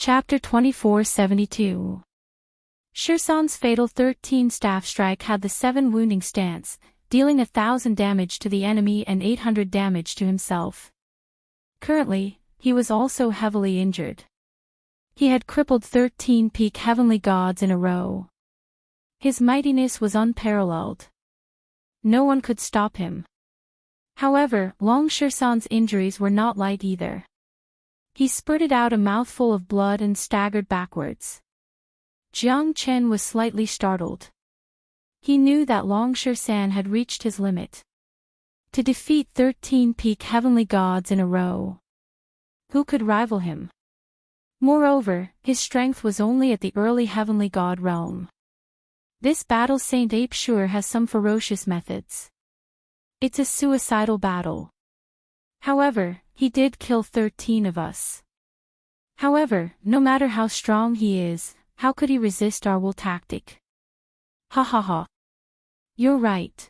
Chapter 2472. Shirsan's fatal 13 staff strike had the 7 wounding stance, dealing 1,000 damage to the enemy and 800 damage to himself. Currently, he was also heavily injured. He had crippled 13 peak heavenly gods in a row. His mightiness was unparalleled. No one could stop him. However, Long Shirsan's injuries were not light either. He spurted out a mouthful of blood and staggered backwards. Jiang Chen was slightly startled. He knew that Long Shirsan had reached his limit. To defeat 13 peak heavenly gods in a row. Who could rival him? Moreover, his strength was only at the early heavenly god realm. This battle Saint Ape sure has some ferocious methods. It's a suicidal battle. However, he did kill 13 of us. However, no matter how strong he is, how could he resist our will tactic? Ha ha ha. You're right.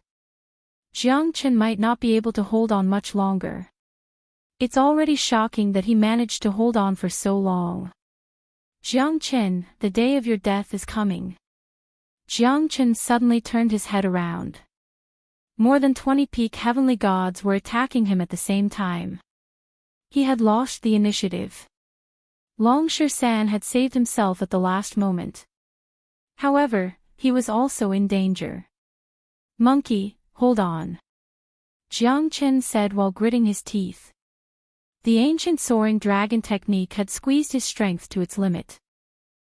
Jiang Chen might not be able to hold on much longer. It's already shocking that he managed to hold on for so long. Jiang Chen, the day of your death is coming. Jiang Chen suddenly turned his head around. More than 20 peak heavenly gods were attacking him at the same time. He had lost the initiative. Long Shirsan had saved himself at the last moment. However, he was also in danger. Monkey, hold on. Jiang Chen said while gritting his teeth. The ancient soaring dragon technique had squeezed his strength to its limit.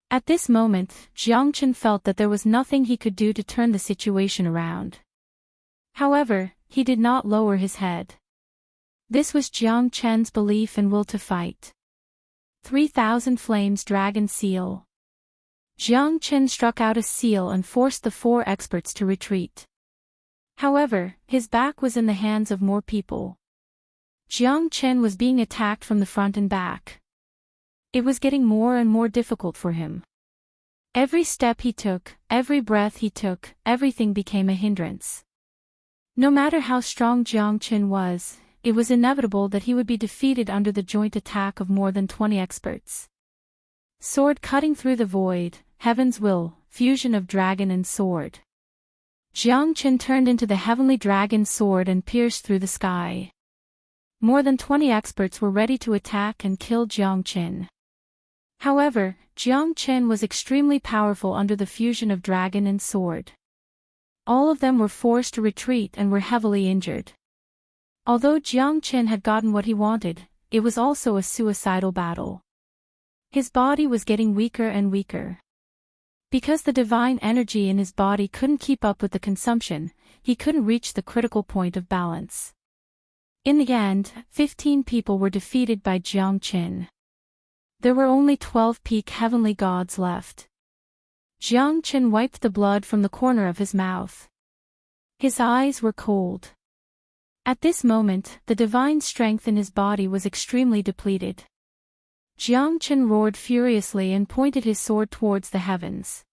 At this moment, Jiang Chen felt that there was nothing he could do to turn the situation around. However, he did not lower his head. This was Jiang Chen's belief and will to fight. 3,000 Flames Dragon Seal. Jiang Chen struck out a seal and forced the 4 experts to retreat. However, his back was in the hands of more people. Jiang Chen was being attacked from the front and back. It was getting more and more difficult for him. Every step he took, every breath he took, everything became a hindrance. No matter how strong Jiang Chen was, it was inevitable that he would be defeated under the joint attack of more than 20 experts. Sword cutting through the void, heaven's will, fusion of dragon and sword. Jiang Chen turned into the heavenly dragon sword and pierced through the sky. More than 20 experts were ready to attack and kill Jiang Chen. However, Jiang Chen was extremely powerful under the fusion of dragon and sword. All of them were forced to retreat and were heavily injured. Although Jiang Chen had gotten what he wanted, it was also a suicidal battle. His body was getting weaker and weaker. Because the divine energy in his body couldn't keep up with the consumption, he couldn't reach the critical point of balance. In the end, 15 people were defeated by Jiang Chen. There were only 12 peak heavenly gods left. Jiang Chen wiped the blood from the corner of his mouth. His eyes were cold. At this moment, the divine strength in his body was extremely depleted. Jiang Chen roared furiously and pointed his sword towards the heavens.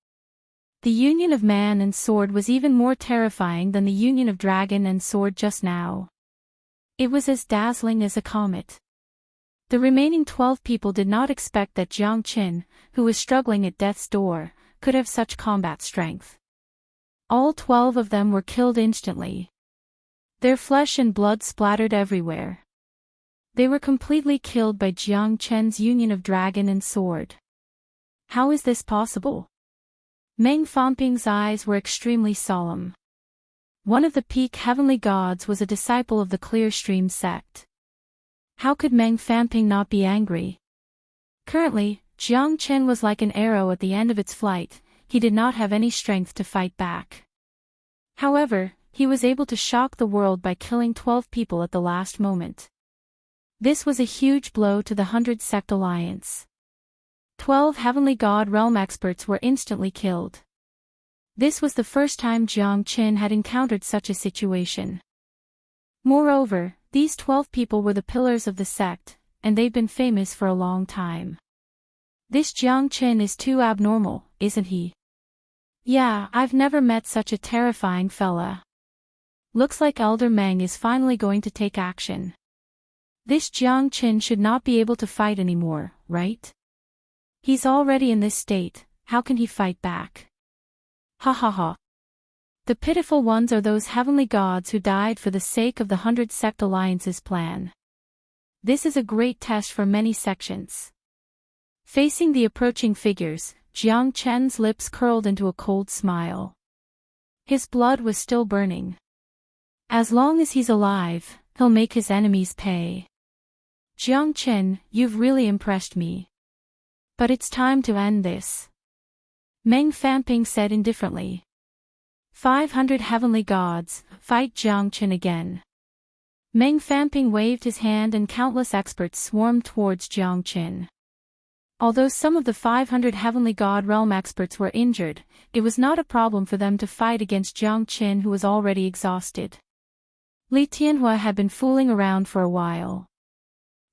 The union of man and sword was even more terrifying than the union of dragon and sword just now. It was as dazzling as a comet. The remaining 12 people did not expect that Jiang Chen, who was struggling at death's door, could have such combat strength. All 12 of them were killed instantly. Their flesh and blood splattered everywhere. They were completely killed by Jiang Chen's union of dragon and sword. How is this possible? Meng Fanping's eyes were extremely solemn. One of the peak heavenly gods was a disciple of the Clear Stream sect. How could Meng Fanping not be angry? Currently, Jiang Chen was like an arrow at the end of its flight. He did not have any strength to fight back. However, he was able to shock the world by killing 12 people at the last moment. This was a huge blow to the 100 Sect Alliance. 12 heavenly god realm experts were instantly killed. This was the first time Jiang Chen had encountered such a situation. Moreover, these 12 people were the pillars of the sect, and they've been famous for a long time. This Jiang Chen is too abnormal, isn't he? Yeah, I've never met such a terrifying fella. Looks like Elder Meng is finally going to take action. This Jiang Chen should not be able to fight anymore, right? He's already in this state, how can he fight back? Ha ha ha. The pitiful ones are those heavenly gods who died for the sake of the 100 Sect Alliance's plan. This is a great test for many sections. Facing the approaching figures, Jiang Chen's lips curled into a cold smile. His blood was still burning. As long as he's alive, he'll make his enemies pay. Jiang Chen, you've really impressed me. But it's time to end this. Meng Fanping said indifferently. 500 heavenly gods, fight Jiang Chen again. Meng Fanping waved his hand and countless experts swarmed towards Jiang Chen. Although some of the 500 heavenly god realm experts were injured, it was not a problem for them to fight against Jiang Chen, who was already exhausted. Li Tianhua had been fooling around for a while.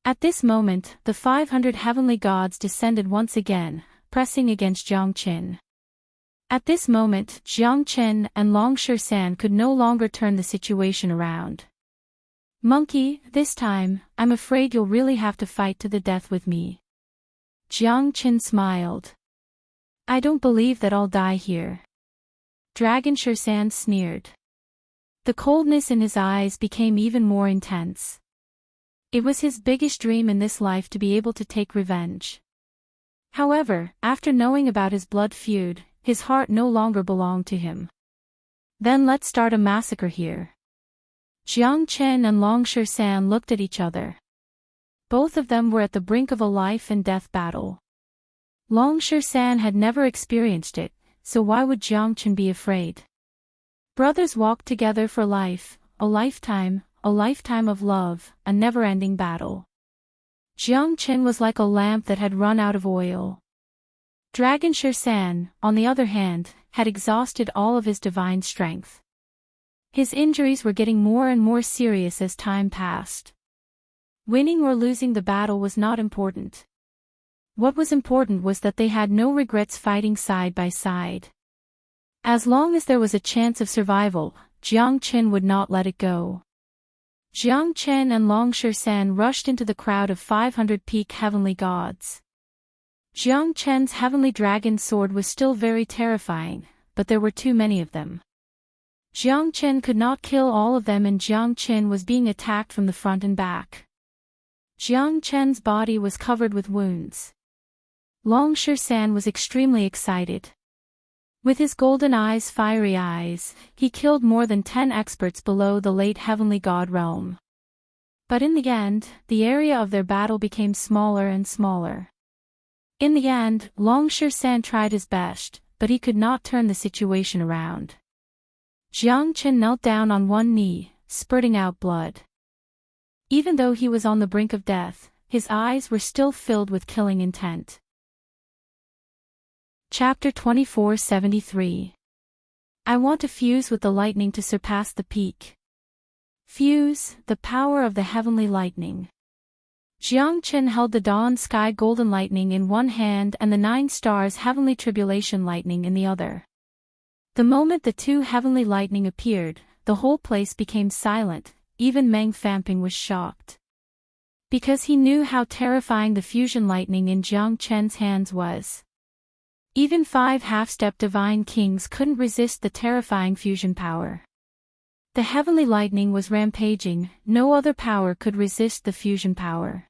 At this moment, the 500 heavenly gods descended once again, pressing against Jiang Chen. At this moment, Jiang Chen and Long Shisan could no longer turn the situation around. Monkey, this time, I'm afraid you'll really have to fight to the death with me. Jiang Chen smiled. I don't believe that I'll die here. Dragon Shisan sneered. The coldness in his eyes became even more intense. It was his biggest dream in this life to be able to take revenge. However, after knowing about his blood feud, his heart no longer belonged to him. Then let's start a massacre here. Jiang Chen and Long Shisan looked at each other. Both of them were at the brink of a life and death battle. Long Shisan had never experienced it, so why would Jiang Chen be afraid? Brothers walked together for life, a lifetime of love, a never-ending battle. Jiang Chen was like a lamp that had run out of oil. Dragon Shisan, on the other hand, had exhausted all of his divine strength. His injuries were getting more and more serious as time passed. Winning or losing the battle was not important. What was important was that they had no regrets fighting side by side. As long as there was a chance of survival, Jiang Chen would not let it go. Jiang Chen and Long Shisan rushed into the crowd of 500 peak heavenly gods. Jiang Chen's heavenly dragon sword was still very terrifying, but there were too many of them. Jiang Chen could not kill all of them, and Jiang Chen was being attacked from the front and back. Jiang Chen's body was covered with wounds. Long Shisan was extremely excited. With his golden eyes, fiery eyes, he killed more than 10 experts below the late heavenly god realm. But in the end, the area of their battle became smaller and smaller. In the end, Long Shisan tried his best, but he could not turn the situation around. Jiang Chen knelt down on one knee, spurting out blood. Even though he was on the brink of death, his eyes were still filled with killing intent. Chapter 2473. I want to fuse with the lightning to surpass the peak. Fuse, the power of the heavenly lightning. Jiang Chen held the dawn sky golden lightning in one hand and the 9 stars heavenly tribulation lightning in the other. The moment the two heavenly lightning appeared, the whole place became silent. Even Meng Fanping was shocked. Because he knew how terrifying the fusion lightning in Jiang Chen's hands was. Even 5 half-step divine kings couldn't resist the terrifying fusion power. The heavenly lightning was rampaging, no other power could resist the fusion power.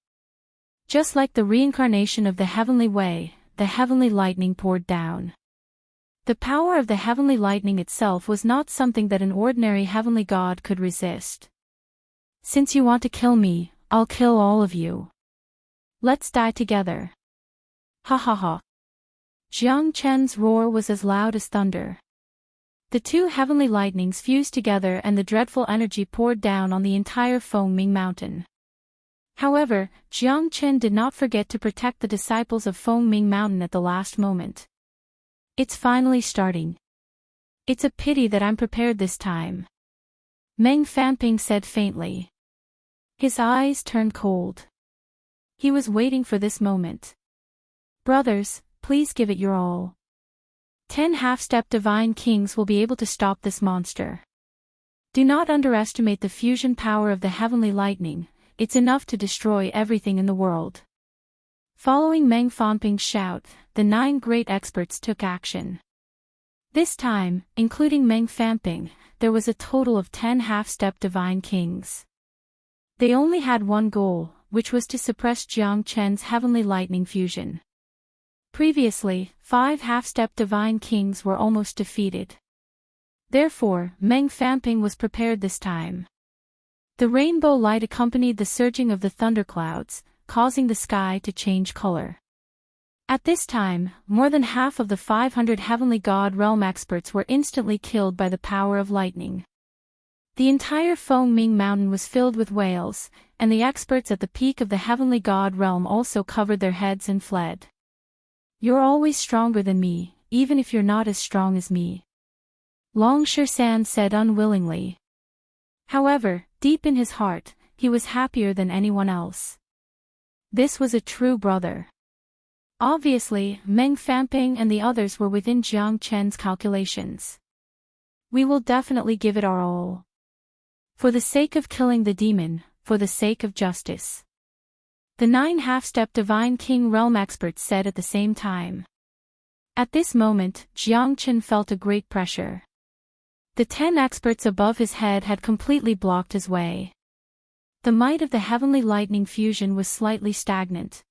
Just like the reincarnation of the heavenly way, the heavenly lightning poured down. The power of the heavenly lightning itself was not something that an ordinary heavenly god could resist. Since you want to kill me, I'll kill all of you. Let's die together. Ha ha ha. Jiang Chen's roar was as loud as thunder. The two heavenly lightnings fused together and the dreadful energy poured down on the entire Fengming Mountain. However, Jiang Chen did not forget to protect the disciples of Fengming Mountain at the last moment. It's finally starting. It's a pity that I'm prepared this time. Meng Fanping said faintly. His eyes turned cold. He was waiting for this moment. Brothers, please give it your all. 10 half-step divine kings will be able to stop this monster. Do not underestimate the fusion power of the heavenly lightning, it's enough to destroy everything in the world. Following Meng Fanping's shout, the 9 great experts took action. This time, including Meng Fanping, there was a total of 10 half-step divine kings. They only had one goal, which was to suppress Jiang Chen's heavenly lightning fusion. Previously, 5 half-step divine kings were almost defeated. Therefore, Meng Fanping was prepared this time. The rainbow light accompanied the surging of the thunderclouds, causing the sky to change color. At this time, more than half of the 500 heavenly god realm experts were instantly killed by the power of lightning. The entire Feng Ming mountain was filled with wails, and the experts at the peak of the heavenly god realm also covered their heads and fled. "You're always stronger than me, even if you're not as strong as me," Long Shirshan said unwillingly. However, deep in his heart, he was happier than anyone else. This was a true brother. Obviously, Meng Fanping and the others were within Jiang Chen's calculations. "We will definitely give it our all. For the sake of killing the demon, for the sake of justice," the 9 half-step divine king realm experts said at the same time. At this moment, Jiang Chen felt a great pressure. The 10 experts above his head had completely blocked his way. The might of the heavenly lightning fusion was slightly stagnant.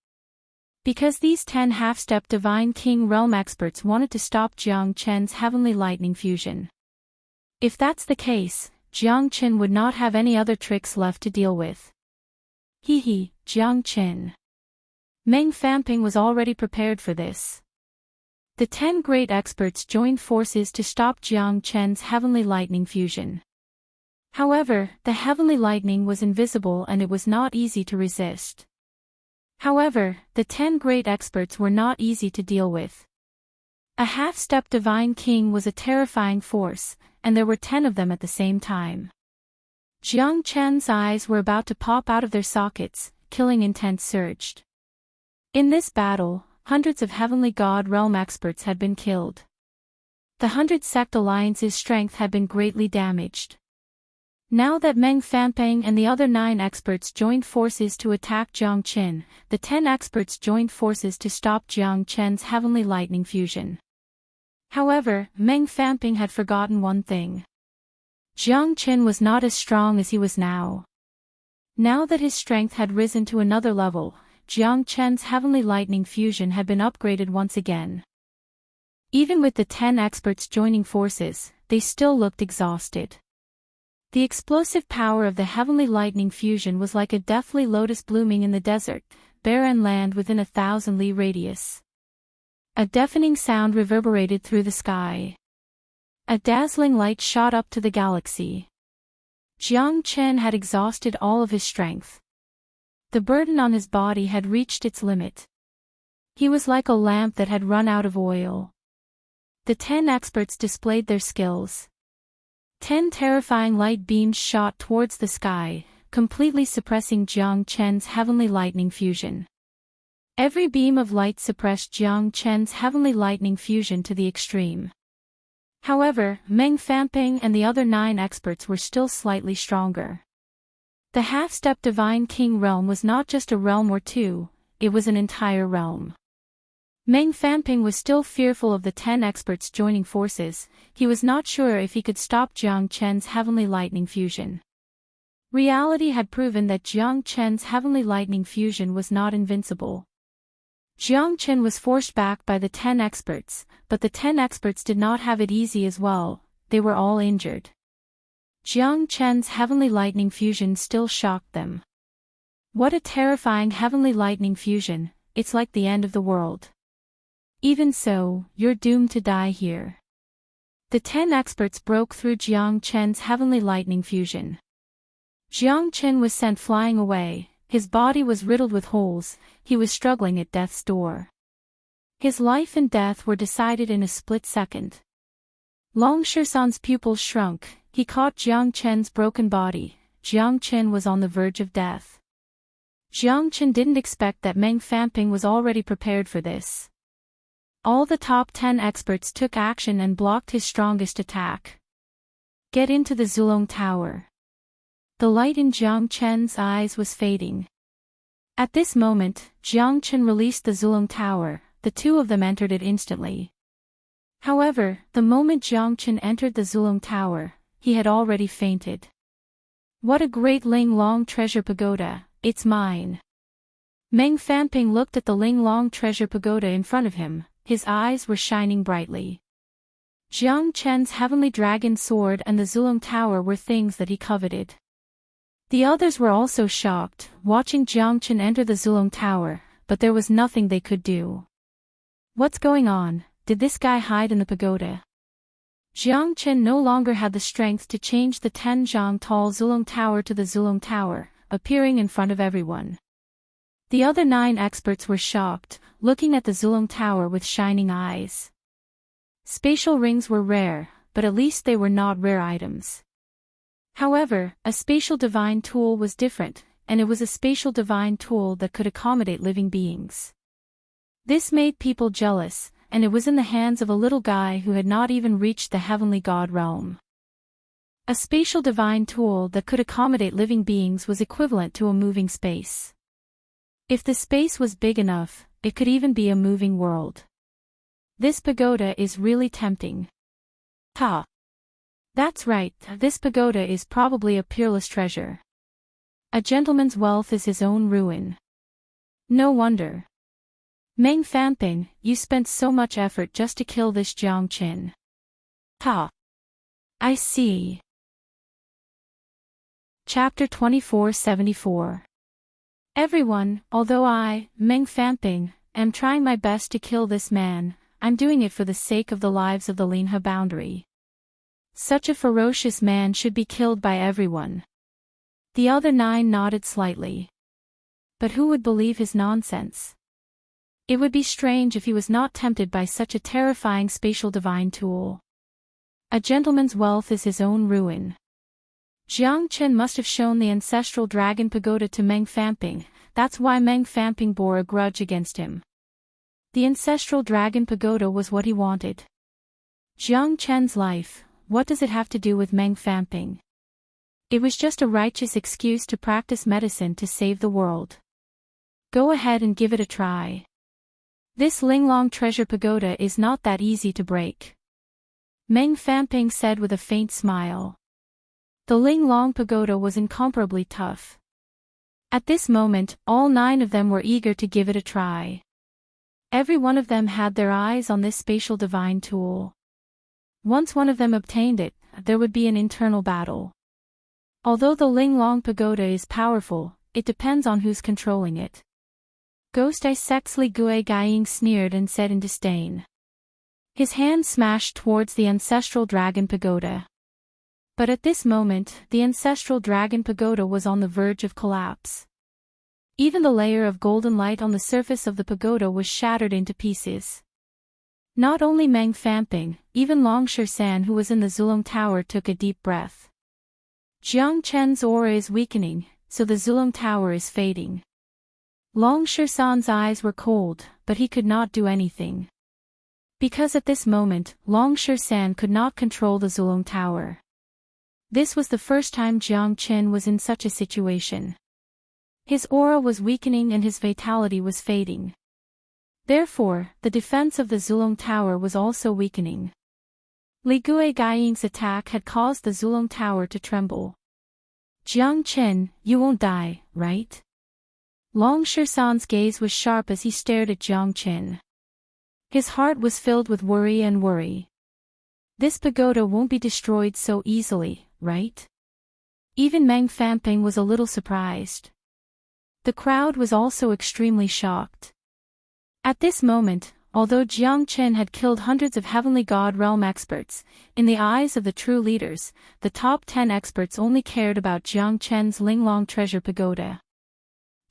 Because these 10 half-step divine king realm experts wanted to stop Jiang Chen's heavenly lightning fusion. If that's the case, Jiang Chen would not have any other tricks left to deal with. Jiang Chen. Meng Fanping was already prepared for this. The 10 great experts joined forces to stop Jiang Chen's heavenly lightning fusion. However, the heavenly lightning was invisible and it was not easy to resist. However, the 10 great experts were not easy to deal with. A half-step divine king was a terrifying force, and there were 10 of them at the same time. Jiang Chen's eyes were about to pop out of their sockets, killing intent surged. In this battle, hundreds of heavenly god realm experts had been killed. The 100 sect alliance's strength had been greatly damaged. Now that Meng Fanping and the other 9 experts joined forces to attack Jiang Chen, the 10 experts joined forces to stop Jiang Chen's heavenly lightning fusion. However, Meng Fanping had forgotten one thing. Jiang Chen was not as strong as he was now. Now that his strength had risen to another level, Jiang Chen's heavenly lightning fusion had been upgraded once again. Even with the 10 experts joining forces, they still looked exhausted. The explosive power of the heavenly lightning fusion was like a deathly lotus blooming in the desert, barren land within 1,000 li radius. A deafening sound reverberated through the sky. A dazzling light shot up to the galaxy. Jiang Chen had exhausted all of his strength. The burden on his body had reached its limit. He was like a lamp that had run out of oil. The 10 experts displayed their skills. 10 terrifying light beams shot towards the sky, completely suppressing Jiang Chen's heavenly lightning fusion. Every beam of light suppressed Jiang Chen's heavenly lightning fusion to the extreme. However, Meng Fanping and the other 9 experts were still slightly stronger. The half-step divine king realm was not just a realm or two, it was an entire realm. Meng Fanping was still fearful of the 10 experts joining forces. He was not sure if he could stop Jiang Chen's heavenly lightning fusion. Reality had proven that Jiang Chen's heavenly lightning fusion was not invincible. Jiang Chen was forced back by the 10 experts, but the 10 experts did not have it easy as well, they were all injured. Jiang Chen's heavenly lightning fusion still shocked them. What a terrifying heavenly lightning fusion, it's like the end of the world. Even so, you're doomed to die here. The 10 experts broke through Jiang Chen's heavenly lightning fusion. Jiang Chen was sent flying away, his body was riddled with holes, he was struggling at death's door. His life and death were decided in a split second. Long Shirshan's pupils shrunk, he caught Jiang Chen's broken body. Jiang Chen was on the verge of death. Jiang Chen didn't expect that Meng Fanping was already prepared for this. All the top 10 experts took action and blocked his strongest attack. Get into the Zulong Tower. The light in Jiang Chen's eyes was fading. At this moment, Jiang Chen released the Zulong Tower. The two of them entered it instantly. However, the moment Jiang Chen entered the Zulong Tower, he had already fainted. What a great Ling Long treasure pagoda, it's mine. Meng Fanping looked at the Ling Long treasure pagoda in front of him, his eyes were shining brightly. Jiang Chen's heavenly dragon sword and the Zulong Tower were things that he coveted. The others were also shocked, watching Jiang Chen enter the Zulong Tower, but there was nothing they could do. What's going on? Did this guy hide in the pagoda? Jiang Chen no longer had the strength to change the 10 tall Zulong Tower to the Zulong Tower, appearing in front of everyone. The other 9 experts were shocked, looking at the Zulong Tower with shining eyes. Spatial rings were rare, but at least they were not rare items. However, a spatial divine tool was different, and it was a spatial divine tool that could accommodate living beings. This made people jealous, and it was in the hands of a little guy who had not even reached the heavenly god realm. A spatial divine tool that could accommodate living beings was equivalent to a moving space. If the space was big enough, it could even be a moving world. This pagoda is really tempting. Ha! That's right, this pagoda is probably a peerless treasure. A gentleman's wealth is his own ruin. No wonder. Meng Fanping, you spent so much effort just to kill this Jiang Chen. Ha! I see. Chapter 2474. Everyone, although I, Meng Fanping, am trying my best to kill this man, I'm doing it for the sake of the lives of the Linha boundary. Such a ferocious man should be killed by everyone. The other 9 nodded slightly. But who would believe his nonsense? It would be strange if he was not tempted by such a terrifying spatial divine tool. A gentleman's wealth is his own ruin. Jiang Chen must have shown the ancestral dragon pagoda to Meng Fanping, that's why Meng Fanping bore a grudge against him. The ancestral dragon pagoda was what he wanted. Jiang Chen's life, what does it have to do with Meng Fanping? It was just a righteous excuse to practice medicine to save the world. Go ahead and give it a try. This Linglong treasure pagoda is not that easy to break. Meng Fanping said with a faint smile. The Linglong pagoda was incomparably tough. At this moment, all 9 of them were eager to give it a try. Every one of them had their eyes on this spatial divine tool. Once one of them obtained it, there would be an internal battle. Although the Linglong pagoda is powerful, it depends on who's controlling it. Ghost Isaacs Li Gui Gaiying sneered and said in disdain. His hand smashed towards the ancestral dragon pagoda. But at this moment, the ancestral dragon pagoda was on the verge of collapse. Even the layer of golden light on the surface of the pagoda was shattered into pieces. Not only Meng Fanping, even Long San who was in the Zulong Tower took a deep breath. Jiang Chen's aura is weakening, so the Zulong Tower is fading. Long San's eyes were cold, but he could not do anything. Because at this moment, Long San could not control the Zulong Tower. This was the first time Jiang Chen was in such a situation. His aura was weakening and his vitality was fading. Therefore, the defense of the Zulong Tower was also weakening. Li Gui Gaiying's attack had caused the Zulong Tower to tremble. Jiang Chen, you won't die, right? Long San's gaze was sharp as he stared at Jiang Chen. His heart was filled with worry and worry. This pagoda won't be destroyed so easily, right? Even Meng Fanping was a little surprised. The crowd was also extremely shocked. At this moment, although Jiang Chen had killed hundreds of heavenly god realm experts, in the eyes of the true leaders, the top 10 experts only cared about Jiang Chen's Linglong treasure pagoda.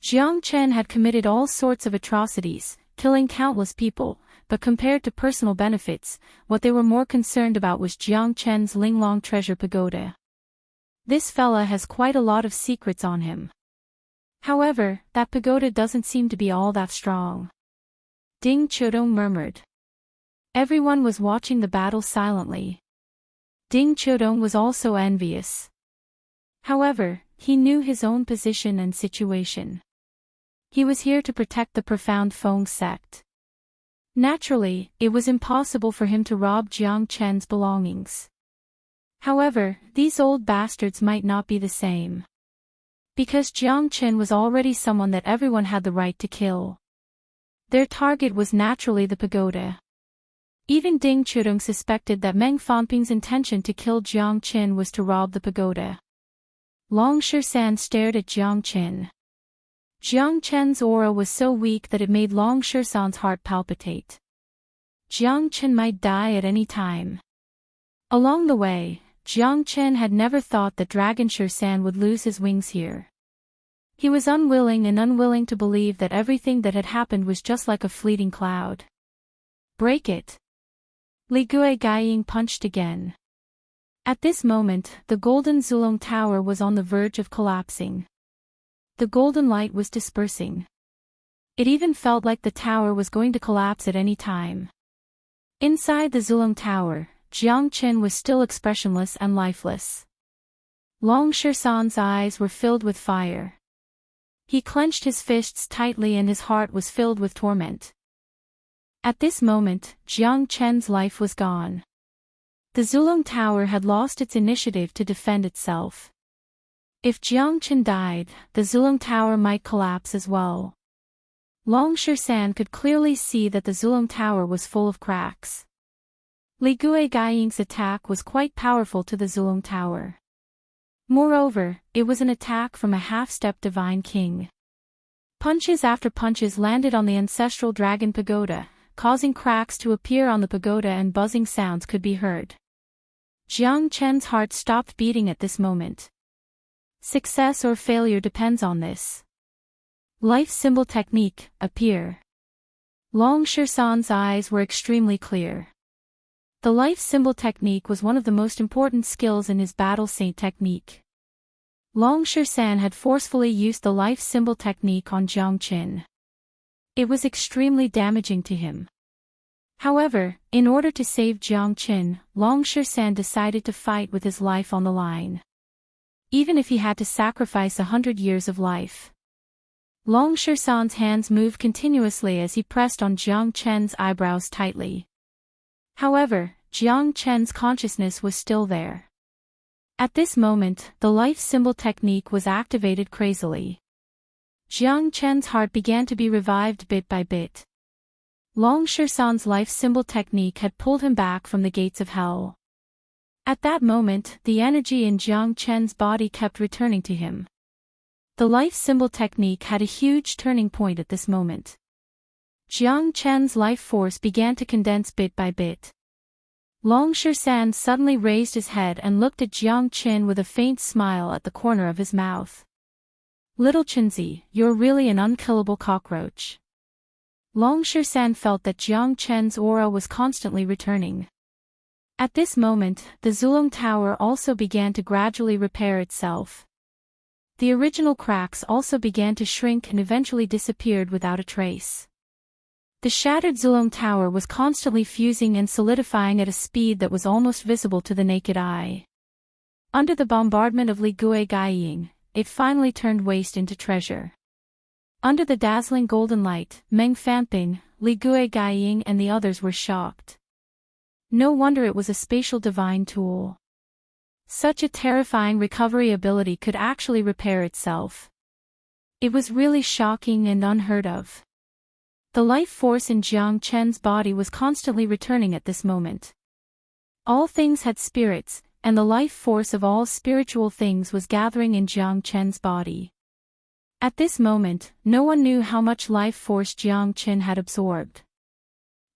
Jiang Chen had committed all sorts of atrocities, killing countless people, but compared to personal benefits, what they were more concerned about was Jiang Chen's Linglong treasure pagoda. This fella has quite a lot of secrets on him. However, that pagoda doesn't seem to be all that strong. Ding Chodong murmured. Everyone was watching the battle silently. Ding Chodong was also envious. However, he knew his own position and situation. He was here to protect the profound Feng sect. Naturally, it was impossible for him to rob Jiang Chen's belongings. However, these old bastards might not be the same. Because Jiang Chen was already someone that everyone had the right to kill. Their target was naturally the pagoda. Even Ding Chudong suspected that Meng Fanping's intention to kill Jiang Chen was to rob the pagoda. Long Shisan stared at Jiang Chen. Jiang Chen's aura was so weak that it made Long Shisan's heart palpitate. Jiang Chen might die at any time. Along the way, Jiang Chen had never thought that Dragon Shisan would lose his wings here. He was unwilling to believe that everything that had happened was just like a fleeting cloud. Break it. Li Gui Gaiying punched again. At this moment, the golden Zulong Tower was on the verge of collapsing. The golden light was dispersing. It even felt like the tower was going to collapse at any time. Inside the Zulong Tower, Jiang Chen was still expressionless and lifeless. Long Shisan's eyes were filled with fire. He clenched his fists tightly and his heart was filled with torment. At this moment, Jiang Chen's life was gone. The Zulong Tower had lost its initiative to defend itself. If Jiang Chen died, the Zulong Tower might collapse as well. Long Shisan could clearly see that the Zulong Tower was full of cracks. Li Gui Gaiying's attack was quite powerful to the Zulong Tower. Moreover, it was an attack from a half-step divine king. Punches after punches landed on the ancestral dragon pagoda, causing cracks to appear on the pagoda and buzzing sounds could be heard. Jiang Chen's heart stopped beating at this moment. Success or failure depends on this. Life symbol technique, appear. Long Shisan's eyes were extremely clear. The life symbol technique was one of the most important skills in his battle saint technique. Long Shisan had forcefully used the life symbol technique on Jiang Chen. It was extremely damaging to him. However, in order to save Jiang Chen, Long Shisan decided to fight with his life on the line. Even if he had to sacrifice 100 years of life. Long Shisan's hands moved continuously as he pressed on Jiang Chen's eyebrows tightly. However, Jiang Chen's consciousness was still there. At this moment, the life symbol technique was activated crazily. Jiang Chen's heart began to be revived bit by bit. Long Shisan's life symbol technique had pulled him back from the gates of hell. At that moment, the energy in Jiang Chen's body kept returning to him. The life symbol technique had a huge turning point at this moment. Jiang Chen's life force began to condense bit by bit. Long Shisan suddenly raised his head and looked at Jiang Chen with a faint smile at the corner of his mouth. Little Chenzi, you're really an unkillable cockroach. Long Shisan felt that Jiang Chen's aura was constantly returning. At this moment, the Zulong Tower also began to gradually repair itself. The original cracks also began to shrink and eventually disappeared without a trace. The shattered Zulong Tower was constantly fusing and solidifying at a speed that was almost visible to the naked eye. Under the bombardment of Li Gui Gaiying, it finally turned waste into treasure. Under the dazzling golden light, Meng Fanping, Li Gui Gaiying and the others were shocked. No wonder it was a spatial divine tool. Such a terrifying recovery ability could actually repair itself. It was really shocking and unheard of. The life force in Jiang Chen's body was constantly returning at this moment. All things had spirits, and the life force of all spiritual things was gathering in Jiang Chen's body. At this moment, no one knew how much life force Jiang Chen had absorbed.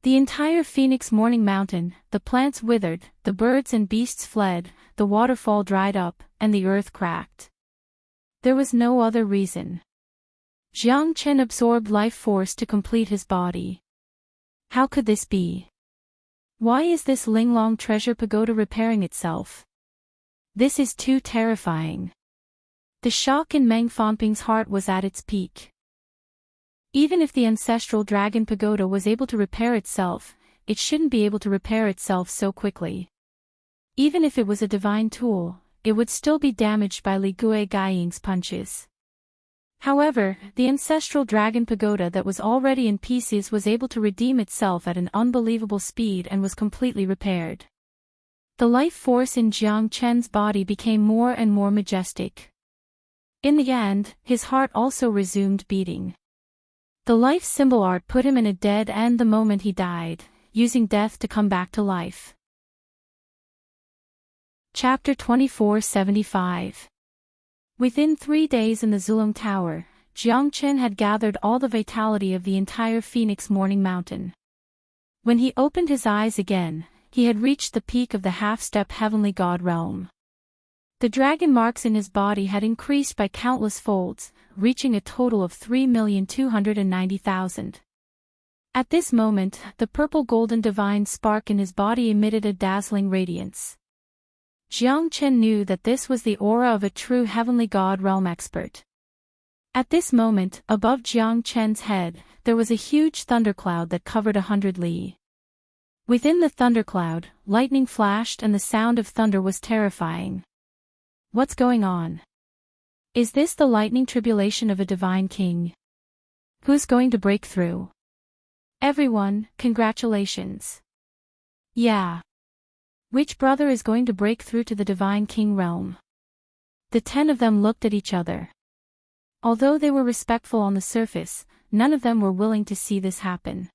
The entire Phoenix Morning Mountain, the plants withered, the birds and beasts fled, the waterfall dried up, and the earth cracked. There was no other reason. Jiang Chen absorbed life force to complete his body. How could this be? Why is this Linglong treasure pagoda repairing itself? This is too terrifying. The shock in Meng Fanping's heart was at its peak. Even if the ancestral dragon pagoda was able to repair itself, it shouldn't be able to repair itself so quickly. Even if it was a divine tool, it would still be damaged by Li Gui Gaiying's punches. However, the ancestral dragon pagoda that was already in pieces was able to redeem itself at an unbelievable speed and was completely repaired. The life force in Jiang Chen's body became more and more majestic. In the end, his heart also resumed beating. The life symbol art put him in a dead end the moment he died, using death to come back to life. Chapter 2475. Within 3 days in the Zulong Tower, Jiang Chen had gathered all the vitality of the entire Phoenix Morning Mountain. When he opened his eyes again, he had reached the peak of the half-step heavenly god realm. The dragon marks in his body had increased by countless folds, reaching a total of 3,290,000. At this moment, the purple-golden divine spark in his body emitted a dazzling radiance. Jiang Chen knew that this was the aura of a true heavenly god realm expert. At this moment, above Jiang Chen's head, there was a huge thundercloud that covered 100 li. Within the thundercloud, lightning flashed and the sound of thunder was terrifying. What's going on? Is this the lightning tribulation of a divine king? Who's going to break through? Everyone, congratulations. Yeah. Which brother is going to break through to the divine king realm? The 10 of them looked at each other. Although they were respectful on the surface, none of them were willing to see this happen.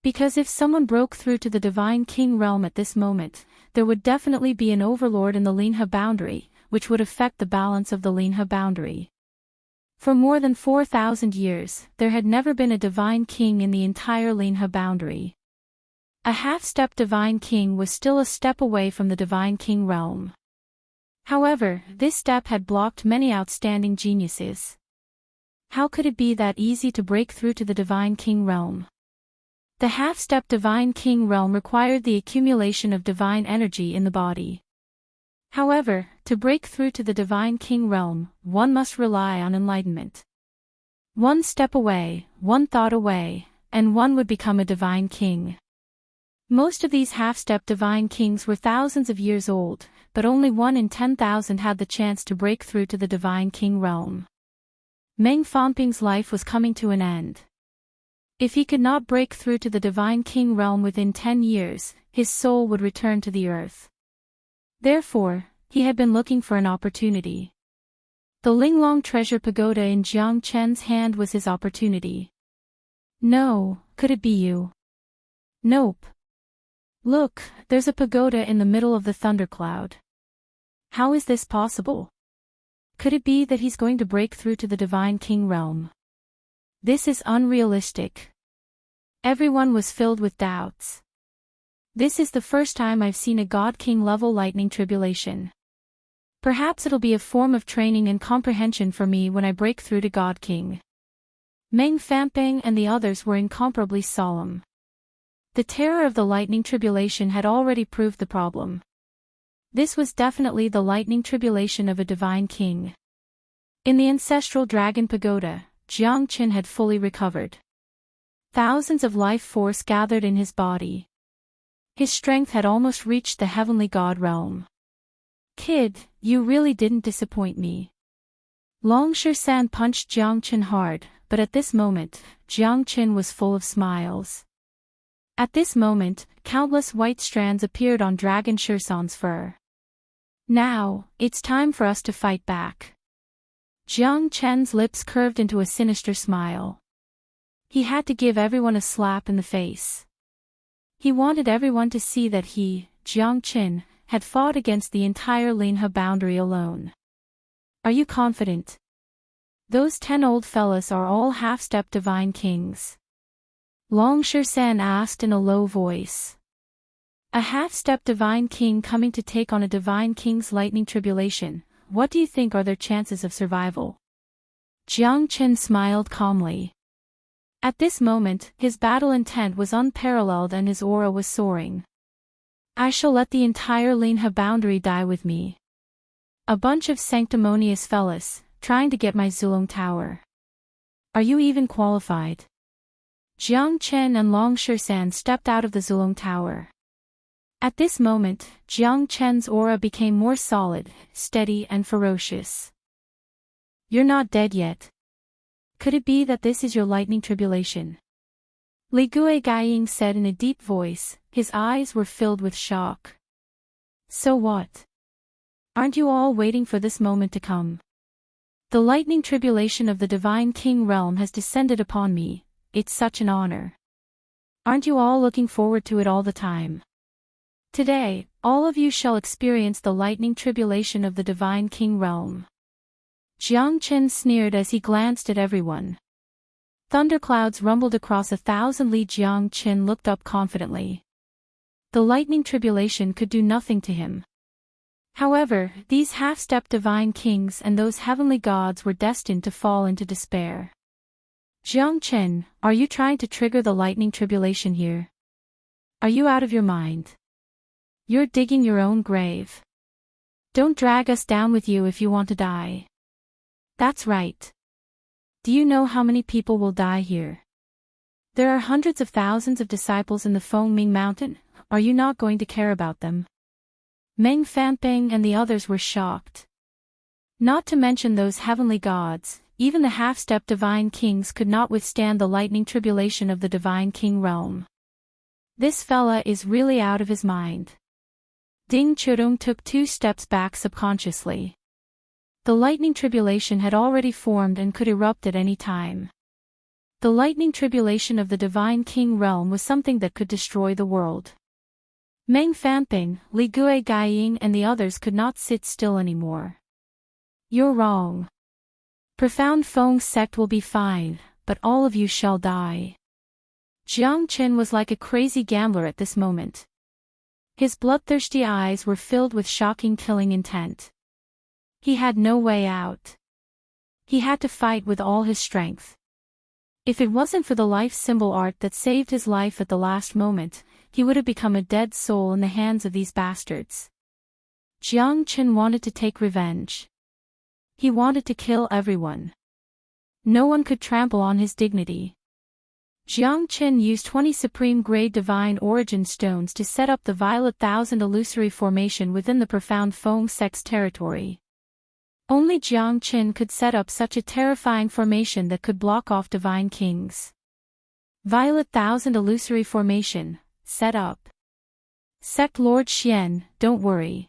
Because if someone broke through to the divine king realm at this moment, there would definitely be an overlord in the Linha boundary, which would affect the balance of the Linha boundary. For more than 4,000 years, there had never been a divine king in the entire Linha boundary. A half-step divine king was still a step away from the divine king realm. However, this step had blocked many outstanding geniuses. How could it be that easy to break through to the divine king realm? The half-step divine king realm required the accumulation of divine energy in the body. However, to break through to the divine king realm, one must rely on enlightenment. One step away, one thought away, and one would become a divine king. Most of these half-step divine kings were thousands of years old, but only 1 in 10,000 had the chance to break through to the divine king realm. Meng Fangping's life was coming to an end. If he could not break through to the divine king realm within 10 years, his soul would return to the earth. Therefore, he had been looking for an opportunity. The Linglong treasure pagoda in Jiang Chen's hand was his opportunity. No, could it be you? Nope. Look, there's a pagoda in the middle of the thundercloud. How is this possible? Could it be that he's going to break through to the divine king realm? This is unrealistic. Everyone was filled with doubts. This is the first time I've seen a God-King level lightning tribulation. Perhaps it'll be a form of training and comprehension for me when I break through to God-King. Meng Fangping and the others were incomparably solemn. The terror of the lightning tribulation had already proved the problem. This was definitely the lightning tribulation of a divine king. In the ancestral dragon pagoda, Jiang Chen had fully recovered. Thousands of life force gathered in his body. His strength had almost reached the heavenly god realm. Kid, you really didn't disappoint me. Long Shisan punched Jiang Chen hard, but at this moment, Jiang Chen was full of smiles. At this moment, countless white strands appeared on Dragon Shisan's fur. Now, it's time for us to fight back. Jiang Chen's lips curved into a sinister smile. He had to give everyone a slap in the face. He wanted everyone to see that he, Jiang Chen, had fought against the entire Linha boundary alone. Are you confident? Those 10 old fellas are all half-step divine kings. Long Shisan asked in a low voice. A half-step divine king coming to take on a divine king's lightning tribulation, what do you think are their chances of survival? Jiang Chen smiled calmly. At this moment, his battle intent was unparalleled and his aura was soaring. I shall let the entire Linha boundary die with me. A bunch of sanctimonious fellas, trying to get my Zulong tower. Are you even qualified? Jiang Chen and Long Shisan stepped out of the Zulong tower. At this moment, Jiang Chen's aura became more solid, steady and ferocious. You're not dead yet. Could it be that this is your lightning tribulation? Li Gui Gaiying said in a deep voice, his eyes were filled with shock. So what? Aren't you all waiting for this moment to come? The lightning tribulation of the Divine King realm has descended upon me, it's such an honor. Aren't you all looking forward to it all the time? Today, all of you shall experience the lightning tribulation of the Divine King realm. Jiang Qin sneered as he glanced at everyone. Thunderclouds rumbled across 1,000 li. Jiang Qin looked up confidently. The lightning tribulation could do nothing to him. However, these half-stepped divine kings and those heavenly gods were destined to fall into despair. Jiang Qin, are you trying to trigger the lightning tribulation here? Are you out of your mind? You're digging your own grave. Don't drag us down with you if you want to die. That's right. Do you know how many people will die here? There are hundreds of thousands of disciples in the Fengming Mountain, are you not going to care about them? Meng Fanping and the others were shocked. Not to mention those heavenly gods, even the half-step divine kings could not withstand the lightning tribulation of the Divine King realm. This fella is really out of his mind. Ding Chudong took 2 steps back subconsciously. The lightning tribulation had already formed and could erupt at any time. The lightning tribulation of the Divine King realm was something that could destroy the world. Meng Fanping, Li Gui Gaiying and the others could not sit still anymore. You're wrong. Profound Feng sect will be fine, but all of you shall die. Jiang Qin was like a crazy gambler at this moment. His bloodthirsty eyes were filled with shocking killing intent. He had no way out. He had to fight with all his strength. If it wasn't for the life symbol art that saved his life at the last moment, he would have become a dead soul in the hands of these bastards. Jiang Qin wanted to take revenge. He wanted to kill everyone. No one could trample on his dignity. Jiang Qin used 20 supreme-grade divine origin stones to set up the Violet Thousand illusory formation within the profound Feng sect's territory. Only Jiang Qin could set up such a terrifying formation that could block off divine kings. Violet Thousand illusory formation, set up. Sect Lord Xian, don't worry.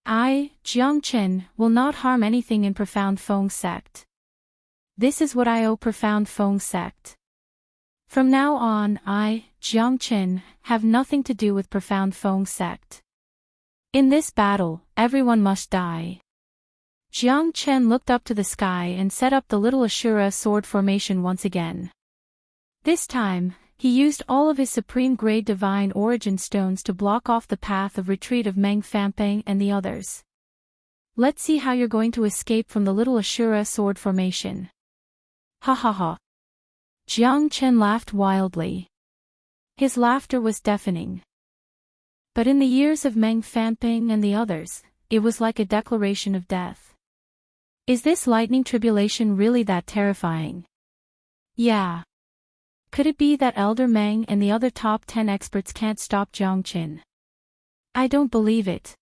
I, Jiang Qin, will not harm anything in Profound Feng sect. This is what I owe Profound Feng sect. From now on I, Jiang Qin, have nothing to do with Profound Feng sect. In this battle, everyone must die. Jiang Qin looked up to the sky and set up the little Ashura sword formation once again. This time, he used all of his supreme-grade divine origin stones to block off the path of retreat of Meng Fanping and the others. Let's see how you're going to escape from the little Ashura sword formation. Ha ha ha. Jiang Qin laughed wildly. His laughter was deafening. But in the ears of Meng Fanping and the others, it was like a declaration of death. Is this lightning tribulation really that terrifying? Yeah. Could it be that Elder Meng and the other top 10 experts can't stop Jiang Qin? I don't believe it.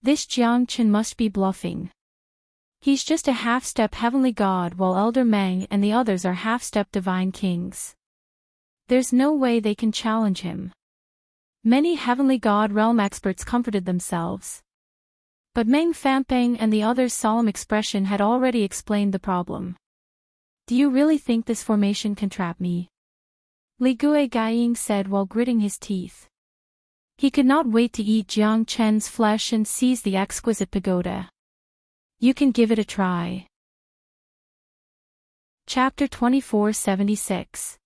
This Jiang Qin must be bluffing. He's just a half-step heavenly god while Elder Meng and the others are half-step divine kings. There's no way they can challenge him. Many heavenly god realm experts comforted themselves. But Meng Fanping and the others' solemn expression had already explained the problem. Do you really think this formation can trap me? Li Gui Gaiying said while gritting his teeth. He could not wait to eat Jiang Qin's flesh and seize the exquisite pagoda. You can give it a try. Chapter 2476.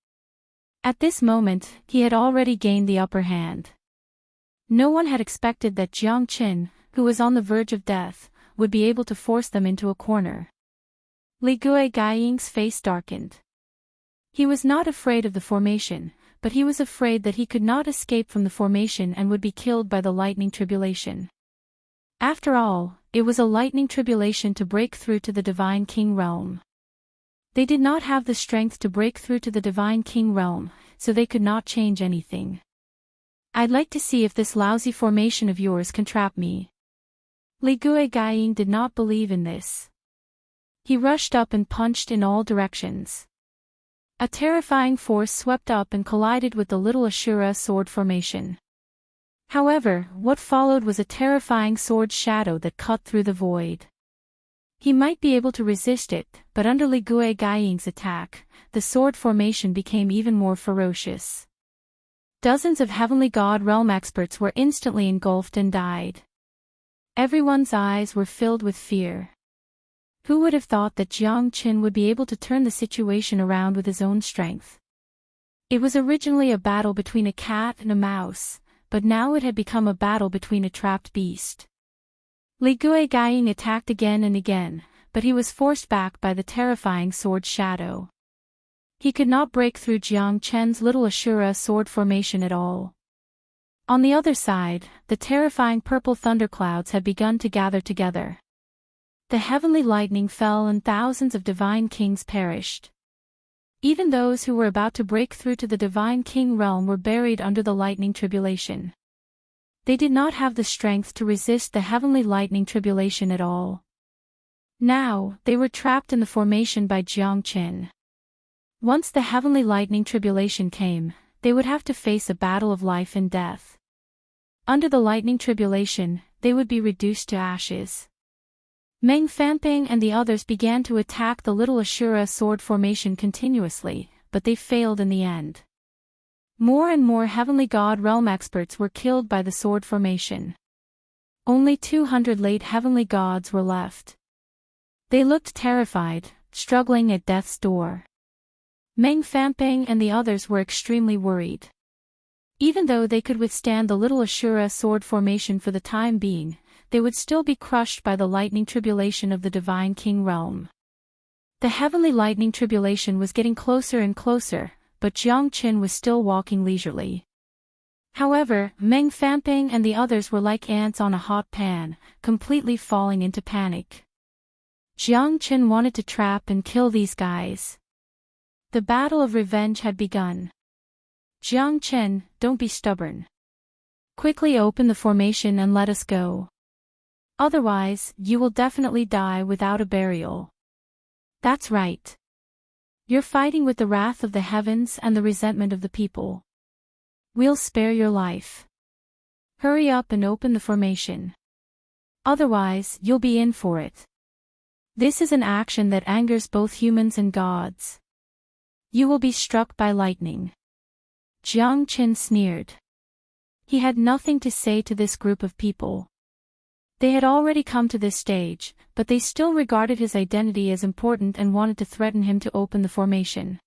At this moment, he had already gained the upper hand. No one had expected that Jiang Qin, who was on the verge of death, would be able to force them into a corner. Li Gui Gaiying's face darkened. He was not afraid of the formation, but he was afraid that he could not escape from the formation and would be killed by the lightning tribulation. After all, it was a lightning tribulation to break through to the Divine King realm. They did not have the strength to break through to the Divine King realm, so they could not change anything. I'd like to see if this lousy formation of yours can trap me. Li Gui Gaiying did not believe in this. He rushed up and punched in all directions. A terrifying force swept up and collided with the little Ashura sword formation. However, what followed was a terrifying sword shadow that cut through the void. He might be able to resist it, but under Li Guiying's attack, the sword formation became even more ferocious. Dozens of Heavenly God realm experts were instantly engulfed and died. Everyone's eyes were filled with fear. Who would have thought that Jiang Qin would be able to turn the situation around with his own strength? It was originally a battle between a cat and a mouse, but now it had become a battle between a trapped beast. Li Guiying attacked again and again, but he was forced back by the terrifying sword shadow. He could not break through Jiang Chen's little Ashura sword formation at all. On the other side, the terrifying purple thunderclouds had begun to gather together. The heavenly lightning fell and thousands of divine kings perished. Even those who were about to break through to the divine king realm were buried under the lightning tribulation. They did not have the strength to resist the heavenly lightning tribulation at all. Now, they were trapped in the formation by Jiang Qin. Once the heavenly lightning tribulation came, they would have to face a battle of life and death. Under the lightning tribulation, they would be reduced to ashes. Meng Fanping and the others began to attack the little Ashura sword formation continuously, but they failed in the end. More and more Heavenly God realm experts were killed by the sword formation. Only 200 late Heavenly Gods were left. They looked terrified, struggling at death's door. Meng Fanping and the others were extremely worried. Even though they could withstand the little Ashura sword formation for the time being, they would still be crushed by the lightning tribulation of the divine king realm. The heavenly lightning tribulation was getting closer and closer, but Jiang Qin was still walking leisurely. However, Meng Fanping and the others were like ants on a hot pan, completely falling into panic. Jiang Qin wanted to trap and kill these guys. The battle of revenge had begun. Jiang Qin, don't be stubborn. Quickly open the formation and let us go. Otherwise, you will definitely die without a burial. That's right. You're fighting with the wrath of the heavens and the resentment of the people. We'll spare your life. Hurry up and open the formation. Otherwise, you'll be in for it. This is an action that angers both humans and gods. You will be struck by lightning. Jiang Qin sneered. He had nothing to say to this group of people. They had already come to this stage, but they still regarded his identity as important and wanted to threaten him to open the formation.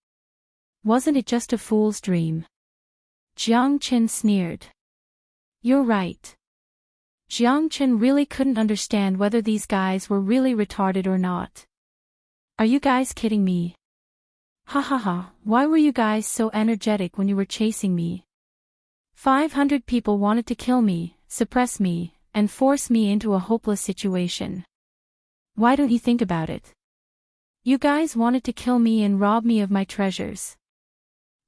Wasn't it just a fool's dream? Jiang Qin sneered. You're right. Jiang Qin really couldn't understand whether these guys were really retarded or not. Are you guys kidding me? Ha ha ha, why were you guys so energetic when you were chasing me? 500 people wanted to kill me, suppress me, and force me into a hopeless situation. Why don't you think about it? You guys wanted to kill me and rob me of my treasures.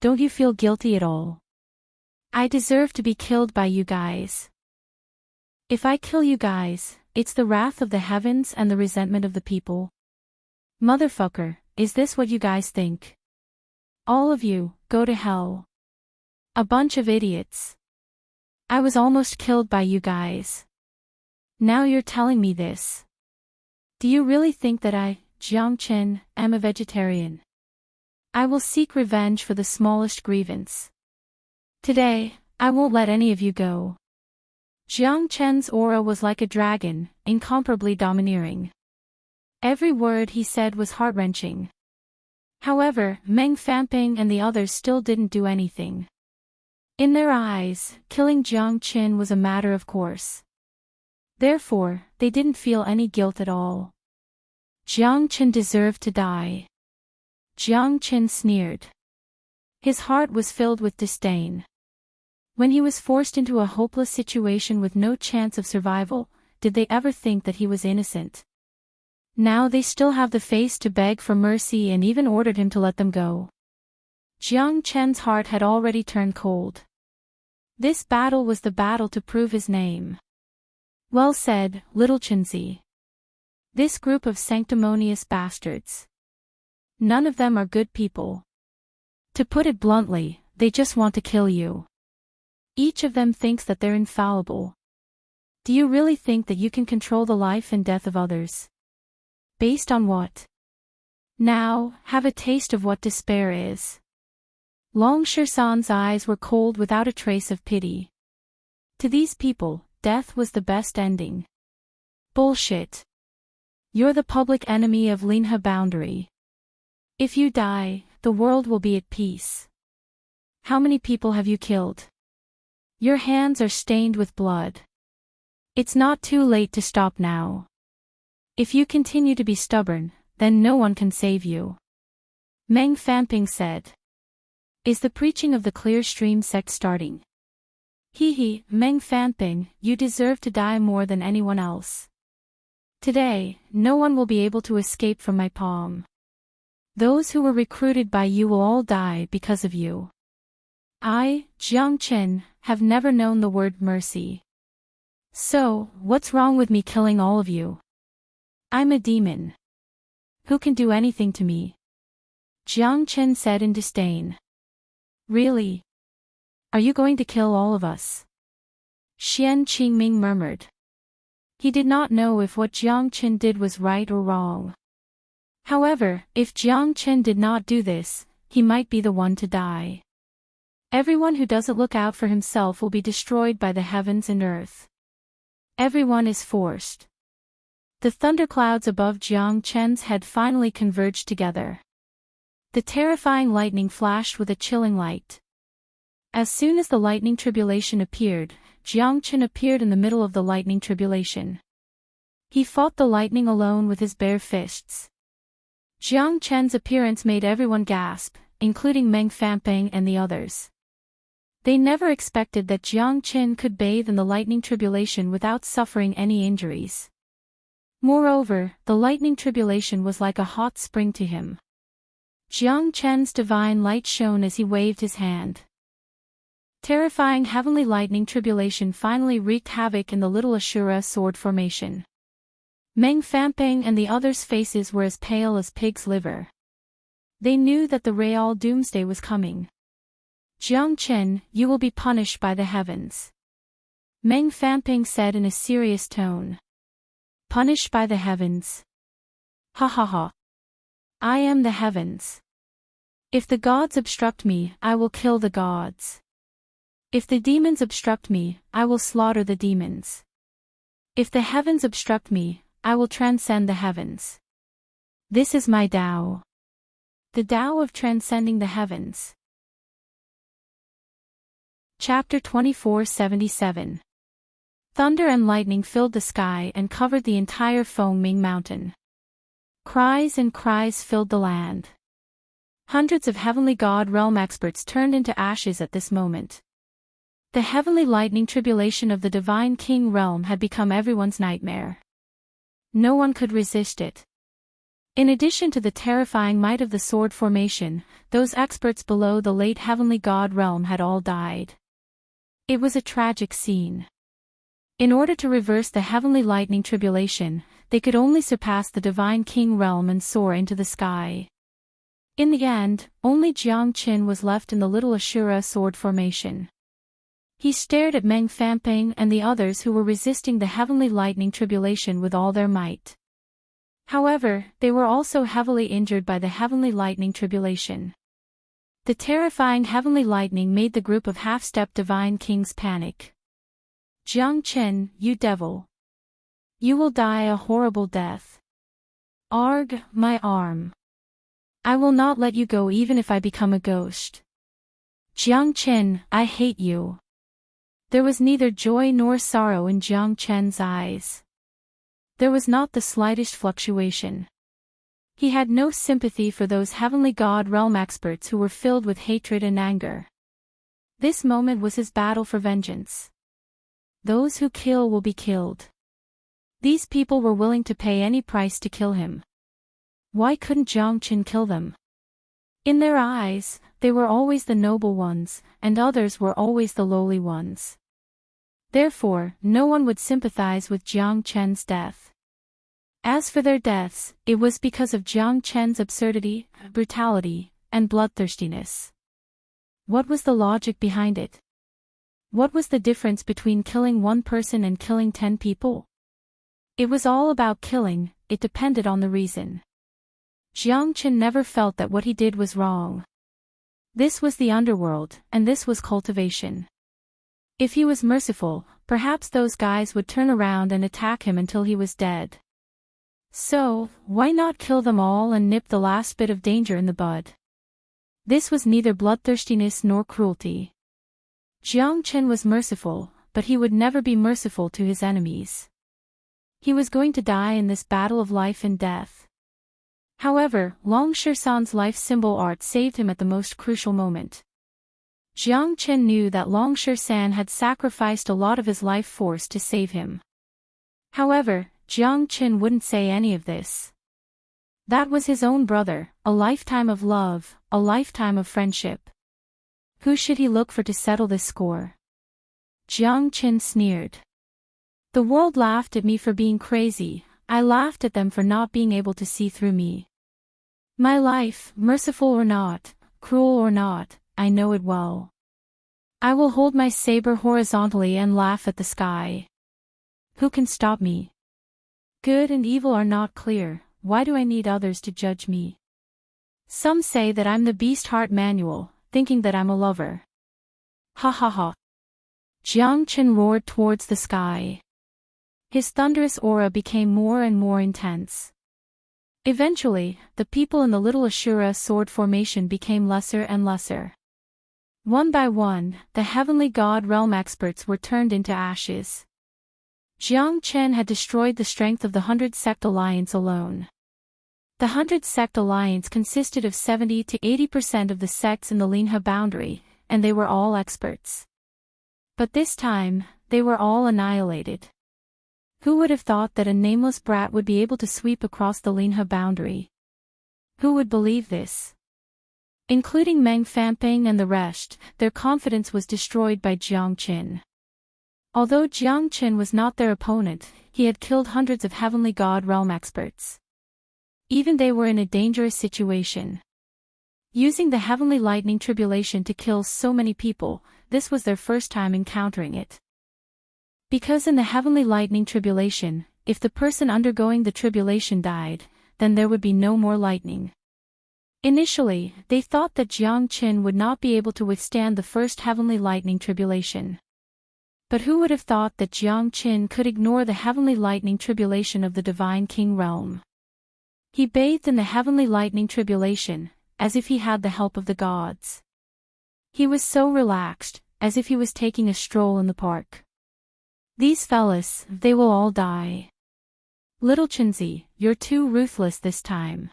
Don't you feel guilty at all? I deserve to be killed by you guys. If I kill you guys, it's the wrath of the heavens and the resentment of the people. Motherfucker, is this what you guys think? All of you, go to hell. A bunch of idiots. I was almost killed by you guys. Now you're telling me this. Do you really think that I, Jiang Qin, am a vegetarian? I will seek revenge for the smallest grievance. Today, I won't let any of you go. Jiang Qin's aura was like a dragon, incomparably domineering. Every word he said was heart-wrenching. However, Meng Fanping and the others still didn't do anything. In their eyes, killing Jiang Qin was a matter of course. Therefore, they didn't feel any guilt at all. Jiang Qin deserved to die. Jiang Qin sneered. His heart was filled with disdain. When he was forced into a hopeless situation with no chance of survival, did they ever think that he was innocent? Now they still have the face to beg for mercy and even ordered him to let them go. Jiang Qin's heart had already turned cold. This battle was the battle to prove his name. Well said, little Qinzi. This group of sanctimonious bastards. None of them are good people. To put it bluntly, they just want to kill you. Each of them thinks that they're infallible. Do you really think that you can control the life and death of others? Based on what? Now, have a taste of what despair is. Long Shirsan's eyes were cold without a trace of pity. To these people, death was the best ending. Bullshit. You're the public enemy of Linha boundary. If you die, the world will be at peace. How many people have you killed? Your hands are stained with blood. It's not too late to stop now. If you continue to be stubborn, then no one can save you. Meng Fanping said. Is the preaching of the Clear Stream sect starting? Hee, Meng Fanping, you deserve to die more than anyone else. Today, no one will be able to escape from my palm. Those who were recruited by you will all die because of you. I, Jiang Chen, have never known the word mercy. So, what's wrong with me killing all of you? I'm a demon. Who can do anything to me? Jiang Chen said in disdain. Really? Are you going to kill all of us? Xian Qingming murmured. He did not know if what Jiang Chen did was right or wrong. However, if Jiang Chen did not do this, he might be the one to die. Everyone who doesn't look out for himself will be destroyed by the heavens and earth. Everyone is forced. The thunderclouds above Jiang Chen's head finally converged together. The terrifying lightning flashed with a chilling light. As soon as the lightning tribulation appeared, Jiang Chen appeared in the middle of the lightning tribulation. He fought the lightning alone with his bare fists. Jiang Chen's appearance made everyone gasp, including Meng Fanping and the others. They never expected that Jiang Chen could bathe in the lightning tribulation without suffering any injuries. Moreover, the lightning tribulation was like a hot spring to him. Jiang Chen's divine light shone as he waved his hand. Terrifying heavenly lightning tribulation finally wreaked havoc in the little Ashura sword formation. Meng Fanping and the others' faces were as pale as pig's liver. They knew that the real doomsday was coming. Jiang Chen, you will be punished by the heavens. Meng Fanping said in a serious tone. Punished by the heavens? Ha ha ha. I am the heavens. If the gods obstruct me, I will kill the gods. If the demons obstruct me, I will slaughter the demons. If the heavens obstruct me, I will transcend the heavens. This is my Tao. The Tao of transcending the heavens. Chapter 2477. Thunder and lightning filled the sky and covered the entire Fengming mountain. Cries and cries filled the land. Hundreds of heavenly god realm experts turned into ashes at this moment. The heavenly lightning tribulation of the divine king realm had become everyone's nightmare. No one could resist it. In addition to the terrifying might of the sword formation, those experts below the late heavenly god realm had all died. It was a tragic scene. In order to reverse the heavenly lightning tribulation, they could only surpass the divine king realm and soar into the sky. In the end, only Jiang Chen was left in the little Ashura sword formation. He stared at Meng Fanping and the others who were resisting the heavenly lightning tribulation with all their might. However, they were also heavily injured by the heavenly lightning tribulation. The terrifying heavenly lightning made the group of half-step divine kings panic. Jiang Chen, you devil. You will die a horrible death. Arg, my arm. I will not let you go even if I become a ghost. Jiang Chen, I hate you. There was neither joy nor sorrow in Jiang Chen's eyes. There was not the slightest fluctuation. He had no sympathy for those heavenly god realm experts who were filled with hatred and anger. This moment was his battle for vengeance. Those who kill will be killed. These people were willing to pay any price to kill him. Why couldn't Jiang Chen kill them? In their eyes, they were always the noble ones, and others were always the lowly ones. Therefore, no one would sympathize with Jiang Chen's death. As for their deaths, it was because of Jiang Chen's absurdity, brutality, and bloodthirstiness. What was the logic behind it? What was the difference between killing one person and killing 10 people? It was all about killing, it depended on the reason. Jiang Chen never felt that what he did was wrong. This was the underworld, and this was cultivation. If he was merciful, perhaps those guys would turn around and attack him until he was dead. So, why not kill them all and nip the last bit of danger in the bud? This was neither bloodthirstiness nor cruelty. Jiang Chen was merciful, but he would never be merciful to his enemies. He was going to die in this battle of life and death. However, Long Shisan's life symbol art saved him at the most crucial moment. Jiang Chen knew that Long Shisan had sacrificed a lot of his life force to save him. However, Jiang Chen wouldn't say any of this. That was his own brother, a lifetime of love, a lifetime of friendship. Who should he look for to settle this score? Jiang Chen sneered. The world laughed at me for being crazy, I laughed at them for not being able to see through me. My life, merciful or not, cruel or not, I know it well. I will hold my saber horizontally and laugh at the sky. Who can stop me? Good and evil are not clear, why do I need others to judge me? Some say that I'm the beast heart manual, thinking that I'm a lover. Ha ha ha. Jiang Chen roared towards the sky. His thunderous aura became more and more intense. Eventually, the people in the little Ashura sword formation became lesser and lesser. One by one, the heavenly god realm experts were turned into ashes. Jiang Chen had destroyed the strength of the 100-sect alliance alone. The 100-sect alliance consisted of 70 to 80% of the sects in the Linhe boundary, and they were all experts. But this time, they were all annihilated. Who would have thought that a nameless brat would be able to sweep across the Linhe boundary? Who would believe this? Including Meng Fanping and the rest, their confidence was destroyed by Jiang Chen. Although Jiang Chen was not their opponent, he had killed hundreds of heavenly god realm experts. Even they were in a dangerous situation. Using the heavenly lightning tribulation to kill so many people, this was their first time encountering it. Because in the heavenly lightning tribulation, if the person undergoing the tribulation died, then there would be no more lightning. Initially, they thought that Jiang Chen would not be able to withstand the first heavenly lightning tribulation. But who would have thought that Jiang Chen could ignore the heavenly lightning tribulation of the Divine King realm? He bathed in the heavenly lightning tribulation, as if he had the help of the gods. He was so relaxed, as if he was taking a stroll in the park. These fellas, they will all die. Little Chenzi, you're too ruthless this time.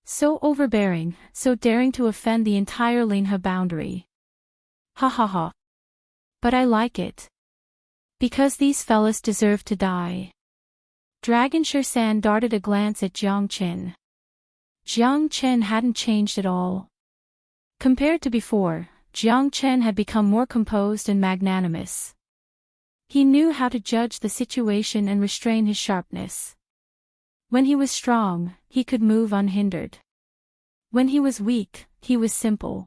So overbearing, so daring to offend the entire Linhe boundary. Ha ha ha. But I like it. Because these fellas deserve to die. Dragon Shirsan darted a glance at Jiang Chen. Jiang Chen hadn't changed at all. Compared to before, Jiang Chen had become more composed and magnanimous. He knew how to judge the situation and restrain his sharpness. When he was strong, he could move unhindered. When he was weak, he was simple.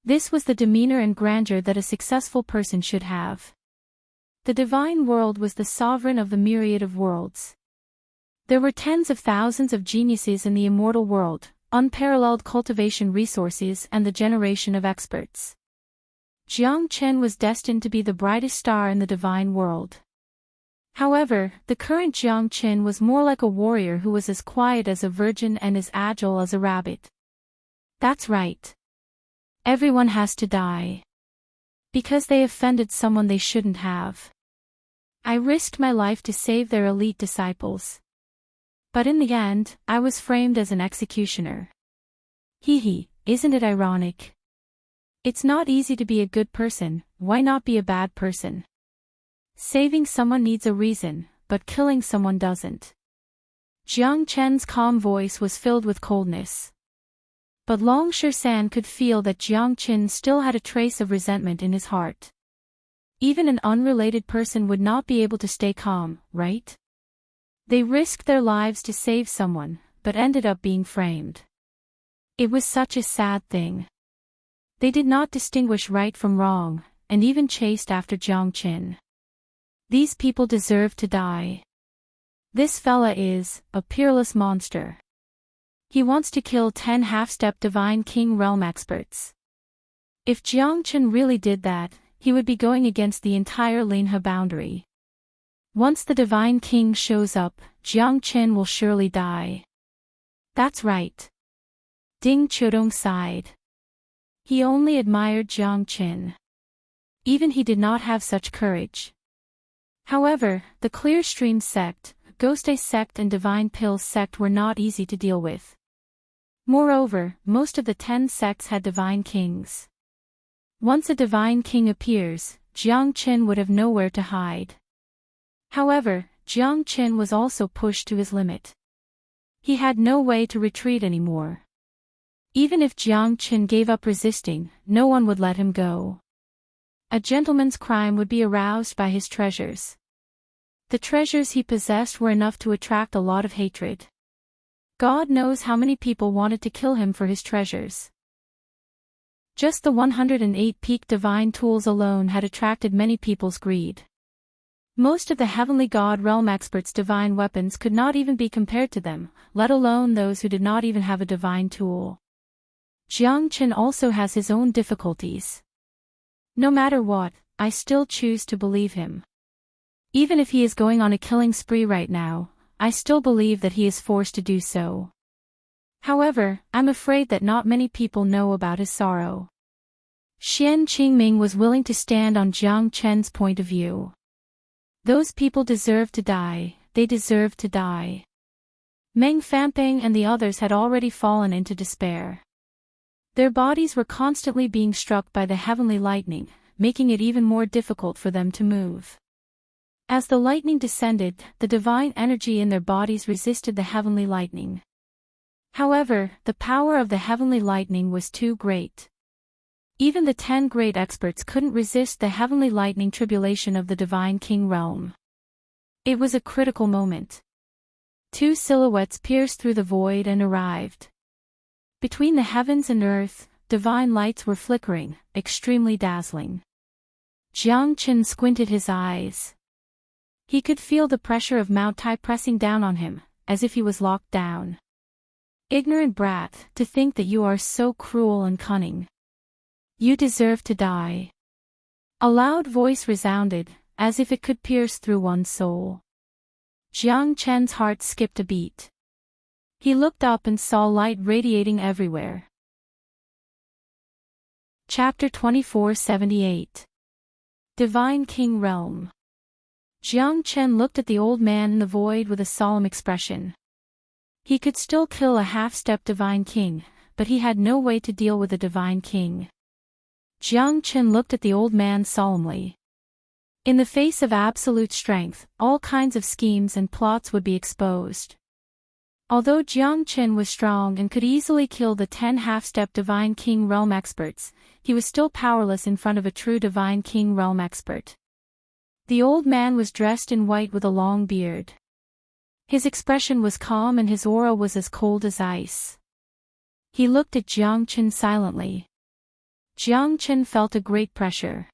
This was the demeanor and grandeur that a successful person should have. The divine world was the sovereign of the myriad of worlds. There were tens of thousands of geniuses in the immortal world, unparalleled cultivation resources and the generation of experts. Jiang Chen was destined to be the brightest star in the divine world. However, the current Jiang Chen was more like a warrior who was as quiet as a virgin and as agile as a rabbit. That's right. Everyone has to die. Because they offended someone they shouldn't have. I risked my life to save their elite disciples. But in the end, I was framed as an executioner. Hee hee, isn't it ironic? It's not easy to be a good person, why not be a bad person? Saving someone needs a reason, but killing someone doesn't. Jiang Chen's calm voice was filled with coldness. But Long Shisan could feel that Jiang Chen still had a trace of resentment in his heart. Even an unrelated person would not be able to stay calm, right? They risked their lives to save someone, but ended up being framed. It was such a sad thing. They did not distinguish right from wrong, and even chased after Jiang Qin. These people deserve to die. This fella is a peerless monster. He wants to kill 10 half-step divine king realm experts. If Jiang Qin really did that, he would be going against the entire Linhe boundary. Once the divine king shows up, Jiang Qin will surely die. That's right. Ding Chudong sighed. He only admired Jiang Qin. Even he did not have such courage. However, the Clear Stream sect, Ghostai sect and Divine Pills sect were not easy to deal with. Moreover, most of the 10 sects had divine kings. Once a divine king appears, Jiang Qin would have nowhere to hide. However, Jiang Qin was also pushed to his limit. He had no way to retreat anymore. Even if Jiang Qin gave up resisting, no one would let him go. A gentleman's crime would be aroused by his treasures. The treasures he possessed were enough to attract a lot of hatred. God knows how many people wanted to kill him for his treasures. Just the 108 peak divine tools alone had attracted many people's greed. Most of the heavenly god realm experts' divine weapons could not even be compared to them, let alone those who did not even have a divine tool. Jiang Qin also has his own difficulties. No matter what, I still choose to believe him. Even if he is going on a killing spree right now, I still believe that he is forced to do so. However, I'm afraid that not many people know about his sorrow. Xian Qingming was willing to stand on Jiang Qin's point of view. Those people deserve to die, they deserve to die. Meng Fanping and the others had already fallen into despair. Their bodies were constantly being struck by the heavenly lightning, making it even more difficult for them to move. As the lightning descended, the divine energy in their bodies resisted the heavenly lightning. However, the power of the heavenly lightning was too great. Even the 10 great experts couldn't resist the heavenly lightning tribulation of the divine king realm. It was a critical moment. 2 silhouettes pierced through the void and arrived. Between the heavens and earth, divine lights were flickering, extremely dazzling. Jiang Qin squinted his eyes. He could feel the pressure of Mao Tai pressing down on him, as if he was locked down. Ignorant brat, to think that you are so cruel and cunning. You deserve to die. A loud voice resounded, as if it could pierce through one's soul. Jiang Qin's heart skipped a beat. He looked up and saw light radiating everywhere. Chapter 2478. Divine King Realm. Jiang Qin looked at the old man in the void with a solemn expression. He could still kill a half-step divine king, but he had no way to deal with a divine king. Jiang Qin looked at the old man solemnly. In the face of absolute strength, all kinds of schemes and plots would be exposed. Although Jiang Qin was strong and could easily kill the 10 half-step divine king realm experts, he was still powerless in front of a true divine king realm expert. The old man was dressed in white with a long beard. His expression was calm and his aura was as cold as ice. He looked at Jiang Qin silently. Jiang Qin felt a great pressure.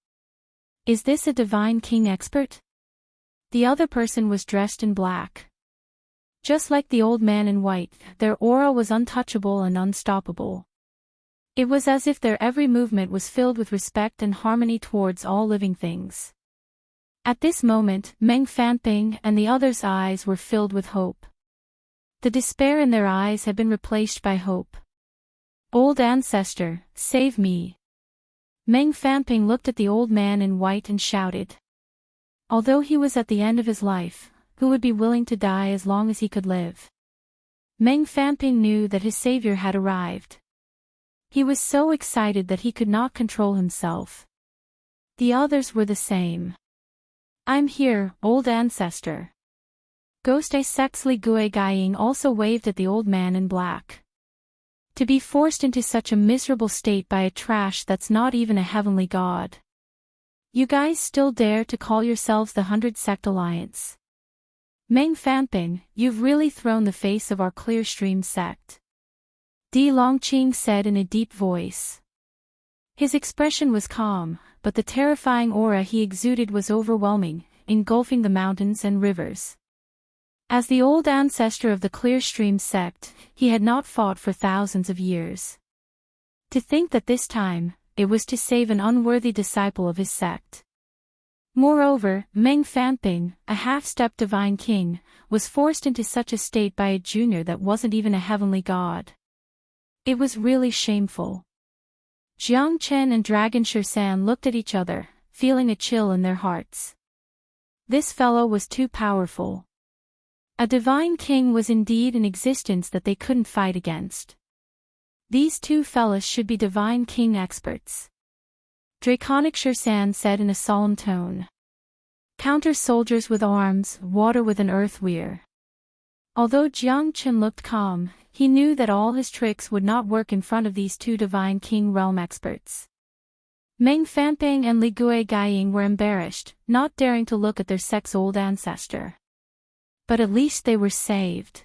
Is this a divine king expert? The other person was dressed in black. Just like the old man in white, their aura was untouchable and unstoppable. It was as if their every movement was filled with respect and harmony towards all living things. At this moment, Meng Fanping and the others' eyes were filled with hope. The despair in their eyes had been replaced by hope. Old ancestor, save me. Meng Fanping looked at the old man in white and shouted. Although he was at the end of his life, who would be willing to die as long as he could live? Meng Fanping knew that his savior had arrived. He was so excited that he could not control himself. The others were the same. I'm here, old ancestor. Ghostai sect's Li Gui Gaiying also waved at the old man in black. To be forced into such a miserable state by a trash that's not even a heavenly god. You guys still dare to call yourselves the 100 Sect Alliance? Meng Fanping, you've really thrown the face of our clear stream sect. Di Longqing said in a deep voice. His expression was calm, but the terrifying aura he exuded was overwhelming, engulfing the mountains and rivers. As the old ancestor of the Clear Stream sect, he had not fought for thousands of years. To think that this time, it was to save an unworthy disciple of his sect. Moreover, Meng Fanping, a half-step divine king, was forced into such a state by a junior that wasn't even a heavenly god. It was really shameful. Jiang Chen and Dragon Shirsan looked at each other, feeling a chill in their hearts. This fellow was too powerful. A divine king was indeed in existence that they couldn't fight against. These two fellas should be divine king experts. Draconic Shirsan said in a solemn tone. Counter soldiers with arms, water with an earth weir. Although Jiang Chen looked calm, he knew that all his tricks would not work in front of these two divine king realm experts. Meng Fanping and Li Gui Gaiying were embarrassed, not daring to look at their sect's old ancestor. But at least they were saved.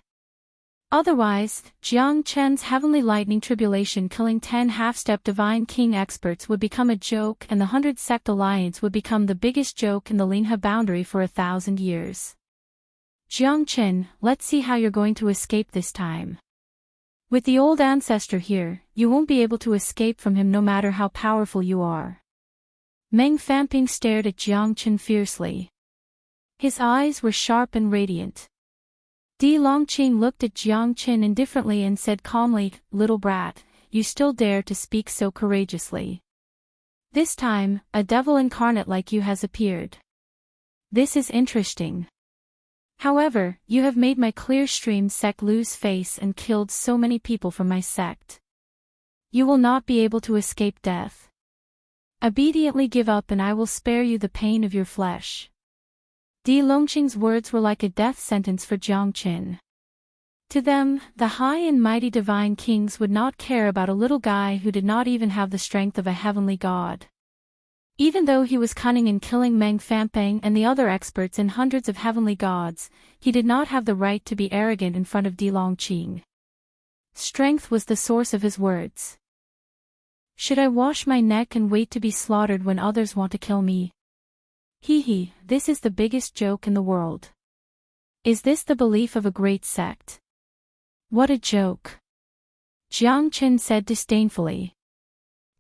Otherwise, Jiang Chen's heavenly lightning tribulation killing 10 half-step divine king experts would become a joke, and the 100 sect alliance would become the biggest joke in the Linha boundary for 1,000 years. Jiang Chen, let's see how you're going to escape this time. With the old ancestor here, you won't be able to escape from him no matter how powerful you are. Meng Fanping stared at Jiang Chen fiercely. His eyes were sharp and radiant. Di Longqing looked at Jiang Chen indifferently and said calmly, "Little brat, you still dare to speak so courageously. This time, a devil incarnate like you has appeared. This is interesting. However, you have made my Clear Stream sect lose face and killed so many people from my sect. You will not be able to escape death. Obediently give up and I will spare you the pain of your flesh." Di Longqing's words were like a death sentence for Jiang Chen. To them, the high and mighty divine kings would not care about a little guy who did not even have the strength of a heavenly god. Even though he was cunning in killing Meng Fanping and the other experts and hundreds of heavenly gods, he did not have the right to be arrogant in front of Di Longqing. Strength was the source of his words. Should I wash my neck and wait to be slaughtered when others want to kill me? Hee, this is the biggest joke in the world. Is this the belief of a great sect? What a joke. Jiang Chen said disdainfully.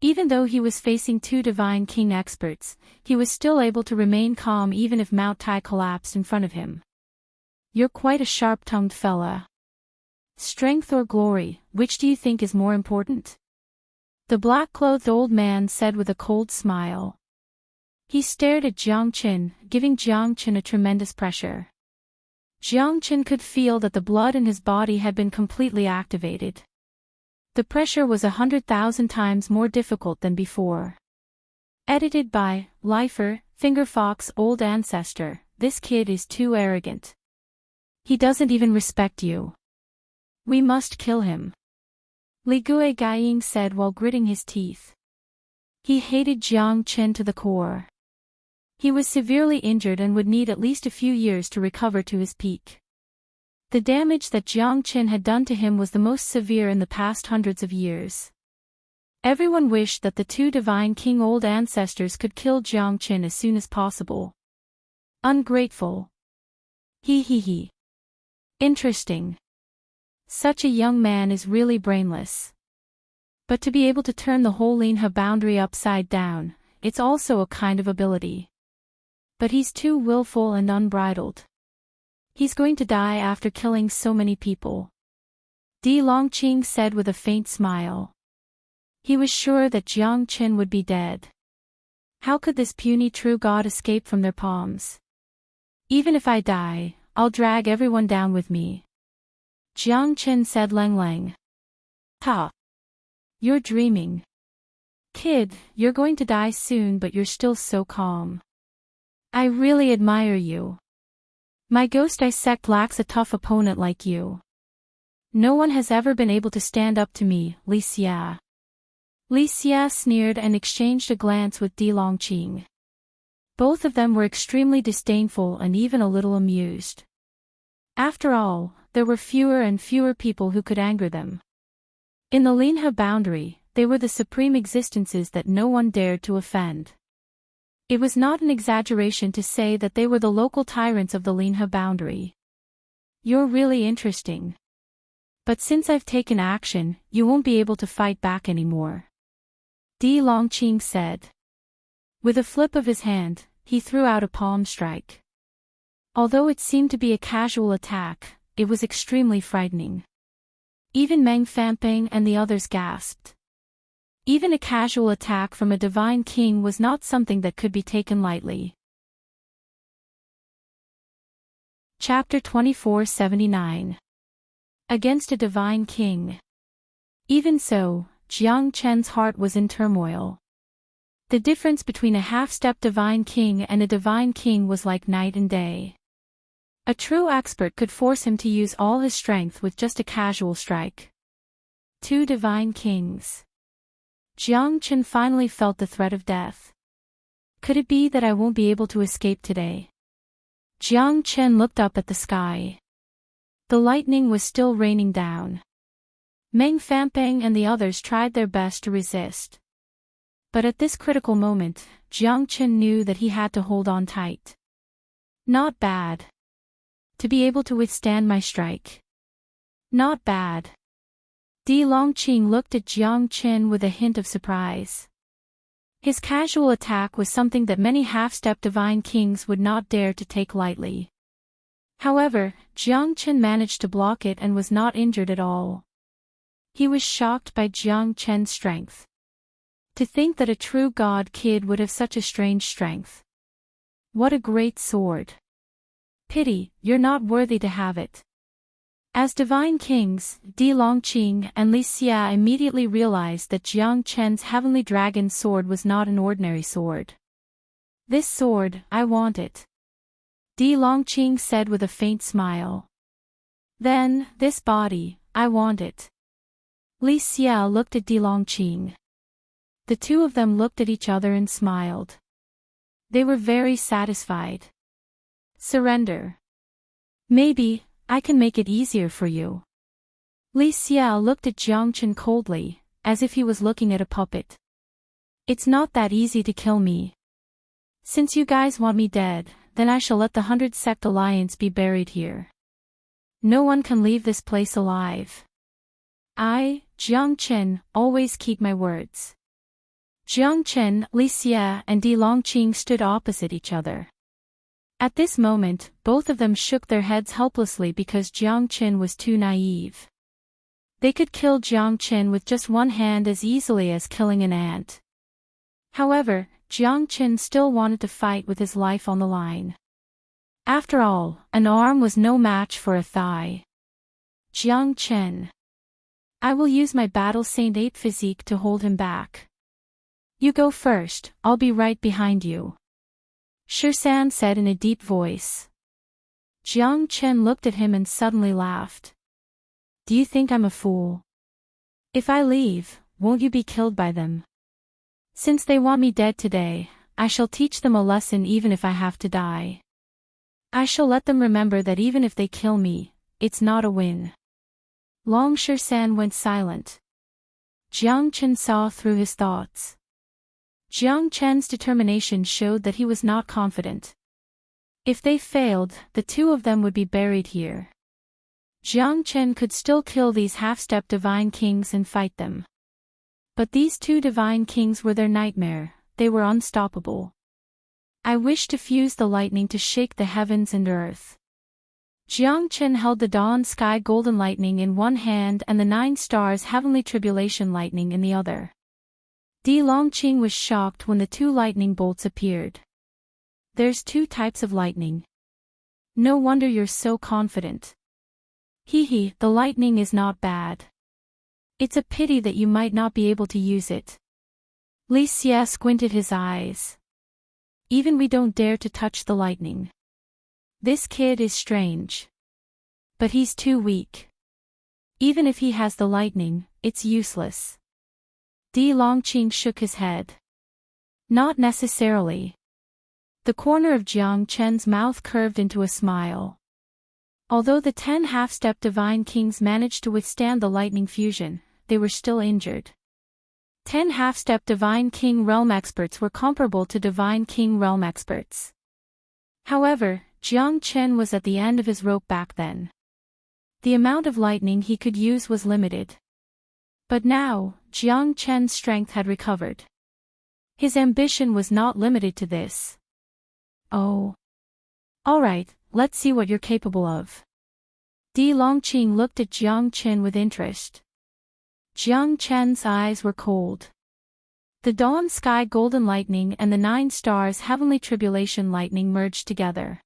Even though he was facing two divine king experts, he was still able to remain calm even if Mount Tai collapsed in front of him. You're quite a sharp-tongued fella. Strength or glory, which do you think is more important? The black-clothed old man said with a cold smile. He stared at Jiang Chen, giving Jiang Chen a tremendous pressure. Jiang Chen could feel that the blood in his body had been completely activated. The pressure was 100,000 times more difficult than before. Edited by Lifer, Fingerfox Old Ancestor. This kid is too arrogant. He doesn't even respect you. We must kill him. Li Gui Gaiying said while gritting his teeth. He hated Jiang Chen to the core. He was severely injured and would need at least a few years to recover to his peak. The damage that Jiang Chen had done to him was the most severe in the past hundreds of years. Everyone wished that the two divine king old ancestors could kill Jiang Chen as soon as possible. Ungrateful. He. Interesting. Such a young man is really brainless. But to be able to turn the whole Linha boundary upside down, it's also a kind of ability. But he's too willful and unbridled. He's going to die after killing so many people. Di Longqing said with a faint smile. He was sure that Jiang Chen would be dead. How could this puny true god escape from their palms? Even if I die, I'll drag everyone down with me. Jiang Chen said Lang. Ha! You're dreaming. Kid, you're going to die soon but you're still so calm. I really admire you. My Ghost Eye sect lacks a tough opponent like you. No one has ever been able to stand up to me, Li Xia. Li Xia sneered and exchanged a glance with Di Longqing. Both of them were extremely disdainful and even a little amused. After all, there were fewer and fewer people who could anger them. In the Linha boundary, they were the supreme existences that no one dared to offend. It was not an exaggeration to say that they were the local tyrants of the Linha boundary. You're really interesting. But since I've taken action, you won't be able to fight back anymore. Di Longqing said. With a flip of his hand, he threw out a palm strike. Although it seemed to be a casual attack, it was extremely frightening. Even Meng Fanping and the others gasped. Even a casual attack from a divine king was not something that could be taken lightly. Chapter 2479. Against a divine king. Even so, Jiang Chen's heart was in turmoil. The difference between a half-step divine king and a divine king was like night and day. A true expert could force him to use all his strength with just a casual strike. Two divine kings. Jiang Chen finally felt the threat of death. Could it be that I won't be able to escape today? Jiang Chen looked up at the sky. The lightning was still raining down. Meng Fanping and the others tried their best to resist. But at this critical moment, Jiang Chen knew that he had to hold on tight. Not bad. To be able to withstand my strike. Not bad. Di Longqing looked at Jiang Chen with a hint of surprise. His casual attack was something that many half-step divine kings would not dare to take lightly. However, Jiang Chen managed to block it and was not injured at all. He was shocked by Jiang Chen's strength. To think that a true god kid would have such a strange strength. What a great sword. Pity, you're not worthy to have it. As divine kings, Di Longqing and Li Xia immediately realized that Jiang Chen's heavenly dragon sword was not an ordinary sword. This sword, I want it. Di Longqing said with a faint smile. Then, this body, I want it. Li Xia looked at Di Longqing. The two of them looked at each other and smiled. They were very satisfied. Surrender. Maybe, I can make it easier for you. Li Xia looked at Jiang Chen coldly, as if he was looking at a puppet. It's not that easy to kill me. Since you guys want me dead, then I shall let the 100 Sect Alliance be buried here. No one can leave this place alive. I, Jiang Chen, always keep my words. Jiang Chen, Li Xia and Di Longqing stood opposite each other. At this moment, both of them shook their heads helplessly because Jiang Chen was too naive. They could kill Jiang Chen with just one hand as easily as killing an ant. However, Jiang Chen still wanted to fight with his life on the line. After all, an arm was no match for a thigh. Jiang Chen. I will use my Battle Saint 8 physique to hold him back. You go first, I'll be right behind you. Shirsan said in a deep voice. Jiang Chen looked at him and suddenly laughed. Do you think I'm a fool? If I leave, won't you be killed by them? Since they want me dead today, I shall teach them a lesson even if I have to die. I shall let them remember that even if they kill me, it's not a win. Long Shirsan went silent. Jiang Chen saw through his thoughts. Jiang Chen's determination showed that he was not confident. If they failed, the two of them would be buried here. Jiang Chen could still kill these half-step divine kings and fight them. But these two divine kings were their nightmare, they were unstoppable. I wish to fuse the lightning to shake the heavens and earth. Jiang Chen held the dawn sky golden lightning in one hand and the 9 stars heavenly tribulation lightning in the other. Di Longqing was shocked when the 2 lightning bolts appeared. There's 2 types of lightning. No wonder you're so confident. Hee, the lightning is not bad. It's a pity that you might not be able to use it. Li Xia squinted his eyes. Even we don't dare to touch the lightning. This kid is strange. But he's too weak. Even if he has the lightning, it's useless. Di Longqing shook his head. Not necessarily. The corner of Jiang Chen's mouth curved into a smile. Although the 10 half-step divine kings managed to withstand the lightning fusion, they were still injured. 10 half-step divine king realm experts were comparable to divine king realm experts. However, Jiang Chen was at the end of his rope back then. The amount of lightning he could use was limited. But now, Jiang Chen's strength had recovered. His ambition was not limited to this. Oh. Alright, let's see what you're capable of. Di Longqing looked at Jiang Chen with interest. Jiang Chen's eyes were cold. The dawn sky golden lightning and the 9 stars heavenly tribulation lightning merged together.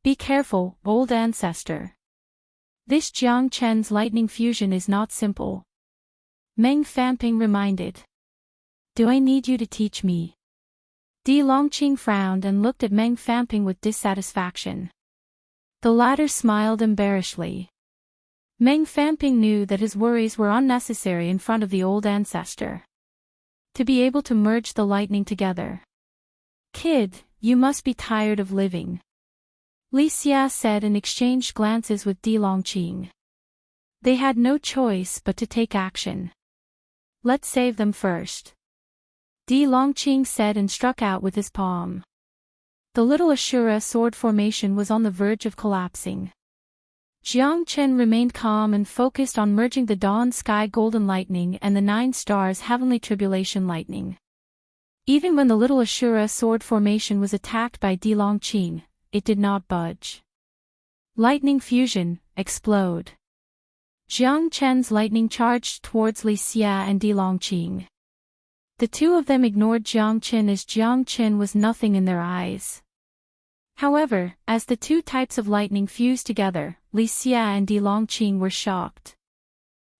Be careful, old ancestor. This Jiang Chen's lightning fusion is not simple. Meng Fanping reminded. Do I need you to teach me? Di Longqing frowned and looked at Meng Fanping with dissatisfaction. The latter smiled embarrassedly. Meng Fanping knew that his worries were unnecessary in front of the old ancestor. To be able to merge the lightning together. Kid, you must be tired of living. Li Xia said and exchanged glances with Di Longqing. They had no choice but to take action. Let's save them first. Di Longqing said and struck out with his palm. The little Ashura sword formation was on the verge of collapsing. Jiang Chen remained calm and focused on merging the dawn sky golden lightning and the 9 stars heavenly tribulation lightning. Even when the little Ashura sword formation was attacked by Di Longqing, it did not budge. Lightning fusion, explode. Jiang Chen's lightning charged towards Li Xia and Di Longqing. The two of them ignored Jiang Chen as Jiang Chen was nothing in their eyes. However, as the 2 types of lightning fused together, Li Xia and Di Longqing were shocked.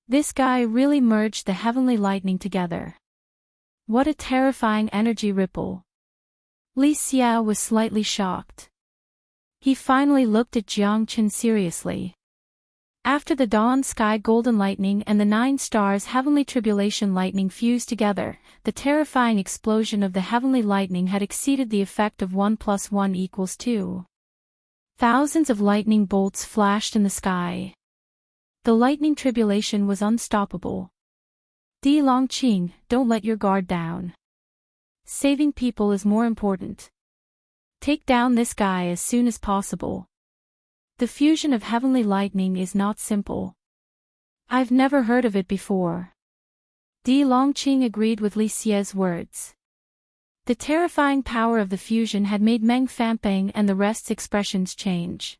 This guy really merged the heavenly lightning together. What a terrifying energy ripple. Li Xia was slightly shocked. He finally looked at Jiang Chen seriously. After the dawn sky golden lightning and the 9 stars heavenly tribulation lightning fused together, the terrifying explosion of the heavenly lightning had exceeded the effect of 1 + 1 = 2. Thousands of lightning bolts flashed in the sky. The lightning tribulation was unstoppable. Di Longqing, don't let your guard down. Saving people is more important. Take down this guy as soon as possible. The fusion of heavenly lightning is not simple. I've never heard of it before. Di Longqing agreed with Li Xia's words. The terrifying power of the fusion had made Meng Fanping and the rest's expressions change.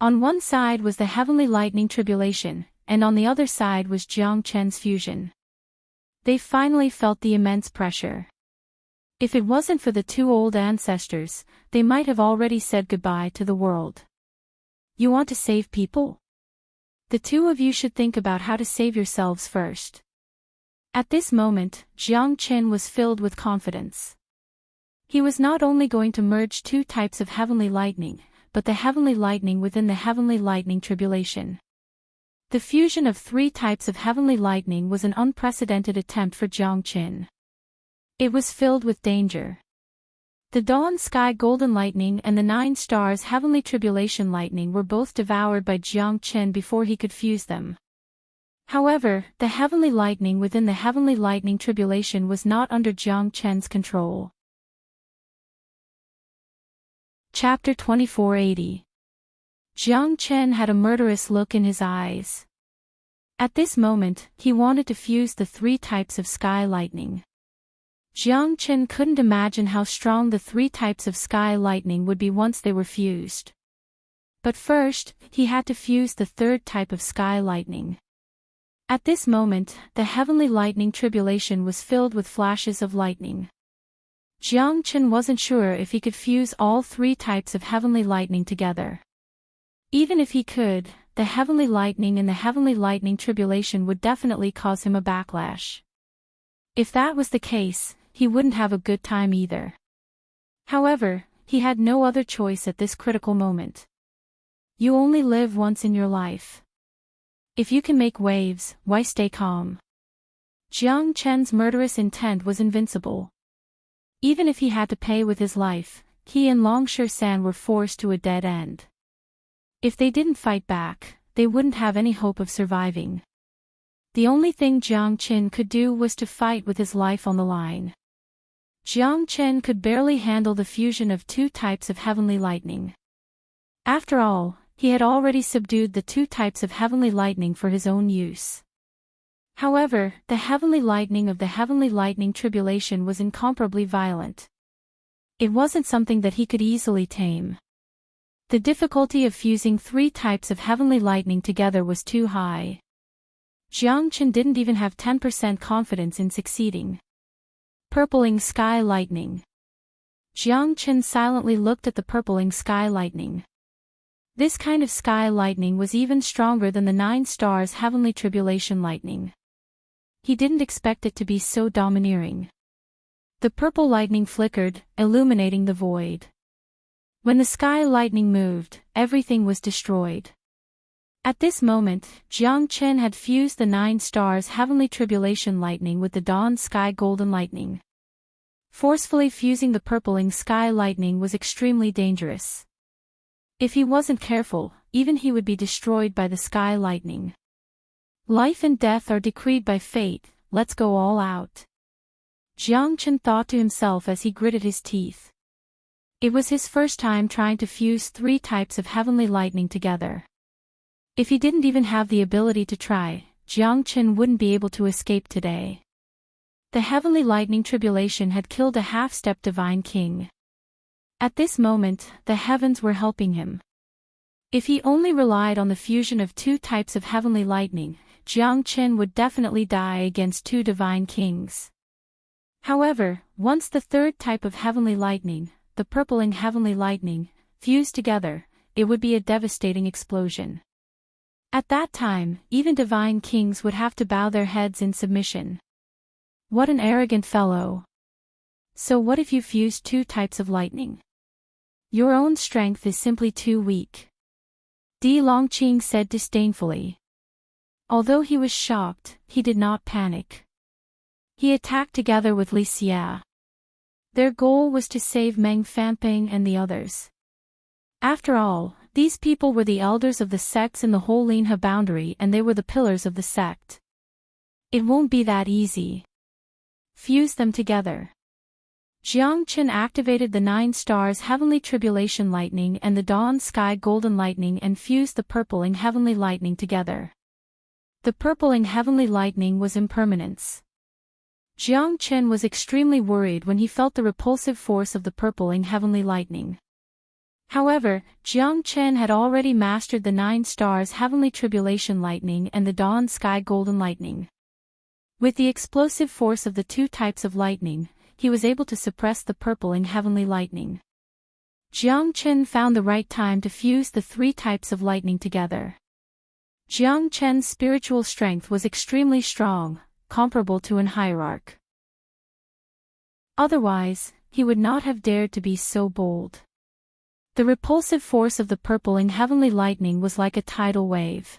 On one side was the heavenly lightning tribulation, and on the other side was Jiang Chen's fusion. They finally felt the immense pressure. If it wasn't for the 2 old ancestors, they might have already said goodbye to the world. You want to save people? The 2 of you should think about how to save yourselves first. At this moment, Jiang Chen was filled with confidence. He was not only going to merge 2 types of heavenly lightning, but the heavenly lightning within the heavenly lightning tribulation. The fusion of 3 types of heavenly lightning was an unprecedented attempt for Jiang Chen. It was filled with danger. The dawn sky golden lightning and the 9 stars heavenly tribulation lightning were both devoured by Jiang Chen before he could fuse them. However, the heavenly lightning within the heavenly lightning tribulation was not under Jiang Chen's control. Chapter 2480. Jiang Chen had a murderous look in his eyes. At this moment, he wanted to fuse the 3 types of sky lightning. Jiang Chen couldn't imagine how strong the 3 types of sky lightning would be once they were fused. But first, he had to fuse the 3rd type of sky lightning. At this moment, the heavenly lightning tribulation was filled with flashes of lightning. Jiang Chen wasn't sure if he could fuse all 3 types of heavenly lightning together. Even if he could, the heavenly lightning and the heavenly lightning tribulation would definitely cause him a backlash. If that was the case, he wouldn't have a good time either. However, he had no other choice at this critical moment. You only live once in your life. If you can make waves, why stay calm? Jiang Chen's murderous intent was invincible. Even if he had to pay with his life, he and Longsher San were forced to a dead end. If they didn't fight back, they wouldn't have any hope of surviving. The only thing Jiang Qin could do was to fight with his life on the line. Jiang Qin could barely handle the fusion of two types of heavenly lightning. After all, he had already subdued the two types of heavenly lightning for his own use. However, the heavenly lightning of the heavenly lightning tribulation was incomparably violent. It wasn't something that he could easily tame. The difficulty of fusing three types of heavenly lightning together was too high. Jiang Qin didn't even have 10% confidence in succeeding. Purpling sky lightning. Jiang Qin silently looked at the purpling sky lightning. This kind of sky lightning was even stronger than the 9 stars heavenly tribulation lightning. He didn't expect it to be so domineering. The purple lightning flickered, illuminating the void. When the sky lightning moved, everything was destroyed. At this moment, Jiang Qin had fused the 9 stars heavenly tribulation lightning with the dawn sky golden lightning. Forcefully fusing the purpling sky lightning was extremely dangerous. If he wasn't careful, even he would be destroyed by the sky lightning. Life and death are decreed by fate, let's go all out. Jiang Qin thought to himself as he gritted his teeth. It was his first time trying to fuse 3 types of heavenly lightning together. If he didn't even have the ability to try, Jiang Qin wouldn't be able to escape today. The heavenly lightning tribulation had killed a half-step divine king. At this moment, the heavens were helping him. If he only relied on the fusion of 2 types of heavenly lightning, Jiang Qin would definitely die against 2 divine kings. However, once the 3rd type of heavenly lightning, the purpling heavenly lightning, fused together, it would be a devastating explosion. At that time, even divine kings would have to bow their heads in submission. What an arrogant fellow. So what if you fused 2 types of lightning? Your own strength is simply too weak. Di Longqing said disdainfully. Although he was shocked, he did not panic. He attacked together with Li Xia. Their goal was to save Meng Fanping and the others. After all, these people were the elders of the sects in the whole Linhe boundary and they were the pillars of the sect. It won't be that easy. Fuse them together. Jiang Qin activated the 9 stars heavenly tribulation lightning and the dawn sky golden lightning and fused the purpling heavenly lightning together. The purpling heavenly lightning was impermanence. Jiang Qin was extremely worried when he felt the repulsive force of the purpling heavenly lightning. However, Jiang Qin had already mastered the 9 stars heavenly tribulation lightning and the dawn sky golden lightning. With the explosive force of the 2 types of lightning, he was able to suppress the purpling heavenly lightning. Jiang Qin found the right time to fuse the 3 types of lightning together. Jiang Qin's spiritual strength was extremely strong, comparable to an hierarch. Otherwise, he would not have dared to be so bold. The repulsive force of the purpling heavenly lightning was like a tidal wave.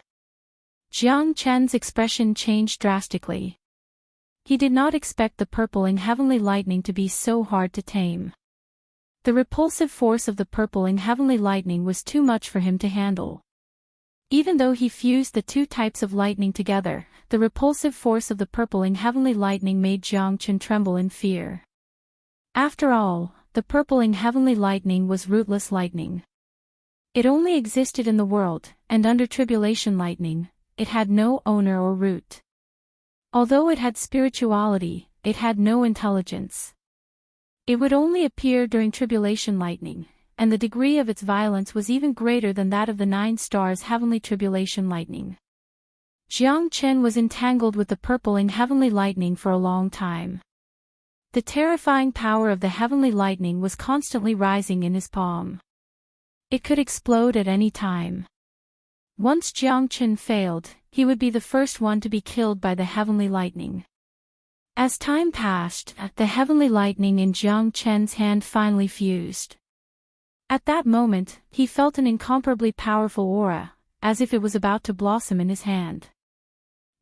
Jiang Qin's expression changed drastically. He did not expect the purpling heavenly lightning to be so hard to tame. The repulsive force of the purpling heavenly lightning was too much for him to handle. Even though he fused the 2 types of lightning together, the repulsive force of the purpling heavenly lightning made Jiang Qin tremble in fear. After all, the purpling heavenly lightning was rootless lightning. It only existed in the world, and under tribulation lightning, it had no owner or root. Although it had spirituality, it had no intelligence. It would only appear during tribulation lightning, and the degree of its violence was even greater than that of the 9 stars heavenly tribulation lightning. Jiang Qin was entangled with the purpling heavenly lightning for a long time. The terrifying power of the heavenly lightning was constantly rising in his palm. It could explode at any time. Once Jiang Qin failed, he would be the first one to be killed by the heavenly lightning. As time passed, the heavenly lightning in Jiang Qin's hand finally fused. At that moment, he felt an incomparably powerful aura, as if it was about to blossom in his hand.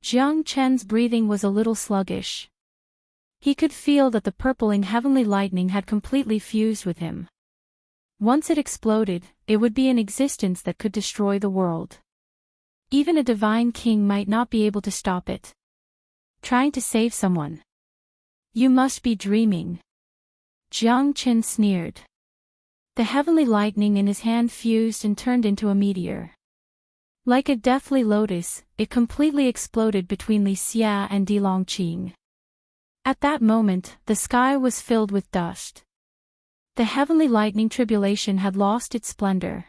Jiang Qin's breathing was a little sluggish. He could feel that the purpling heavenly lightning had completely fused with him. Once it exploded, it would be an existence that could destroy the world. Even a divine king might not be able to stop it. Trying to save someone. You must be dreaming. Jiang Qin sneered. The heavenly lightning in his hand fused and turned into a meteor. Like a deathly lotus, it completely exploded between Li Xia and Di Longqing. At that moment, the sky was filled with dust. The heavenly lightning tribulation had lost its splendor.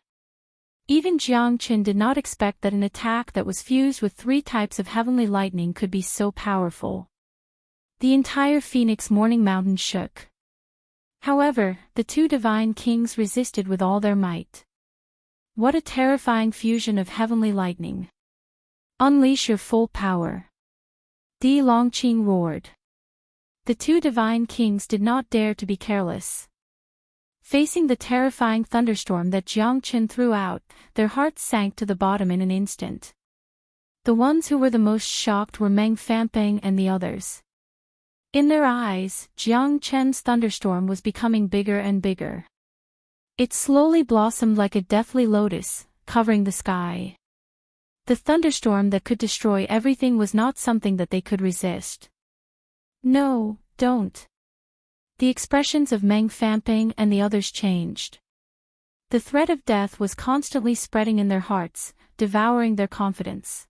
Even Jiang Qin did not expect that an attack that was fused with 3 types of heavenly lightning could be so powerful. The entire Phoenix Morning Mountain shook. However, the 2 divine kings resisted with all their might. What a terrifying fusion of heavenly lightning. Unleash your full power. Di Longqing roared. The 2 divine kings did not dare to be careless. Facing the terrifying thunderstorm that Jiang Qin threw out, their hearts sank to the bottom in an instant. The ones who were the most shocked were Meng Fanping and the others. In their eyes, Jiang Qin's thunderstorm was becoming bigger and bigger. It slowly blossomed like a deathly lotus, covering the sky. The thunderstorm that could destroy everything was not something that they could resist. No, don't. The expressions of Meng Fanping and the others changed. The threat of death was constantly spreading in their hearts, devouring their confidence.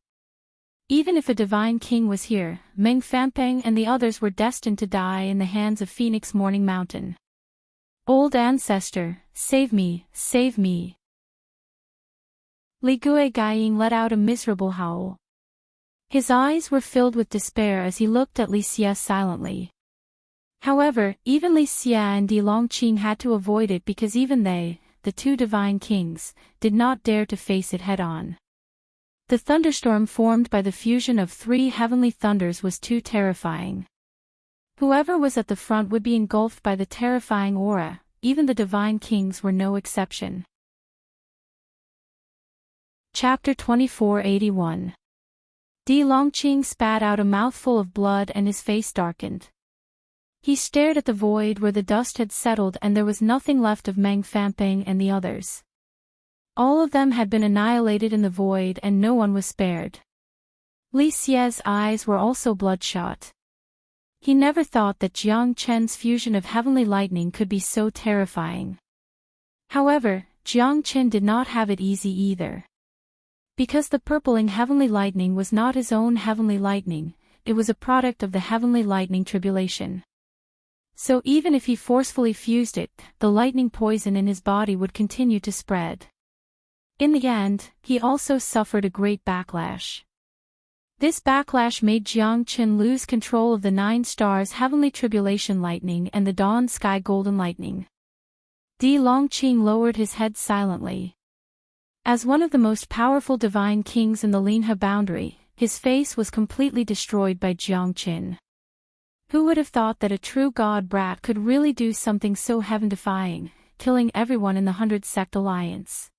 Even if a divine king was here, Meng Fanping and the others were destined to die in the hands of Phoenix Morning Mountain. Old ancestor, save me, save me. Li Guoying let out a miserable howl. His eyes were filled with despair as he looked at Li Xia silently. However, even Li Xia and Di Longqing had to avoid it because even they, the 2 divine kings, did not dare to face it head-on. The thunderstorm formed by the fusion of 3 heavenly thunders was too terrifying. Whoever was at the front would be engulfed by the terrifying aura, even the divine kings were no exception. Chapter 2481. Di Longqing spat out a mouthful of blood and his face darkened. He stared at the void where the dust had settled and there was nothing left of Meng Fanping and the others. All of them had been annihilated in the void and no one was spared. Li Xia's eyes were also bloodshot. He never thought that Jiang Qin's fusion of heavenly lightning could be so terrifying. However, Jiang Qin did not have it easy either. Because the purpling heavenly lightning was not his own heavenly lightning, it was a product of the heavenly lightning tribulation. So even if he forcefully fused it, the lightning poison in his body would continue to spread. In the end, he also suffered a great backlash. This backlash made Jiang Qin lose control of the 9 stars heavenly tribulation lightning and the dawn sky golden lightning. Di Longqing lowered his head silently. As one of the most powerful divine kings in the Linhe boundary, his face was completely destroyed by Jiang Qin. Who would have thought that a true god brat could really do something so heaven-defying, killing everyone in the 100 Sect Alliance?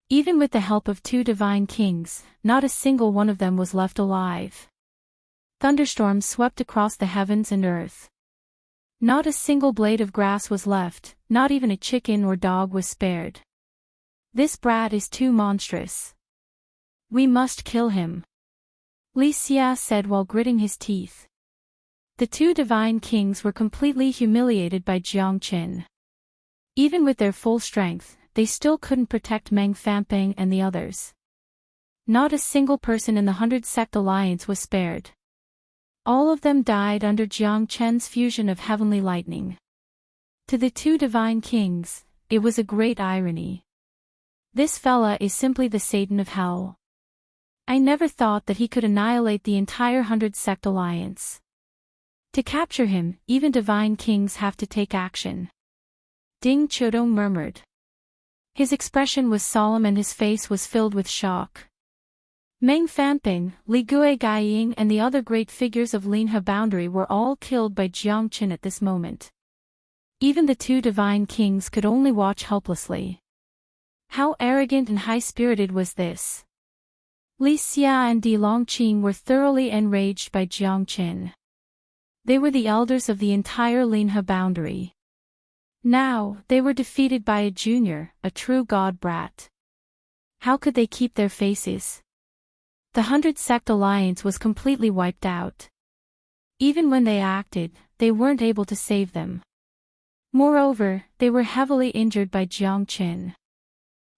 Even with the help of 2 divine kings, not a single one of them was left alive. Thunderstorms swept across the heavens and earth. Not a single blade of grass was left, not even a chicken or dog was spared. This brat is too monstrous. We must kill him. Li Xia said while gritting his teeth. The 2 divine kings were completely humiliated by Jiang Qin. Even with their full strength, they still couldn't protect Meng Fanping and the others. Not a single person in the 100 Sect Alliance was spared. All of them died under Jiang Qin's fusion of heavenly lightning. To the 2 divine kings, it was a great irony. This fella is simply the Satan of hell. I never thought that he could annihilate the entire 100 Sect Alliance. To capture him, even divine kings have to take action. Ding Chodong murmured. His expression was solemn and his face was filled with shock. Meng Fanping, Li Guoying and the other great figures of Linhe boundary were all killed by Jiang Qin at this moment. Even the 2 divine kings could only watch helplessly. How arrogant and high-spirited was this? Li Xia and Di Longqing were thoroughly enraged by Jiang Qin. They were the elders of the entire Linhe boundary. Now, they were defeated by a junior, a true god brat. How could they keep their faces? The 100-sect alliance was completely wiped out. Even when they acted, they weren't able to save them. Moreover, they were heavily injured by Jiang Qin.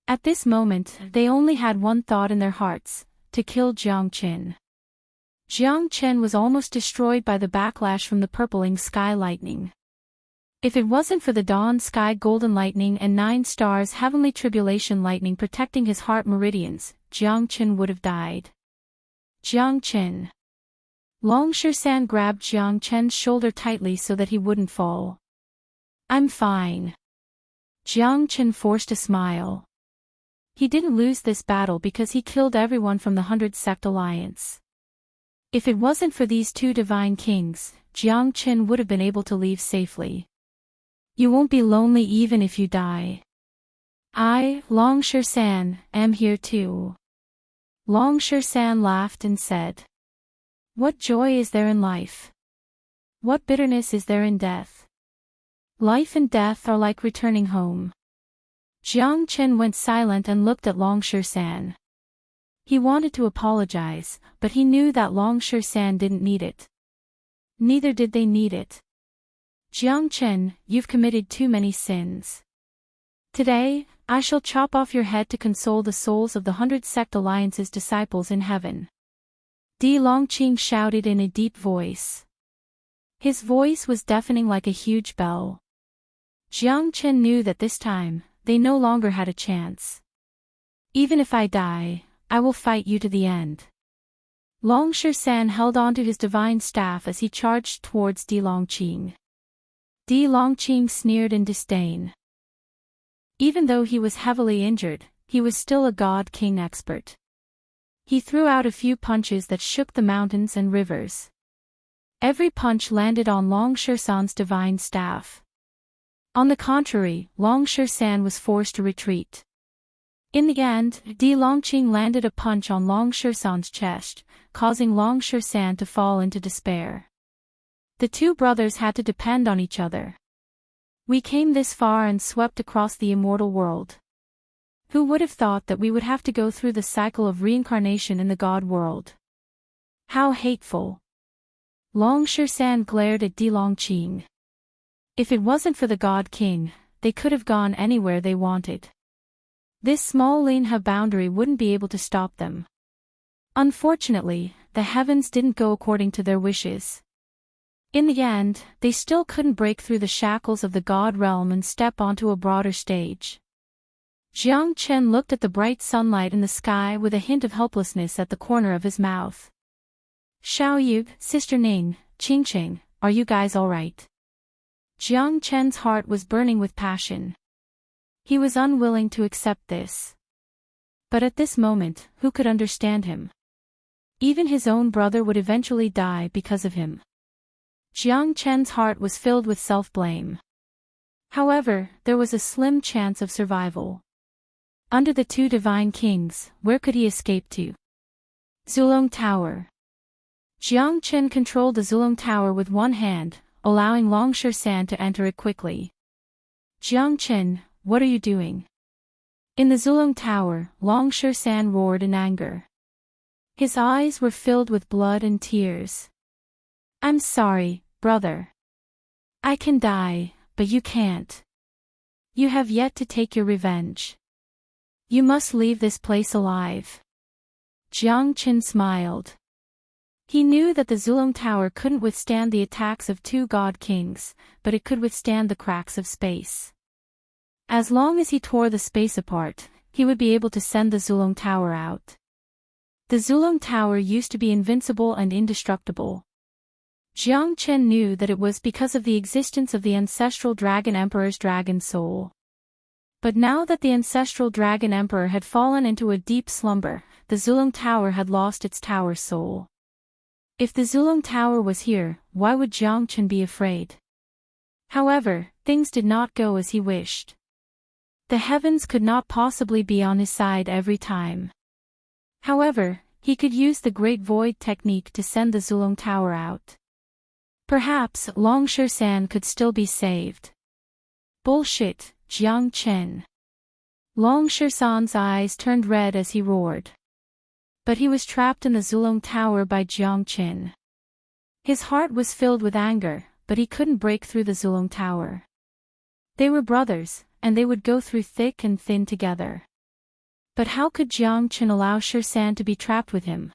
At this moment, they only had one thought in their hearts: to kill Jiang Qin. Jiang Qin was almost destroyed by the backlash from the purpling sky lightning. If it wasn't for the dawn sky golden lightning and 9 stars heavenly tribulation lightning protecting his heart meridians, Jiang Qin would have died. Jiang Qin. Long Shan grabbed Jiang Qin's shoulder tightly so that he wouldn't fall. I'm fine. Jiang Qin forced a smile. He didn't lose this battle because he killed everyone from the 100-sect alliance. If it wasn't for these 2 divine kings, Jiang Qin would have been able to leave safely. You won't be lonely even if you die. I, Long Shan, am here too. Long Shan laughed and said, what joy is there in life? What bitterness is there in death? Life and death are like returning home. Jiang Qin went silent and looked at Long Shan. He wanted to apologize, but he knew that Long Shan didn't need it. Neither did they need it. Jiang Qin, you've committed too many sins. Today, I shall chop off your head to console the souls of the 100-sect alliance's disciples in heaven. Di Longqing shouted in a deep voice. His voice was deafening like a huge bell. Jiang Qin knew that this time, they no longer had a chance. Even if I die, I will fight you to the end. Long Shan held onto his divine staff as he charged towards Di Longqing. Di Longqing sneered in disdain. Even though he was heavily injured, he was still a god king expert. He threw out a few punches that shook the mountains and rivers. Every punch landed on Long Shan's divine staff. On the contrary, Long Shan was forced to retreat. In the end, Di Longqing landed a punch on Long Shan's chest, causing Long Shan to fall into despair. The 2 brothers had to depend on each other. We came this far and swept across the immortal world. Who would have thought that we would have to go through the cycle of reincarnation in the God world? How hateful! Long Shan glared at Di Longqing. If it wasn't for the God King, they could have gone anywhere they wanted. This small Linha boundary wouldn't be able to stop them. Unfortunately, the heavens didn't go according to their wishes. In the end, they still couldn't break through the shackles of the God realm and step onto a broader stage. Jiang Qin looked at the bright sunlight in the sky with a hint of helplessness at the corner of his mouth. Xiaoyu, Sister Ning, Qingqing, are you guys alright? Jiang Qin's heart was burning with passion. He was unwilling to accept this. But at this moment, who could understand him? Even his own brother would eventually die because of him. Jiang Qin's heart was filled with self-blame. However, there was a slim chance of survival. Under the 2 divine kings, where could he escape to? Zulong Tower. Jiang Qin controlled the Zulong Tower with one hand, allowing Long Shan to enter it quickly. Jiang Qin, what are you doing? In the Zulong Tower, Long Shan roared in anger. His eyes were filled with blood and tears. I'm sorry, brother. I can die, but you can't. You have yet to take your revenge. You must leave this place alive. Jiang Qin smiled. He knew that the Zulong Tower couldn't withstand the attacks of 2 god kings, but it could withstand the cracks of space. As long as he tore the space apart, he would be able to send the Zulong Tower out. The Zulong Tower used to be invincible and indestructible. Jiang Qin knew that it was because of the existence of the ancestral Dragon Emperor's dragon soul. But now that the ancestral Dragon Emperor had fallen into a deep slumber, the Zulong Tower had lost its tower soul. If the Zulong Tower was here, why would Jiang Qin be afraid? However, things did not go as he wished. The heavens could not possibly be on his side every time. However, he could use the Great Void technique to send the Zulong Tower out. Perhaps Long Shan could still be saved. Bullshit, Jiang Chen. Long Shersan's eyes turned red as he roared. But he was trapped in the Zulong Tower by Jiang Chen. His heart was filled with anger, but he couldn't break through the Zulong Tower. They were brothers, and they would go through thick and thin together. But how could Jiang Chen allow Shersan to be trapped with him?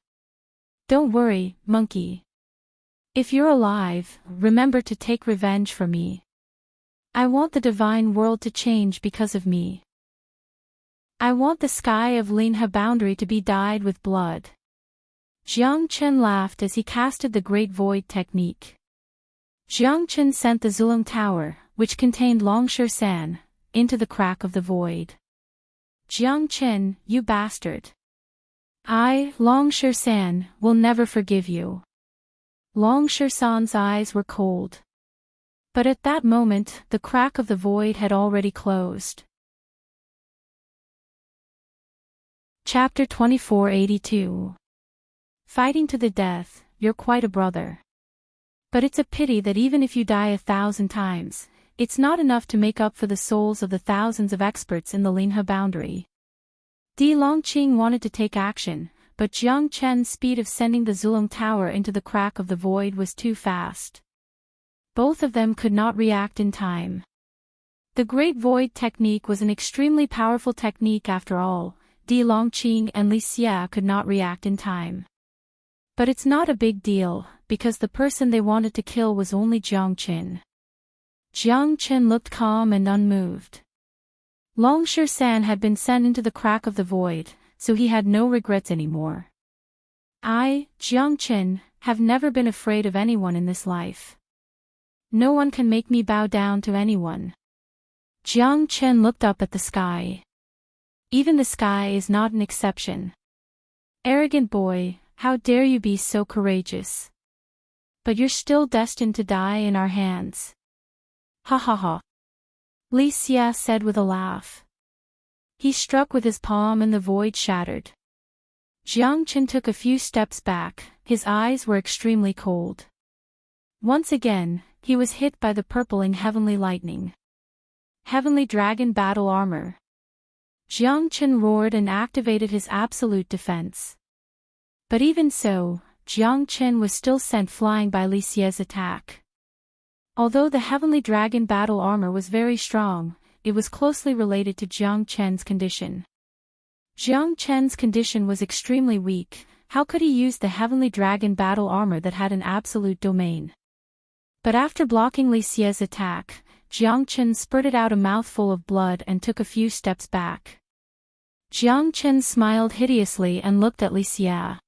Don't worry, monkey. If you're alive, remember to take revenge for me. I want the divine world to change because of me. I want the sky of Linha boundary to be dyed with blood. Jiang Chen laughed as he casted the Great Void technique. Jiang Chen sent the Zulong Tower, which contained Long Shersan, into the crack of the void. Jiang Chen, you bastard. I, Long Shersan, will never forgive you. Long Shersan's eyes were cold. But at that moment, the crack of the void had already closed. Chapter 2482. Fighting to the death, you're quite a brother. But it's a pity that even if you die 1,000 times, it's not enough to make up for the souls of the thousands of experts in the Linha boundary. Di Longqing wanted to take action, but Jiang Chen's speed of sending the Zulong Tower into the crack of the void was too fast. Both of them could not react in time. The Great Void technique was an extremely powerful technique after all. Di Longqing and Li Xia could not react in time. But it's not a big deal, because the person they wanted to kill was only Jiang Chen. Jiang Chen looked calm and unmoved. Long Shersan had been sent into the crack of the void, so he had no regrets anymore. I, Jiang Chen, have never been afraid of anyone in this life. No one can make me bow down to anyone. Jiang Chen looked up at the sky. Even the sky is not an exception. Arrogant boy, how dare you be so courageous? But you're still destined to die in our hands. Ha ha ha. Li Xia said with a laugh. He struck with his palm and the void shattered. Jiang Chen took a few steps back, his eyes were extremely cold. Once again, he was hit by the purpling heavenly lightning. Heavenly Dragon Battle Armor. Jiang Chen roared and activated his absolute defense. But even so, Jiang Chen was still sent flying by Li Xia's attack. Although the Heavenly Dragon Battle Armor was very strong, it was closely related to Jiang Chen's condition. Jiang Chen's condition was extremely weak. How could he use the Heavenly Dragon Battle Armor that had an absolute domain? But after blocking Li Xia's attack, Jiang Chen spurted out a mouthful of blood and took a few steps back. Jiang Chen smiled hideously and looked at Li Xia.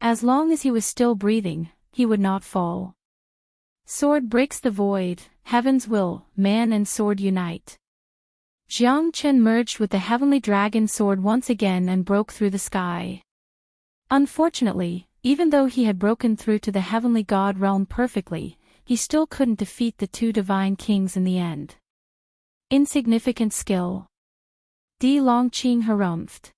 As long as he was still breathing, he would not fall. Sword breaks the void, heaven's will, man and sword unite. Jiang Chen merged with the heavenly dragon sword once again and broke through the sky. Unfortunately, even though he had broken through to the heavenly god realm perfectly, he still couldn't defeat the two divine kings in the end. Insignificant skill. Di Longqing harumphed.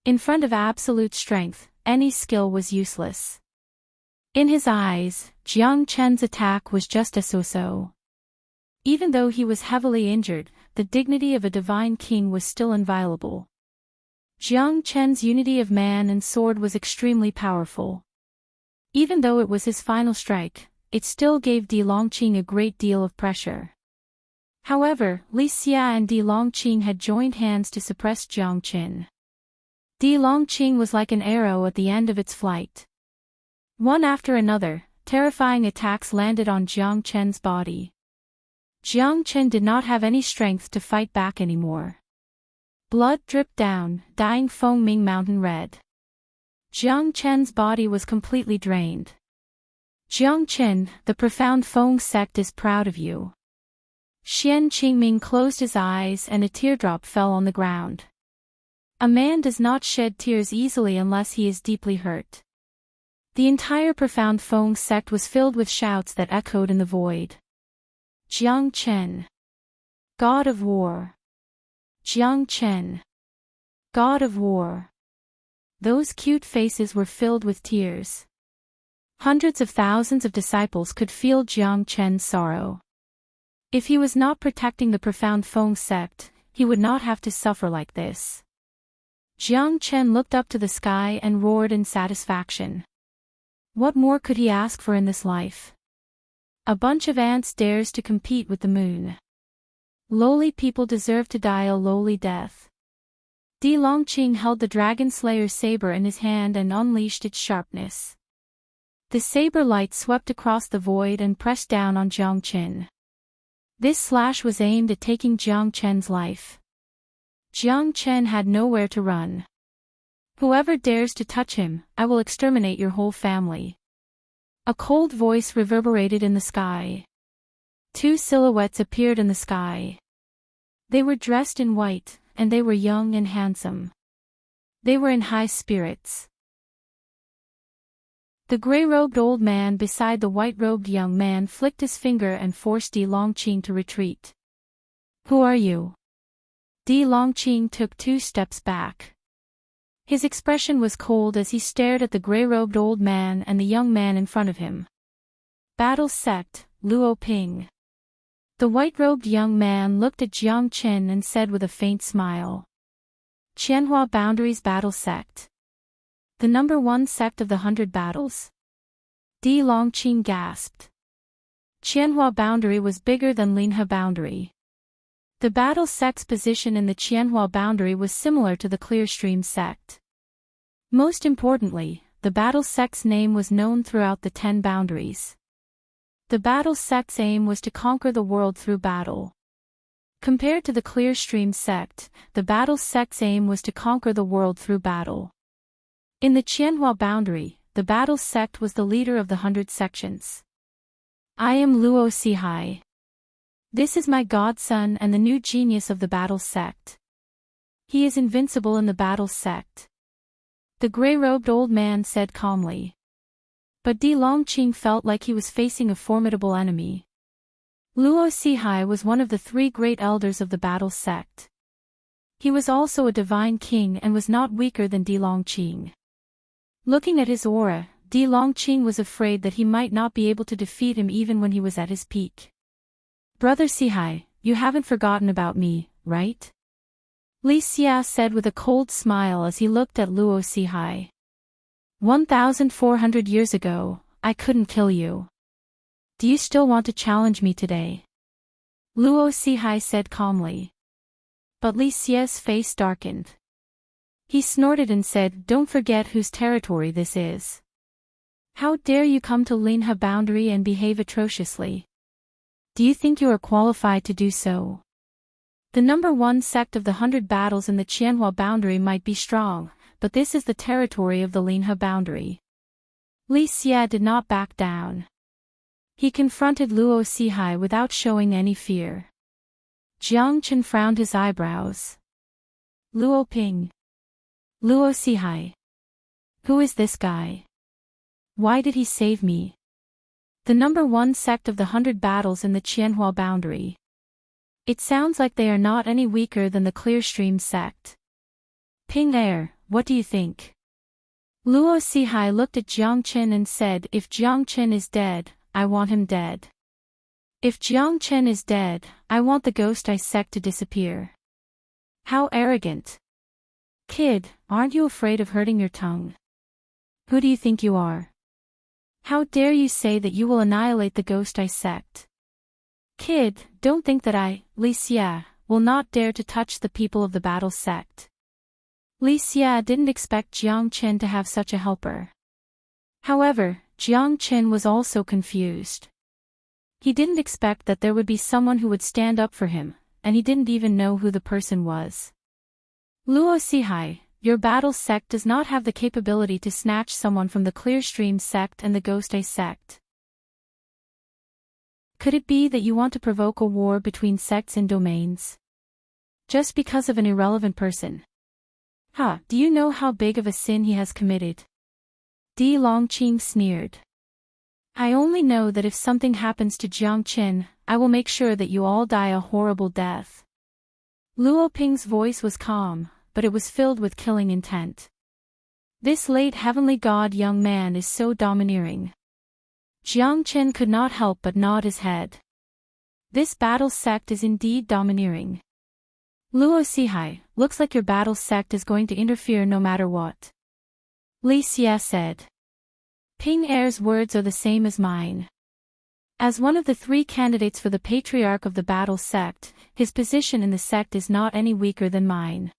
In front of absolute strength, any skill was useless. In his eyes, Jiang Chen's attack was just a so-so. Even though he was heavily injured, the dignity of a divine king was still inviolable. Jiang Chen's unity of man and sword was extremely powerful. Even though it was his final strike, it still gave Di Longqing a great deal of pressure. However, Li Xia and Di Longqing had joined hands to suppress Jiang Chen. Di Longqing was like an arrow at the end of its flight. One after another, terrifying attacks landed on Jiang Chen's body. Jiang Chen did not have any strength to fight back anymore. Blood dripped down, dyeing Fengming Mountain red. Jiang Chen's body was completely drained. Jiang Chen, the profound Feng sect is proud of you. Xian Qingming closed his eyes and a teardrop fell on the ground. A man does not shed tears easily unless he is deeply hurt. The entire profound Feng sect was filled with shouts that echoed in the void. Jiang Chen, God of War. Jiang Chen, God of War. Those cute faces were filled with tears. Hundreds of thousands of disciples could feel Jiang Chen's sorrow. If he was not protecting the profound Feng sect, he would not have to suffer like this. Jiang Chen looked up to the sky and roared in satisfaction. What more could he ask for in this life? A bunch of ants dares to compete with the moon. Lowly people deserve to die a lowly death. Di Longqing held the Dragon Slayer's saber in his hand and unleashed its sharpness. The saber light swept across the void and pressed down on Jiang Chen. This slash was aimed at taking Jiang Chen's life. Jiang Chen had nowhere to run. Whoever dares to touch him, I will exterminate your whole family. A cold voice reverberated in the sky. Two silhouettes appeared in the sky. They were dressed in white, and they were young and handsome. They were in high spirits. The gray-robed old man beside the white-robed young man flicked his finger and forced Di Longqing to retreat. Who are you? Di Longqing took 2 steps back. His expression was cold as he stared at the gray-robed old man and the young man in front of him. Battle sect, Luo Ping. The white-robed young man looked at Jiang Chen and said with a faint smile. Qianhua Boundaries Battle Sect. The number 1 sect of the 100 battles? Di Longqing gasped. Qianhua Boundary was bigger than Linhe Boundary. The battle sect's position in the Qianhua Boundary was similar to the Clearstream sect. Most importantly, the battle sect's name was known throughout the 10 boundaries. The battle sect's aim was to conquer the world through battle. Compared to the Clearstream sect, the battle sect's aim was to conquer the world through battle. In the Qianhua Boundary, the battle sect was the leader of the 100 sections. I am Luo Sihai. This is my godson and the new genius of the battle sect. He is invincible in the battle sect. The gray-robed old man said calmly. But Di Longqing felt like he was facing a formidable enemy. Luo Sihai was one of the 3 great elders of the battle sect. He was also a divine king and was not weaker than Di Longqing. Looking at his aura, Di Longqing was afraid that he might not be able to defeat him even when he was at his peak. Brother Sihai, you haven't forgotten about me, right? Li Xia said with a cold smile as he looked at Luo Sihai. 1,400 years ago, I couldn't kill you. Do you still want to challenge me today? Luo Sihai said calmly. But Li Xia's face darkened. He snorted and said, don't forget whose territory this is. How dare you come to Linhe Boundary and behave atrociously? Do you think you are qualified to do so? The number 1 sect of the 100 battles in the Qianhua Boundary might be strong, but this is the territory of the Linhe Boundary. Li Xia did not back down. He confronted Luo Sihai without showing any fear. Jiang Chen frowned his eyebrows. Luo Ping. Luo Sihai. Who is this guy? Why did he save me? The number 1 sect of the 100 battles in the Qianhua Boundary. It sounds like they are not any weaker than the Clearstream sect. Ping Air, what do you think? Luo Sihai looked at Jiang Chen and said, if Jiang Chen is dead, I want him dead. If Jiang Chen is dead, I want the Ghost Eye sect to disappear. How arrogant. Kid, aren't you afraid of hurting your tongue? Who do you think you are? How dare you say that you will annihilate the Ghost Eye sect? Kid, don't think that I, Li Xia, will not dare to touch the people of the battle sect. Li Xia didn't expect Jiang Chen to have such a helper. However, Jiang Chen was also confused. He didn't expect that there would be someone who would stand up for him, and he didn't even know who the person was. Luo Sihai, your battle sect does not have the capability to snatch someone from the Clearstream sect and the Ghost Eye sect. Could it be that you want to provoke a war between sects and domains? Just because of an irrelevant person? Do you know how big of a sin he has committed? Di Longqing sneered. I only know that if something happens to Jiang Chen, I will make sure that you all die a horrible death. Luo Ping's voice was calm, but it was filled with killing intent. This late heavenly god young man is so domineering. Jiang Chen could not help but nod his head. This battle sect is indeed domineering. Luo Sihai, looks like your battle sect is going to interfere no matter what. Li Xia said. Ping Er's words are the same as mine. As one of the 3 candidates for the patriarch of the battle sect, his position in the sect is not any weaker than mine.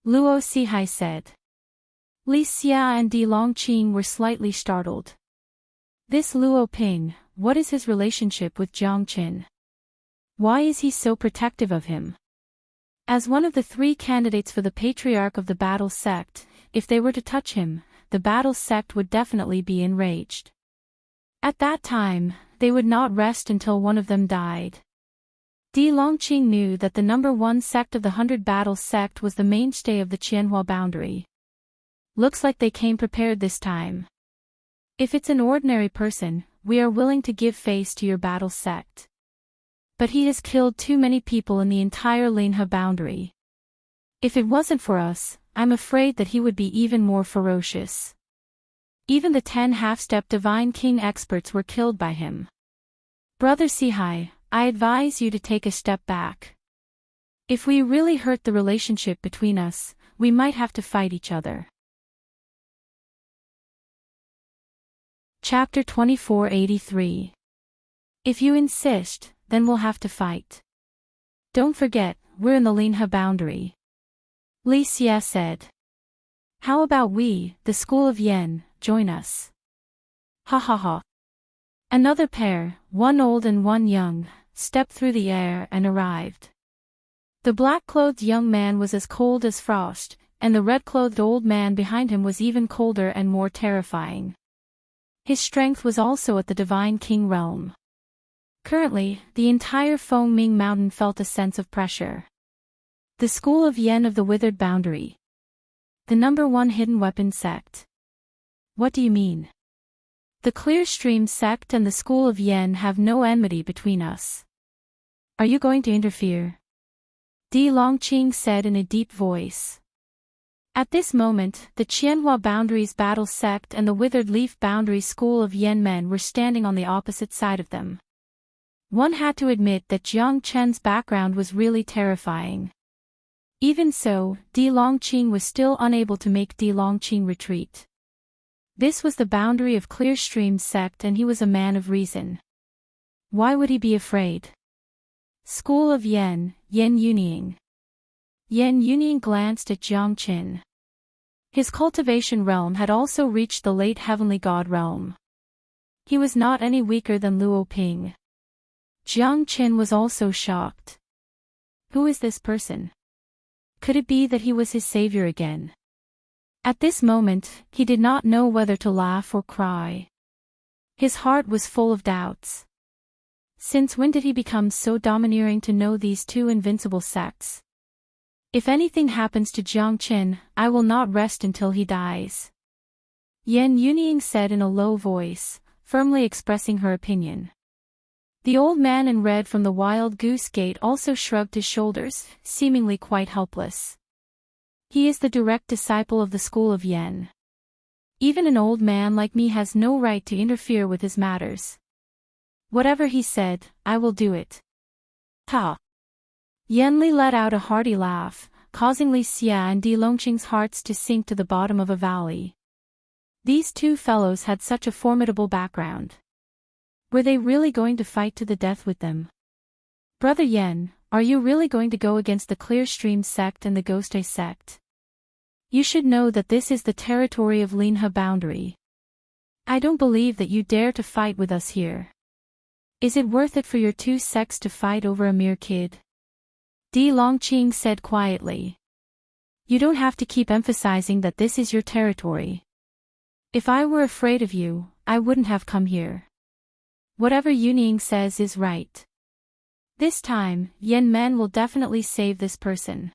Luo Sihai said. Li Xia and Di Longqing were slightly startled. This Luo Ping, what is his relationship with Jiang Qin? Why is he so protective of him? As one of the 3 candidates for the patriarch of the battle sect, if they were to touch him, the battle sect would definitely be enraged. At that time, they would not rest until one of them died. Di Longqing knew that the number 1 sect of the 100 battle sect was the mainstay of the Qianhua boundary. Looks like they came prepared this time. If it's an ordinary person, we are willing to give face to your battle sect. But he has killed too many people in the entire Linhe boundary. If it wasn't for us, I'm afraid that he would be even more ferocious. Even the 10 half-step Divine King experts were killed by him. Brother Sihai, I advise you to take a step back. If we really hurt the relationship between us, we might have to fight each other. Chapter 2483. If you insist, then we'll have to fight. Don't forget, we're in the Linhe boundary. Li Xia said. How about we, the school of Yen, join us? Ha ha ha. Another pair, one old and one young, stepped through the air and arrived. The black-clothed young man was as cold as frost, and the red-clothed old man behind him was even colder and more terrifying. His strength was also at the Divine King realm. Currently, the entire Fengming Mountain felt a sense of pressure. The School of Yen of the Withered Boundary. The number 1 hidden weapon sect. What do you mean? The Clear Stream sect and the School of Yen have no enmity between us. Are you going to interfere? Di Longqing said in a deep voice. At this moment, the Qianhua Boundaries Battle Sect and the Withered Leaf Boundary School of Yen men were standing on the opposite side of them. One had to admit that Jiang Chen's background was really terrifying. Even so, Di Longqing was still unable to make Di Longqing retreat. This was the boundary of Clear Stream sect and he was a man of reason. Why would he be afraid? School of Yen, Yen Yunying. Yen Yunying glanced at Jiang Qin. His cultivation realm had also reached the late heavenly god realm. He was not any weaker than Luo Ping. Jiang Qin was also shocked. Who is this person? Could it be that he was his savior again? At this moment, he did not know whether to laugh or cry. His heart was full of doubts. Since when did he become so domineering to know these 2 invincible sects? If anything happens to Jiang Qin, I will not rest until he dies. Yen Yunying said in a low voice, firmly expressing her opinion. The old man in red from the Wild Goose Gate also shrugged his shoulders, seemingly quite helpless. He is the direct disciple of the School of Yen. Even an old man like me has no right to interfere with his matters. Whatever he said, I will do it. Ha! Yanli let out a hearty laugh, causing Li Xia and Di Longqing's hearts to sink to the bottom of a valley. These 2 fellows had such a formidable background. Were they really going to fight to the death with them? Brother Yen, are you really going to go against the Clear Stream sect and the Ghostai sect? You should know that this is the territory of Linhe boundary. I don't believe that you dare to fight with us here. Is it worth it for your 2 sects to fight over a mere kid? Di Longqing said quietly. You don't have to keep emphasizing that this is your territory. If I were afraid of you, I wouldn't have come here. Whatever Yunying says is right. This time, Yen men will definitely save this person.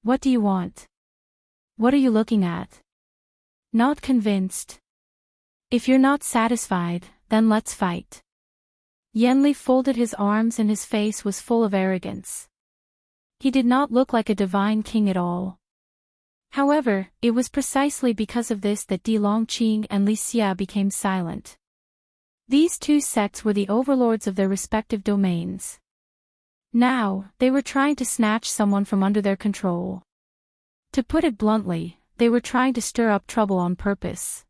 What do you want? What are you looking at? Not convinced. If you're not satisfied, then let's fight. Yanli folded his arms and his face was full of arrogance. He did not look like a divine king at all. However, it was precisely because of this that Di Longqing and Li Xia became silent. These two sects were the overlords of their respective domains. Now, they were trying to snatch someone from under their control. To put it bluntly, they were trying to stir up trouble on purpose.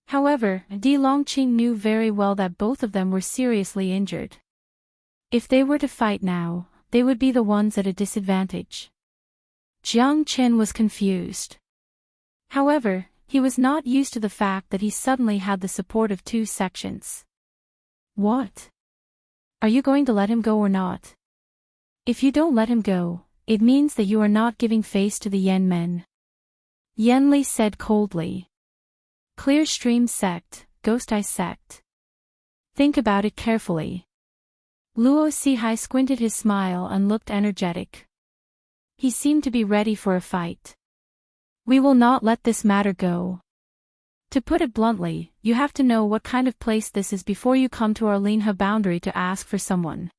However, Di Longqing knew very well that both of them were seriously injured. If they were to fight now, they would be the ones at a disadvantage. Jiang Qin was confused. However, he was not used to the fact that he suddenly had the support of two sections. What? Are you going to let him go or not? If you don't let him go, it means that you are not giving face to the Yen men. Yen Li said coldly. Clear Stream sect, Ghost Eye sect. Think about it carefully. Luo Sihai squinted his smile and looked energetic. He seemed to be ready for a fight. We will not let this matter go. To put it bluntly, you have to know what kind of place this is before you come to our Linha boundary to ask for someone.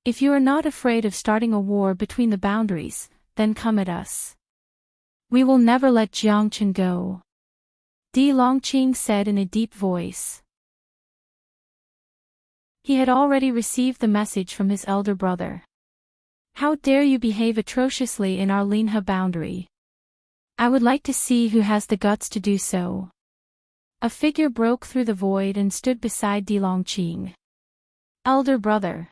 If you are not afraid of starting a war between the boundaries, then come at us. We will never let Jiangchen go. Di Longqing said in a deep voice. He had already received the message from his elder brother. How dare you behave atrociously in our Linha boundary? I would like to see who has the guts to do so. A figure broke through the void and stood beside Di Longqing. Elder brother.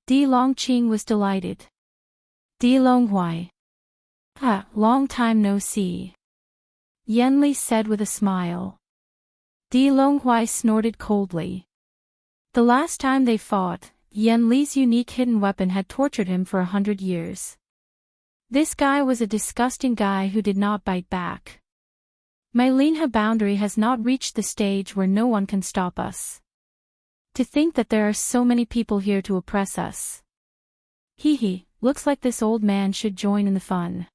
Di Longqing was delighted. Di Longhuai. Long time no see. Yen Li said with a smile. Di Longhuai snorted coldly. The last time they fought, Yen Li's unique hidden weapon had tortured him for 100 years. This guy was a disgusting guy who did not bite back. My Linha boundary has not reached the stage where no one can stop us. To think that there are so many people here to oppress us. Looks like this old man should join in the fun.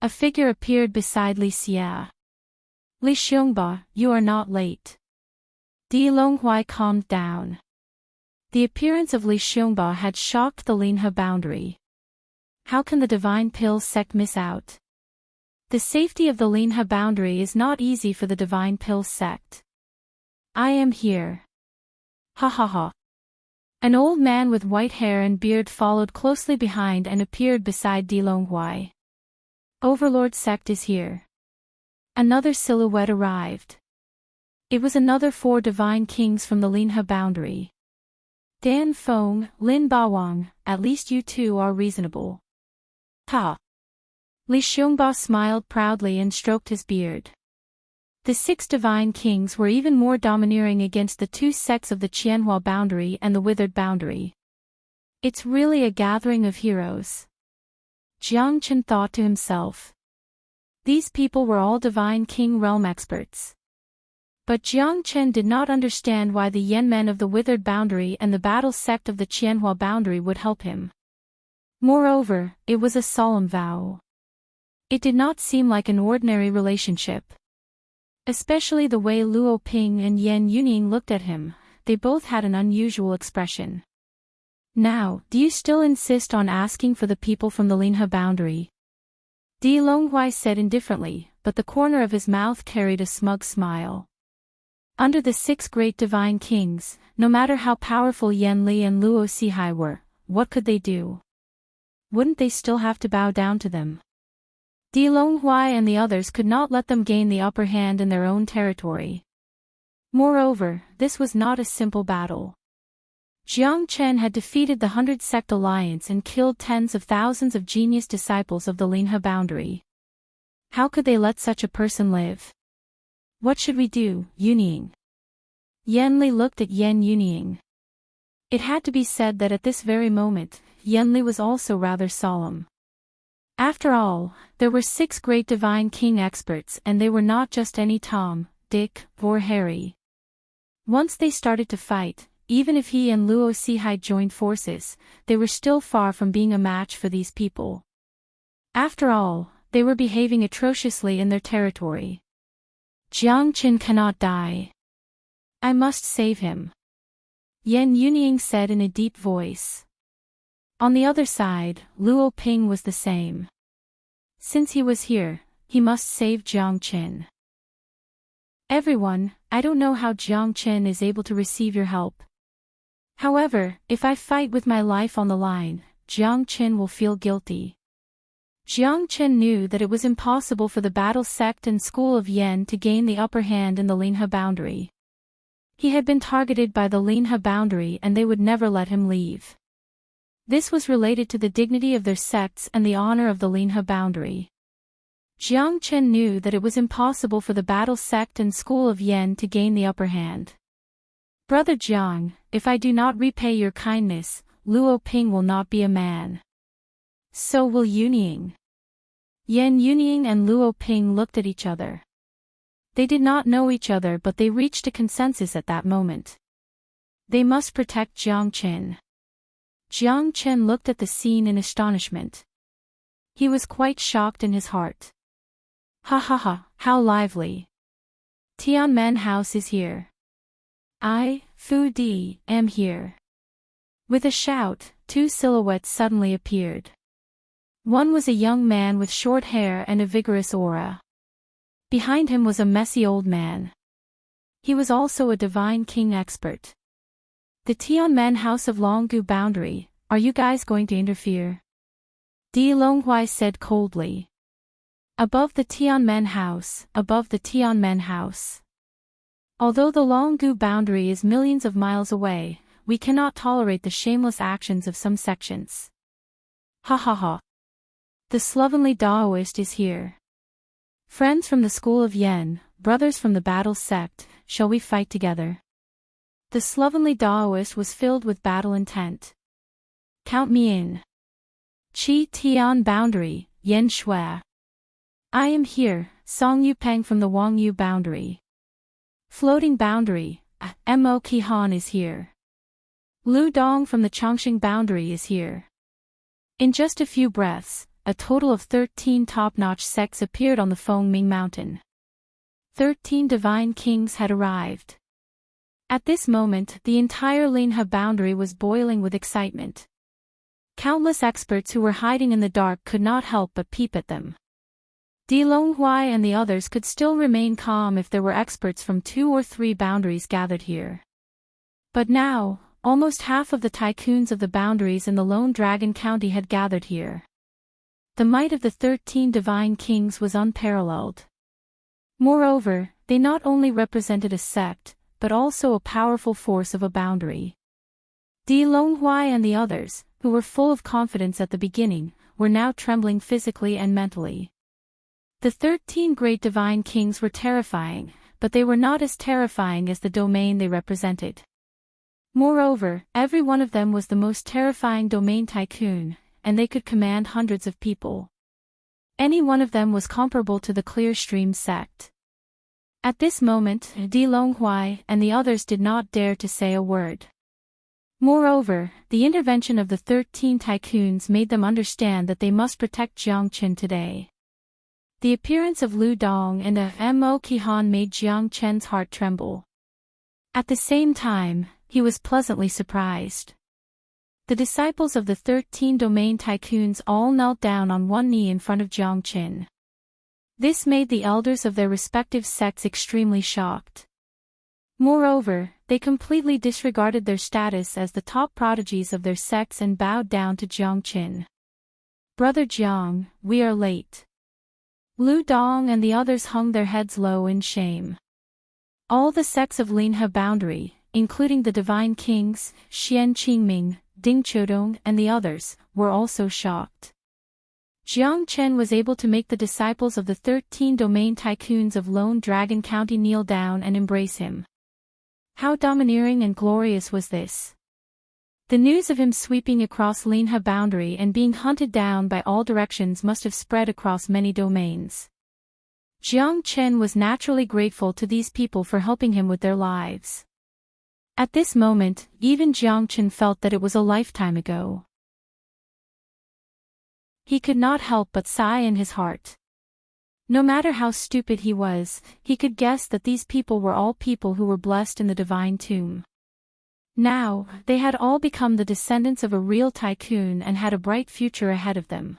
A figure appeared beside Li Xia. Li Xiongba, you are not late. Di Longhuai calmed down. The appearance of Li Xiongba had shocked the Linha boundary. How can the Divine Pill sect miss out? The safety of the Linha boundary is not easy for the Divine Pill sect. I am here. Ha ha ha. An old man with white hair and beard followed closely behind and appeared beside Di Longhuai. Overlord sect is here. Another silhouette arrived. It was another 4 divine kings from the Linha boundary. Dan Feng, Lin Bawang, at least you two are reasonable. Ha! Li Xiongba smiled proudly and stroked his beard. The 6 divine kings were even more domineering against the 2 sects of the Qianhua boundary and the Withered boundary. It's really a gathering of heroes. Jiang Chen thought to himself. These people were all divine king realm experts. But Jiang Chen did not understand why the Yen men of the Withered boundary and the battle sect of the Qianhua boundary would help him. Moreover, it was a solemn vow. It did not seem like an ordinary relationship. Especially the way Luo Ping and Yen Yuning looked at him, they both had an unusual expression. Now, do you still insist on asking for the people from the Linha boundary? Di Longhuai said indifferently, but the corner of his mouth carried a smug smile. Under the 6 great divine kings, no matter how powerful Yen Li and Luo Sihai were, what could they do? Wouldn't they still have to bow down to them? Di Longhuai and the others could not let them gain the upper hand in their own territory. Moreover, this was not a simple battle. Jiang Chen had defeated the 100 Sect Alliance and killed tens of thousands of genius disciples of the Linha boundary. How could they let such a person live? What should we do, Yuning? Yen Li looked at Yen Yuning. It had to be said that at this very moment, Yen Li was also rather solemn. After all, there were 6 great divine king experts and they were not just any Tom, Dick, or Harry. Once they started to fight, even if he and Luo Sihai joined forces, they were still far from being a match for these people. After all, they were behaving atrociously in their territory. Jiang Qin cannot die. I must save him. Yen Yuning said in a deep voice. On the other side, Luo Ping was the same. Since he was here, he must save Jiang Qin. Everyone, I don't know how Jiang Chen is able to receive your help. However, if I fight with my life on the line, Jiang Chen will feel guilty. Jiang Chen knew that it was impossible for the battle sect and school of Yen to gain the upper hand in the Linhe boundary. He had been targeted by the Linhe boundary and they would never let him leave. This was related to the dignity of their sects and the honor of the Linhe boundary. Jiang Chen knew that it was impossible for the battle sect and school of Yen to gain the upper hand. Brother Jiang, if I do not repay your kindness, Luo Ping will not be a man. So will Yunying. Yan Yunying and Luo Ping looked at each other. They did not know each other but they reached a consensus at that moment. They must protect Jiang Chen. Jiang Chen looked at the scene in astonishment. He was quite shocked in his heart. Ha ha ha, how lively. Tianmen House is here. I, Fu Di, am here. With a shout, two silhouettes suddenly appeared. One was a young man with short hair and a vigorous aura. Behind him was a messy old man. He was also a divine king expert. The Tianmen House of Longgu boundary, are you guys going to interfere? Di Longhuai said coldly. Above the Tianmen House, above the Tianmen House. Although the Longgu boundary is millions of miles away, we cannot tolerate the shameless actions of some sections. Ha ha ha. The slovenly Daoist is here. Friends from the school of Yen, brothers from the battle sect, shall we fight together? The slovenly Daoist was filled with battle intent. Count me in. Qi Tian boundary, Yen Shui. I am here, Song Yupeng from the Wangyu boundary. Floating boundary, Mo Qihan is here. Lu Dong from the Chongqing boundary is here. In just a few breaths, a total of 13 top-notch sects appeared on the Fengming Mountain. 13 divine kings had arrived. At this moment, the entire Linhe boundary was boiling with excitement. Countless experts who were hiding in the dark could not help but peep at them. Di Longhuai and the others could still remain calm if there were experts from 2 or 3 boundaries gathered here. But now, almost half of the tycoons of the boundaries in the Lone Dragon County had gathered here. The might of the 13 divine kings was unparalleled. Moreover, they not only represented a sect, but also a powerful force of a boundary. Di Longhuai and the others, who were full of confidence at the beginning, were now trembling physically and mentally. The 13 great divine kings were terrifying, but they were not as terrifying as the domain they represented. Moreover, every one of them was the most terrifying domain tycoon, and they could command hundreds of people. Any one of them was comparable to the Clear Stream sect. At this moment, Di Longhuai and the others did not dare to say a word. Moreover, the intervention of the 13 tycoons made them understand that they must protect Jiang Chen today. The appearance of Lu Dong and Mo Qihan made Jiang Chen's heart tremble. At the same time, he was pleasantly surprised. The disciples of the 13 domain tycoons all knelt down on one knee in front of Jiang Chen. This made the elders of their respective sects extremely shocked. Moreover, they completely disregarded their status as the top prodigies of their sects and bowed down to Jiang Chen. Brother Jiang, we are late. Lu Dong and the others hung their heads low in shame. All the sects of Linhe boundary, including the divine kings, Xian Qingming, Ding Chodong and the others, were also shocked. Jiang Chen was able to make the disciples of the 13 domain tycoons of Lone Dragon County kneel down and embrace him. How domineering and glorious was this! The news of him sweeping across Linhe boundary and being hunted down by all directions must have spread across many domains. Jiang Chen was naturally grateful to these people for helping him with their lives. At this moment, even Jiang Chen felt that it was a lifetime ago. He could not help but sigh in his heart. No matter how stupid he was, he could guess that these people were all people who were blessed in the divine tomb. Now, they had all become the descendants of a real tycoon and had a bright future ahead of them.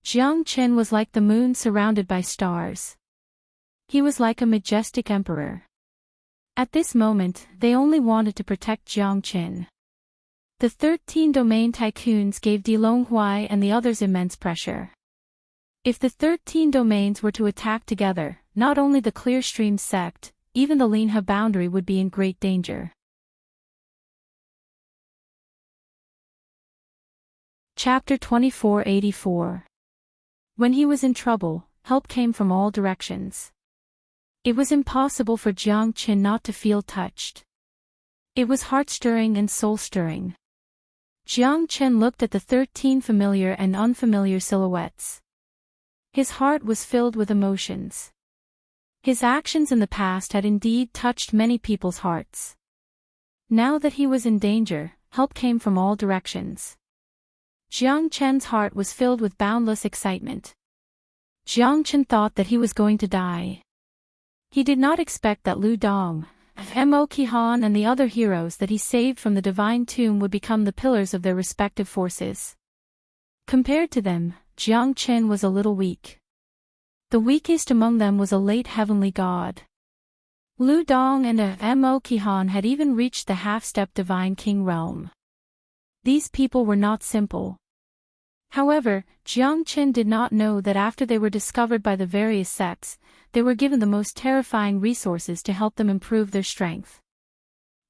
Jiang Chen was like the moon surrounded by stars. He was like a majestic emperor. At this moment, they only wanted to protect Jiang Qin. The 13 domain tycoons gave Di Longhuai and the others immense pressure. If the 13 domains were to attack together, not only the Clear Stream sect, even the Linhe boundary would be in great danger. Chapter 2484. When he was in trouble, help came from all directions. It was impossible for Jiang Qin not to feel touched. It was heart-stirring and soul-stirring. Jiang Qin looked at the 13 familiar and unfamiliar silhouettes. His heart was filled with emotions. His actions in the past had indeed touched many people's hearts. Now that he was in danger, help came from all directions. Jiang Qin's heart was filled with boundless excitement. Jiang Qin thought that he was going to die. He did not expect that Lu Dong, Mo Qihan and the other heroes that he saved from the divine tomb would become the pillars of their respective forces. Compared to them, Jiang Qin was a little weak. The weakest among them was a late heavenly god. Lu Dong and Mo Qihan had even reached the half-step divine king realm. These people were not simple. However, Jiang Qin did not know that after they were discovered by the various sects, they were given the most terrifying resources to help them improve their strength.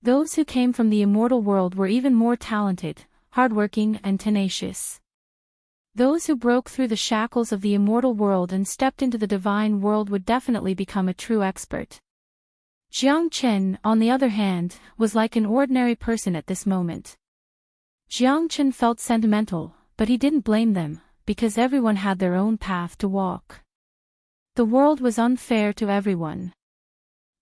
Those who came from the immortal world were even more talented, hardworking and tenacious. Those who broke through the shackles of the immortal world and stepped into the divine world would definitely become a true expert. Jiang Qin, on the other hand, was like an ordinary person at this moment. Jiang Qin felt sentimental, but he didn't blame them, because everyone had their own path to walk. The world was unfair to everyone.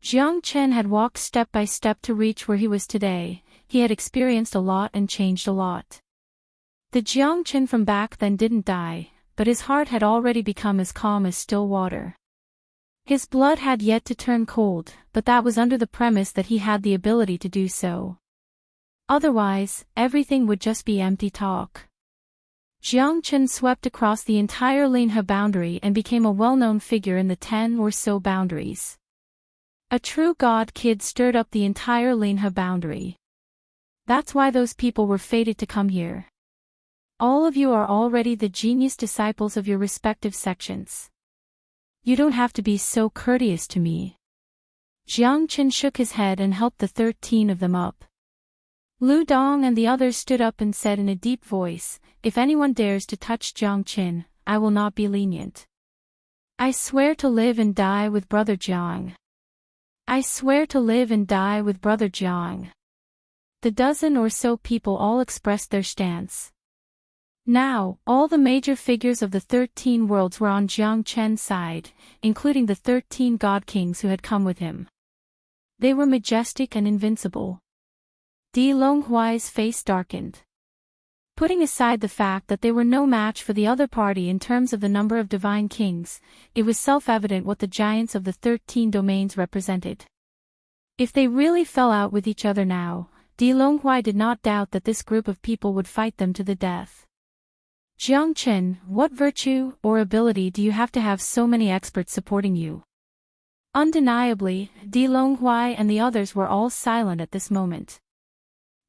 Jiang Qin had walked step by step to reach where he was today. He had experienced a lot and changed a lot. The Jiang Qin from back then didn't die, but his heart had already become as calm as still water. His blood had yet to turn cold, but that was under the premise that he had the ability to do so. Otherwise, everything would just be empty talk. Jiang Qin swept across the entire Linhe boundary and became a well-known figure in the 10 or so boundaries. A true god kid stirred up the entire Linhe boundary. That's why those people were fated to come here. All of you are already the genius disciples of your respective sections. You don't have to be so courteous to me. Jiang Qin shook his head and helped the 13 of them up. Lu Dong and the others stood up and said in a deep voice, "If anyone dares to touch Jiang Qin, I will not be lenient. I swear to live and die with Brother Jiang. I swear to live and die with Brother Jiang." The dozen or so people all expressed their stance. Now, all the major figures of the 13 worlds were on Jiang Qin's side, including the 13 god kings who had come with him. They were majestic and invincible. Di Longhuai's face darkened. Putting aside the fact that they were no match for the other party in terms of the number of divine kings, it was self-evident what the giants of the 13 domains represented. If they really fell out with each other now, Di Longhuai did not doubt that this group of people would fight them to the death. Jiang Qin, what virtue or ability do you have to have so many experts supporting you? Undeniably, Di Longhuai and the others were all silent at this moment.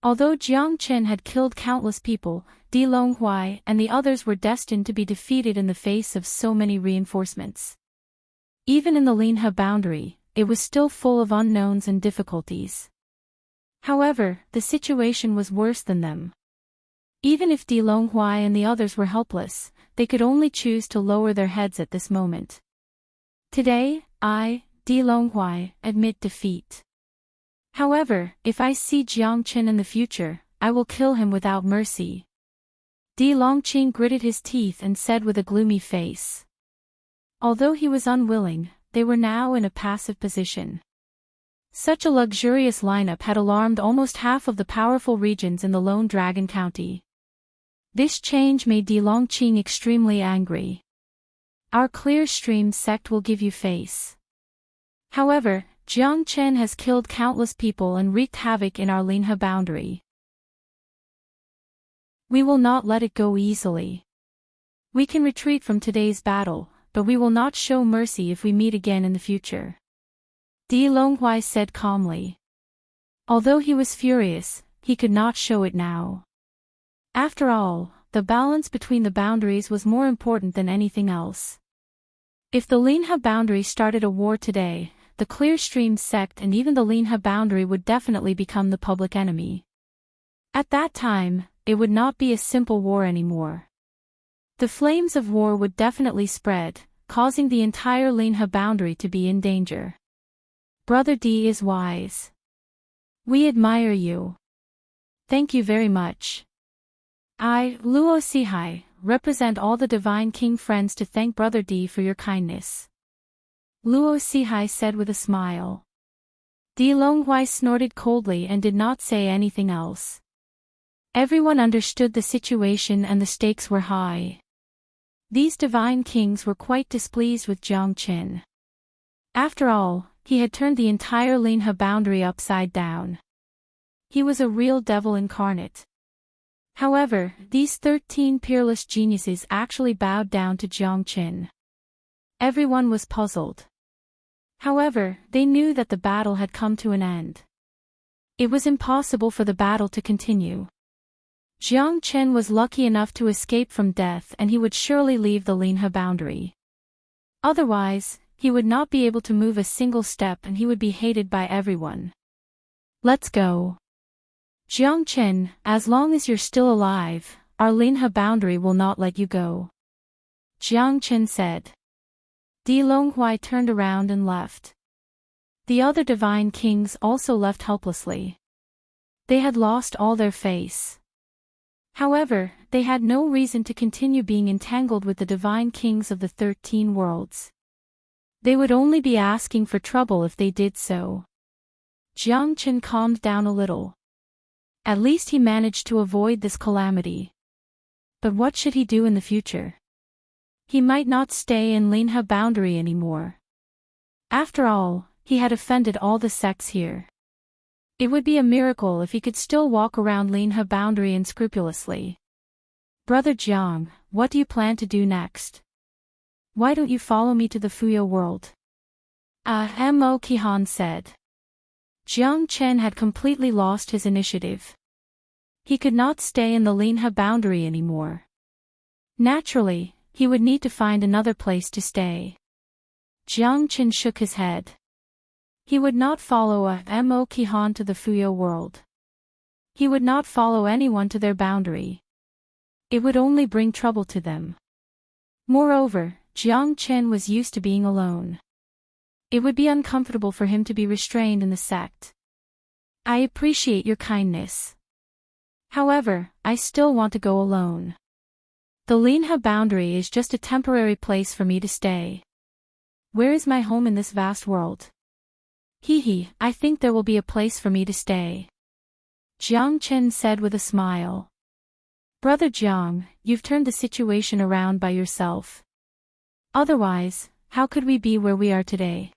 Although Jiang Qin had killed countless people, Di Longhuai and the others were destined to be defeated in the face of so many reinforcements. Even in the Linhe boundary, it was still full of unknowns and difficulties. However, the situation was worse than them. Even if Di Longhuai and the others were helpless, they could only choose to lower their heads at this moment. Today, I, Di Longhuai, admit defeat. However, if I see Jiang Qin in the future, I will kill him without mercy. Di Longqing gritted his teeth and said with a gloomy face. Although he was unwilling, they were now in a passive position. Such a luxurious lineup had alarmed almost half of the powerful regions in the Lone Dragon County. This change made Di Longqing extremely angry. Our Clear Stream sect will give you face. However, Jiang Qin has killed countless people and wreaked havoc in our Linhe boundary. We will not let it go easily. We can retreat from today's battle, but we will not show mercy if we meet again in the future. Di Longhui said calmly. Although he was furious, he could not show it now. After all, the balance between the boundaries was more important than anything else. If the Linha boundary started a war today, the Clear Stream sect and even the Linha boundary would definitely become the public enemy. At that time, it would not be a simple war anymore. The flames of war would definitely spread, causing the entire Linha boundary to be in danger. Brother D is wise. We admire you. Thank you very much. I, Luo Sihai, represent all the Divine King friends to thank Brother D for your kindness. Luo Sihai said with a smile. Di Longhui snorted coldly and did not say anything else. Everyone understood the situation and the stakes were high. These Divine Kings were quite displeased with Jiang Qin. After all, he had turned the entire Linha boundary upside down. He was a real devil incarnate. However, these 13 peerless geniuses actually bowed down to Jiang Qin. Everyone was puzzled. However, they knew that the battle had come to an end. It was impossible for the battle to continue. Jiang Qin was lucky enough to escape from death and he would surely leave the Linha boundary. Otherwise, he would not be able to move a single step and he would be hated by everyone. Let's go. Jiang Qin, as long as you're still alive, our Linha boundary will not let you go. Jiang Qin said. Di Longhui turned around and left. The other Divine Kings also left helplessly. They had lost all their face. However, they had no reason to continue being entangled with the Divine Kings of the 13 worlds. They would only be asking for trouble if they did so. Jiang Qin calmed down a little. At least he managed to avoid this calamity. But what should he do in the future? He might not stay in Linha boundary anymore. After all, he had offended all the sects here. It would be a miracle if he could still walk around Linha boundary unscrupulously. Brother Jiang, what do you plan to do next? Why don't you follow me to the Fuyo world? Mo Qihan said. Jiang Qin had completely lost his initiative. He could not stay in the Linha boundary anymore. Naturally, he would need to find another place to stay. Jiang Qin shook his head. He would not follow Mo Qihan to the Fuyo world. He would not follow anyone to their boundary. It would only bring trouble to them. Moreover, Jiang Qin was used to being alone. It would be uncomfortable for him to be restrained in the sect. I appreciate your kindness. However, I still want to go alone. The Linha boundary is just a temporary place for me to stay. Where is my home in this vast world? I think there will be a place for me to stay. Jiang Qin said with a smile. Brother Jiang, you've turned the situation around by yourself. Otherwise, how could we be where we are today?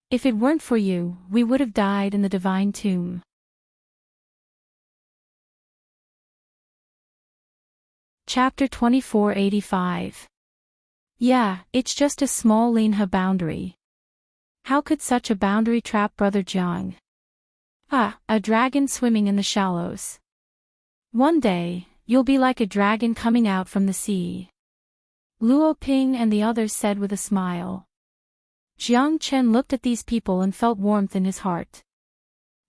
If it weren't for you, we would have died in the divine tomb. Chapter 2485. Yeah, it's just a small Linha boundary. How could such a boundary trap Brother Jiang? A dragon swimming in the shallows. One day, you'll be like a dragon coming out from the sea. Luo Ping and the others said with a smile. Jiang Qin looked at these people and felt warmth in his heart.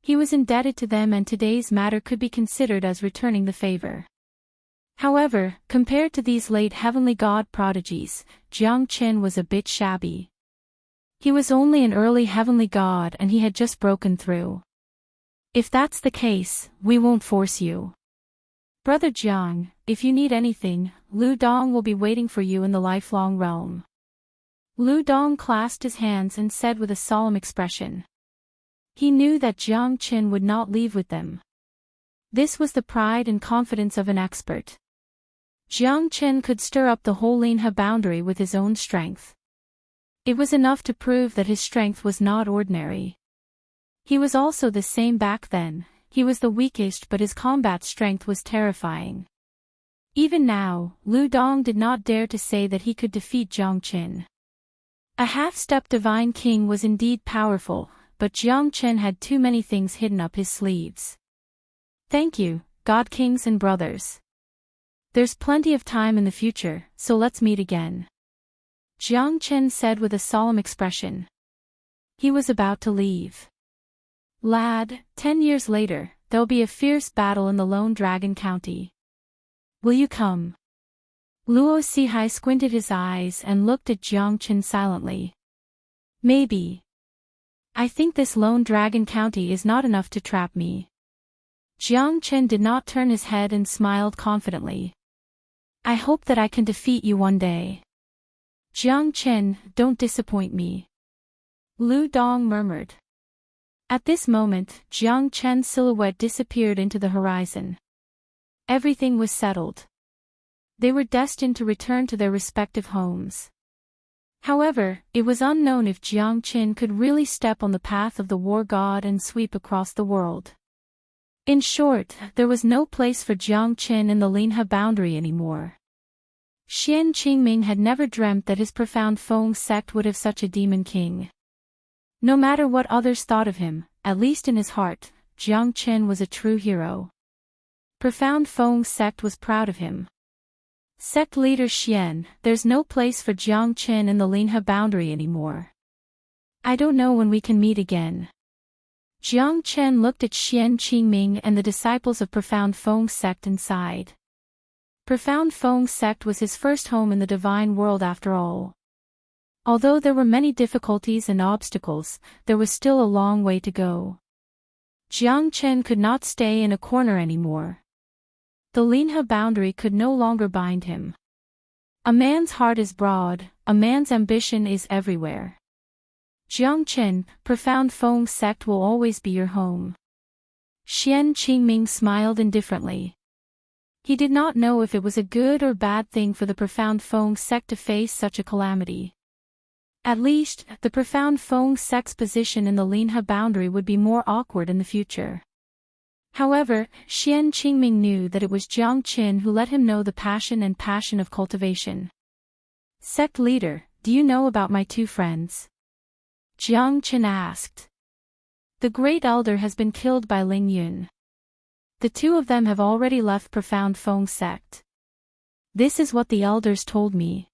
He was indebted to them and today's matter could be considered as returning the favor. However, compared to these late heavenly god prodigies, Jiang Qin was a bit shabby. He was only an early heavenly god and he had just broken through. If that's the case, we won't force you. Brother Jiang, if you need anything, Lu Dong will be waiting for you in the lifelong realm. Lu Dong clasped his hands and said with a solemn expression. He knew that Jiang Qin would not leave with them. This was the pride and confidence of an expert. Jiang Qin could stir up the whole Linha boundary with his own strength. It was enough to prove that his strength was not ordinary. He was also the same back then, he was the weakest but his combat strength was terrifying. Even now, Lu Dong did not dare to say that he could defeat Jiang Qin. A half-step divine king was indeed powerful, but Jiang Qin had too many things hidden up his sleeves. Thank you, God Kings and brothers. There's plenty of time in the future, so let's meet again. Jiang Qin said with a solemn expression. He was about to leave. Lad, 10 years later, there'll be a fierce battle in the Lone Dragon County. Will you come? Luo Sihai squinted his eyes and looked at Jiang Qin silently. Maybe. I think this Lone Dragon County is not enough to trap me. Jiang Qin did not turn his head and smiled confidently. I hope that I can defeat you one day. Jiang Qin, don't disappoint me. Lu Dong murmured. At this moment, Jiang Qin's silhouette disappeared into the horizon. Everything was settled. They were destined to return to their respective homes. However, it was unknown if Jiang Qin could really step on the path of the war god and sweep across the world. In short, there was no place for Jiang Qin in the Linhe boundary anymore. Xian Qingming had never dreamt that his profound Feng sect would have such a demon king. No matter what others thought of him, at least in his heart, Jiang Qin was a true hero. Profound Feng sect was proud of him. Sect leader Xian, there's no place for Jiang Qin in the Linhe boundary anymore. I don't know when we can meet again. Jiang Qin looked at Xian Qingming and the disciples of Profound Feng sect and sighed. Profound Feng sect was his first home in the divine world after all. Although there were many difficulties and obstacles, there was still a long way to go. Jiang Qin could not stay in a corner anymore. The Linhe boundary could no longer bind him. A man's heart is broad, a man's ambition is everywhere. Jiang Qin, Profound Feng sect will always be your home. Xian Qingming smiled indifferently. He did not know if it was a good or bad thing for the Profound Feng sect to face such a calamity. At least, the Profound Feng sect's position in the Linhe boundary would be more awkward in the future. However, Xian Qingming knew that it was Jiang Qin who let him know the passion of cultivation. Sect leader, do you know about my two friends? Jiang Qin asked. The great elder has been killed by Ling Yun. The two of them have already left Profound Feng sect. This is what the elders told me.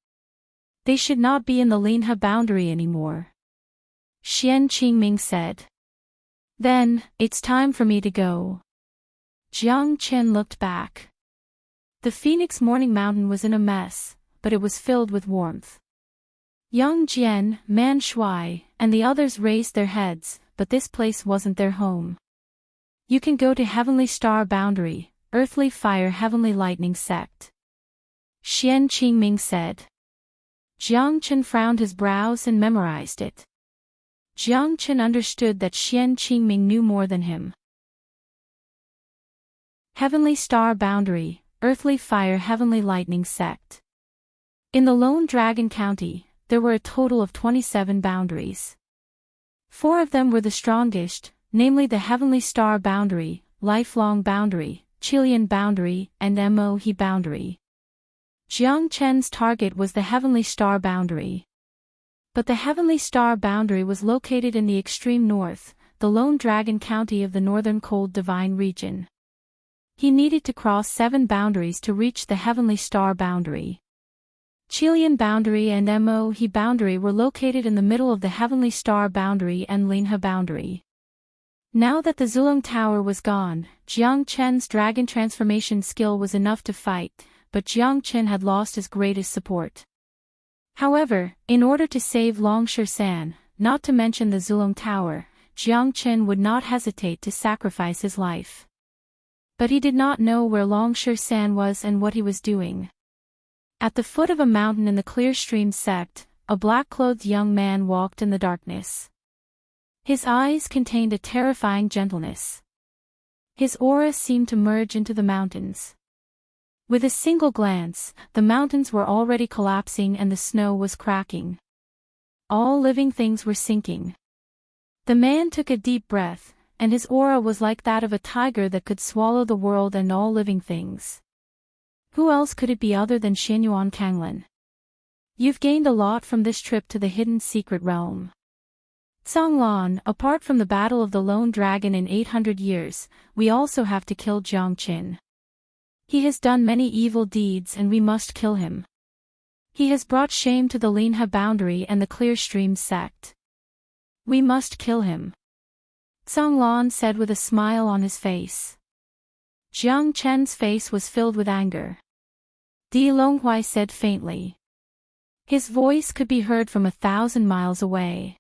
They should not be in the Linhe boundary anymore. Xian Qingming said. Then, it's time for me to go. Jiang Qin looked back. The Phoenix Morning Mountain was in a mess, but it was filled with warmth. Yang Jian, Man Shui, and the others raised their heads, but this place wasn't their home. You can go to Heavenly Star Boundary, Earthly Fire Heavenly Lightning Sect. Xian Qingming said. Jiang Qin frowned his brows and memorized it. Jiang Qin understood that Xian Qingming knew more than him. Heavenly Star Boundary, Earthly Fire Heavenly Lightning Sect. In the Lone Dragon County, there were a total of 27 boundaries. 4 of them were the strongest, namely the Heavenly Star Boundary, Lifelong Boundary, Chilean Boundary, and Mohe Boundary. Jiang Chen's target was the Heavenly Star Boundary. But the Heavenly Star Boundary was located in the extreme north, the Lone Dragon County of the Northern Cold Divine region. He needed to cross 7 boundaries to reach the Heavenly Star Boundary. Chilean Boundary and Mohe Boundary were located in the middle of the Heavenly Star Boundary and Linhe Boundary. Now that the Zulong Tower was gone, Jiang Chen's dragon transformation skill was enough to fight, but Jiang Chen had lost his greatest support. However, in order to save Longsher San, not to mention the Zulong Tower, Jiang Chen would not hesitate to sacrifice his life. But he did not know where Longsher San was and what he was doing. At the foot of a mountain in the Clear Stream sect, a black-clothed young man walked in the darkness. His eyes contained a terrifying gentleness. His aura seemed to merge into the mountains. With a single glance, the mountains were already collapsing and the snow was cracking. All living things were sinking. The man took a deep breath, and his aura was like that of a tiger that could swallow the world and all living things. Who else could it be other than Xianyuan Kanglan? You've gained a lot from this trip to the hidden secret realm. Zhonglan, apart from the battle of the lone dragon in 800 years, we also have to kill Jiang Qin. He has done many evil deeds and we must kill him. He has brought shame to the Linha boundary and the Clear Stream sect. We must kill him. Zhonglan said with a smile on his face. Jiang Chen's face was filled with anger. Di Longhui said faintly. His voice could be heard from 1,000 miles away.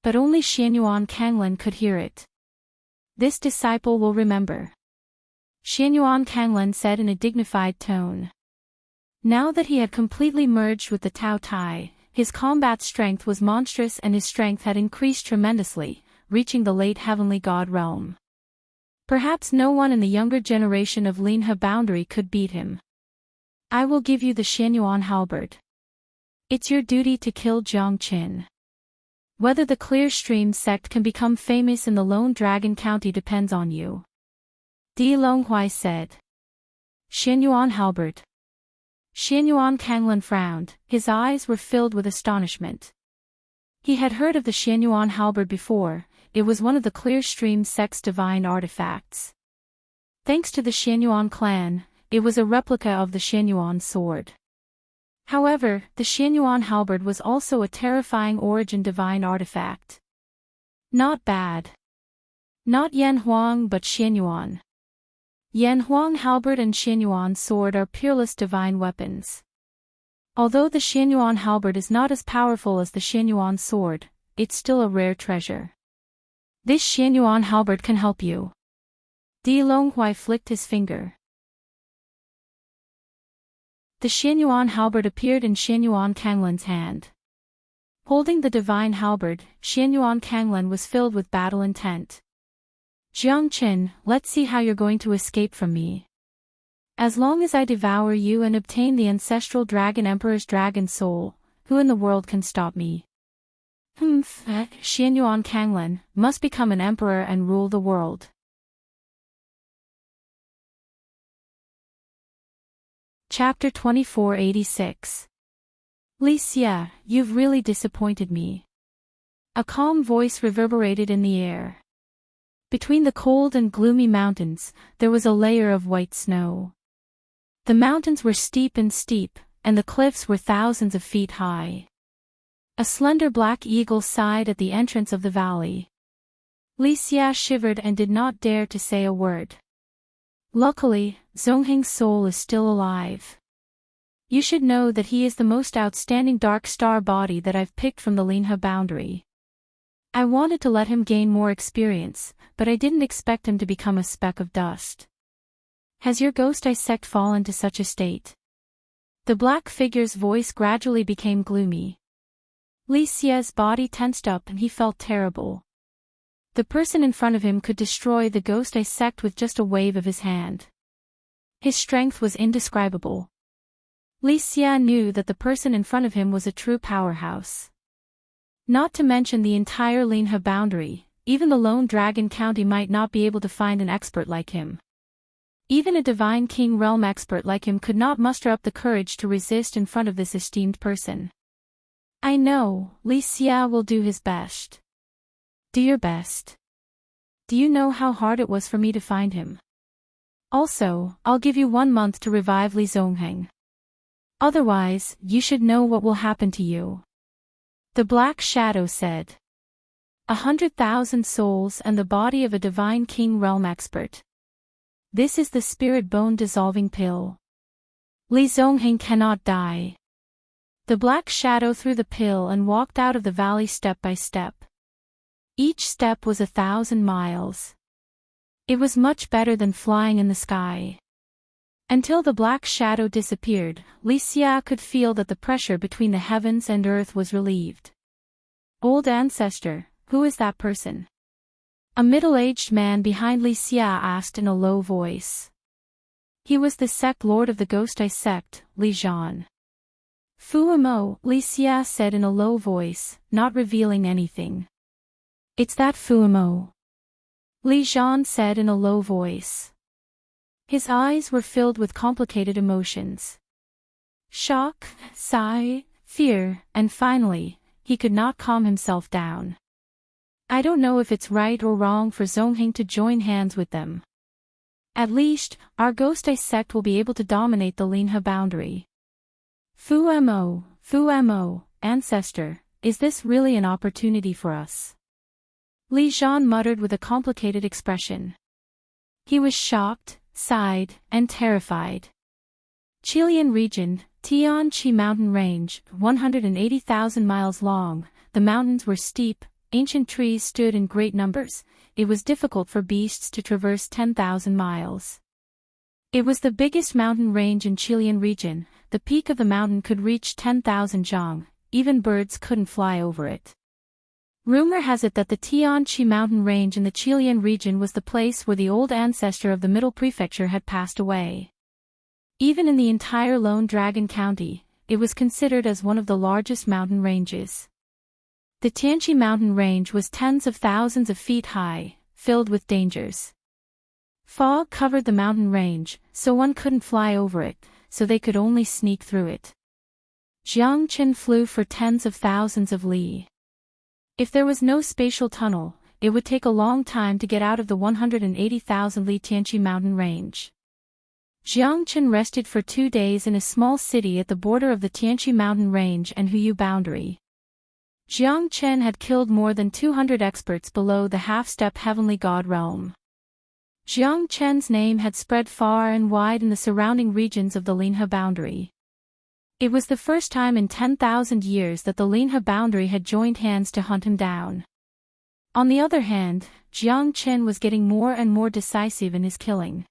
But only Xianyuan Kanglan could hear it. This disciple will remember. Xianyuan Kanglan said in a dignified tone. Now that he had completely merged with the Tao Tai, his combat strength was monstrous and his strength had increased tremendously, reaching the late heavenly god realm. Perhaps no one in the younger generation of Linha boundary could beat him. I will give you the Xianyuan halberd. It's your duty to kill Jiang Qin. Whether the Clear Stream sect can become famous in the Lone Dragon County depends on you. Di Longhui said. Xianyuan halberd. Xianyuan Kanglan frowned, his eyes were filled with astonishment. He had heard of the Xianyuan halberd before, it was one of the Clear Stream sect's divine artifacts. Thanks to the Xianyuan clan, it was a replica of the Xianyuan sword. However, the Xianyuan halberd was also a terrifying origin divine artifact. Not bad. Not Yan Huang but Xianyuan. Yan Huang halberd and Xianyuan sword are peerless divine weapons. Although the Xianyuan halberd is not as powerful as the Xianyuan sword, it's still a rare treasure. This Xianyuan halberd can help you. Di Longhui flicked his finger. The Xianyuan halberd appeared in Xianyuan Kanglan's hand. Holding the divine halberd, Xianyuan Kanglan was filled with battle intent. Jiang Qin, let's see how you're going to escape from me. As long as I devour you and obtain the ancestral dragon emperor's dragon soul, who in the world can stop me? Xianyuan Kanglan must become an emperor and rule the world. Chapter 2486. Li Xia, you've really disappointed me. A calm voice reverberated in the air. Between the cold and gloomy mountains, there was a layer of white snow. The mountains were steep, and the cliffs were thousands of feet high. A slender black eagle sighed at the entrance of the valley. Li Xia shivered and did not dare to say a word. Luckily, Zongheng's soul is still alive. You should know that he is the most outstanding dark star body that I've picked from the Linha boundary. I wanted to let him gain more experience, but I didn't expect him to become a speck of dust. Has your ghost eye sect fallen to such a state? The black figure's voice gradually became gloomy. Li Xia's body tensed up and he felt terrible. The person in front of him could destroy the ghost eye sect with just a wave of his hand. His strength was indescribable. Li Xia knew that the person in front of him was a true powerhouse. Not to mention the entire Linha boundary, even the Lone Dragon County might not be able to find an expert like him. Even a Divine King Realm expert like him could not muster up the courage to resist in front of this esteemed person. I know, Li Xia will do his best. Do your best. Do you know how hard it was for me to find him? Also, I'll give you 1 month to revive Li Zongheng. Otherwise, you should know what will happen to you. The Black Shadow said. 100,000 souls and the body of a Divine King Realm expert. This is the spirit bone dissolving pill. Li Zongheng cannot die. The Black Shadow threw the pill and walked out of the valley step by step. Each step was 1,000 miles. It was much better than flying in the sky. Until the Black Shadow disappeared, Li Xia could feel that the pressure between the heavens and earth was relieved. Old ancestor, who is that person? A middle-aged man behind Li Xia asked in a low voice. He was the sect lord of the Ghost Eye sect, Li Zhan. Fuimo, Li Xia said in a low voice, not revealing anything. It's that Fuimo. Li Zhan said in a low voice. His eyes were filled with complicated emotions. Shock, sigh, fear, and finally, he could not calm himself down. I don't know if it's right or wrong for Zongheng to join hands with them. At least, our Ghost Eye sect will be able to dominate the Linha boundary. Fu Mo, ancestor, is this really an opportunity for us? Li Zhan muttered with a complicated expression. He was shocked, sighed, and terrified. Chilean region, Tianqi mountain range, 180,000 miles long, the mountains were steep, ancient trees stood in great numbers, it was difficult for beasts to traverse 10,000 miles. It was the biggest mountain range in Chilean region, the peak of the mountain could reach 10,000 zhang, even birds couldn't fly over it. Rumor has it that the Tianqi mountain range in the Chilean region was the place where the old ancestor of the Middle Prefecture had passed away. Even in the entire Lone Dragon County, it was considered as one of the largest mountain ranges. The Tianqi mountain range was tens of thousands of feet high, filled with dangers. Fog covered the mountain range, so one couldn't fly over it, so they could only sneak through it. Jiang Qin flew for tens of thousands of li. If there was no spatial tunnel, it would take a long time to get out of the 180,000 li Tianqi mountain range. Jiang Qin rested for 2 days in a small city at the border of the Tianqi mountain range and Huyu boundary. Jiang Chen had killed more than 200 experts below the half-step heavenly god realm. Jiang Chen's name had spread far and wide in the surrounding regions of the Linha boundary. It was the first time in 10,000 years that the Linha boundary had joined hands to hunt him down. On the other hand, Jiang Chen was getting more and more decisive in his killing.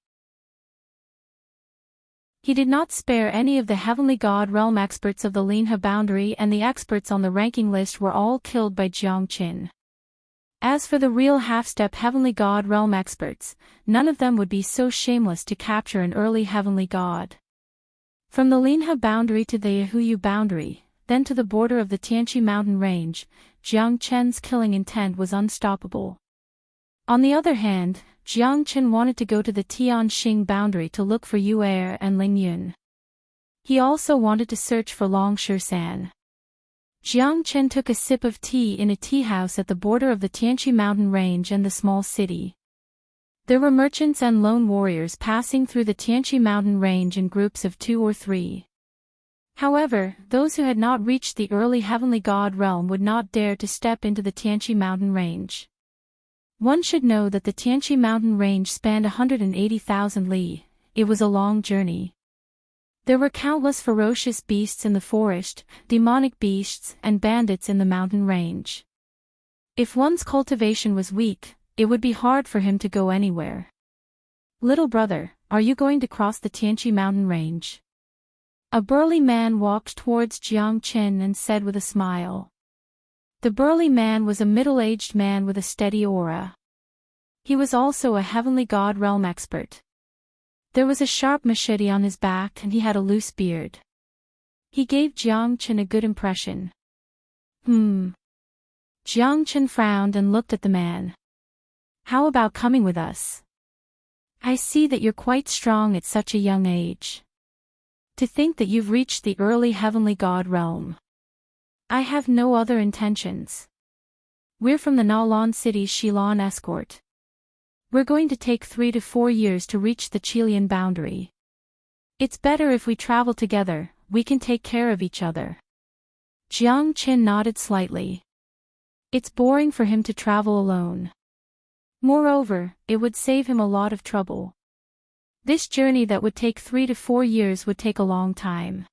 He did not spare any of the heavenly god realm experts of the Linha boundary, and the experts on the ranking list were all killed by Jiang Qin. As for the real half-step heavenly god realm experts, none of them would be so shameless to capture an early heavenly god. From the Linha boundary to the Huyu boundary, then to the border of the Tianqi mountain range, Jiang Chen's killing intent was unstoppable. On the other hand, Jiang Chen wanted to go to the Tianxing boundary to look for Yu Er and Ling Yun. He also wanted to search for Long Shan. Jiang Chen took a sip of tea in a tea house at the border of the Tianqi mountain range and the small city. There were merchants and lone warriors passing through the Tianqi mountain range in groups of 2 or 3. However, those who had not reached the early heavenly god realm would not dare to step into the Tianqi mountain range. One should know that the Tianqi mountain range spanned 180,000 li. It was a long journey. There were countless ferocious beasts in the forest, demonic beasts and bandits in the mountain range. If one's cultivation was weak, it would be hard for him to go anywhere. Little brother, are you going to cross the Tianqi mountain range? A burly man walked towards Jiang Chen and said with a smile. The burly man was a middle-aged man with a steady aura. He was also a heavenly god realm expert. There was a sharp machete on his back and he had a loose beard. He gave Jiang Chen a good impression. Jiang Chen frowned and looked at the man. How about coming with us? I see that you're quite strong at such a young age. To think that you've reached the early heavenly god realm. I have no other intentions. We're from the Nalon City's Shilon escort. We're going to take 3 to 4 years to reach the Chilean boundary. It's better if we travel together, we can take care of each other. Jiang Chen nodded slightly. It's boring for him to travel alone. Moreover, it would save him a lot of trouble. This journey that would take 3 to 4 years would take a long time.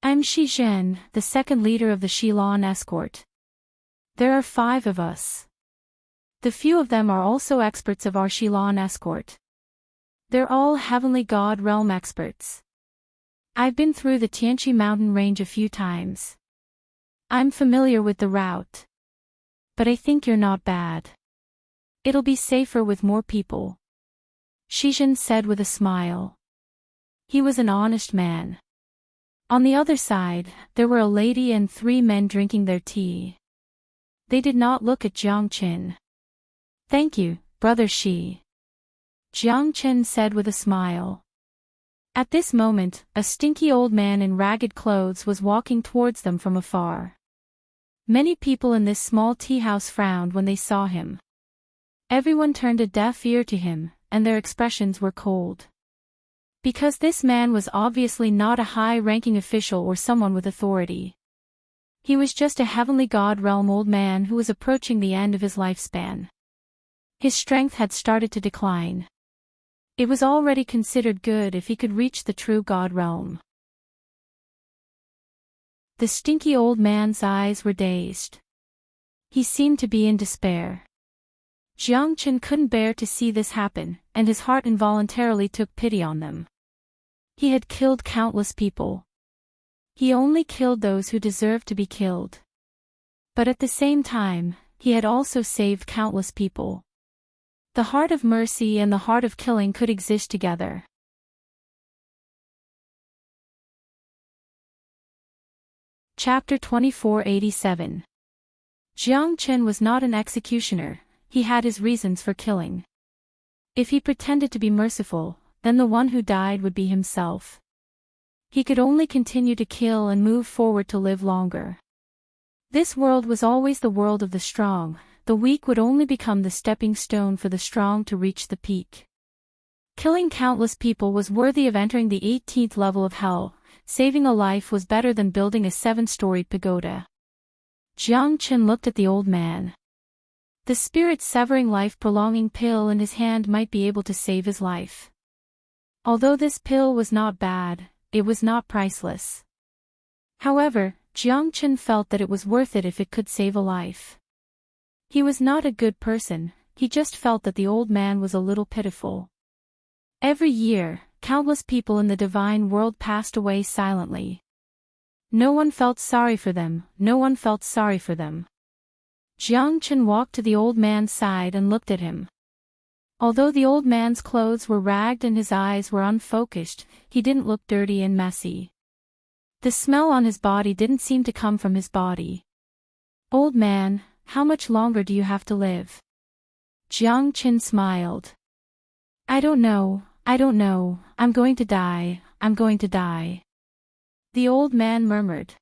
I'm Shi Zhen, the second leader of the Shilon escort. There are 5 of us. The few of them are also experts of our Shilon escort. They're all heavenly god realm experts. I've been through the Tianqi mountain range a few times. I'm familiar with the route. But I think you're not bad. It'll be safer with more people. Shizhen said with a smile. He was an honest man. On the other side, there were a lady and 3 men drinking their tea. They did not look at Jiang Qin. Thank you, brother Shi. Jiang Chen said with a smile. At this moment, a stinky old man in ragged clothes was walking towards them from afar. Many people in this small tea house frowned when they saw him. Everyone turned a deaf ear to him, and their expressions were cold. Because this man was obviously not a high-ranking official or someone with authority. He was just a heavenly god realm old man who was approaching the end of his lifespan. His strength had started to decline. It was already considered good if he could reach the true god realm. The stinky old man's eyes were dazed. He seemed to be in despair. Jiang Chen couldn't bear to see this happen, and his heart involuntarily took pity on them. He had killed countless people. He only killed those who deserved to be killed. But at the same time, he had also saved countless people. The heart of mercy and the heart of killing could exist together. Chapter 2487. Jiang Chen was not an executioner, he had his reasons for killing. If he pretended to be merciful, then the one who died would be himself. He could only continue to kill and move forward to live longer. This world was always the world of the strong, the weak would only become the stepping stone for the strong to reach the peak. Killing countless people was worthy of entering the 18th level of hell, saving a life was better than building a 7-story pagoda. Jiang Chen looked at the old man. The spirit-severing life-prolonging pill in his hand might be able to save his life. Although this pill was not bad, it was not priceless. However, Jiang Chen felt that it was worth it if it could save a life. He was not a good person, he just felt that the old man was a little pitiful. Every year, countless people in the divine world passed away silently. No one felt sorry for them, no one felt sorry for them. Jiang Chen walked to the old man's side and looked at him. Although the old man's clothes were ragged and his eyes were unfocused, he didn't look dirty and messy. The smell on his body didn't seem to come from his body. Old man, how much longer do you have to live? Jiang Chen smiled. I don't know, I'm going to die, I'm going to die. The old man murmured.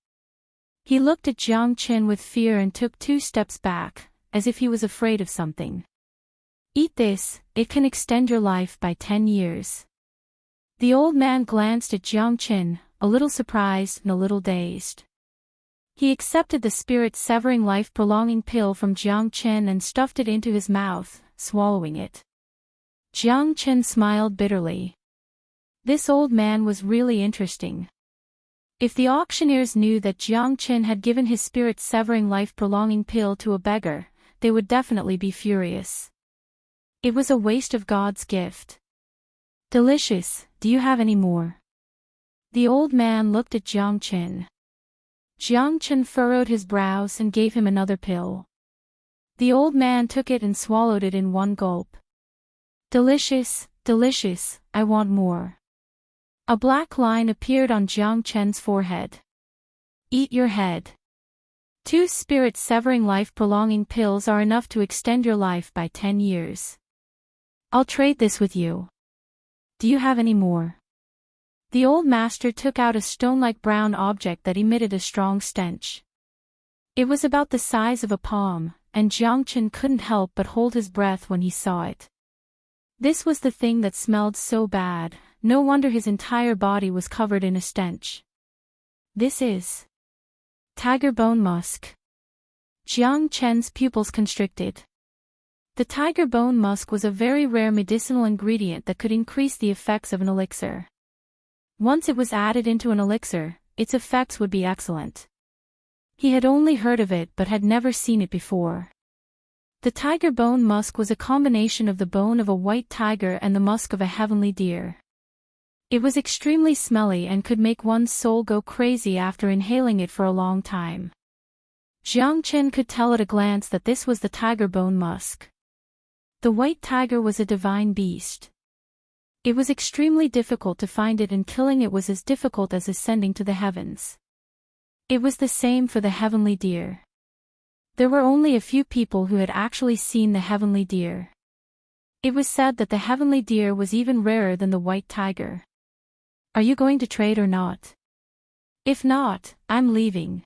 He looked at Jiang Chen with fear and took 2 steps back, as if he was afraid of something. Eat this, it can extend your life by 10 years. The old man glanced at Jiang Chen, a little surprised and a little dazed. He accepted the spirit-severing life-prolonging pill from Jiang Chen and stuffed it into his mouth, swallowing it. Jiang Chen smiled bitterly. This old man was really interesting. If the auctioneers knew that Jiang Chen had given his spirit-severing life-prolonging pill to a beggar, they would definitely be furious. It was a waste of God's gift. Delicious, do you have any more? The old man looked at Jiang Chen. Jiang Chen furrowed his brows and gave him another pill. The old man took it and swallowed it in one gulp. Delicious, delicious, I want more. A black line appeared on Jiang Chen's forehead. Eat your head. 2 spirit-severing life-prolonging pills are enough to extend your life by 10 years. I'll trade this with you. Do you have any more? The old master took out a stone-like brown object that emitted a strong stench. It was about the size of a palm, and Jiang Chen couldn't help but hold his breath when he saw it. This was the thing that smelled so bad, no wonder his entire body was covered in a stench. This is tiger bone musk. Jiang Chen's pupils constricted. The tiger bone musk was a very rare medicinal ingredient that could increase the effects of an elixir. Once it was added into an elixir, its effects would be excellent. He had only heard of it but had never seen it before. The tiger bone musk was a combination of the bone of a white tiger and the musk of a heavenly deer. It was extremely smelly and could make one's soul go crazy after inhaling it for a long time. Jiang Chen could tell at a glance that this was the tiger bone musk. The white tiger was a divine beast. It was extremely difficult to find it, and killing it was as difficult as ascending to the heavens. It was the same for the heavenly deer. There were only a few people who had actually seen the heavenly deer. It was said that the heavenly deer was even rarer than the white tiger. Are you going to trade or not? If not, I'm leaving.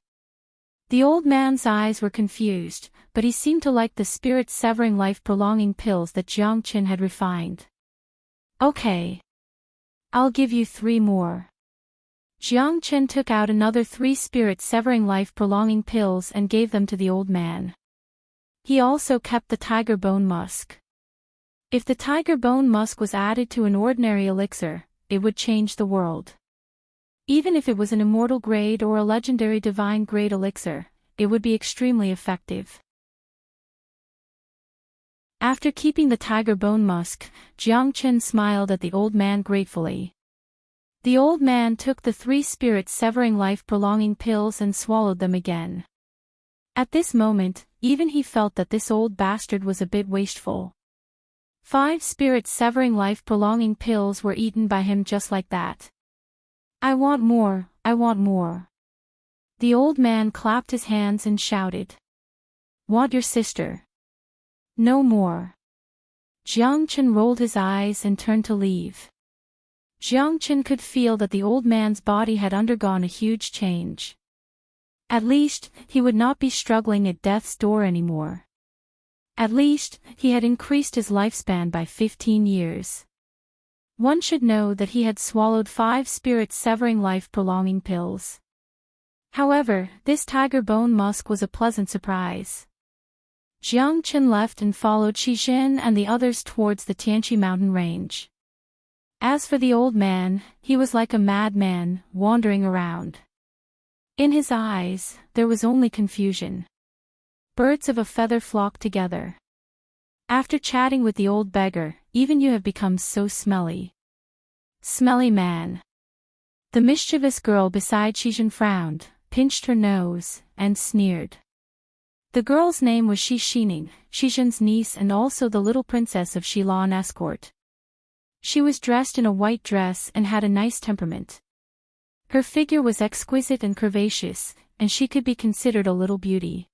The old man's eyes were confused, but he seemed to like the spirit-severing life-prolonging pills that Jiang Qin had refined. Okay. I'll give you 3 more. Jiang Qin took out another 3 spirit-severing life-prolonging pills and gave them to the old man. He also kept the tiger bone musk. If the tiger bone musk was added to an ordinary elixir, it would change the world. Even if it was an immortal grade or a legendary divine grade elixir, it would be extremely effective. After keeping the tiger bone musk, Jiang Qin smiled at the old man gratefully. The old man took the 3 spirit-severing life-prolonging pills and swallowed them again. At this moment, even he felt that this old bastard was a bit wasteful. 5 spirit-severing life-prolonging pills were eaten by him just like that. I want more, I want more. The old man clapped his hands and shouted. Want your sister? No more. Jiang Qin rolled his eyes and turned to leave. Jiang Qin could feel that the old man's body had undergone a huge change. At least, he would not be struggling at death's door anymore. At least, he had increased his lifespan by 15 years. One should know that he had swallowed 5 spirit-severing life-prolonging pills. However, this tiger bone musk was a pleasant surprise. Jiang Qin left and followed Xijin and the others towards the Tianqi mountain range. As for the old man, he was like a madman, wandering around. In his eyes, there was only confusion. Birds of a feather flocked together. After chatting with the old beggar, even you have become so smelly. Smelly man. The mischievous girl beside Xijin frowned, pinched her nose, and sneered. The girl's name was Shi Xining, Xijin's niece and also the little princess of Xilan escort. She was dressed in a white dress and had a nice temperament. Her figure was exquisite and curvaceous, and she could be considered a little beauty.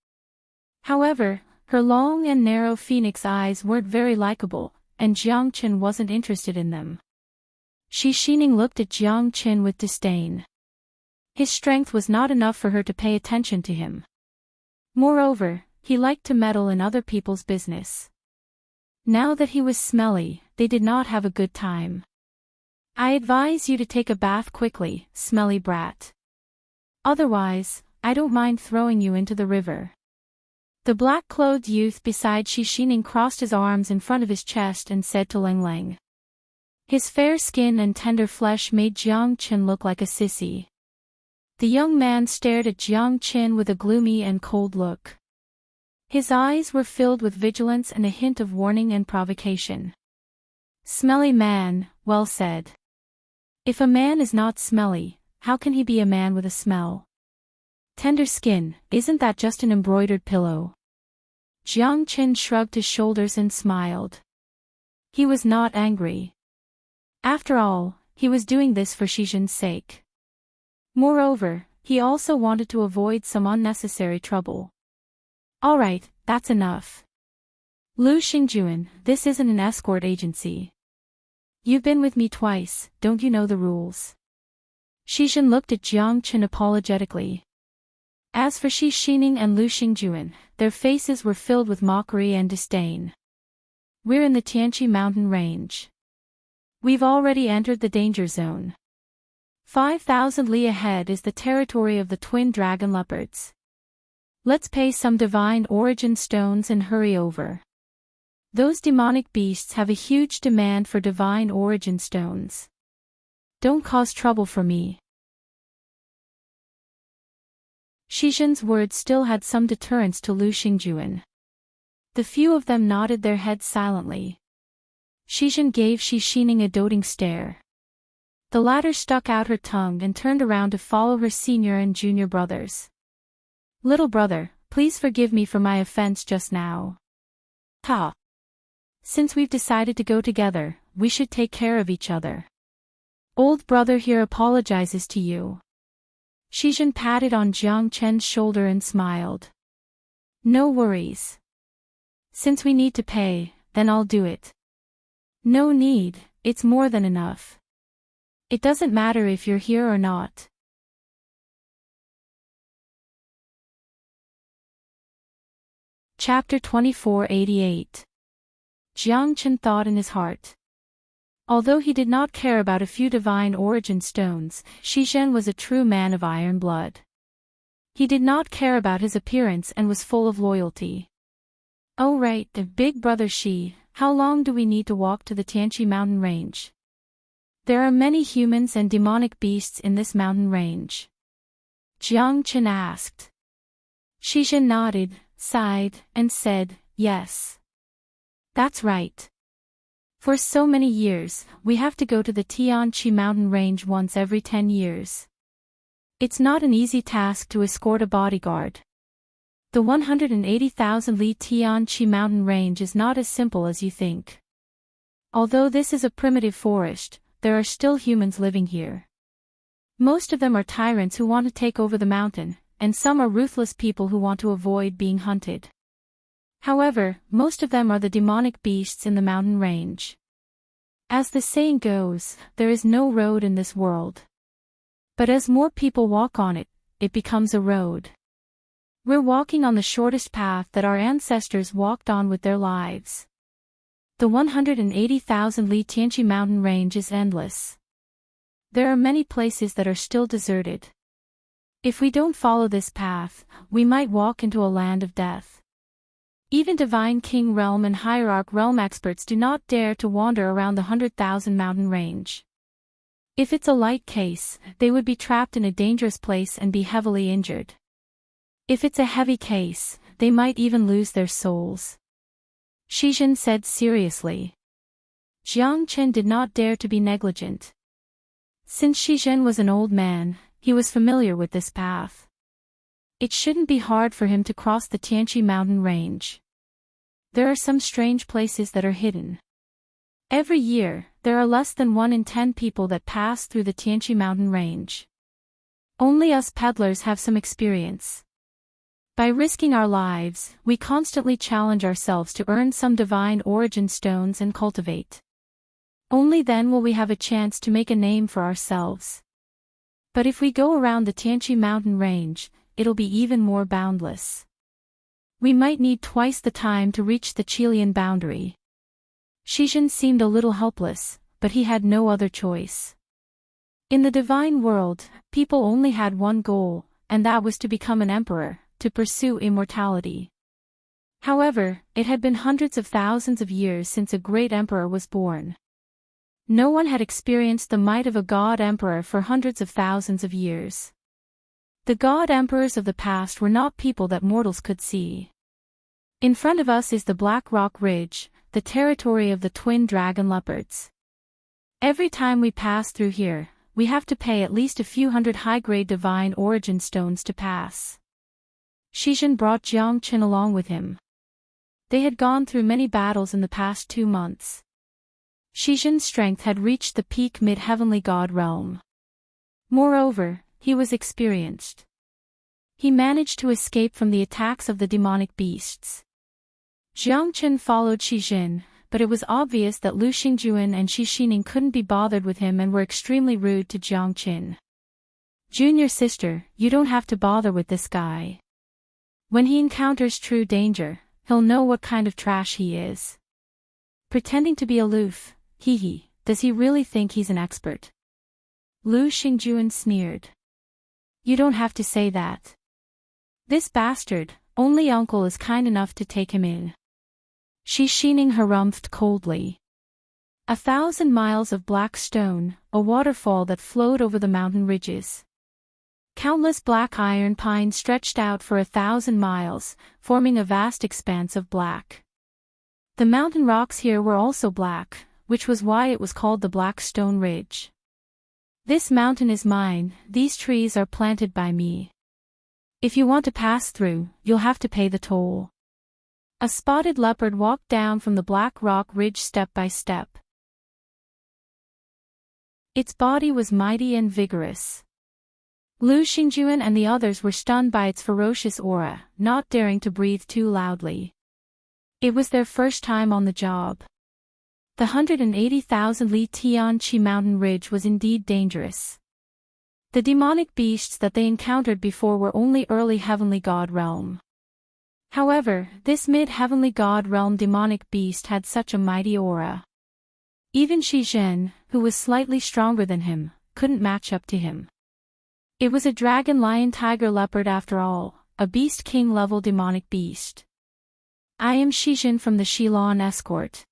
However, her long and narrow phoenix eyes weren't very likable, and Jiang Qin wasn't interested in them. Shi Xining looked at Jiang Qin with disdain. His strength was not enough for her to pay attention to him. Moreover, he liked to meddle in other people's business. Now that he was smelly, they did not have a good time. I advise you to take a bath quickly, smelly brat. Otherwise, I don't mind throwing you into the river. The black-clothed youth beside Shi Xining crossed his arms in front of his chest and said to Lang Lang. His fair skin and tender flesh made Jiang Qin look like a sissy. The young man stared at Jiang Qin with a gloomy and cold look. His eyes were filled with vigilance and a hint of warning and provocation. Smelly man, well said. If a man is not smelly, how can he be a man with a smell? Tender skin, isn't that just an embroidered pillow? Jiang Qin shrugged his shoulders and smiled. He was not angry. After all, he was doing this for Xijin's sake. Moreover, he also wanted to avoid some unnecessary trouble. Alright, that's enough. Lu Xingjuan, this isn't an escort agency. You've been with me twice, don't you know the rules? Xijin looked at Jiang Qin apologetically. As for Shi Xining and Lu Xingjuan, their faces were filled with mockery and disdain. We're in the Tianqi mountain range. We've already entered the danger zone. 5,000 li ahead is the territory of the twin dragon leopards. Let's pay some divine origin stones and hurry over. Those demonic beasts have a huge demand for divine origin stones. Don't cause trouble for me. Xijin's words still had some deterrence to Lu Xingjuan. The few of them nodded their heads silently. Xijin gave Shi Xining a doting stare. The latter stuck out her tongue and turned around to follow her senior and junior brothers. Little brother, please forgive me for my offense just now. Ha! Since we've decided to go together, we should take care of each other. Old brother here apologizes to you. Xijin patted on Jiang Qin's shoulder and smiled. No worries. Since we need to pay, then I'll do it. No need, it's more than enough. It doesn't matter if you're here or not. Chapter 2488. Jiang Chen thought in his heart. Although he did not care about a few divine origin stones, Shi Zhen was a true man of iron blood. He did not care about his appearance and was full of loyalty. Oh right, the big brother Shi, how long do we need to walk to the Tianqi mountain range? There are many humans and demonic beasts in this mountain range. Jiang Chen asked. Shi Zhen nodded, sighed, and said, yes. That's right. For so many years, we have to go to the Tianqi mountain range once every 10 years. It's not an easy task to escort a bodyguard. The 180,000 li Tianqi mountain range is not as simple as you think. Although this is a primitive forest, there are still humans living here. Most of them are tyrants who want to take over the mountain, and some are ruthless people who want to avoid being hunted. However, most of them are the demonic beasts in the mountain range. As the saying goes, there is no road in this world. But as more people walk on it, it becomes a road. We're walking on the shortest path that our ancestors walked on with their lives. The 180,000 li Tianqi mountain range is endless. There are many places that are still deserted. If we don't follow this path, we might walk into a land of death. Even Divine King Realm and Hierarch Realm experts do not dare to wander around the 100,000 mountain range. If it's a light case, they would be trapped in a dangerous place and be heavily injured. If it's a heavy case, they might even lose their souls. Shi Zhen said seriously. Jiang Chen did not dare to be negligent. Since Shi Zhen was an old man, he was familiar with this path. It shouldn't be hard for him to cross the Tianqi mountain range. There are some strange places that are hidden. Every year, there are less than 1 in 10 people that pass through the Tianqi mountain range. Only us peddlers have some experience. By risking our lives, we constantly challenge ourselves to earn some divine origin stones and cultivate. Only then will we have a chance to make a name for ourselves. But if we go around the Tianqi mountain range, it'll be even more boundless. We might need twice the time to reach the Chilean boundary. Shi Zhen seemed a little helpless, but he had no other choice. In the divine world, people only had one goal, and that was to become an emperor, to pursue immortality. However, it had been hundreds of thousands of years since a great emperor was born. No one had experienced the might of a god emperor for hundreds of thousands of years. The god emperors of the past were not people that mortals could see. In front of us is the Black Rock Ridge, the territory of the twin dragon leopards. Every time we pass through here, we have to pay at least a few hundred high-grade divine origin stones to pass. Shi Zhen brought Jiang Chen along with him. They had gone through many battles in the past 2 months. Shi Zhen's strength had reached the peak mid-heavenly god realm. Moreover, he was experienced. He managed to escape from the attacks of the demonic beasts. Jiang Chen followed Shi Zhen, but it was obvious that Lu Xingjuan and Shi Xining couldn't be bothered with him and were extremely rude to Jiang Chen. Junior sister, you don't have to bother with this guy. When he encounters true danger, he'll know what kind of trash he is. Pretending to be aloof, does he really think he's an expert? Lu Xingjuan sneered. You don't have to say that. This bastard, only uncle is kind enough to take him in. Shi Xining harumphed coldly. 1,000 miles of black stone, a waterfall that flowed over the mountain ridges. Countless black iron pines stretched out for 1,000 miles, forming a vast expanse of black. The mountain rocks here were also black, which was why it was called the Black Stone Ridge. This mountain is mine, these trees are planted by me. If you want to pass through, you'll have to pay the toll. A spotted leopard walked down from the Black Rock Ridge step by step. Its body was mighty and vigorous. Lu Xingjuan and the others were stunned by its ferocious aura, not daring to breathe too loudly. It was their first time on the job. The 180,000-li Tianqi mountain ridge was indeed dangerous. The demonic beasts that they encountered before were only early heavenly god realm. However, this mid-heavenly god realm demonic beast had such a mighty aura. Even Shi Zhen, who was slightly stronger than him, couldn't match up to him. It was a dragon lion tiger leopard after all, a beast king level demonic beast. I am Shi Zhen from the Shilon escort.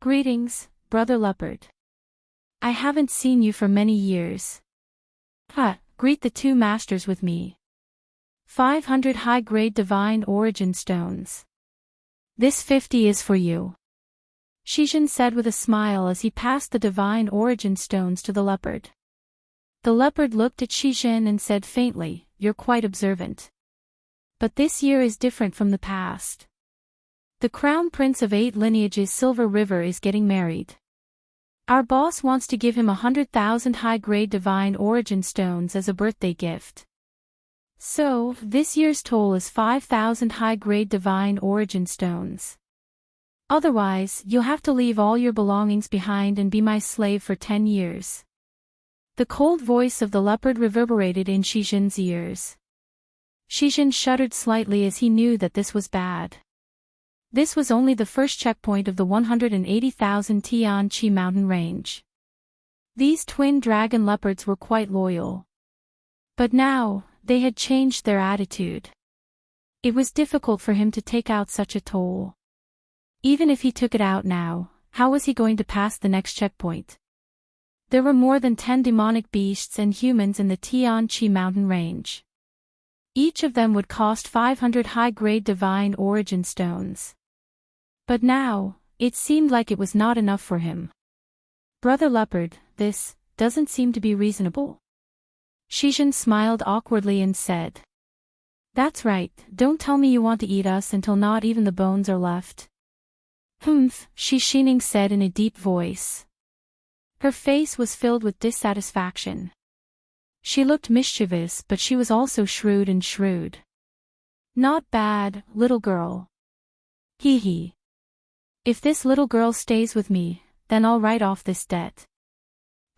Greetings, brother leopard. I haven't seen you for many years. Greet the two masters with me. 500 high-grade divine origin stones. This 50 is for you. Shi Zhen said with a smile as he passed the divine origin stones to the leopard. The leopard looked at Shi Zhen and said faintly, "You're quite observant. But this year is different from the past. The crown prince of 8 lineages Silver River is getting married. Our boss wants to give him 100,000 high-grade divine origin stones as a birthday gift. So, this year's toll is 5,000 high-grade divine origin stones. Otherwise, you'll have to leave all your belongings behind and be my slave for 10 years. The cold voice of the leopard reverberated in Shi Zhen's ears. Shi Zhen shuddered slightly as he knew that this was bad. This was only the first checkpoint of the 180,000 Tianqi mountain range. These twin dragon leopards were quite loyal. But now, they had changed their attitude. It was difficult for him to take out such a toll. Even if he took it out now, how was he going to pass the next checkpoint? There were more than 10 demonic beasts and humans in the Tianqi mountain range. Each of them would cost 500 high-grade divine origin stones. But now, it seemed like it was not enough for him. Brother Leopard, this doesn't seem to be reasonable. Shi Zhen smiled awkwardly and said. That's right, don't tell me you want to eat us until not even the bones are left. Shi Xining said in a deep voice. Her face was filled with dissatisfaction. She looked mischievous, but she was also shrewd and shrewd. Not bad, little girl. Hee hee. If this little girl stays with me, then I'll write off this debt.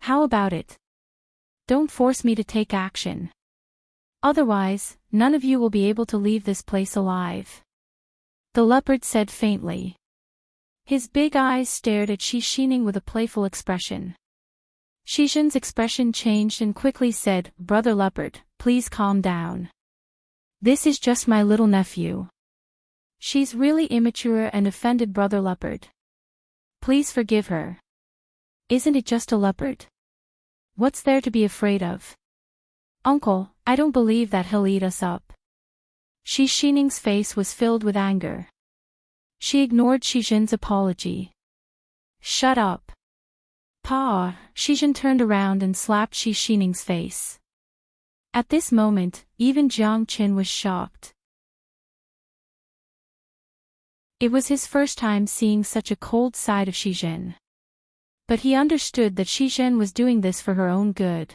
How about it? Don't force me to take action. Otherwise, none of you will be able to leave this place alive. The leopard said faintly. His big eyes stared at Shi Xining with a playful expression. Shi Zhen's expression changed and quickly said, Brother Leopard, please calm down. This is just my little nephew. She's really immature and offended Brother Leopard. Please forgive her. Isn't it just a leopard? What's there to be afraid of? Uncle, I don't believe that he'll eat us up. Shi Xining's face was filled with anger. She ignored Shi Zhen's apology. Shut up. Pa! Shi Zhen turned around and slapped Shi Xining's face. At this moment, even Jiang Qin was shocked. It was his first time seeing such a cold side of Shi Zhen. But he understood that Shi Zhen was doing this for her own good.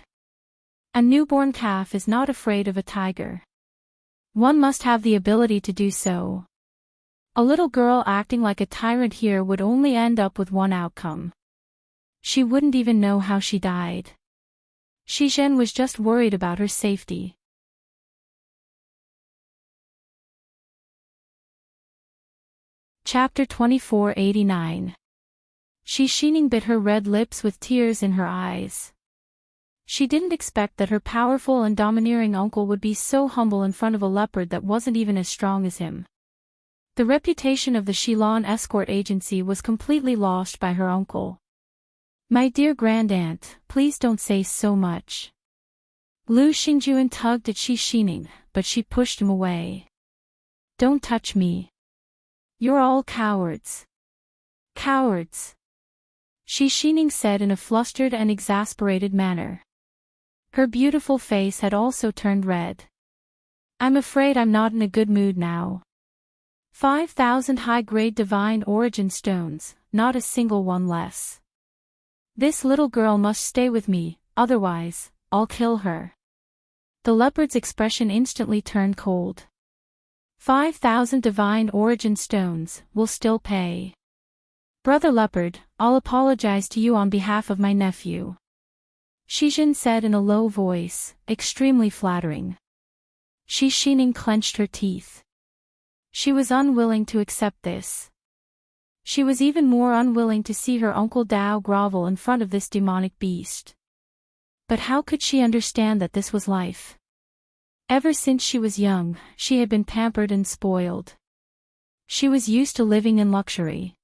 A newborn calf is not afraid of a tiger. One must have the ability to do so. A little girl acting like a tyrant here would only end up with one outcome. She wouldn't even know how she died. Shi Zhen was just worried about her safety. Chapter 2489. Shi Xining bit her red lips with tears in her eyes. She didn't expect that her powerful and domineering uncle would be so humble in front of a leopard that wasn't even as strong as him. The reputation of the Shilon escort agency was completely lost by her uncle. My dear grandaunt, please don't say so much. Lu Xingjuan tugged at Shi Xining, but she pushed him away. Don't touch me. You're all cowards. Cowards. Shi Xining said in a flustered and exasperated manner. Her beautiful face had also turned red. I'm afraid I'm not in a good mood now. 5,000 high-grade divine origin stones, not a single one less. This little girl must stay with me, otherwise, I'll kill her. The leopard's expression instantly turned cold. 5,000 divine origin stones will still pay. Brother Leopard, I'll apologize to you on behalf of my nephew. Shijin said in a low voice, extremely flattering. Shi Xining clenched her teeth. She was unwilling to accept this. She was even more unwilling to see her Uncle Dao grovel in front of this demonic beast. But how could she understand that this was life? Ever since she was young, she had been pampered and spoiled. She was used to living in luxury.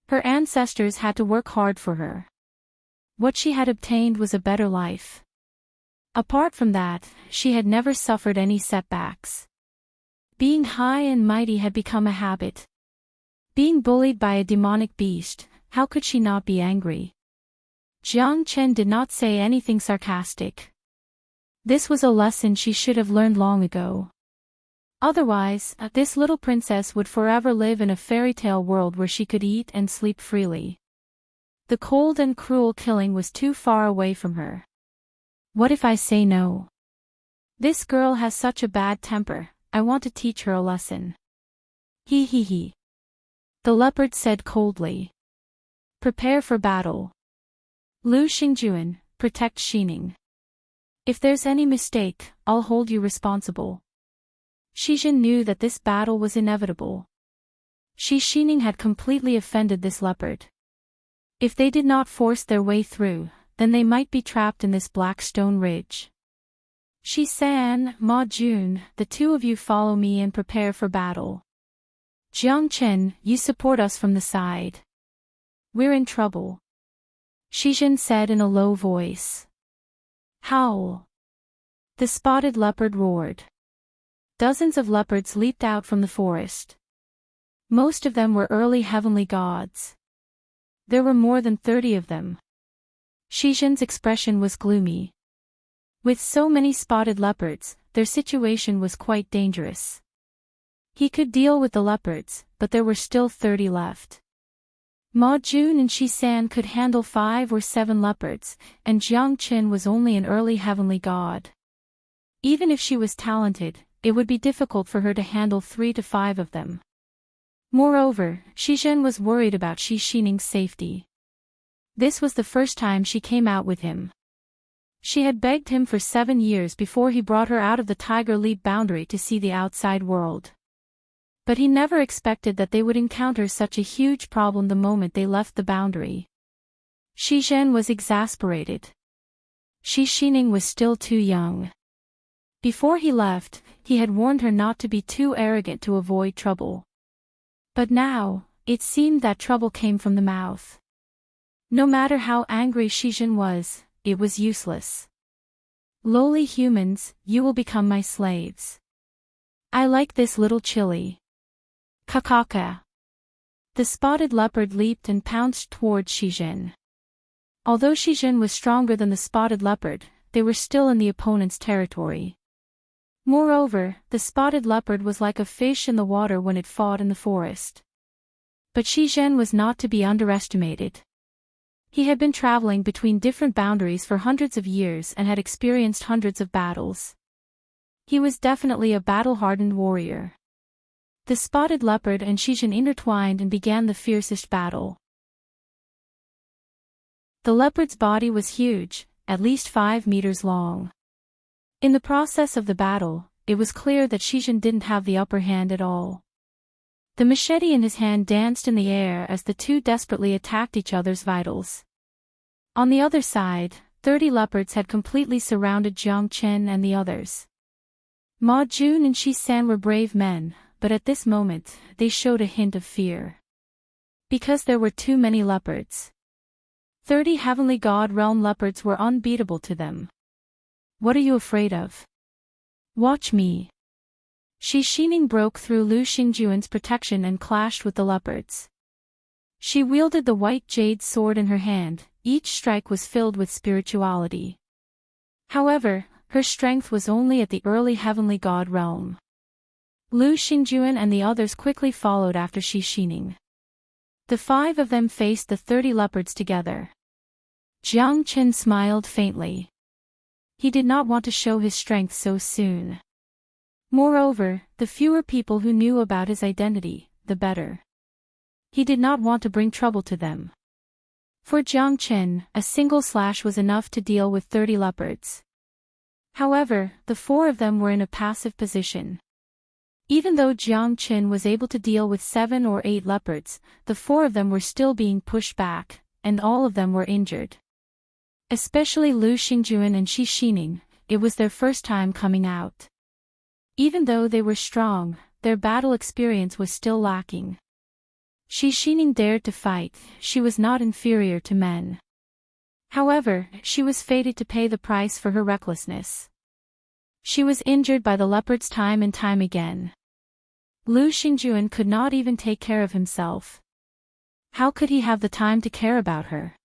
Her ancestors had to work hard for her. What she had obtained was a better life. Apart from that, she had never suffered any setbacks. Being high and mighty had become a habit. Being bullied by a demonic beast, how could she not be angry? Jiang Chen did not say anything sarcastic. This was a lesson she should have learned long ago. Otherwise, this little princess would forever live in a fairy tale world where she could eat and sleep freely. The cold and cruel killing was too far away from her. What if I say no? This girl has such a bad temper, I want to teach her a lesson. He. The leopard said coldly. Prepare for battle. Lu Xingjuan, protect Xining. If there's any mistake, I'll hold you responsible. Shijin knew that this battle was inevitable. Shi Xining had completely offended this leopard. If they did not force their way through, then they might be trapped in this black stone ridge. Shi San, Ma Jun, the two of you follow me and prepare for battle. Jiang Chen, you support us from the side. We're in trouble. Shijin said in a low voice. Howl. The spotted leopard roared. Dozens of leopards leaped out from the forest. Most of them were early heavenly gods. There were more than 30 of them. Shijin's expression was gloomy. With so many spotted leopards, their situation was quite dangerous. He could deal with the leopards, but there were still 30 left. Ma Jun and Shi San could handle 5 or 7 leopards, and Jiang Chen was only an early heavenly god. Even if she was talented, it would be difficult for her to handle 3 to 5 of them. Moreover, Shizhen was worried about Shi Xining's safety. This was the first time she came out with him. She had begged him for 7 years before he brought her out of the Tiger Leap boundary to see the outside world. But he never expected that they would encounter such a huge problem the moment they left the boundary. Shizhen was exasperated. Shi Xining was still too young. Before he left, he had warned her not to be too arrogant to avoid trouble. But now, it seemed that trouble came from the mouth. No matter how angry Shizhen was, it was useless. Lowly humans, you will become my slaves. I like this little chili. Kakaka. The spotted leopard leaped and pounced towards Shizhen. Although Shizhen was stronger than the spotted leopard, they were still in the opponent's territory. Moreover, the spotted leopard was like a fish in the water when it fought in the forest. But Shizhen was not to be underestimated. He had been traveling between different boundaries for hundreds of years and had experienced hundreds of battles. He was definitely a battle-hardened warrior. The spotted leopard and Shizhen intertwined and began the fiercest battle. The leopard's body was huge, at least 5 meters long. In the process of the battle, it was clear that Shizhen didn't have the upper hand at all. The machete in his hand danced in the air as the two desperately attacked each other's vitals. On the other side, 30 leopards had completely surrounded Jiang Chen and the others. Ma Jun and Shi San were brave men, but at this moment, they showed a hint of fear. Because there were too many leopards. 30 heavenly god realm leopards were unbeatable to them. What are you afraid of? Watch me. Shi Xining broke through Lu Xingjuan's protection and clashed with the leopards. She wielded the white jade sword in her hand, each strike was filled with spirituality. However, her strength was only at the early heavenly god realm. Lu Xingjuan and the others quickly followed after Shi Xining. The 5 of them faced the 30 leopards together. Jiang Chen smiled faintly. He did not want to show his strength so soon. Moreover, the fewer people who knew about his identity, the better. He did not want to bring trouble to them. For Jiang Qin, a single slash was enough to deal with 30 leopards. However, the 4 of them were in a passive position. Even though Jiang Qin was able to deal with 7 or 8 leopards, the 4 of them were still being pushed back, and all of them were injured. Especially Lu Xingjuan and Shi Xining, it was their first time coming out. Even though they were strong, their battle experience was still lacking. Shi Xining dared to fight, she was not inferior to men. However, she was fated to pay the price for her recklessness. She was injured by the leopards time and time again. Lu Xingjuan could not even take care of himself. How could he have the time to care about her?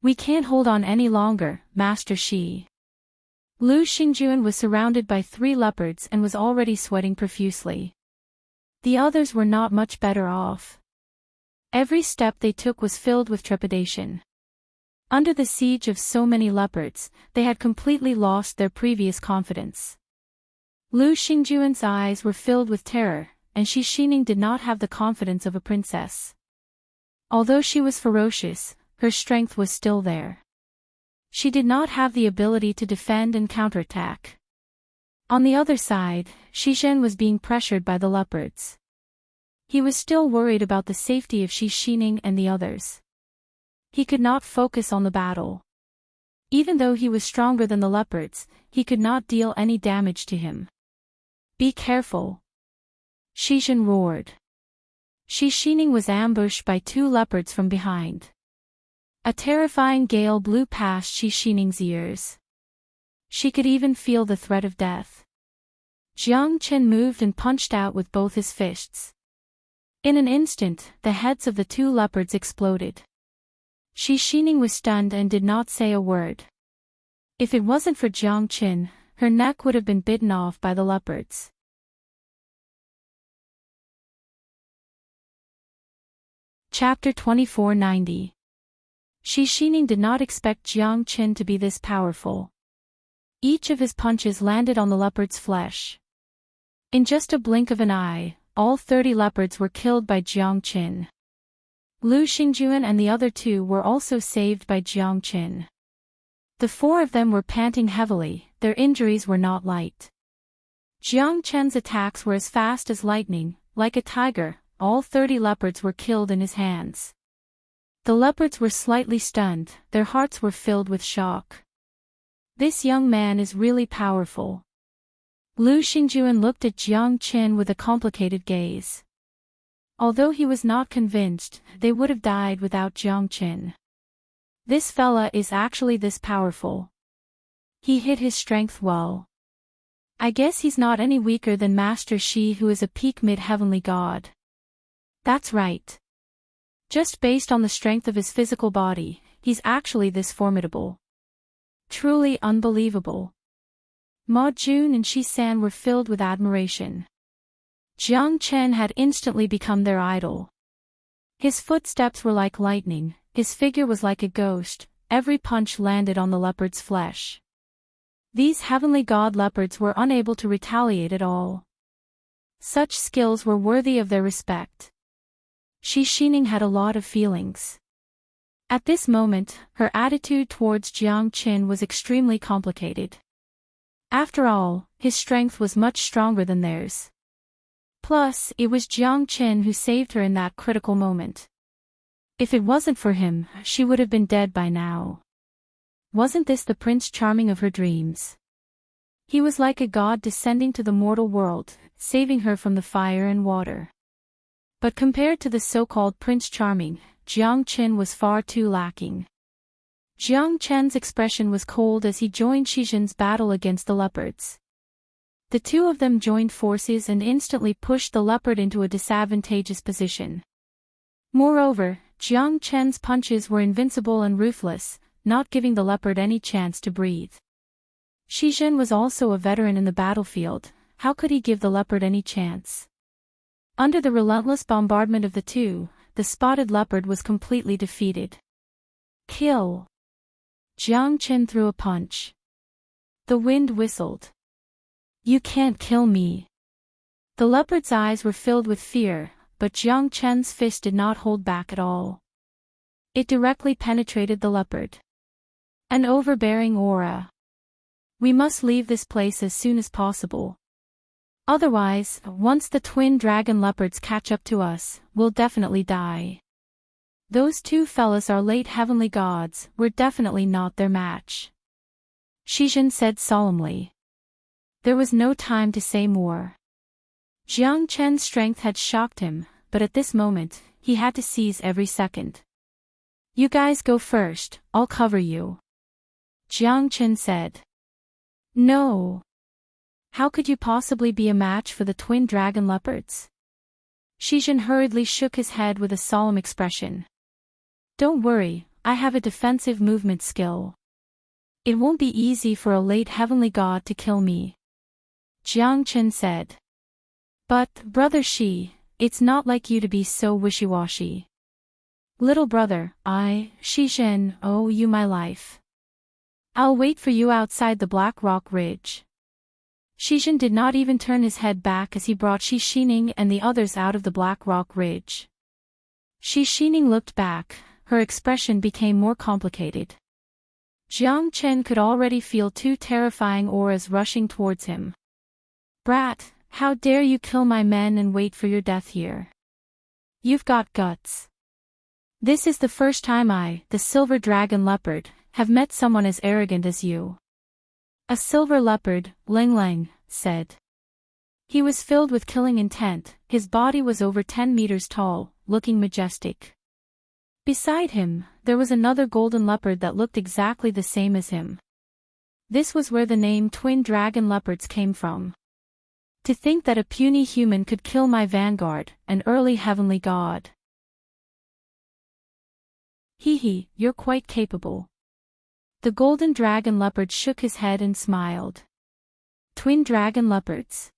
We can't hold on any longer, Master Shi. Lu Xingjuan was surrounded by 3 leopards and was already sweating profusely. The others were not much better off. Every step they took was filled with trepidation. Under the siege of so many leopards, they had completely lost their previous confidence. Lu Xingjuan's eyes were filled with terror, and Shi Xining did not have the confidence of a princess. Although she was ferocious, her strength was still there. She did not have the ability to defend and counterattack. On the other side, Shi Zhen was being pressured by the leopards. He was still worried about the safety of Shi Xining and the others. He could not focus on the battle. Even though he was stronger than the leopards, he could not deal any damage to him. Be careful! Shi Zhen roared. Shi Xining was ambushed by 2 leopards from behind. A terrifying gale blew past Shi Xining's ears. She could even feel the threat of death. Jiang Qin moved and punched out with both his fists. In an instant, the heads of the 2 leopards exploded. Shi Xining was stunned and did not say a word. If it wasn't for Jiang Qin, her neck would have been bitten off by the leopards. Chapter 2490. Shi Xining did not expect Jiang Qin to be this powerful. Each of his punches landed on the leopard's flesh. In just a blink of an eye, all 30 leopards were killed by Jiang Qin. Lu Xingjuan and the other 2 were also saved by Jiang Qin. The 4 of them were panting heavily, their injuries were not light. Jiang Qin's attacks were as fast as lightning, like a tiger, all 30 leopards were killed in his hands. The leopards were slightly stunned, their hearts were filled with shock. This young man is really powerful. Lu Xingjuan looked at Jiang Qin with a complicated gaze. Although he was not convinced, they would have died without Jiang Qin. This fella is actually this powerful. He hid his strength well. I guess he's not any weaker than Master Shi, who is a peak mid-heavenly god. That's right. Just based on the strength of his physical body, he's actually this formidable. Truly unbelievable. Ma Jun and Shi San were filled with admiration. Jiang Qin had instantly become their idol. His footsteps were like lightning, his figure was like a ghost, every punch landed on the leopard's flesh. These heavenly god leopards were unable to retaliate at all. Such skills were worthy of their respect. Shi Xining had a lot of feelings. At this moment, her attitude towards Jiang Qin was extremely complicated. After all, his strength was much stronger than theirs. Plus, it was Jiang Qin who saved her in that critical moment. If it wasn't for him, she would have been dead by now. Wasn't this the Prince Charming of her dreams? He was like a god descending to the mortal world, saving her from the fire and water. But compared to the so-called Prince Charming, Jiang Qin was far too lacking. Jiang Qin's expression was cold as he joined Shi Zhen's battle against the leopards. The 2 of them joined forces and instantly pushed the leopard into a disadvantageous position. Moreover, Jiang Qin's punches were invincible and ruthless, not giving the leopard any chance to breathe. Shi Zhen was also a veteran in the battlefield, how could he give the leopard any chance? Under the relentless bombardment of the 2, the spotted leopard was completely defeated. Kill! Jiang Qin threw a punch. The wind whistled. You can't kill me. The leopard's eyes were filled with fear, but Jiang Chen's fist did not hold back at all. It directly penetrated the leopard. An overbearing aura. We must leave this place as soon as possible. Otherwise, once the twin dragon leopards catch up to us, we'll definitely die. Those two fellas are late heavenly gods, we're definitely not their match. Shizhen said solemnly. There was no time to say more. Jiang Chen's strength had shocked him, but at this moment, he had to seize every second. You guys go first, I'll cover you. Jiang Chen said. No. How could you possibly be a match for the twin dragon leopards? Shizhen hurriedly shook his head with a solemn expression. Don't worry, I have a defensive movement skill. It won't be easy for a late heavenly god to kill me. Jiang Chen said. But, brother Shi, it's not like you to be so wishy-washy. Little brother, Shizhen, owe you my life. I'll wait for you outside the Black Rock Ridge. Shizhen did not even turn his head back as he brought Shi Xining and the others out of the Black Rock Ridge. Shi Xining looked back, her expression became more complicated. Jiang Chen could already feel two terrifying auras rushing towards him. Brat, how dare you kill my men and wait for your death here? You've got guts. This is the first time I, the silver dragon leopard, have met someone as arrogant as you. A silver leopard, Ling Ling, said. He was filled with killing intent, his body was over 10 meters tall, looking majestic. Beside him, there was another golden leopard that looked exactly the same as him. This was where the name twin dragon leopards came from. To think that a puny human could kill my vanguard, an early heavenly god. Hee, you're quite capable. The golden dragon leopard shook his head and smiled. Twin dragon leopards.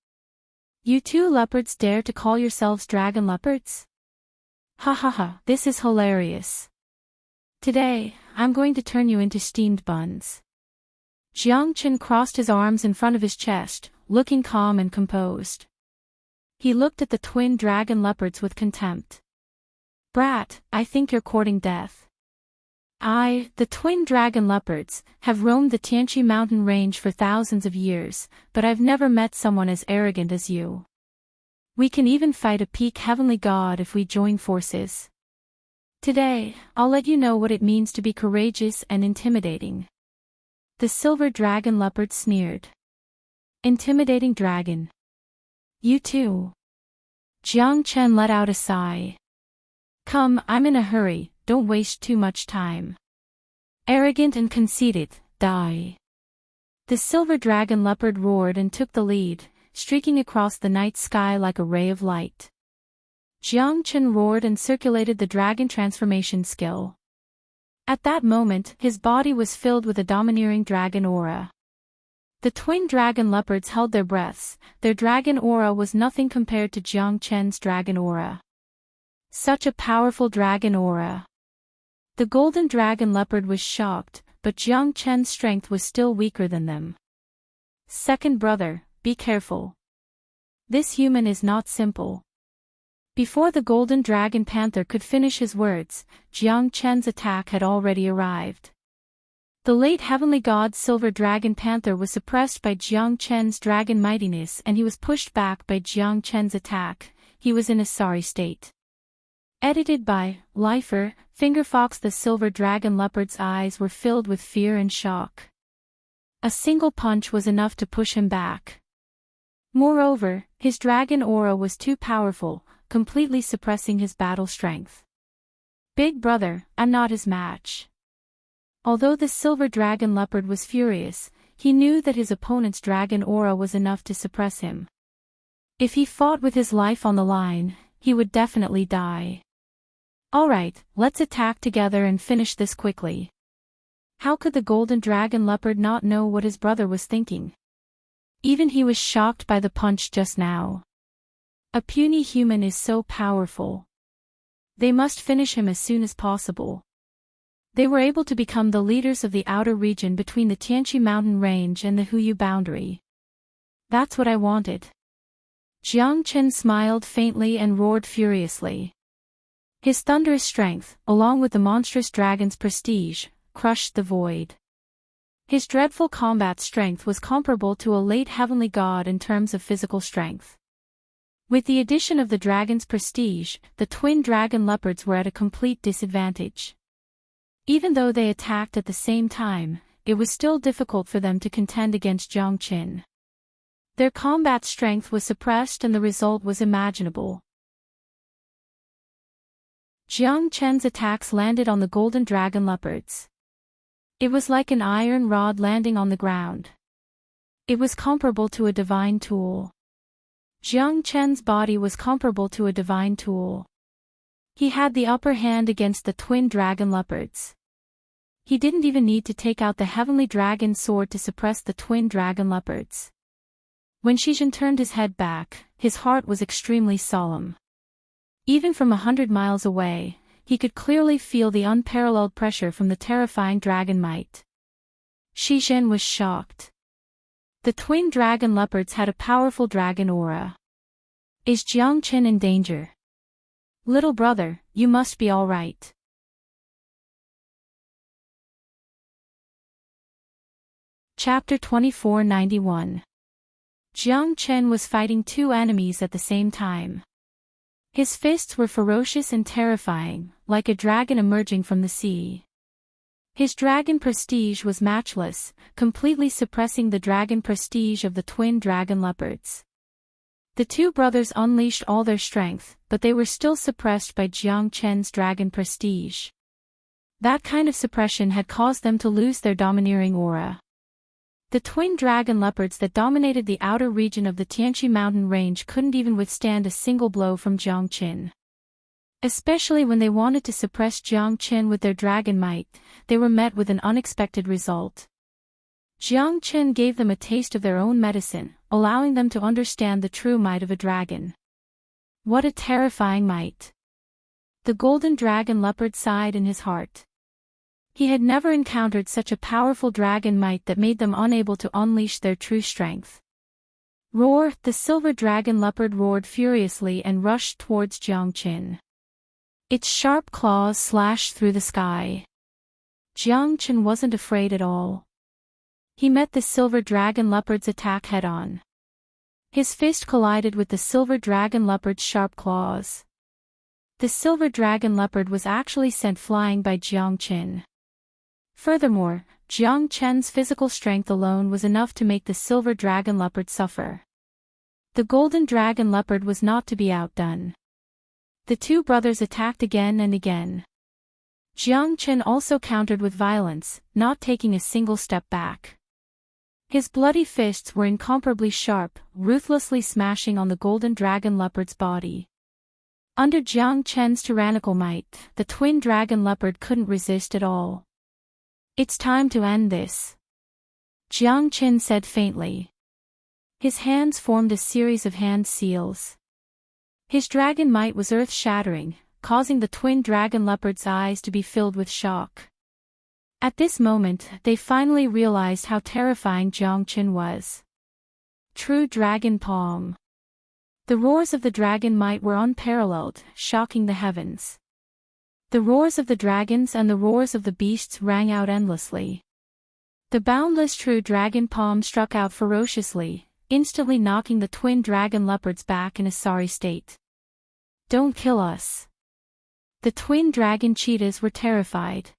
You two leopards dare to call yourselves dragon leopards? Ha, this is hilarious. Today, I'm going to turn you into steamed buns. Jiang Chen crossed his arms in front of his chest, looking calm and composed. He looked at the twin dragon leopards with contempt. Brat, I think you're courting death. The twin dragon leopards, have roamed the Tianqi mountain range for thousands of years, but I've never met someone as arrogant as you. We can even fight a peak heavenly god if we join forces. Today, I'll let you know what it means to be courageous and intimidating. The silver dragon leopard sneered. Intimidating dragon. You too. Jiang Chen let out a sigh. Come, I'm in a hurry, don't waste too much time. Arrogant and conceited, die. The silver dragon leopard roared and took the lead, streaking across the night sky like a ray of light. Jiang Chen roared and circulated the dragon transformation skill. At that moment, his body was filled with a domineering dragon aura. The twin dragon leopards held their breaths, their dragon aura was nothing compared to Jiang Chen's dragon aura. Such a powerful dragon aura. The golden dragon leopard was shocked, but Jiang Chen's strength was still weaker than them. Second brother, be careful. This human is not simple. Before the golden dragon panther could finish his words, Jiang Chen's attack had already arrived. The late heavenly god silver dragon panther was suppressed by Jiang Chen's dragon mightiness and he was pushed back by Jiang Chen's attack. He was in a sorry state. Edited by Lifer, Fingerfox. The silver dragon leopard's eyes were filled with fear and shock. A single punch was enough to push him back. Moreover, his dragon aura was too powerful, completely suppressing his battle strength. Big brother, I'm not his match. Although the silver dragon leopard was furious, he knew that his opponent's dragon aura was enough to suppress him. If he fought with his life on the line, he would definitely die. Alright, let's attack together and finish this quickly. How could the golden dragon leopard not know what his brother was thinking? Even he was shocked by the punch just now. A puny human is so powerful. They must finish him as soon as possible. They were able to become the leaders of the outer region between the Tianqi mountain range and the Huyu boundary. That's what I wanted. Jiang Chen smiled faintly and roared furiously. His thunderous strength, along with the monstrous dragon's prestige, crushed the void. His dreadful combat strength was comparable to a late heavenly god in terms of physical strength. With the addition of the dragon's prestige, the twin dragon leopards were at a complete disadvantage. Even though they attacked at the same time, it was still difficult for them to contend against Jiang Chen. Their combat strength was suppressed and the result was imaginable. Jiang Chen's attacks landed on the golden dragon leopards. It was like an iron rod landing on the ground. It was comparable to a divine tool. Jiang Chen's body was comparable to a divine tool. He had the upper hand against the twin dragon leopards. He didn't even need to take out the heavenly dragon sword to suppress the twin dragon leopards. When Shizhen turned his head back, his heart was extremely solemn. Even from 100 miles away, he could clearly feel the unparalleled pressure from the terrifying dragon might. Shizhen was shocked. The twin dragon leopards had a powerful dragon aura. Is Jiang Chen in danger? Little brother, you must be all right. Chapter 2491. Jiang Chen was fighting two enemies at the same time. His fists were ferocious and terrifying, like a dragon emerging from the sea. His dragon prestige was matchless, completely suppressing the dragon prestige of the twin dragon leopards. The two brothers unleashed all their strength, but they were still suppressed by Jiang Chen's dragon prestige. That kind of suppression had caused them to lose their domineering aura. The twin dragon leopards that dominated the outer region of the Tianqi mountain range couldn't even withstand a single blow from Jiang Chen. Especially when they wanted to suppress Jiang Chen with their dragon might, they were met with an unexpected result. Jiang Chen gave them a taste of their own medicine, allowing them to understand the true might of a dragon. What a terrifying might! The golden dragon leopard sighed in his heart. He had never encountered such a powerful dragon might that made them unable to unleash their true strength. Roar! The silver dragon leopard roared furiously and rushed towards Jiang Chen. Its sharp claws slashed through the sky. Jiang Chen wasn't afraid at all. He met the silver dragon leopard's attack head-on. His fist collided with the silver dragon leopard's sharp claws. The silver dragon leopard was actually sent flying by Jiang Chen. Furthermore, Jiang Chen's physical strength alone was enough to make the silver dragon leopard suffer. The golden dragon leopard was not to be outdone. The two brothers attacked again and again. Jiang Chen also countered with violence, not taking a single step back. His bloody fists were incomparably sharp, ruthlessly smashing on the golden dragon leopard's body. Under Jiang Chen's tyrannical might, the twin dragon leopard couldn't resist at all. It's time to end this, Jiang Chen said faintly. His hands formed a series of hand seals. His dragon might was earth-shattering, causing the twin dragon leopard's eyes to be filled with shock. At this moment, they finally realized how terrifying Jiang Chen was. True dragon palm. The roars of the dragon might were unparalleled, shocking the heavens. The roars of the dragons and the roars of the beasts rang out endlessly. The boundless true dragon palm struck out ferociously, instantly knocking the twin dragon leopards back in a sorry state. Don't kill us. The twin dragon cheetahs were terrified.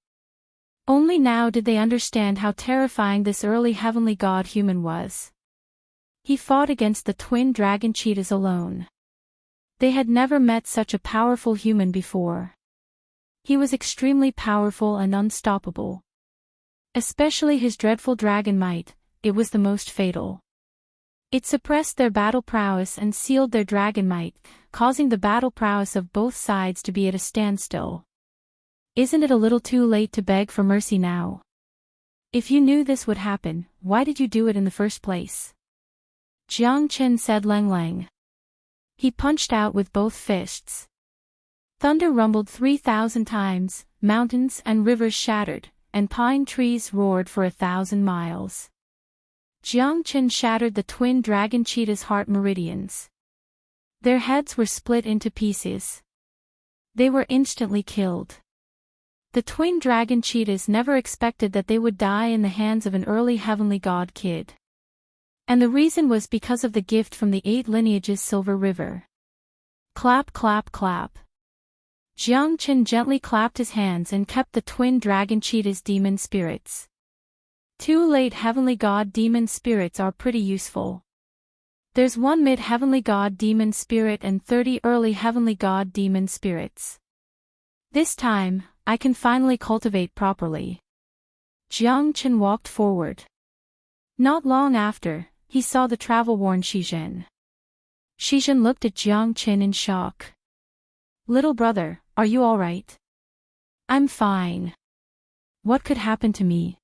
Only now did they understand how terrifying this early heavenly god human was. He fought against the twin dragon cheetahs alone. They had never met such a powerful human before. He was extremely powerful and unstoppable. Especially his dreadful dragon might, it was the most fatal. It suppressed their battle prowess and sealed their dragon might, causing the battle prowess of both sides to be at a standstill. Isn't it a little too late to beg for mercy now? If you knew this would happen, why did you do it in the first place? Jiang Chen said Lang. He punched out with both fists. Thunder rumbled 3,000 times, mountains and rivers shattered, and pine trees roared for 1,000 miles. Jiang Chen shattered the twin dragon cheetah's heart meridians. Their heads were split into pieces. They were instantly killed. The twin dragon cheetahs never expected that they would die in the hands of an early heavenly god kid. And the reason was because of the gift from the 8 lineages Silver River. Clap clap clap. Jiang Chen gently clapped his hands and kept the twin dragon cheetahs demon spirits. 2 late heavenly god demon spirits are pretty useful. There's 1 mid-heavenly god demon spirit and 30 early heavenly god demon spirits. This time, I can finally cultivate properly. Jiang Chen walked forward. Not long after, he saw the travel-worn Shizhen. Shizhen looked at Jiang Chen in shock. Little brother, are you alright? I'm fine. What could happen to me?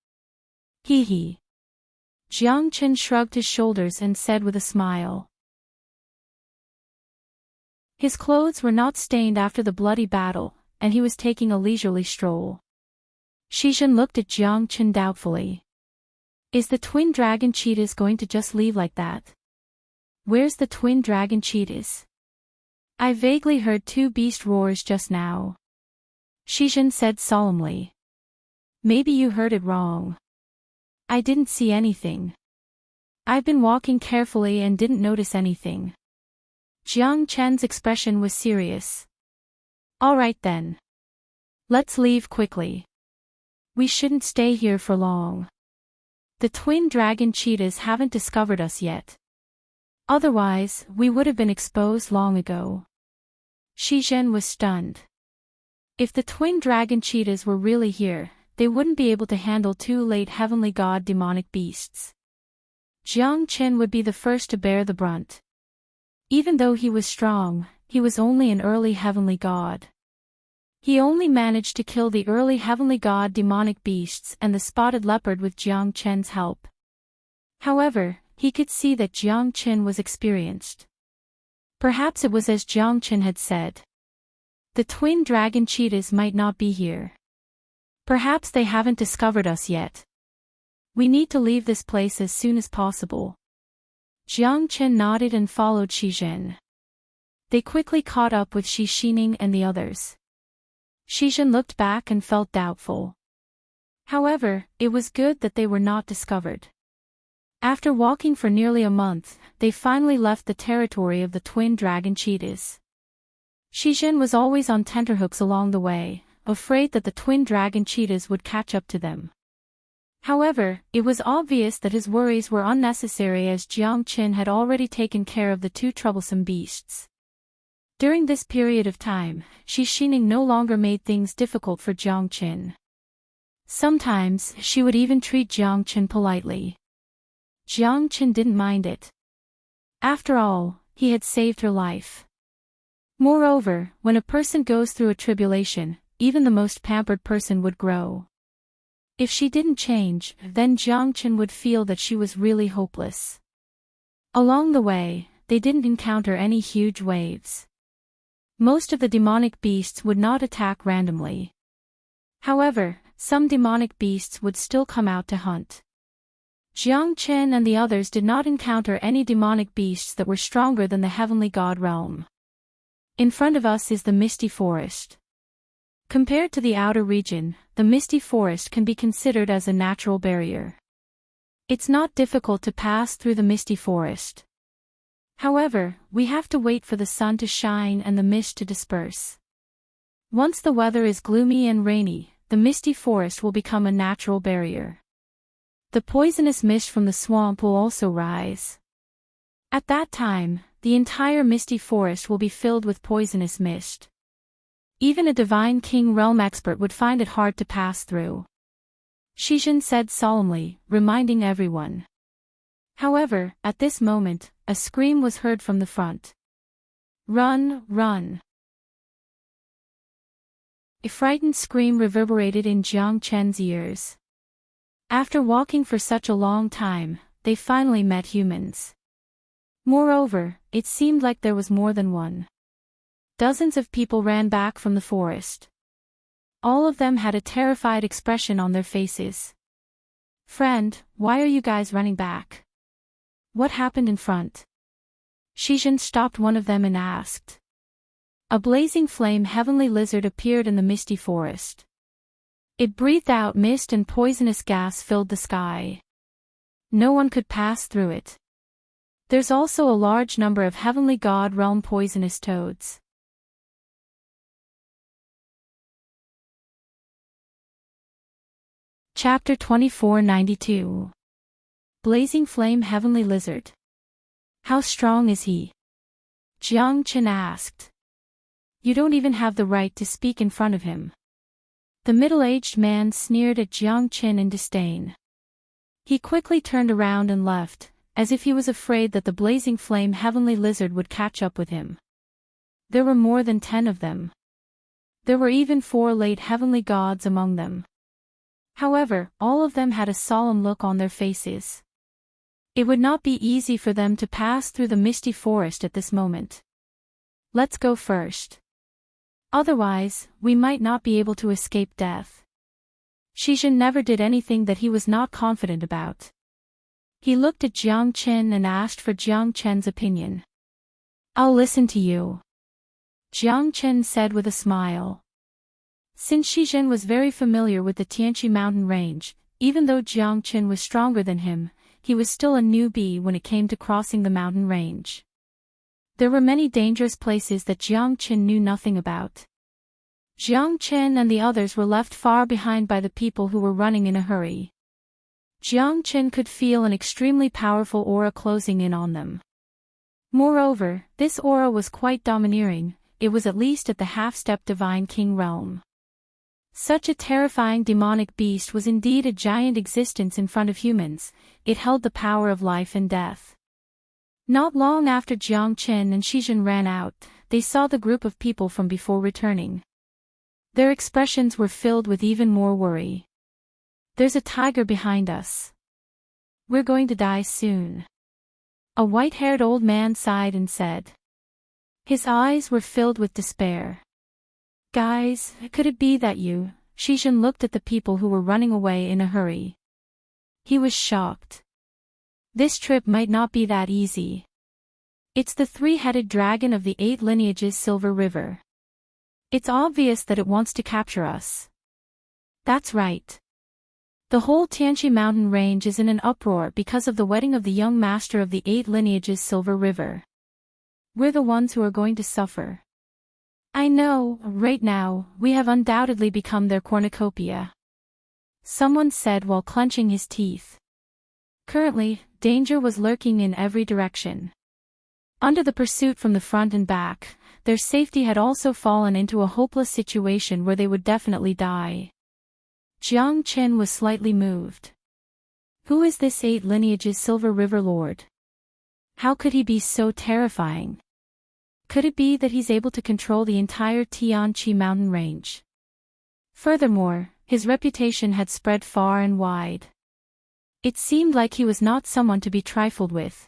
Hee hee. Jiang Chen shrugged his shoulders and said with a smile. His clothes were not stained after the bloody battle, and he was taking a leisurely stroll. Shizhen looked at Jiang Chen doubtfully. Is the twin dragon cheetahs going to just leave like that? Where's the twin dragon cheetahs? I vaguely heard 2 beast roars just now. Shizhen said solemnly. Maybe you heard it wrong. I didn't see anything. I've been walking carefully and didn't notice anything. Jiang Chen's expression was serious. Alright then. Let's leave quickly. We shouldn't stay here for long. The twin dragon cheetahs haven't discovered us yet. Otherwise, we would have been exposed long ago. Shizhen was stunned. If the twin dragon cheetahs were really here, they wouldn't be able to handle 2 late heavenly god demonic beasts. Jiang Chen would be the first to bear the brunt. Even though he was strong, he was only an early heavenly god. He only managed to kill the early heavenly god demonic beasts and the spotted leopard with Jiang Chen's help. However, he could see that Jiang Chen was experienced. Perhaps it was as Jiang Chen had said. The twin dragon cheetahs might not be here. Perhaps they haven't discovered us yet. We need to leave this place as soon as possible. Jiang Chen nodded and followed Shizhen. They quickly caught up with Shi Xining and the others. Shizhen looked back and felt doubtful. However, it was good that they were not discovered. After walking for nearly a month, they finally left the territory of the twin dragon cheetahs. Shizhen was always on tenterhooks along the way, afraid that the twin dragon cheetahs would catch up to them. However, it was obvious that his worries were unnecessary as Jiang Chen had already taken care of the 2 troublesome beasts. During this period of time, Shi Xining no longer made things difficult for Jiang Chen. Sometimes, she would even treat Jiang Chen politely. Jiang Chen didn't mind it. After all, he had saved her life. Moreover, when a person goes through a tribulation, even the most pampered person would grow. If she didn't change, then Jiang Chen would feel that she was really hopeless. Along the way, they didn't encounter any huge waves. Most of the demonic beasts would not attack randomly. However, some demonic beasts would still come out to hunt. Jiang Chen and the others did not encounter any demonic beasts that were stronger than the heavenly god realm. In front of us is the misty forest. Compared to the outer region, the misty forest can be considered as a natural barrier. It's not difficult to pass through the misty forest. However, we have to wait for the sun to shine and the mist to disperse. Once the weather is gloomy and rainy, the misty forest will become a natural barrier. The poisonous mist from the swamp will also rise. At that time, the entire misty forest will be filled with poisonous mist. Even a divine king realm expert would find it hard to pass through. Shizhen said solemnly, reminding everyone. However, at this moment, a scream was heard from the front. Run, run. A frightened scream reverberated in Jiang Chen's ears. After walking for such a long time, they finally met humans. Moreover, it seemed like there was more than one. Dozens of people ran back from the forest. All of them had a terrified expression on their faces. Friend, why are you guys running back? What happened in front? Shizhen stopped one of them and asked. A blazing flame heavenly lizard appeared in the misty forest. It breathed out mist and poisonous gas filled the sky. No one could pass through it. There's also a large number of heavenly god realm poisonous toads. Chapter 2492. Blazing Flame Heavenly Lizard. How strong is he? Jiang Qin asked. You don't even have the right to speak in front of him. The middle-aged man sneered at Jiang Qin in disdain. He quickly turned around and left, as if he was afraid that the blazing flame heavenly lizard would catch up with him. There were more than 10 of them. There were even 4 late heavenly gods among them. However, all of them had a solemn look on their faces. It would not be easy for them to pass through the misty forest at this moment. Let's go first. Otherwise, we might not be able to escape death. Shizhen never did anything that he was not confident about. He looked at Jiang Qin and asked for Jiang Qin's opinion. I'll listen to you, Jiang Qin said with a smile. Since Shizhen was very familiar with the Tianqi mountain range, even though Jiang Qin was stronger than him, he was still a newbie when it came to crossing the mountain range. There were many dangerous places that Jiang Qin knew nothing about. Jiang Qin and the others were left far behind by the people who were running in a hurry. Jiang Qin could feel an extremely powerful aura closing in on them. Moreover, this aura was quite domineering, it was at least at the half-step divine king realm. Such a terrifying demonic beast was indeed a giant existence in front of humans, it held the power of life and death. Not long after Jiang Qin and Shizhen ran out, they saw the group of people from before returning. Their expressions were filled with even more worry. There's a tiger behind us. We're going to die soon. A white-haired old man sighed and said. His eyes were filled with despair. Guys, could it be that you? Shizhen looked at the people who were running away in a hurry. He was shocked. This trip might not be that easy. It's the 3-headed dragon of the 8 lineages Silver River. It's obvious that it wants to capture us. That's right. The whole Tianqi mountain range is in an uproar because of the wedding of the young master of the 8 lineages Silver River. We're the ones who are going to suffer. I know, right now, we have undoubtedly become their cornucopia. Someone said while clenching his teeth. Currently, danger was lurking in every direction. Under the pursuit from the front and back, their safety had also fallen into a hopeless situation where they would definitely die. Jiang Qin was slightly moved. Who is this 8 lineages Silver River Lord? How could he be so terrifying? Could it be that he's able to control the entire Tianqi mountain range? Furthermore, his reputation had spread far and wide. It seemed like he was not someone to be trifled with.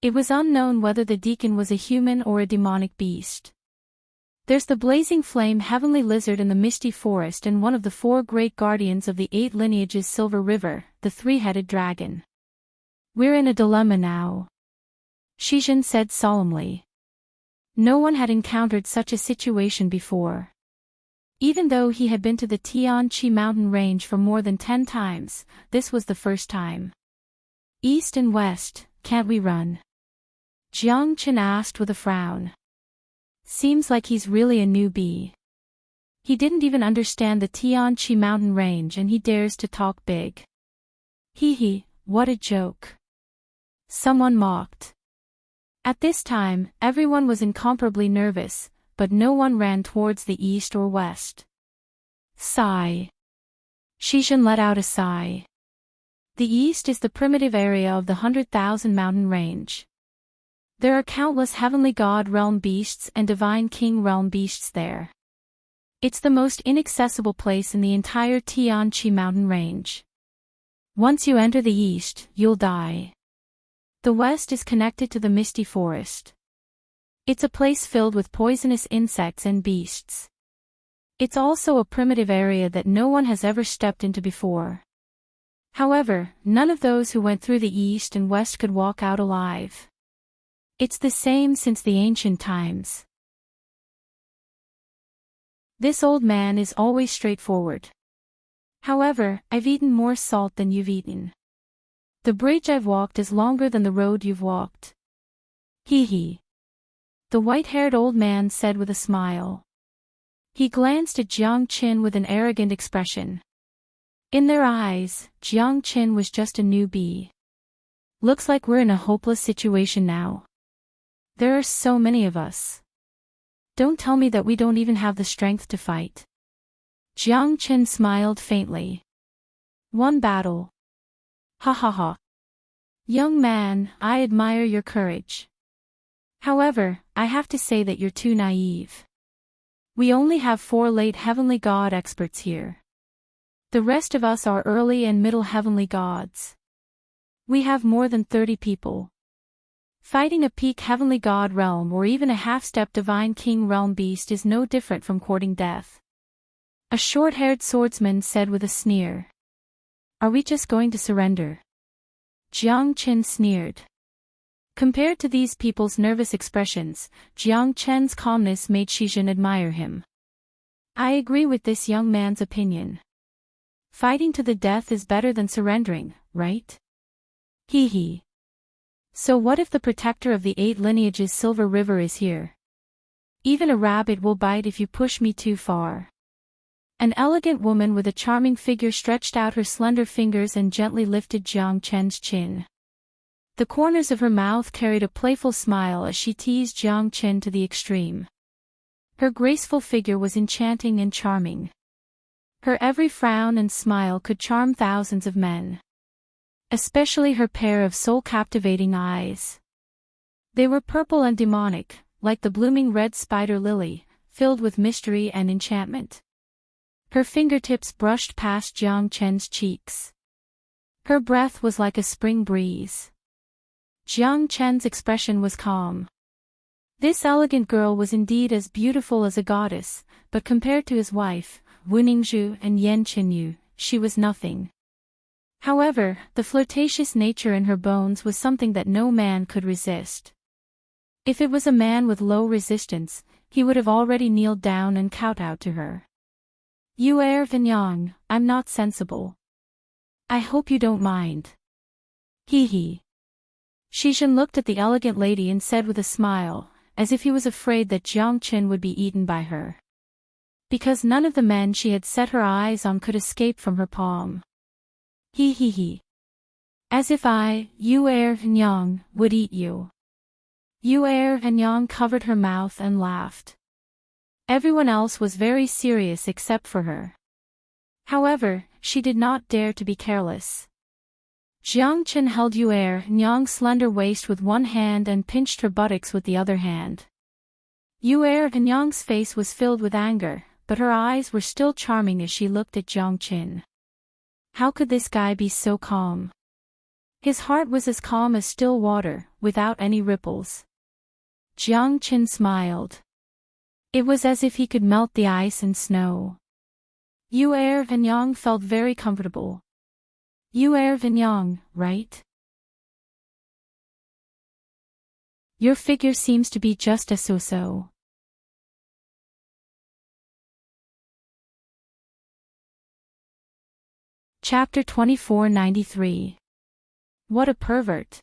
It was unknown whether the deacon was a human or a demonic beast. There's the blazing flame heavenly lizard in the misty forest and one of the 4 great guardians of the 8 lineages Silver River, the 3-headed dragon. We're in a dilemma now, Shizhen said solemnly. No one had encountered such a situation before. Even though he had been to the Tianqi mountain range for more than 10 times, this was the first time. East and west, can't we run? Jiang Qin asked with a frown. Seems like he's really a newbie. He didn't even understand the Tianqi mountain range and he dares to talk big. Hee, what a joke. Someone mocked. At this time, everyone was incomparably nervous, but no one ran towards the east or west. Sigh. Shizhen let out a sigh. The east is the primitive area of the 100,000 mountain range. There are countless heavenly god realm beasts and divine king realm beasts there. It's the most inaccessible place in the entire Tianqi mountain range. Once you enter the east, you'll die. The west is connected to the misty forest. It's a place filled with poisonous insects and beasts. It's also a primitive area that no one has ever stepped into before. However, none of those who went through the east and west could walk out alive. It's the same since the ancient times. This old man is always straightforward. However, I've eaten more salt than you've eaten. The bridge I've walked is longer than the road you've walked. Hee hee. The white-haired old man said with a smile. He glanced at Jiang Qin with an arrogant expression. In their eyes, Jiang Qin was just a newbie. Looks like we're in a hopeless situation now. There are so many of us. Don't tell me that we don't even have the strength to fight. Jiang Qin smiled faintly. One battle. Ha ha ha. Young man, I admire your courage. However, I have to say that you're too naive. We only have 4 late heavenly god experts here. The rest of us are early and middle heavenly gods. We have more than 30 people. Fighting a peak heavenly god realm or even a half-step divine king realm beast is no different from courting death. A short-haired swordsman said with a sneer. Are we just going to surrender? Jiang Qin sneered. Compared to these people's nervous expressions, Jiang Qin's calmness made Shizhen admire him. I agree with this young man's opinion. Fighting to the death is better than surrendering, right? Hee hee. So what if the protector of the 8 lineages Silver River is here? Even a rabbit will bite if you push me too far. An elegant woman with a charming figure stretched out her slender fingers and gently lifted Jiang Qin's chin. The corners of her mouth carried a playful smile as she teased Jiang Qin to the extreme. Her graceful figure was enchanting and charming. Her every frown and smile could charm thousands of men. Especially her pair of soul-captivating eyes. They were purple and demonic, like the blooming red spider lily, filled with mystery and enchantment. Her fingertips brushed past Jiang Qin's cheeks. Her breath was like a spring breeze. Jiang Qin's expression was calm. This elegant girl was indeed as beautiful as a goddess, but compared to his wife, Wu Ningzhu and Yan Qinyu, she was nothing. However, the flirtatious nature in her bones was something that no man could resist. If it was a man with low resistance, he would have already kneeled down and kowtowed to her. You are Vinyang, I'm not sensible. I hope you don't mind. Hee hee. Shizhen looked at the elegant lady and said with a smile, as if he was afraid that Jiang Qin would be eaten by her. Because none of the men she had set her eyes on could escape from her palm. Hee hee hee. As if you are Vinyang, would eat you. You are Vinyang covered her mouth and laughed. Everyone else was very serious except for her. However, she did not dare to be careless. Jiang Qin held Yu'er Nyang's slender waist with one hand and pinched her buttocks with the other hand. Yu'er Nyang's face was filled with anger, but her eyes were still charming as she looked at Jiang Qin. How could this guy be so calm? His heart was as calm as still water, without any ripples. Jiang Qin smiled. It was as if he could melt the ice and snow. Yu'er Nyang felt very comfortable. You are Vinyang, right? Your figure seems to be just a so-so. Chapter 2493. What a pervert.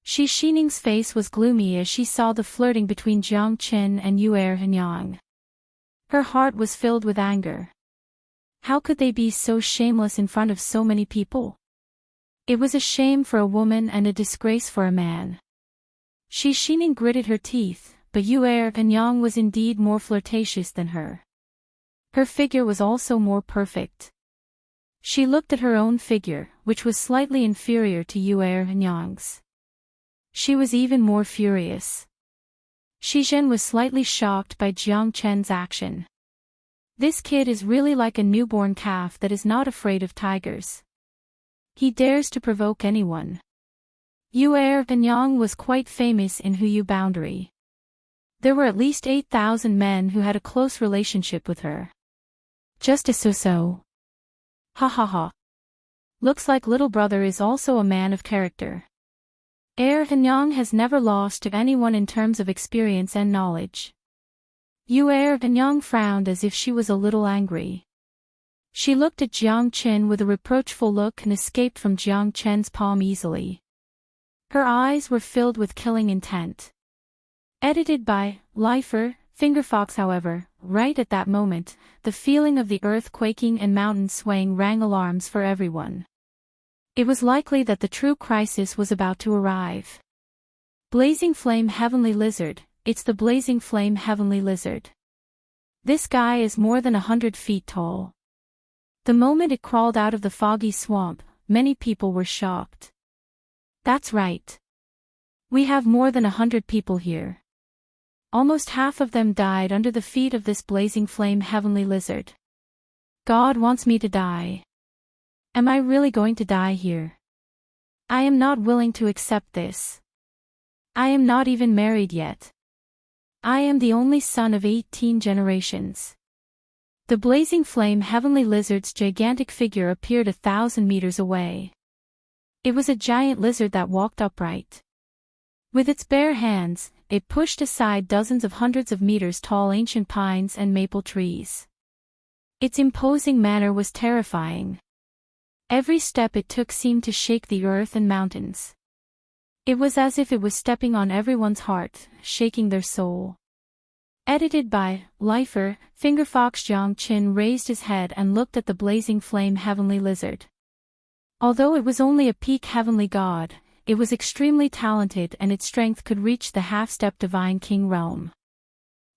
Shi Xining's face was gloomy as she saw the flirting between Jiang Qin and Yu'er Vinyang. Her heart was filled with anger. How could they be so shameless in front of so many people? It was a shame for a woman and a disgrace for a man. Shi Xining gritted her teeth, but Yu'er Vinyang was indeed more flirtatious than her. Her figure was also more perfect. She looked at her own figure, which was slightly inferior to Yu'er Vinyang's. She was even more furious. Shizhen was slightly shocked by Jiang Qin's action. This kid is really like a newborn calf that is not afraid of tigers. He dares to provoke anyone. Yu'er Vinyang was quite famous in Huyu boundary. There were at least 8,000 men who had a close relationship with her. Just a so-so. Ha ha ha. Looks like little brother is also a man of character. Yang has never lost to anyone in terms of experience and knowledge. Yang frowned as if she was a little angry. She looked at Jiang Qin with a reproachful look and escaped from Jiang Chen's palm easily. Her eyes were filled with killing intent. Edited by Lifer, Fingerfox. However, right at that moment, the feeling of the earth quaking and mountains swaying rang alarms for everyone. It was likely that the true crisis was about to arrive. Blazing Flame Heavenly Lizard, it's the Blazing Flame Heavenly Lizard. This guy is more than 100 feet tall. The moment it crawled out of the foggy swamp, many people were shocked. That's right. We have more than 100 people here. Almost half of them died under the feet of this Blazing Flame Heavenly Lizard. God wants me to die. Am I really going to die here? I am not willing to accept this. I am not even married yet. I am the only son of 18 generations. The Blazing Flame Heavenly Lizard's gigantic figure appeared 1,000 meters away. It was a giant lizard that walked upright. With its bare hands, it pushed aside dozens of hundreds of meters tall ancient pines and maple trees. Its imposing manner was terrifying. Every step it took seemed to shake the earth and mountains. It was as if it was stepping on everyone's heart, shaking their soul. Edited by Lifer, Fingerfox. Jiang Qin raised his head and looked at the Blazing Flame Heavenly Lizard. Although it was only a peak heavenly god, it was extremely talented and its strength could reach the half-step divine king realm.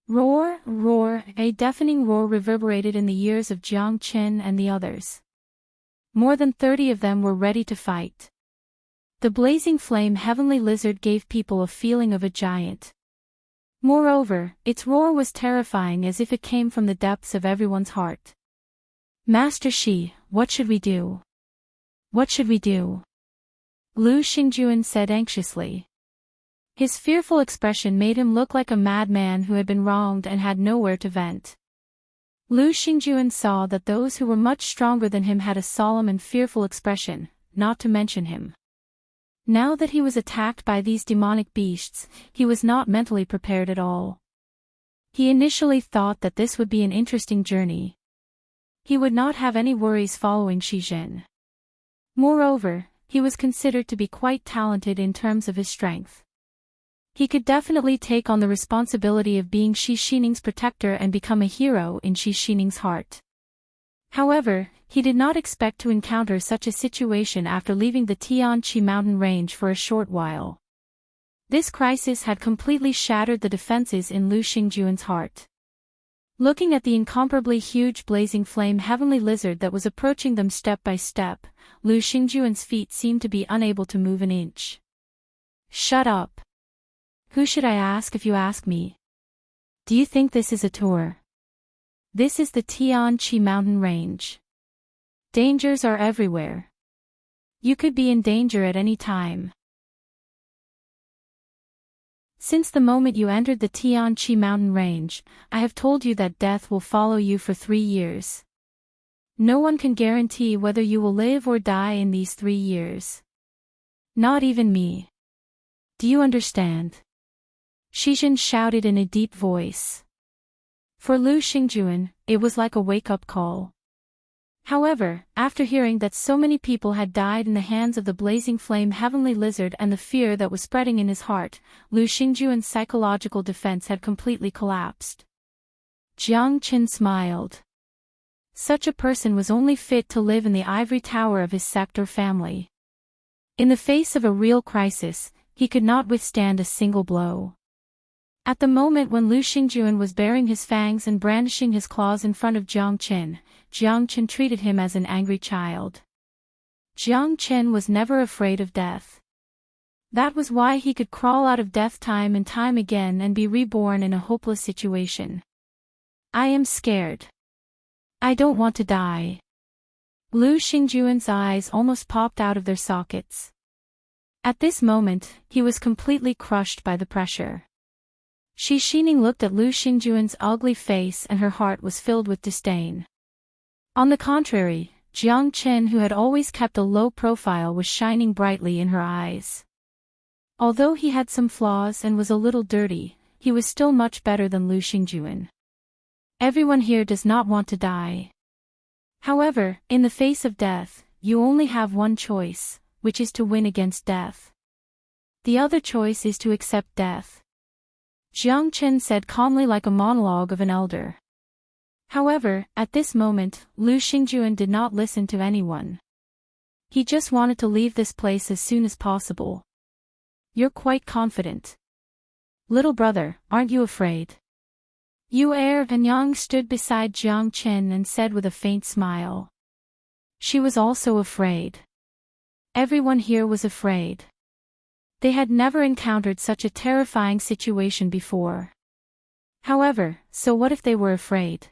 Roar, roar, a deafening roar reverberated in the ears of Jiang Qin and the others. More than 30 of them were ready to fight. The Blazing Flame Heavenly Lizard gave people a feeling of a giant. Moreover, its roar was terrifying as if it came from the depths of everyone's heart. Master Shi, what should we do? What should we do? Lu Xingjuan said anxiously. His fearful expression made him look like a madman who had been wronged and had nowhere to vent. Lu Xingjuan saw that those who were much stronger than him had a solemn and fearful expression, not to mention him. Now that he was attacked by these demonic beasts, he was not mentally prepared at all. He initially thought that this would be an interesting journey. He would not have any worries following Shi Zhen. Moreover, he was considered to be quite talented in terms of his strength. He could definitely take on the responsibility of being Shi Xining's protector and become a hero in Shi Xining's heart. However, he did not expect to encounter such a situation after leaving the Tianqi mountain range for a short while. This crisis had completely shattered the defenses in Lu Xingjuan's heart. Looking at the incomparably huge Blazing Flame Heavenly Lizard that was approaching them step by step, Lu Xingjuan's feet seemed to be unable to move an inch. Shut up. Who should I ask if you ask me? Do you think this is a tour? This is the Tianqi mountain range. Dangers are everywhere. You could be in danger at any time. Since the moment you entered the Tianqi mountain range, I have told you that death will follow you for 3 years. No one can guarantee whether you will live or die in these 3 years. Not even me. Do you understand? Shi Zhen shouted in a deep voice. For Lu Xingjuan, it was like a wake-up call. However, after hearing that so many people had died in the hands of the Blazing Flame Heavenly Lizard and the fear that was spreading in his heart, Lu Xingjuan's psychological defense had completely collapsed. Jiang Qin smiled. Such a person was only fit to live in the ivory tower of his sect or family. In the face of a real crisis, he could not withstand a single blow. At the moment when Lu Xingjuan was baring his fangs and brandishing his claws in front of Jiang Qin treated him as an angry child. Jiang Qin was never afraid of death. That was why he could crawl out of death time and time again and be reborn in a hopeless situation. I am scared. I don't want to die. Lu Xingjuan's eyes almost popped out of their sockets. At this moment, he was completely crushed by the pressure. Shi Xining looked at Lu Xingjuan's ugly face and her heart was filled with disdain. On the contrary, Jiang Qin, who had always kept a low profile, was shining brightly in her eyes. Although he had some flaws and was a little dirty, he was still much better than Lu Xingjuan. Everyone here does not want to die. However, in the face of death, you only have one choice, which is to win against death. The other choice is to accept death. Jiang Chen said calmly, like a monologue of an elder. However, at this moment, Lu Xingjuan did not listen to anyone. He just wanted to leave this place as soon as possible. You're quite confident. Little brother, aren't you afraid? Yu and Yang stood beside Jiang Chen and said with a faint smile. She was also afraid. Everyone here was afraid. They had never encountered such a terrifying situation before. However, so what if they were afraid?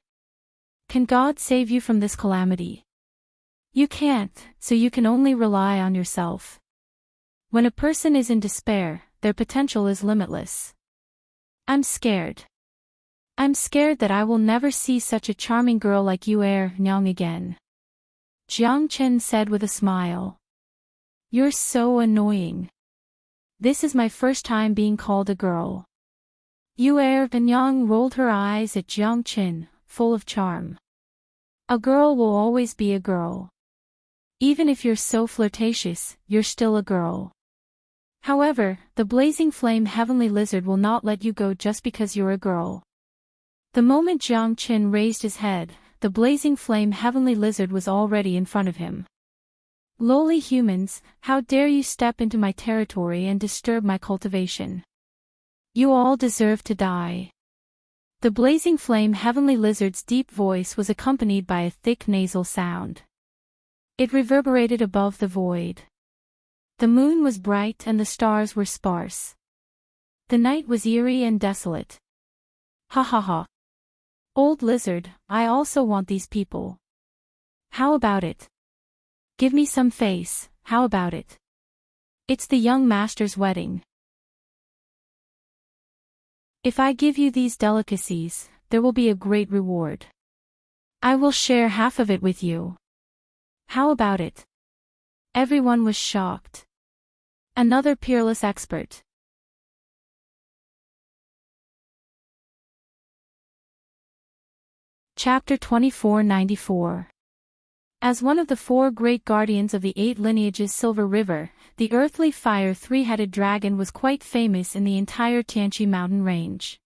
Can God save you from this calamity? You can't, so you can only rely on yourself. When a person is in despair, their potential is limitless. I'm scared. I'm scared that I will never see such a charming girl like Yu Nyang again. Jiang Chen said with a smile. You're so annoying. This is my first time being called a girl. Yu Nyang rolled her eyes at Jiang Chen, full of charm. A girl will always be a girl. Even if you're so flirtatious, you're still a girl. However, the blazing flame heavenly lizard will not let you go just because you're a girl. The moment Jiang Chen raised his head, the blazing flame heavenly lizard was already in front of him. Lowly humans, how dare you step into my territory and disturb my cultivation? You all deserve to die. The blazing flame heavenly lizard's deep voice was accompanied by a thick nasal sound. It reverberated above the void. The moon was bright and the stars were sparse. The night was eerie and desolate. Ha ha ha. Old lizard, I also want these people. How about it? Give me some face, how about it? It's the young master's wedding. If I give you these delicacies, there will be a great reward. I will share half of it with you. How about it? Everyone was shocked. Another peerless expert. Chapter 2494. As one of the four great guardians of the 8 lineages Silver River, the earthly fire three-headed dragon was quite famous in the entire Tianqi mountain range.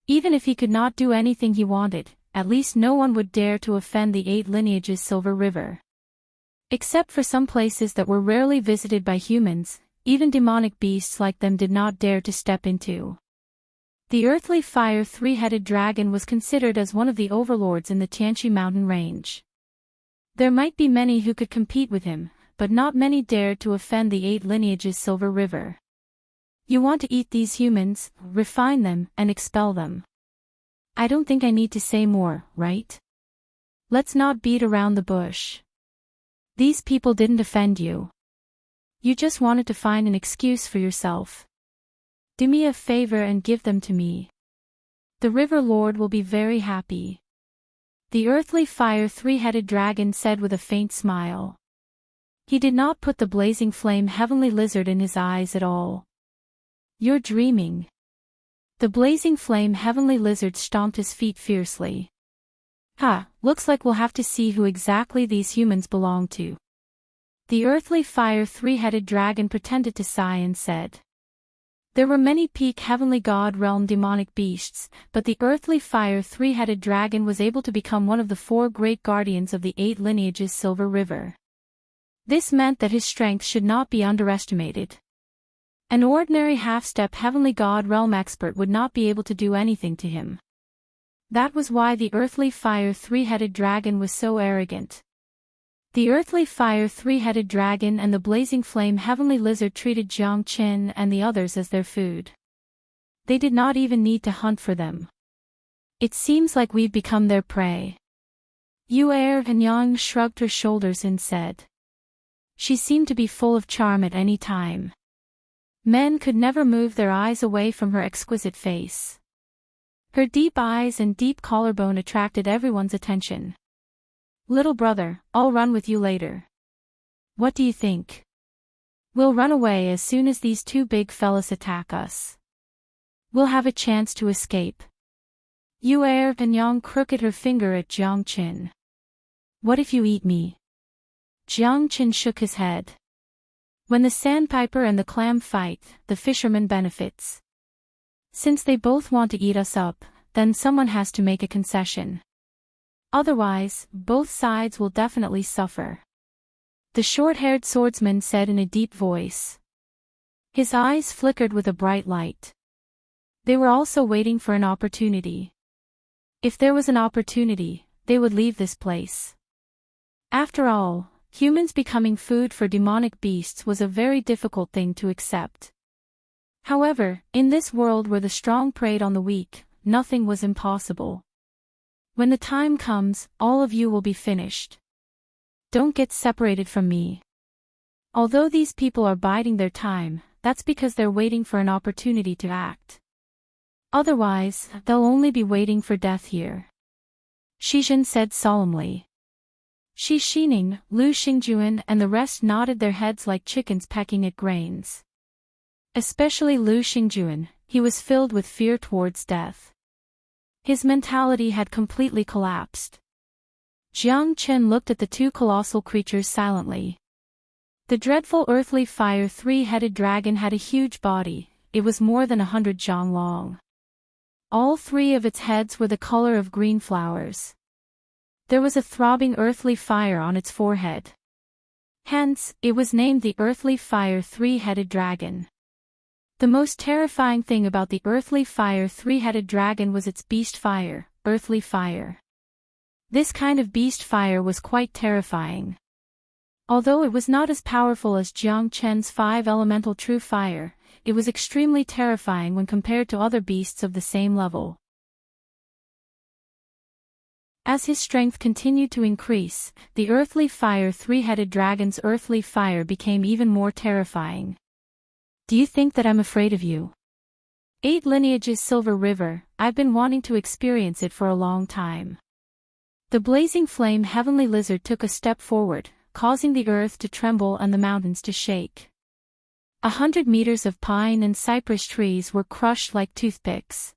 Even if he could not do anything he wanted, at least no one would dare to offend the 8 lineages Silver River. Except for some places that were rarely visited by humans, even demonic beasts like them did not dare to step into. The earthly fire three-headed dragon was considered as one of the overlords in the Tianqi mountain range. There might be many who could compete with him, but not many dared to offend the 8 lineages Silver River. You want to eat these humans, refine them, and expel them. I don't think I need to say more, right? Let's not beat around the bush. These people didn't offend you. You just wanted to find an excuse for yourself. Do me a favor and give them to me. The River Lord will be very happy. The earthly fire three-headed dragon said with a faint smile. He did not put the blazing flame heavenly lizard in his eyes at all. You're dreaming. The blazing flame heavenly lizard stomped his feet fiercely. Ha, looks like we'll have to see who exactly these humans belong to. The earthly fire three-headed dragon pretended to sigh and said. There were many peak heavenly god realm demonic beasts, but the earthly fire three-headed dragon was able to become one of the 4 great guardians of the 8 lineages Silver River. This meant that his strength should not be underestimated. An ordinary half-step heavenly god realm expert would not be able to do anything to him. That was why the earthly fire three-headed dragon was so arrogant. The earthly fire three-headed dragon and the blazing flame heavenly lizard treated Jiang Chen and the others as their food. They did not even need to hunt for them. It seems like we've become their prey. Yu Yang shrugged her shoulders and said. She seemed to be full of charm at any time. Men could never move their eyes away from her exquisite face. Her deep eyes and deep collarbone attracted everyone's attention. Little brother, I'll run with you later. What do you think? We'll run away as soon as these two big fellas attack us. We'll have a chance to escape. Yu and Yang crooked her finger at Jiang Qin. What if you eat me? Jiang Qin shook his head. When the sandpiper and the clam fight, the fisherman benefits. Since they both want to eat us up, then someone has to make a concession. Otherwise, both sides will definitely suffer. The short-haired swordsman said in a deep voice. His eyes flickered with a bright light. They were also waiting for an opportunity. If there was an opportunity, they would leave this place. After all, humans becoming food for demonic beasts was a very difficult thing to accept. However, in this world where the strong preyed on the weak, nothing was impossible. When the time comes, all of you will be finished. Don't get separated from me. Although these people are biding their time, that's because they're waiting for an opportunity to act. Otherwise, they'll only be waiting for death here. Shizhen said solemnly. Shi Xining, Lu Xingjuan and the rest nodded their heads like chickens pecking at grains. Especially Lu Xingjuan, he was filled with fear towards death. His mentality had completely collapsed. Jiang Qin looked at the two colossal creatures silently. The dreadful earthly fire three-headed dragon had a huge body, it was more than 100 zhang long. All three of its heads were the color of green flowers. There was a throbbing earthly fire on its forehead. Hence, it was named the earthly fire three-headed dragon. The most terrifying thing about the earthly fire three-headed dragon was its beast fire, earthly fire. This kind of beast fire was quite terrifying. Although it was not as powerful as Jiang Chen's five-elemental true fire, it was extremely terrifying when compared to other beasts of the same level. As his strength continued to increase, the earthly fire three-headed dragon's earthly fire became even more terrifying. Do you think that I'm afraid of you? 8 lineages Silver River, I've been wanting to experience it for a long time. The blazing flame heavenly lizard took a step forward, causing the earth to tremble and the mountains to shake. 100 meters of pine and cypress trees were crushed like toothpicks.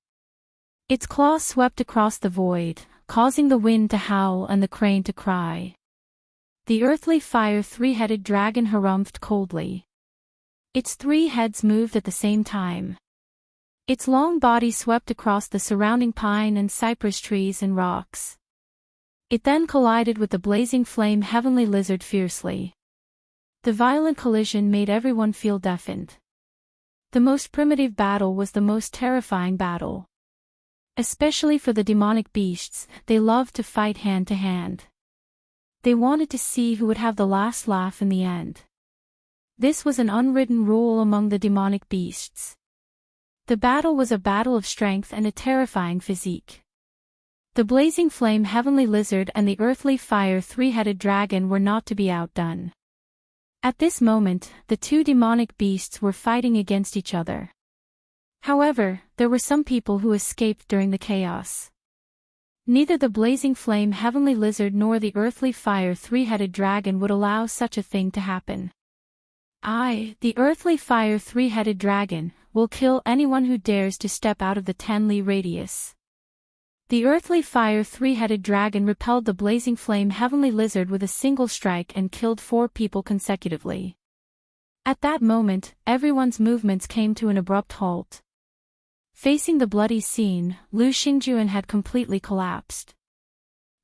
Its claws swept across the void, causing the wind to howl and the crane to cry. The earthly fire three-headed dragon harumphed coldly. Its 3 heads moved at the same time. Its long body swept across the surrounding pine and cypress trees and rocks. It then collided with the blazing flame heavenly lizard fiercely. The violent collision made everyone feel deafened. The most primitive battle was the most terrifying battle. Especially for the demonic beasts, they loved to fight hand to hand. They wanted to see who would have the last laugh in the end. This was an unwritten rule among the demonic beasts. The battle was a battle of strength and a terrifying physique. The blazing flame heavenly lizard and the earthly fire three-headed dragon were not to be outdone. At this moment, the two demonic beasts were fighting against each other. However, there were some people who escaped during the chaos. Neither the blazing flame heavenly lizard nor the earthly fire three-headed dragon would allow such a thing to happen. I, the earthly fire three-headed dragon, will kill anyone who dares to step out of the 10-li radius. The earthly fire three-headed dragon repelled the blazing flame heavenly lizard with a single strike and killed 4 people consecutively. At that moment, everyone's movements came to an abrupt halt. Facing the bloody scene, Lu Xingjuan had completely collapsed.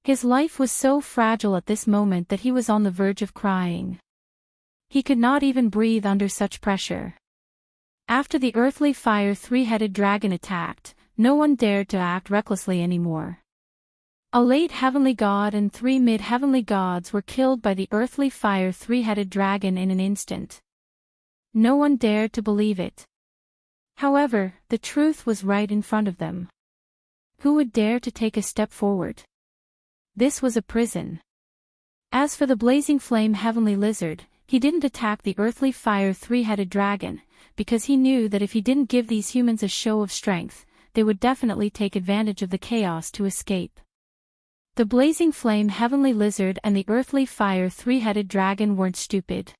His life was so fragile at this moment that he was on the verge of crying. He could not even breathe under such pressure. After the earthly fire three-headed dragon attacked, no one dared to act recklessly anymore. A late heavenly god and 3 mid-heavenly gods were killed by the earthly fire three-headed dragon in an instant. No one dared to believe it. However, the truth was right in front of them. Who would dare to take a step forward? This was a prison. As for the blazing flame heavenly lizard, he didn't attack the earthly fire three-headed dragon, because he knew that if he didn't give these humans a show of strength, they would definitely take advantage of the chaos to escape. The blazing flame heavenly lizard and the earthly fire three-headed dragon weren't stupid.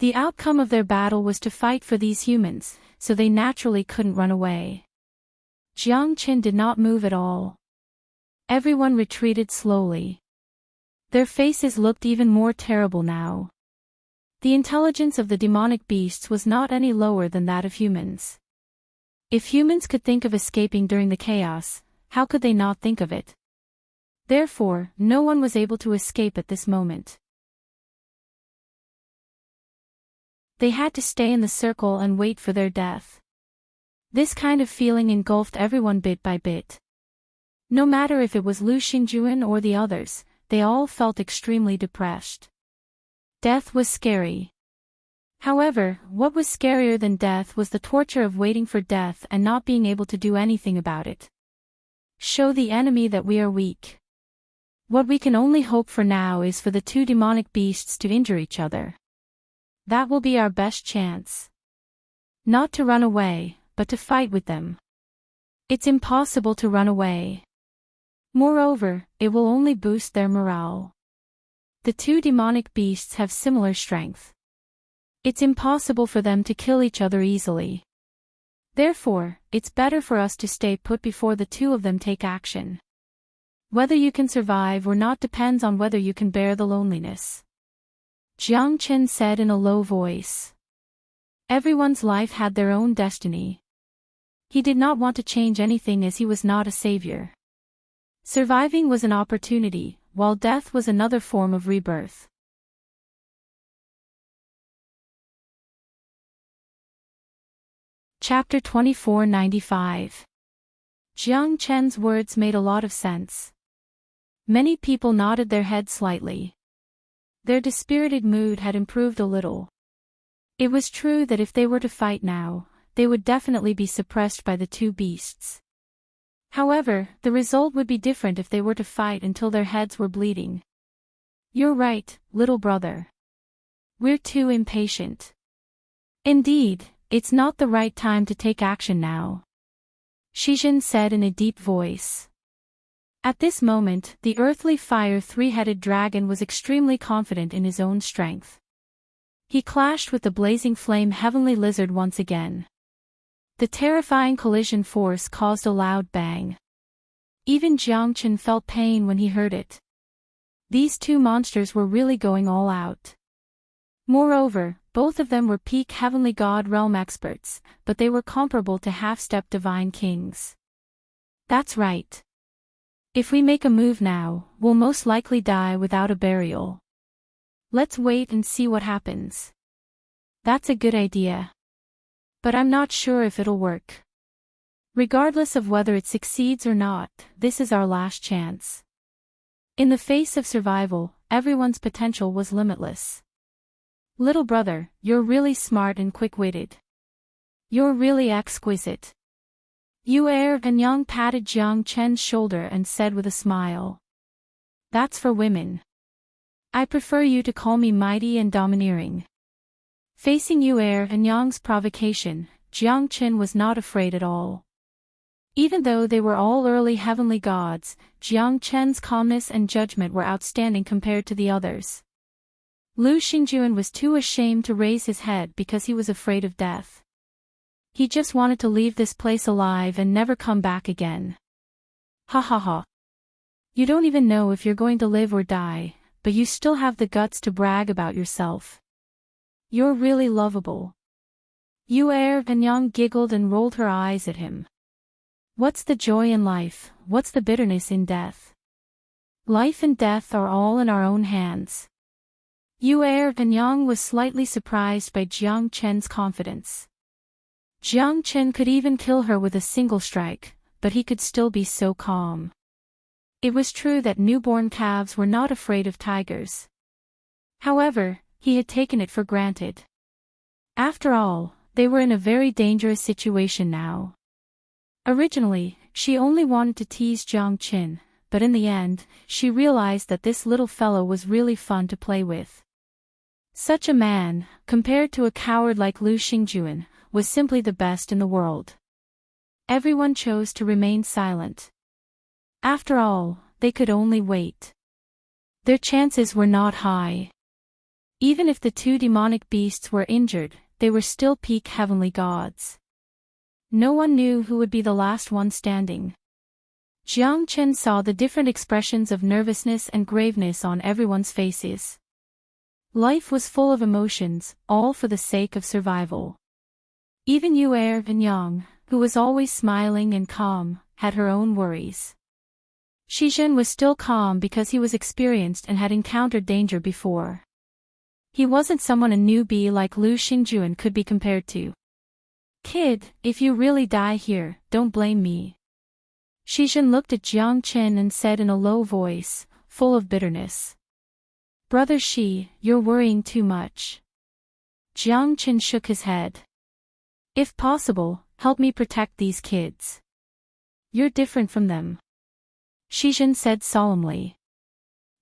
The outcome of their battle was to fight for these humans, so they naturally couldn't run away. Jiang Qin did not move at all. Everyone retreated slowly. Their faces looked even more terrible now. The intelligence of the demonic beasts was not any lower than that of humans. If humans could think of escaping during the chaos, how could they not think of it? Therefore, no one was able to escape at this moment. They had to stay in the circle and wait for their death. This kind of feeling engulfed everyone bit by bit. No matter if it was Lu Xingjuan or the others, they all felt extremely depressed. Death was scary. However, what was scarier than death was the torture of waiting for death and not being able to do anything about it. Show the enemy that we are weak. What we can only hope for now is for the two demonic beasts to injure each other. That will be our best chance. Not to run away, but to fight with them. It's impossible to run away. Moreover, it will only boost their morale. The two demonic beasts have similar strength. It's impossible for them to kill each other easily. Therefore, it's better for us to stay put before the two of them take action. Whether you can survive or not depends on whether you can bear the loneliness. Jiang Qin said in a low voice. Everyone's life had their own destiny. He did not want to change anything as he was not a savior. Surviving was an opportunity, while death was another form of rebirth. Chapter 2495. Jiang Chen's words made a lot of sense. Many people nodded their heads slightly. Their dispirited mood had improved a little. It was true that if they were to fight now, they would definitely be suppressed by the two beasts. However, the result would be different if they were to fight until their heads were bleeding. You're right, little brother. We're too impatient. Indeed, it's not the right time to take action now, Shijin said in a deep voice. At this moment, the earthly fire three-headed dragon was extremely confident in his own strength. He clashed with the blazing flame heavenly lizard once again. The terrifying collision force caused a loud bang. Even Jiang Qin felt pain when he heard it. These two monsters were really going all out. Moreover, both of them were peak heavenly god realm experts, but they were comparable to half-step divine kings. That's right. If we make a move now, we'll most likely die without a burial. Let's wait and see what happens. That's a good idea. But I'm not sure if it'll work. Regardless of whether it succeeds or not, this is our last chance. In the face of survival, everyone's potential was limitless. Little brother, you're really smart and quick-witted. You're really exquisite. Yu and Yang patted Jiang Chen's shoulder and said with a smile. That's for women. I prefer you to call me mighty and domineering. Facing Yu and Yang's provocation, Jiang Qin was not afraid at all. Even though they were all early heavenly gods, Jiang Chen's calmness and judgment were outstanding compared to the others. Lu Xingjuan was too ashamed to raise his head because he was afraid of death. He just wanted to leave this place alive and never come back again. Ha ha ha. You don't even know if you're going to live or die, but you still have the guts to brag about yourself. You're really lovable. Yu and Yang giggled and rolled her eyes at him. What's the joy in life, what's the bitterness in death? Life and death are all in our own hands. Yu and Yang was slightly surprised by Jiang Chen's confidence. Jiang Chen could even kill her with a single strike, but he could still be so calm. It was true that newborn calves were not afraid of tigers. However, he had taken it for granted. After all, they were in a very dangerous situation now. Originally, she only wanted to tease Jiang Qin, but in the end, she realized that this little fellow was really fun to play with. Such a man, compared to a coward like Lu Xingjuan, was simply the best in the world. Everyone chose to remain silent. After all, they could only wait. Their chances were not high. Even if the two demonic beasts were injured, they were still peak heavenly gods. No one knew who would be the last one standing. Jiang Chen saw the different expressions of nervousness and graveness on everyone's faces. Life was full of emotions, all for the sake of survival. Even Yu and Yang, who was always smiling and calm, had her own worries. Shizhen was still calm because he was experienced and had encountered danger before. He wasn't someone a newbie like Lu Xingjuan could be compared to. "Kid, if you really die here, don't blame me." Shizhen looked at Jiang Chen and said in a low voice, full of bitterness. "Brother Shi, you're worrying too much." Jiang Chen shook his head. "If possible, help me protect these kids. You're different from them," Shizhen said solemnly.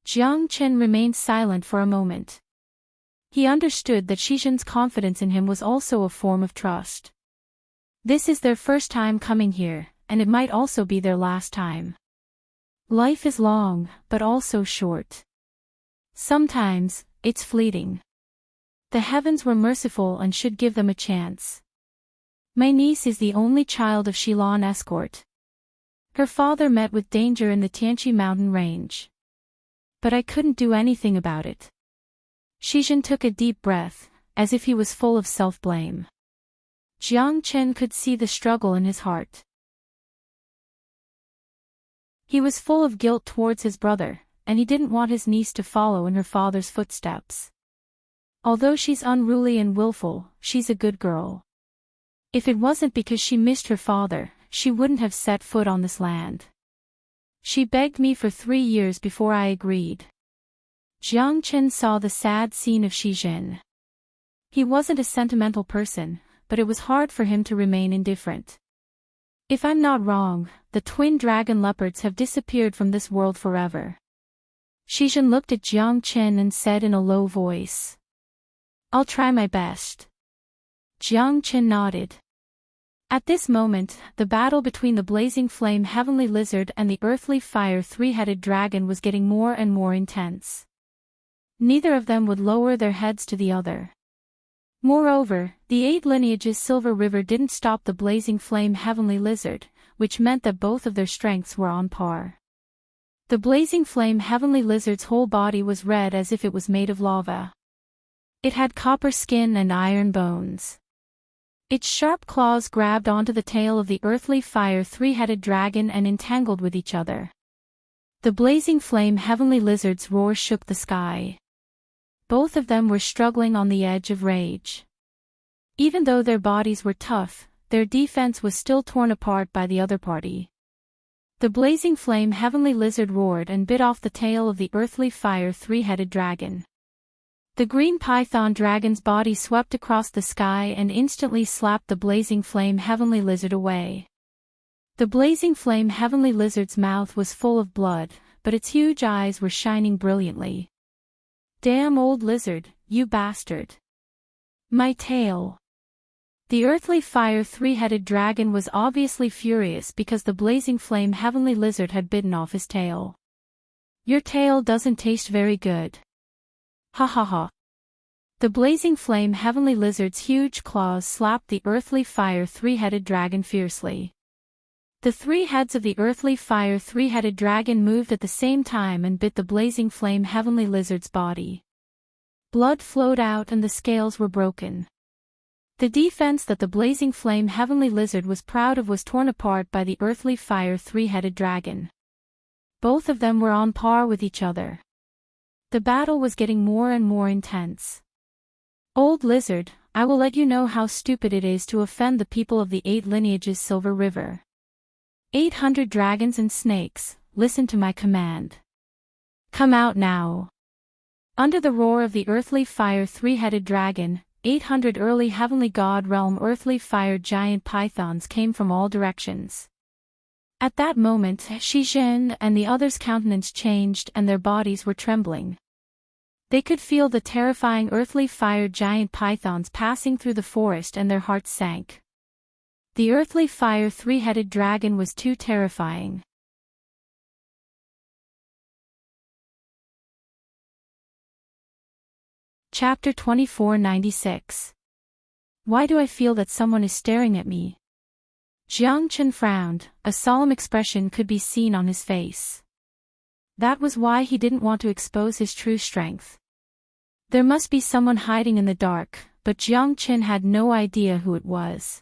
Jiang Chen remained silent for a moment. He understood that Shizhen's confidence in him was also a form of trust. This is their first time coming here, and it might also be their last time. Life is long, but also short. Sometimes, it's fleeting. The heavens were merciful and should give them a chance. My niece is the only child of Shilan escort. Her father met with danger in the Tianqi mountain range. But I couldn't do anything about it. Shizhen took a deep breath, as if he was full of self-blame. Jiang Chen could see the struggle in his heart. He was full of guilt towards his brother, and he didn't want his niece to follow in her father's footsteps. Although she's unruly and willful, she's a good girl. If it wasn't because she missed her father, she wouldn't have set foot on this land. She begged me for 3 years before I agreed. Jiang Chen saw the sad scene of Shizhen. He wasn't a sentimental person, but it was hard for him to remain indifferent. If I'm not wrong, the twin dragon leopards have disappeared from this world forever. Shizhen looked at Jiang Chen and said in a low voice. "I'll try my best." Jiang Chen nodded. At this moment, the battle between the blazing flame heavenly lizard and the earthly fire three-headed dragon was getting more and more intense. Neither of them would lower their heads to the other. Moreover, the 8 lineages silver river didn't stop the blazing flame heavenly lizard, which meant that both of their strengths were on par. The blazing flame heavenly lizard's whole body was red as if it was made of lava. It had copper skin and iron bones. Its sharp claws grabbed onto the tail of the earthly fire three-headed dragon and entangled with each other. The blazing flame heavenly lizard's roar shook the sky. Both of them were struggling on the edge of rage. Even though their bodies were tough, their defense was still torn apart by the other party. The blazing flame heavenly lizard roared and bit off the tail of the earthly fire three-headed dragon. The green python dragon's body swept across the sky and instantly slapped the blazing flame heavenly lizard away. The blazing flame heavenly lizard's mouth was full of blood, but its huge eyes were shining brilliantly. "Damn old lizard, you bastard! My tail!" The earthly fire three-headed dragon was obviously furious because the blazing flame heavenly lizard had bitten off his tail. "Your tail doesn't taste very good. Ha ha ha." The blazing flame heavenly lizard's huge claws slapped the earthly fire three-headed dragon fiercely. The 3 heads of the earthly fire three-headed dragon moved at the same time and bit the blazing flame heavenly lizard's body. Blood flowed out and the scales were broken. The defense that the blazing flame heavenly lizard was proud of was torn apart by the earthly fire three-headed dragon. Both of them were on par with each other. The battle was getting more and more intense. "Old lizard, I will let you know how stupid it is to offend the people of the 8 lineages silver river. 800 dragons and snakes, listen to my command. Come out now." Under the roar of the earthly fire three-headed dragon, 800 early heavenly god realm earthly fire giant pythons came from all directions. At that moment, Shizhen and the others' countenance changed and their bodies were trembling. They could feel the terrifying earthly fire giant pythons passing through the forest and their hearts sank. The earthly fire three-headed dragon was too terrifying. Chapter 2496. Why do I feel that someone is staring at me? Jiang Chen frowned, a solemn expression could be seen on his face. That was why he didn't want to expose his true strength. There must be someone hiding in the dark, but Jiang Chen had no idea who it was.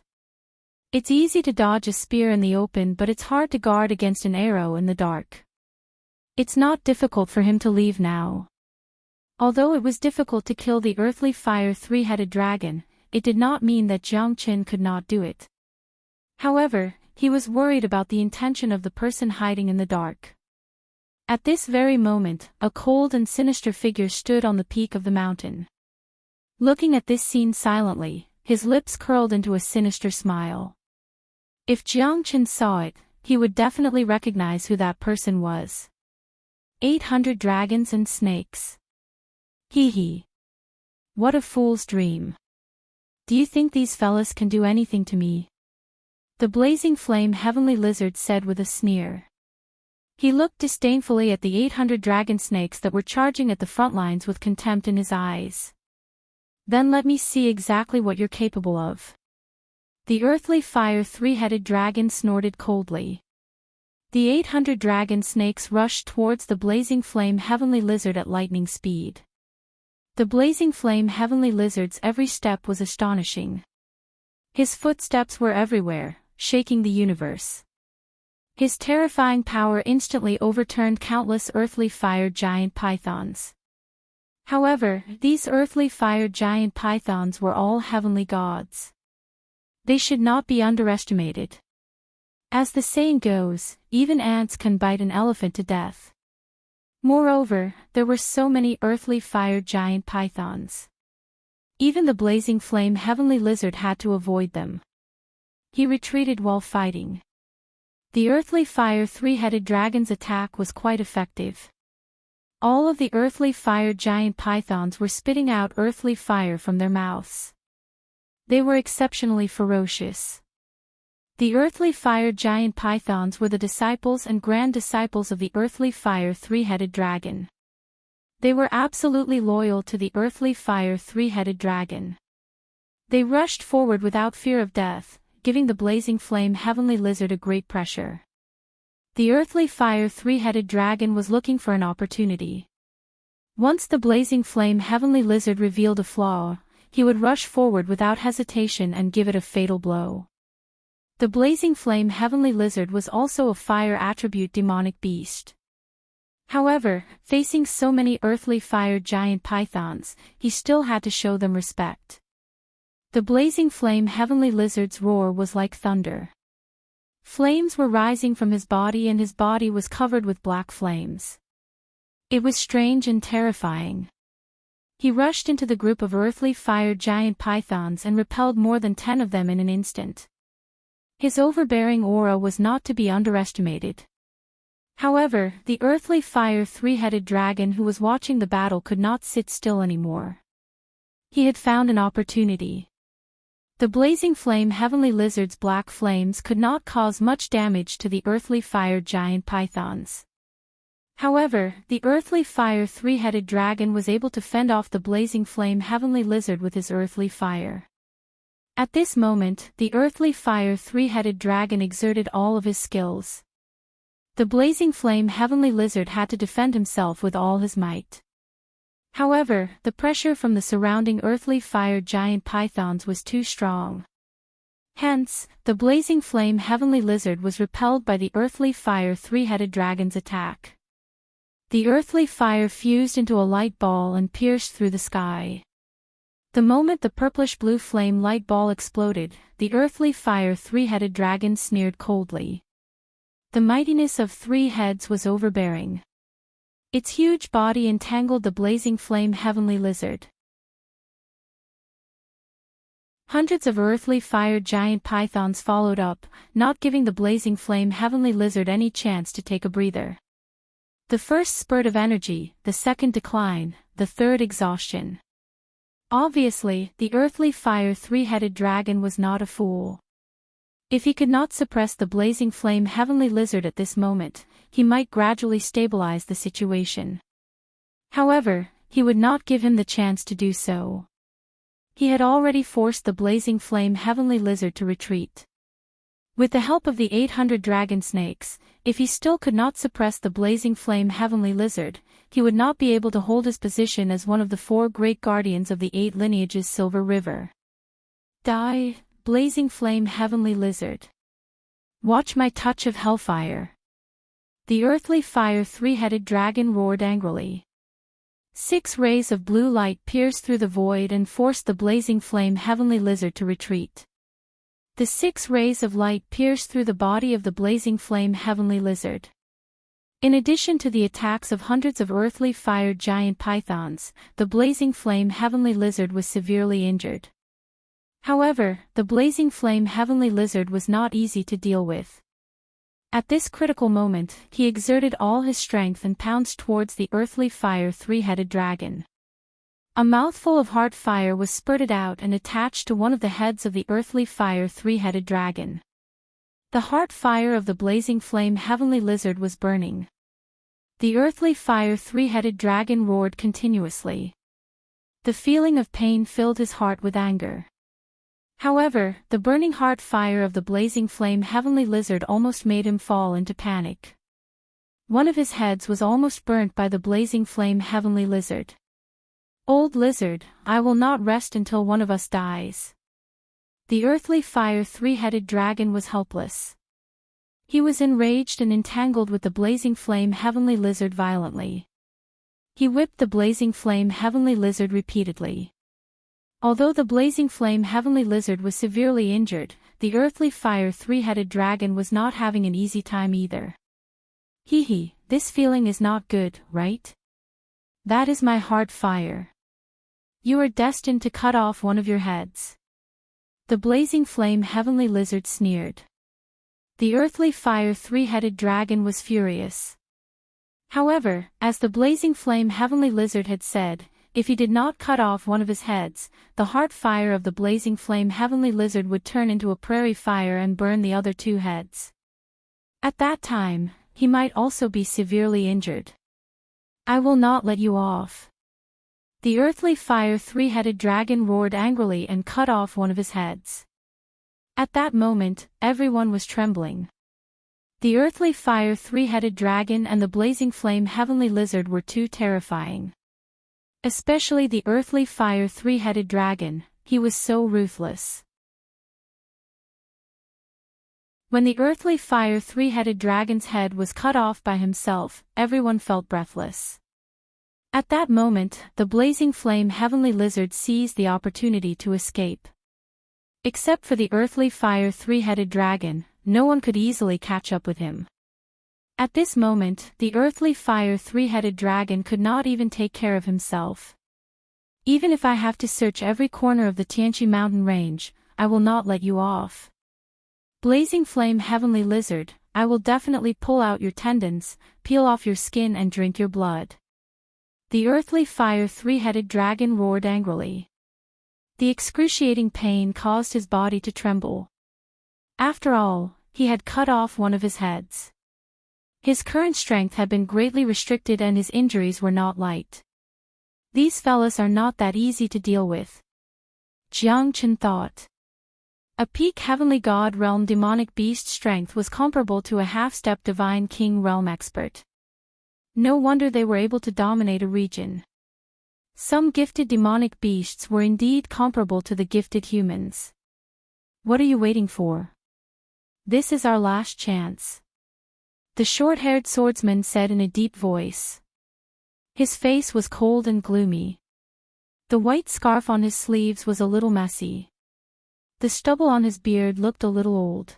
It's easy to dodge a spear in the open, but it's hard to guard against an arrow in the dark. It's not difficult for him to leave now. Although it was difficult to kill the earthly fire three-headed dragon, it did not mean that Jiang Chen could not do it. However, he was worried about the intention of the person hiding in the dark. At this very moment, a cold and sinister figure stood on the peak of the mountain. Looking at this scene silently, his lips curled into a sinister smile. If Jiang Chen saw it, he would definitely recognize who that person was. 800 dragons and snakes. Hee hee. What a fool's dream. Do you think these fellas can do anything to me? The blazing flame heavenly lizard said with a sneer. He looked disdainfully at the 800 dragon snakes that were charging at the front lines with contempt in his eyes. Then let me see exactly what you're capable of. The earthly fire three-headed dragon snorted coldly. The 800 dragon snakes rushed towards the blazing flame heavenly lizard at lightning speed. The blazing flame heavenly lizard's every step was astonishing. His footsteps were everywhere, shaking the universe. His terrifying power instantly overturned countless earthly fire giant pythons. However, these earthly fire giant pythons were all heavenly gods. They should not be underestimated. As the saying goes, even ants can bite an elephant to death. Moreover, there were so many earthly fire giant pythons. Even the blazing flame heavenly lizard had to avoid them. He retreated while fighting. The earthly fire three-headed dragon's attack was quite effective. All of the earthly fire giant pythons were spitting out earthly fire from their mouths. They were exceptionally ferocious. The earthly fire giant pythons were the disciples and grand disciples of the earthly fire three-headed dragon. They were absolutely loyal to the earthly fire three-headed dragon. They rushed forward without fear of death, giving the blazing flame heavenly lizard a great pressure. The earthly fire three-headed dragon was looking for an opportunity. Once the blazing flame heavenly lizard revealed a flaw, he would rush forward without hesitation and give it a fatal blow. The blazing flame heavenly lizard was also a fire attribute demonic beast. However, facing so many earthly fire giant pythons, he still had to show them respect. The blazing flame heavenly lizard's roar was like thunder. Flames were rising from his body and his body was covered with black flames. It was strange and terrifying. He rushed into the group of earthly fire giant pythons and repelled more than 10 of them in an instant. His overbearing aura was not to be underestimated. However, the earthly fire three-headed dragon who was watching the battle could not sit still anymore. He had found an opportunity. The blazing flame heavenly lizard's black flames could not cause much damage to the earthly fire giant pythons. However, the earthly fire three-headed dragon was able to fend off the blazing flame heavenly lizard with his earthly fire. At this moment, the earthly fire three-headed dragon exerted all of his skills. The blazing flame heavenly lizard had to defend himself with all his might. However, the pressure from the surrounding earthly fire giant pythons was too strong. Hence, the blazing flame heavenly lizard was repelled by the earthly fire three-headed dragon's attack. The earthly fire fused into a light ball and pierced through the sky. The moment the purplish-blue flame light ball exploded, the earthly fire three-headed dragon sneered coldly. The mightiness of 3 heads was overbearing. Its huge body entangled the blazing flame heavenly lizard. Hundreds of earthly fire giant pythons followed up, not giving the blazing flame heavenly lizard any chance to take a breather. The first spurt of energy, the second decline, the third exhaustion. Obviously, the earthly fire three-headed dragon was not a fool. If he could not suppress the blazing flame heavenly lizard at this moment, he might gradually stabilize the situation. However, he would not give him the chance to do so. He had already forced the blazing flame heavenly lizard to retreat. With the help of the 800 dragon snakes, if he still could not suppress the blazing flame heavenly lizard, he would not be able to hold his position as one of the 4 great guardians of the 8 lineages Silver River. Die, blazing flame heavenly lizard. Watch my touch of hellfire. The earthly fire 3-headed dragon roared angrily. 6 rays of blue light pierced through the void and forced the blazing flame heavenly lizard to retreat. The 6 rays of light pierced through the body of the blazing flame heavenly lizard. In addition to the attacks of hundreds of earthly fire giant pythons, the blazing flame heavenly lizard was severely injured. However, the blazing flame heavenly lizard was not easy to deal with. At this critical moment, he exerted all his strength and pounced towards the earthly fire 3-headed dragon. A mouthful of heart fire was spurted out and attached to one of the heads of the earthly fire 3-headed dragon. The heart fire of the blazing flame heavenly lizard was burning. The earthly fire 3-headed dragon roared continuously. The feeling of pain filled his heart with anger. However, the burning heart fire of the blazing flame heavenly lizard almost made him fall into panic. One of his heads was almost burnt by the blazing flame heavenly lizard. Old lizard, I will not rest until one of us dies. The earthly fire 3-headed dragon was helpless. He was enraged and entangled with the blazing flame heavenly lizard violently. He whipped the blazing flame heavenly lizard repeatedly. Although the blazing flame heavenly lizard was severely injured, the earthly fire 3-headed dragon was not having an easy time either. Hee, this feeling is not good, right? That is my heart fire. You are destined to cut off one of your heads. The blazing flame heavenly lizard sneered. The earthly fire 3-headed dragon was furious. However, as the blazing flame heavenly lizard had said, if he did not cut off one of his heads, the heart fire of the blazing flame heavenly lizard would turn into a prairie fire and burn the other 2 heads. At that time, he might also be severely injured. I will not let you off. The earthly fire 3-headed dragon roared angrily and cut off one of his heads. At that moment, everyone was trembling. The earthly fire 3-headed dragon and the blazing flame heavenly lizard were too terrifying. Especially the earthly fire 3-headed dragon, he was so ruthless. When the earthly fire 3-headed dragon's head was cut off by himself, everyone felt breathless. At that moment, the blazing flame heavenly lizard seized the opportunity to escape. Except for the earthly fire 3-headed dragon, no one could easily catch up with him. At this moment, the earthly fire 3-headed dragon could not even take care of himself. Even if I have to search every corner of the Tianqi mountain range, I will not let you off. Blazing flame heavenly lizard, I will definitely pull out your tendons, peel off your skin and drink your blood. The earthly fire 3-headed dragon roared angrily. The excruciating pain caused his body to tremble. After all, he had cut off one of his heads. His current strength had been greatly restricted and his injuries were not light. These fellas are not that easy to deal with. Jiang Chen thought. A peak heavenly god realm demonic beast strength was comparable to a half-step divine king realm expert. No wonder they were able to dominate a region. Some gifted demonic beasts were indeed comparable to the gifted humans. What are you waiting for? This is our last chance. The short-haired swordsman said in a deep voice. His face was cold and gloomy. The white scarf on his sleeves was a little messy. The stubble on his beard looked a little old.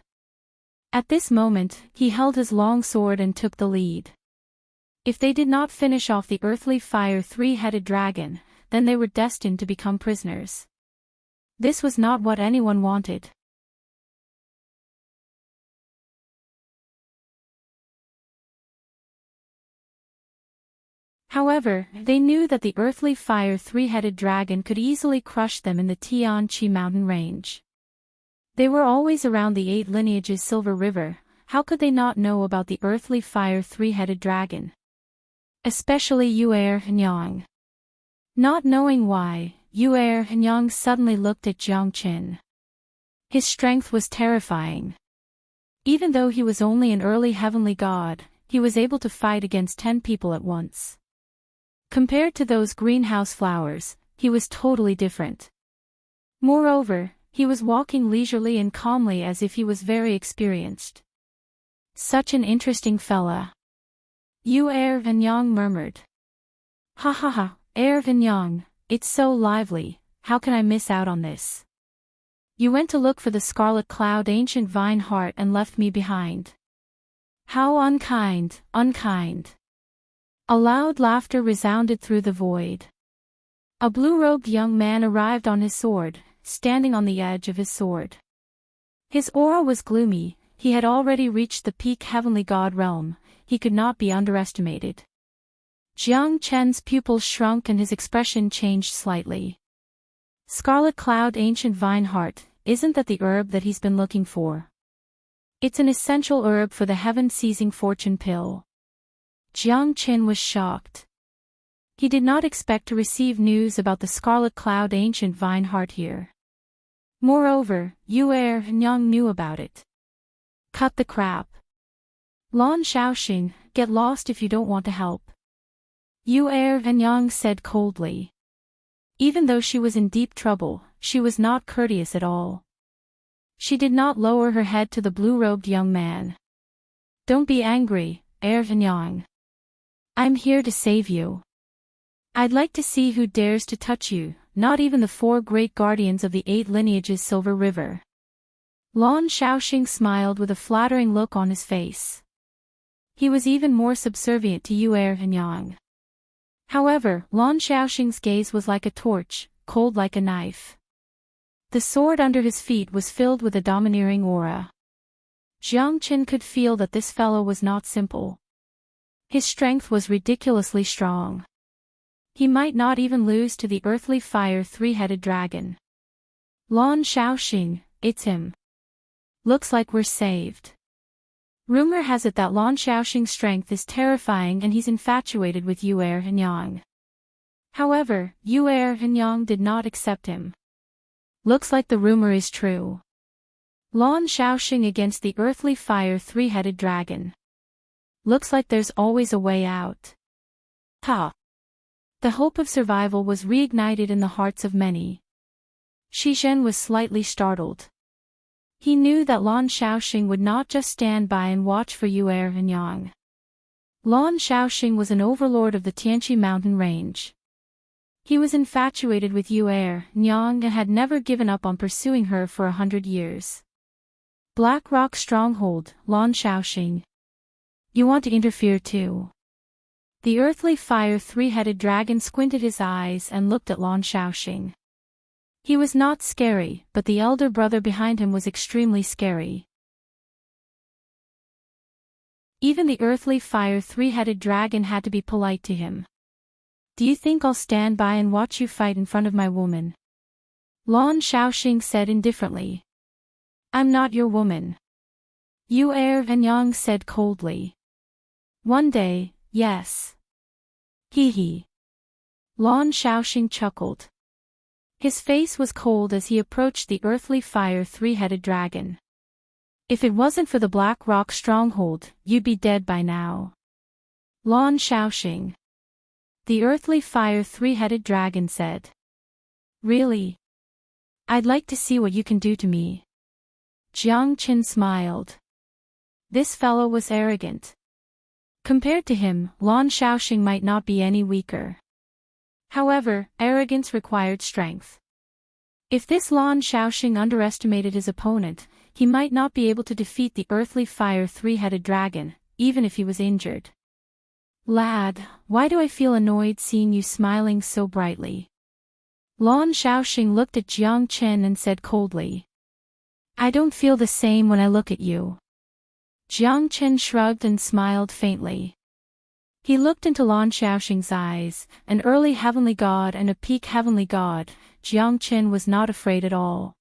At this moment, he held his long sword and took the lead. If they did not finish off the earthly fire 3-headed dragon, then they were destined to become prisoners. This was not what anyone wanted. However, they knew that the earthly fire 3-headed dragon could easily crush them in the Tianqi mountain range. They were always around the 8 lineages Silver River. How could they not know about the earthly fire 3-headed dragon? Especially Yuer Nyang. Not knowing why, Yu and Yang suddenly looked at Jiang Qin. His strength was terrifying. Even though he was only an early heavenly god, he was able to fight against 10 people at once. Compared to those greenhouse flowers, he was totally different. Moreover, he was walking leisurely and calmly as if he was very experienced. Such an interesting fella. Yu and Yang murmured. Ha ha ha, and Yang, it's so lively, how can I miss out on this? You went to look for the scarlet cloud ancient vine heart and left me behind. How unkind, unkind. A loud laughter resounded through the void. A blue-robed young man arrived on his sword, standing on the edge of his sword. His aura was gloomy, he had already reached the peak heavenly god realm, he could not be underestimated. Jiang Chen's pupils shrunk and his expression changed slightly. Scarlet cloud ancient vine heart, isn't that the herb that he's been looking for? It's an essential herb for the heaven-seizing fortune pill. Jiang Qin was shocked. He did not expect to receive news about the scarlet cloud ancient vine heart here. Moreover, Yu and Yang knew about it. Cut the crap. Lan Shaoxing, get lost if you don't want to help. Yu and Yang said coldly. Even though she was in deep trouble, she was not courteous at all. She did not lower her head to the blue-robed young man. Don't be angry, and Yang. I'm here to save you. I'd like to see who dares to touch you, not even the 4 great guardians of the 8 lineages Silver River. Lan Shaoxing smiled with a flattering look on his face. He was even more subservient to Yu and Yang. However, Lan Shaoxing's gaze was like a torch, cold like a knife. The sword under his feet was filled with a domineering aura. Jiang Qin could feel that this fellow was not simple. His strength was ridiculously strong. He might not even lose to the earthly fire 3-headed dragon. Lan Shaoxing, it's him. Looks like we're saved. Rumor has it that Lan Shaoxing's strength is terrifying and he's infatuated with Yu and Yang. However, Yu and Yang did not accept him. Looks like the rumor is true. Lan Shaoxing against the earthly fire 3-headed dragon. Looks like there's always a way out. Ha! The hope of survival was reignited in the hearts of many. Shizhen was slightly startled. He knew that Lan Shaoxing would not just stand by and watch for Yu and Yang. Lan Shaoxing was an overlord of the Tianqi mountain range. He was infatuated with Yu and Yang and had never given up on pursuing her for 100 years. Black Rock Stronghold, Lan Shaoxing. You want to interfere too? The earthly fire 3-headed dragon squinted his eyes and looked at Lan Shaoxing. He was not scary, but the elder brother behind him was extremely scary. Even the earthly fire 3-headed dragon had to be polite to him. Do you think I'll stand by and watch you fight in front of my woman? Lan Shaoxing said indifferently. I'm not your woman. Yu and Yang said coldly. One day, yes. Hee hee. Lan Shaoxing chuckled. His face was cold as he approached the earthly fire 3-headed dragon. If it wasn't for the Black Rock Stronghold, you'd be dead by now. Lan Shaoxing. The earthly fire 3-headed dragon said. Really? I'd like to see what you can do to me. Jiang Qin smiled. This fellow was arrogant. Compared to him, Lan Shaoxing might not be any weaker. However, arrogance required strength. If this Lan Shaoxing underestimated his opponent, he might not be able to defeat the earthly fire 3-headed dragon, even if he was injured. Lad, why do I feel annoyed seeing you smiling so brightly? Lan Shaoxing looked at Jiang Qin and said coldly. I don't feel the same when I look at you. Jiang Qin shrugged and smiled faintly. He looked into Lan Shaoxing's eyes, an early heavenly god and a peak heavenly god. Jiang Qin was not afraid at all.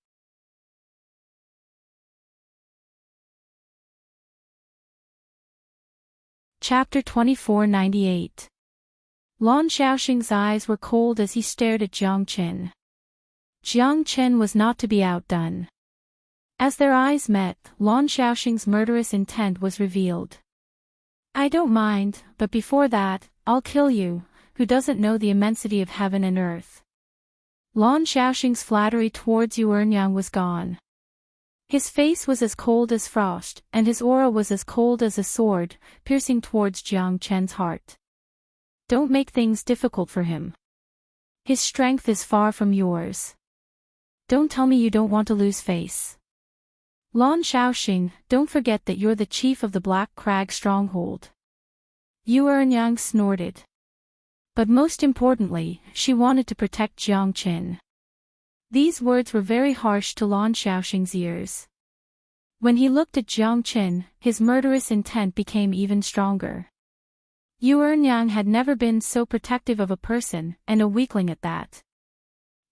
Chapter 2498. Lan Xiaoxing's eyes were cold as he stared at Jiang Qin. Jiang Qin was not to be outdone. As their eyes met, Lan Xiaoxing's murderous intent was revealed. I don't mind, but before that, I'll kill you, who doesn't know the immensity of heaven and earth. Lan Xiaoxing's flattery towards Yu Ernyang was gone. His face was as cold as frost, and his aura was as cold as a sword, piercing towards Jiang Qin's heart. Don't make things difficult for him. His strength is far from yours. Don't tell me you don't want to lose face. Lan Xiaoxing, don't forget that you're the chief of the Black Crag stronghold. Yu Ernyang snorted. But most importantly, she wanted to protect Jiang Qin. These words were very harsh to Lan Xiaoxing's ears. When he looked at Jiang Qin, his murderous intent became even stronger. Yu Ernyang had never been so protective of a person, and a weakling at that.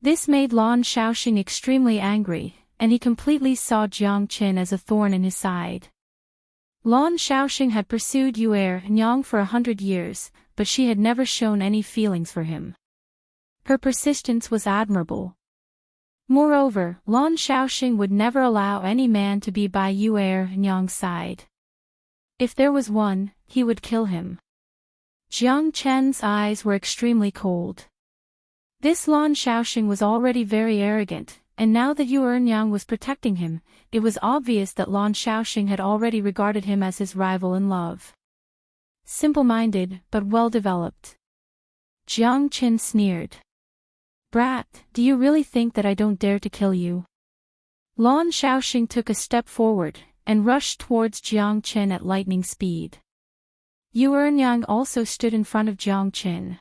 This made Lan Xiaoxing extremely angry, and he completely saw Jiang Qin as a thorn in his side. Lan Xiaoxing had pursued Yu Ernyang for 100 years, but she had never shown any feelings for him. Her persistence was admirable. Moreover, Lan Xiaoxing would never allow any man to be by Yu Ernyang's side. If there was one, he would kill him. Jiang Qin's eyes were extremely cold. This Lan Xiaoxing was already very arrogant, and now that Yu Ernyang was protecting him, it was obvious that Lan Xiaoxing had already regarded him as his rival in love. Simple-minded, but well-developed. Jiang Qin sneered. Brat, do you really think that I don't dare to kill you? Lan Xiaoxing took a step forward, and rushed towards Jiang Qin at lightning speed. Yu Ernyang also stood in front of Jiang Qin.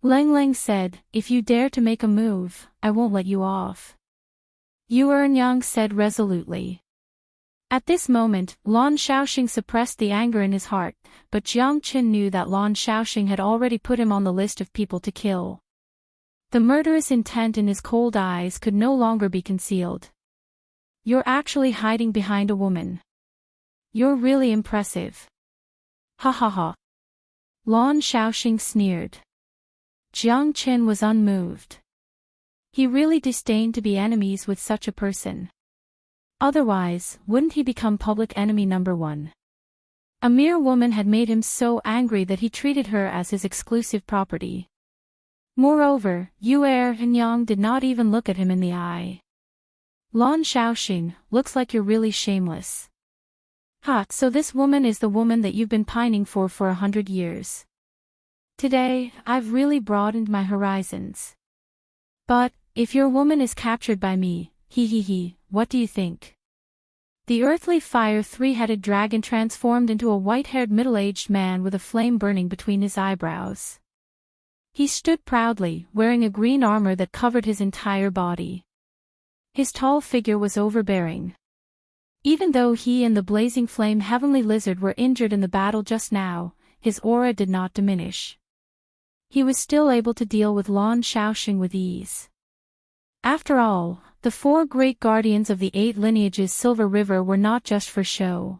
Leng Leng said, if you dare to make a move, I won't let you off. Yu Ernyang said resolutely. At this moment, Lan Xiaoxing suppressed the anger in his heart, but Jiang Qin knew that Lan Xiaoxing had already put him on the list of people to kill. The murderous intent in his cold eyes could no longer be concealed. You're actually hiding behind a woman. You're really impressive. Ha ha ha. Lan Xiaoxing sneered. Jiang Qin was unmoved. He really disdained to be enemies with such a person. Otherwise, wouldn't he become public enemy number one? A mere woman had made him so angry that he treated her as his exclusive property. Moreover, Yu Ernyang did not even look at him in the eye. Lan Xiaoxing, looks like you're really shameless. Ha, so this woman is the woman that you've been pining for 100 years. Today, I've really broadened my horizons. But, if your woman is captured by me, what do you think? The earthly fire three-headed dragon transformed into a white-haired middle-aged man with a flame burning between his eyebrows. He stood proudly, wearing a green armor that covered his entire body. His tall figure was overbearing. Even though he and the blazing flame heavenly lizard were injured in the battle just now, his aura did not diminish. He was still able to deal with Lan Xiaoxing with ease. After all, the 4 great guardians of the 8 lineages Silver River were not just for show.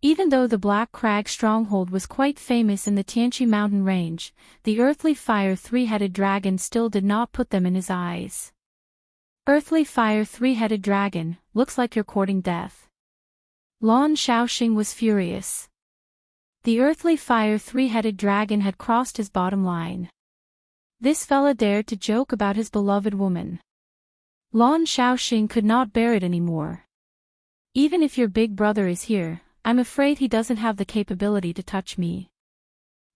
Even though the Black Crag stronghold was quite famous in the Tianqi mountain range, the earthly fire three-headed dragon still did not put them in his eyes. Earthly fire three-headed dragon, looks like you're courting death. Lan Xiaoxing was furious. The earthly fire three-headed dragon had crossed his bottom line. This fella dared to joke about his beloved woman. Lan Xiaoxing could not bear it anymore. Even if your big brother is here, I'm afraid he doesn't have the capability to touch me.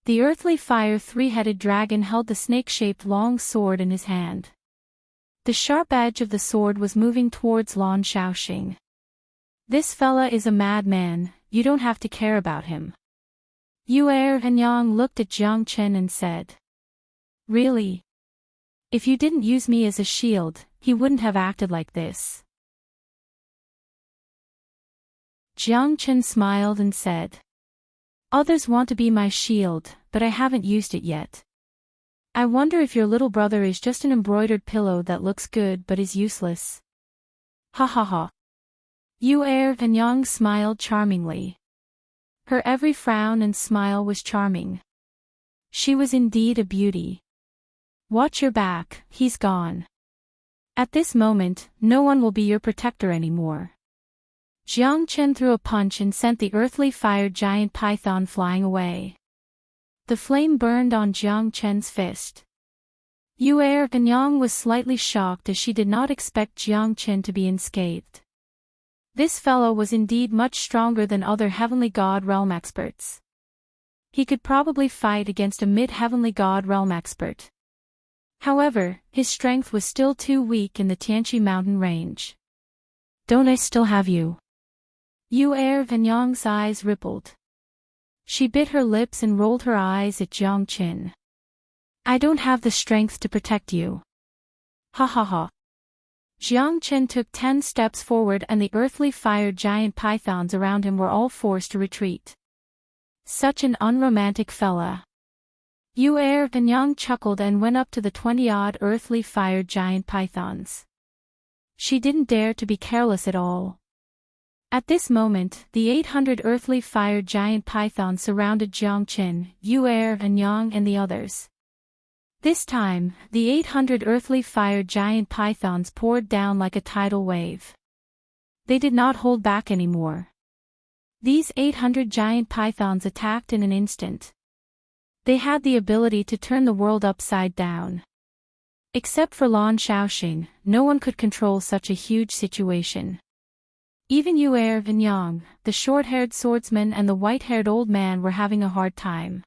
The earthly fire three-headed dragon held the snake-shaped long sword in his hand. The sharp edge of the sword was moving towards Lan Xiaoxing. This fella is a madman, you don't have to care about him. Yu Ernyang looked at Jiang Qin and said. Really? If you didn't use me as a shield, he wouldn't have acted like this. Jiang Qin smiled and said. Others want to be my shield, but I haven't used it yet. I wonder if your little brother is just an embroidered pillow that looks good but is useless. Ha ha ha. Yu Ernyang smiled charmingly. Her every frown and smile was charming. She was indeed a beauty. Watch your back, he's gone. At this moment, no one will be your protector anymore. Jiang Chen threw a punch and sent the earthly fire giant python flying away. The flame burned on Jiang Chen's fist. Yu Yang was slightly shocked as she did not expect Jiang Chen to be unscathed. This fellow was indeed much stronger than other heavenly god realm experts. He could probably fight against a mid-heavenly god realm expert. However, his strength was still too weak in the Tianqi mountain range. Don't I still have you? Yu Yang's eyes rippled. She bit her lips and rolled her eyes at Jiang Chen. I don't have the strength to protect you. Ha ha ha. Jiang Chen took 10 steps forward and the earthly fire giant pythons around him were all forced to retreat. Such an unromantic fella. Yu Yang chuckled and went up to the 20-odd earthly fire giant pythons. She didn't dare to be careless at all. At this moment, the 800 earthly fire giant pythons surrounded Jiang Chen, Yu Yang and the others. This time, the 800 earthly fire giant pythons poured down like a tidal wave. They did not hold back anymore. These 800 giant pythons attacked in an instant. They had the ability to turn the world upside down. Except for Lan Shaoxing, no one could control such a huge situation. Even Yu Yang, the short-haired swordsman and the white-haired old man were having a hard time.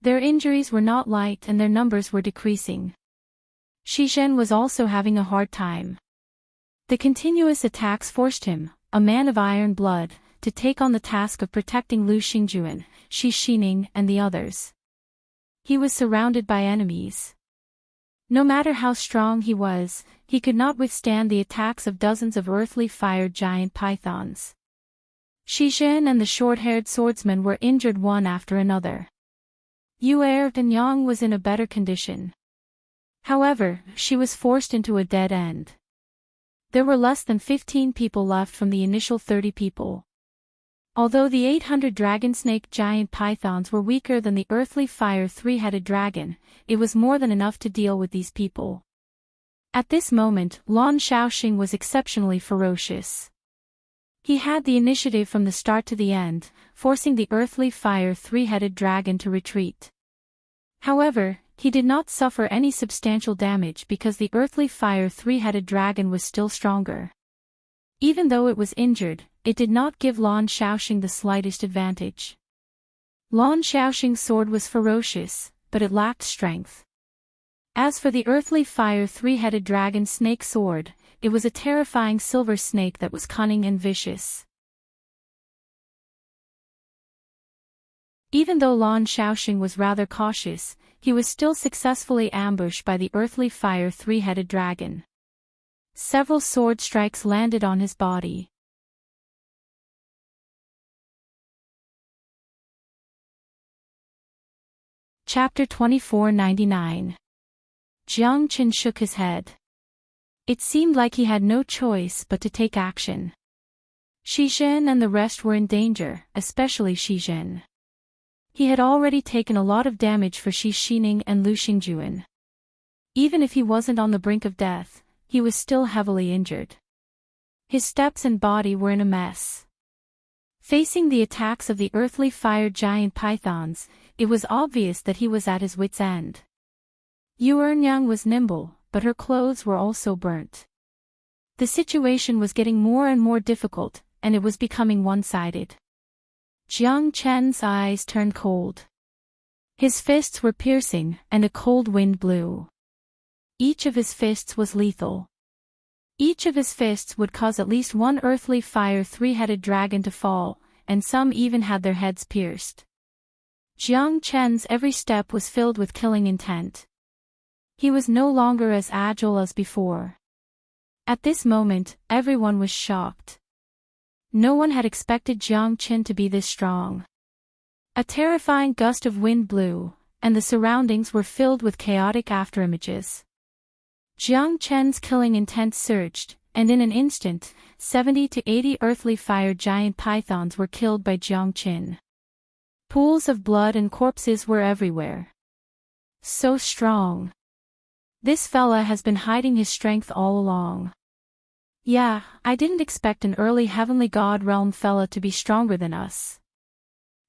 Their injuries were not light and their numbers were decreasing. Shi Zhen was also having a hard time. The continuous attacks forced him, a man of iron blood, to take on the task of protecting Lu Xingjuan, Shi Xining and the others. He was surrounded by enemies. No matter how strong he was, he could not withstand the attacks of dozens of earthly fire giant pythons. Shi Zhen and the short-haired swordsman were injured one after another. Yu Yang was in a better condition. However, she was forced into a dead end. There were less than 15 people left from the initial 30 people. Although the 800 dragon snake giant pythons were weaker than the earthly fire three-headed dragon, it was more than enough to deal with these people. At this moment, Lan Shaoxing was exceptionally ferocious. He had the initiative from the start to the end, forcing the earthly fire three-headed dragon to retreat. However, he did not suffer any substantial damage because the earthly fire three-headed dragon was still stronger. Even though it was injured, it did not give Lan Shaoxing the slightest advantage. Lan Shaoxing's sword was ferocious, but it lacked strength. As for the earthly fire three-headed dragon snake sword, it was a terrifying silver snake that was cunning and vicious. Even though Lan Shaoxing was rather cautious, he was still successfully ambushed by the earthly fire three-headed dragon. Several sword strikes landed on his body. Chapter 2499. Jiang Chen shook his head. It seemed like he had no choice but to take action. Shi Zhen and the rest were in danger, especially Shi Zhen. He had already taken a lot of damage for Shi Xining and Lu Xingjuan. Even if he wasn't on the brink of death, he was still heavily injured. His steps and body were in a mess. Facing the attacks of the earthly fire giant pythons, it was obvious that he was at his wit's end. Yu Yang was nimble, but her clothes were also burnt. The situation was getting more and more difficult, and it was becoming one-sided. Jiang Chen's eyes turned cold. His fists were piercing, and a cold wind blew. Each of his fists was lethal. Each of his fists would cause at least one earthly fire three-headed dragon to fall, and some even had their heads pierced. Jiang Chen's every step was filled with killing intent. He was no longer as agile as before. At this moment, everyone was shocked. No one had expected Jiang Chen to be this strong. A terrifying gust of wind blew, and the surroundings were filled with chaotic afterimages. Jiang Chen's killing intent surged, and in an instant, 70 to 80 earthly fire giant pythons were killed by Jiang Chen. Pools of blood and corpses were everywhere. So strong. This fella has been hiding his strength all along. Yeah, I didn't expect an early heavenly god realm fella to be stronger than us.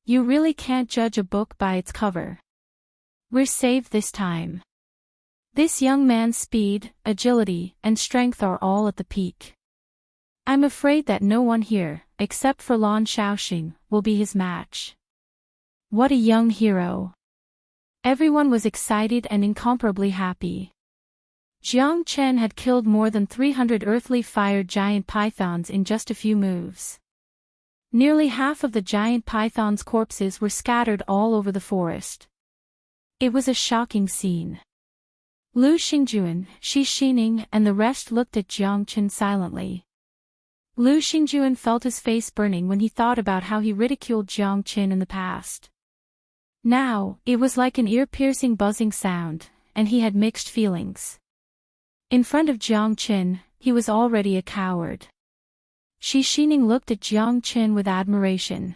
You really can't judge a book by its cover. We're saved this time. This young man's speed, agility, and strength are all at the peak. I'm afraid that no one here, except for Lan Shaoxing, will be his match. What a young hero. Everyone was excited and incomparably happy. Jiang Chen had killed more than 300 earthly fire giant pythons in just a few moves. Nearly half of the giant pythons' corpses were scattered all over the forest. It was a shocking scene. Lu Xingjuan, Shi Xining, and the rest looked at Jiang Chen silently. Lu Xingjuan felt his face burning when he thought about how he ridiculed Jiang Chen in the past. Now, it was like an ear-piercing buzzing sound, and he had mixed feelings. In front of Jiang Chen, he was already a coward. Shi Xining looked at Jiang Chen with admiration.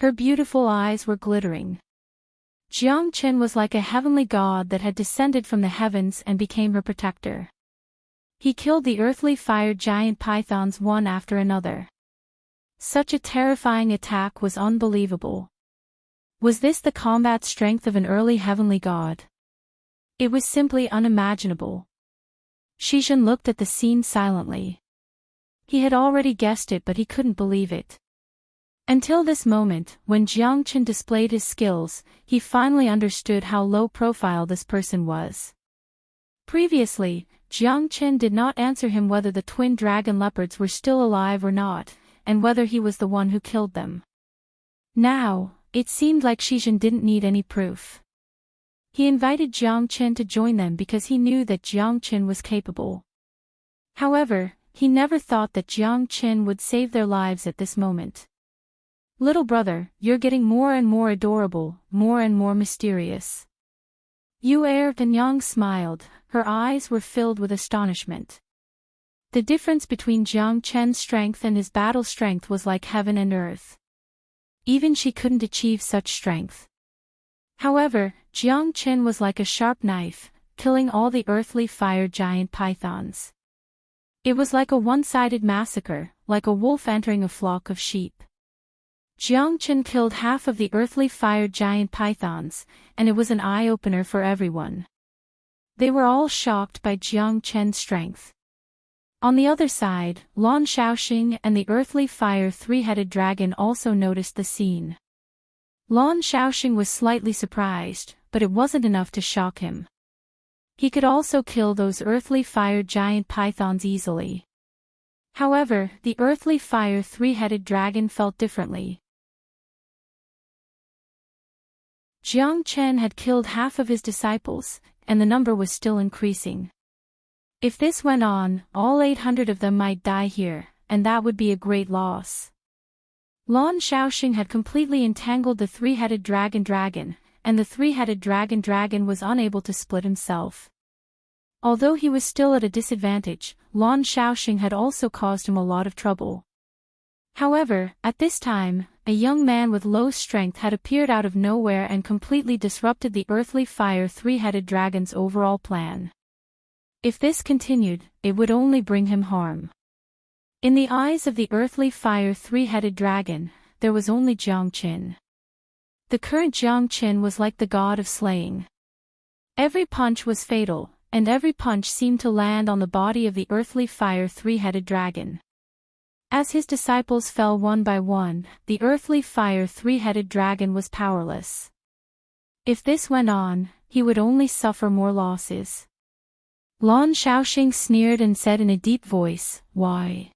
Her beautiful eyes were glittering. Jiang Chen was like a heavenly god that had descended from the heavens and became her protector. He killed the earthly fire giant pythons one after another. Such a terrifying attack was unbelievable. Was this the combat strength of an early heavenly god? It was simply unimaginable. Shizhen looked at the scene silently. He had already guessed it, but he couldn't believe it. Until this moment, when Jiang Chen displayed his skills, he finally understood how low profile this person was. Previously, Jiang Chen did not answer him whether the twin dragon leopards were still alive or not, and whether he was the one who killed them. Now, it seemed like Shizhen didn't need any proof. He invited Jiang Chen to join them because he knew that Jiang Chen was capable. However, he never thought that Jiang Chen would save their lives at this moment. Little brother, you're getting more and more adorable, more and more mysterious. Yu Yang smiled, her eyes were filled with astonishment. The difference between Jiang Chen's strength and his battle strength was like heaven and earth. Even she couldn't achieve such strength. However, Jiang Chen was like a sharp knife, killing all the earthly fire giant pythons. It was like a one-sided massacre, like a wolf entering a flock of sheep. Jiang Chen killed half of the earthly fire giant pythons, and it was an eye-opener for everyone. They were all shocked by Jiang Chen's strength. On the other side, Lan Shaoxing and the earthly fire three-headed dragon also noticed the scene. Lan Shaoxing was slightly surprised, but it wasn't enough to shock him. He could also kill those earthly fire giant pythons easily. However, the earthly fire three-headed dragon felt differently. Jiang Chen had killed half of his disciples, and the number was still increasing. If this went on, all 800 of them might die here, and that would be a great loss. Lan Shaoxing had completely entangled the three-headed dragon, and the three-headed dragon was unable to split himself. Although he was still at a disadvantage, Lan Shaoxing had also caused him a lot of trouble. However, at this time, a young man with low strength had appeared out of nowhere and completely disrupted the earthly fire three-headed dragon's overall plan. If this continued, it would only bring him harm. In the eyes of the earthly fire three-headed dragon, there was only Jiang Chen. The current Jiang Chen was like the god of slaying. Every punch was fatal, and every punch seemed to land on the body of the earthly fire three-headed dragon. As his disciples fell one by one, the earthly fire three-headed dragon was powerless. If this went on, he would only suffer more losses. Lan Shaoxing sneered and said in a deep voice, "Why?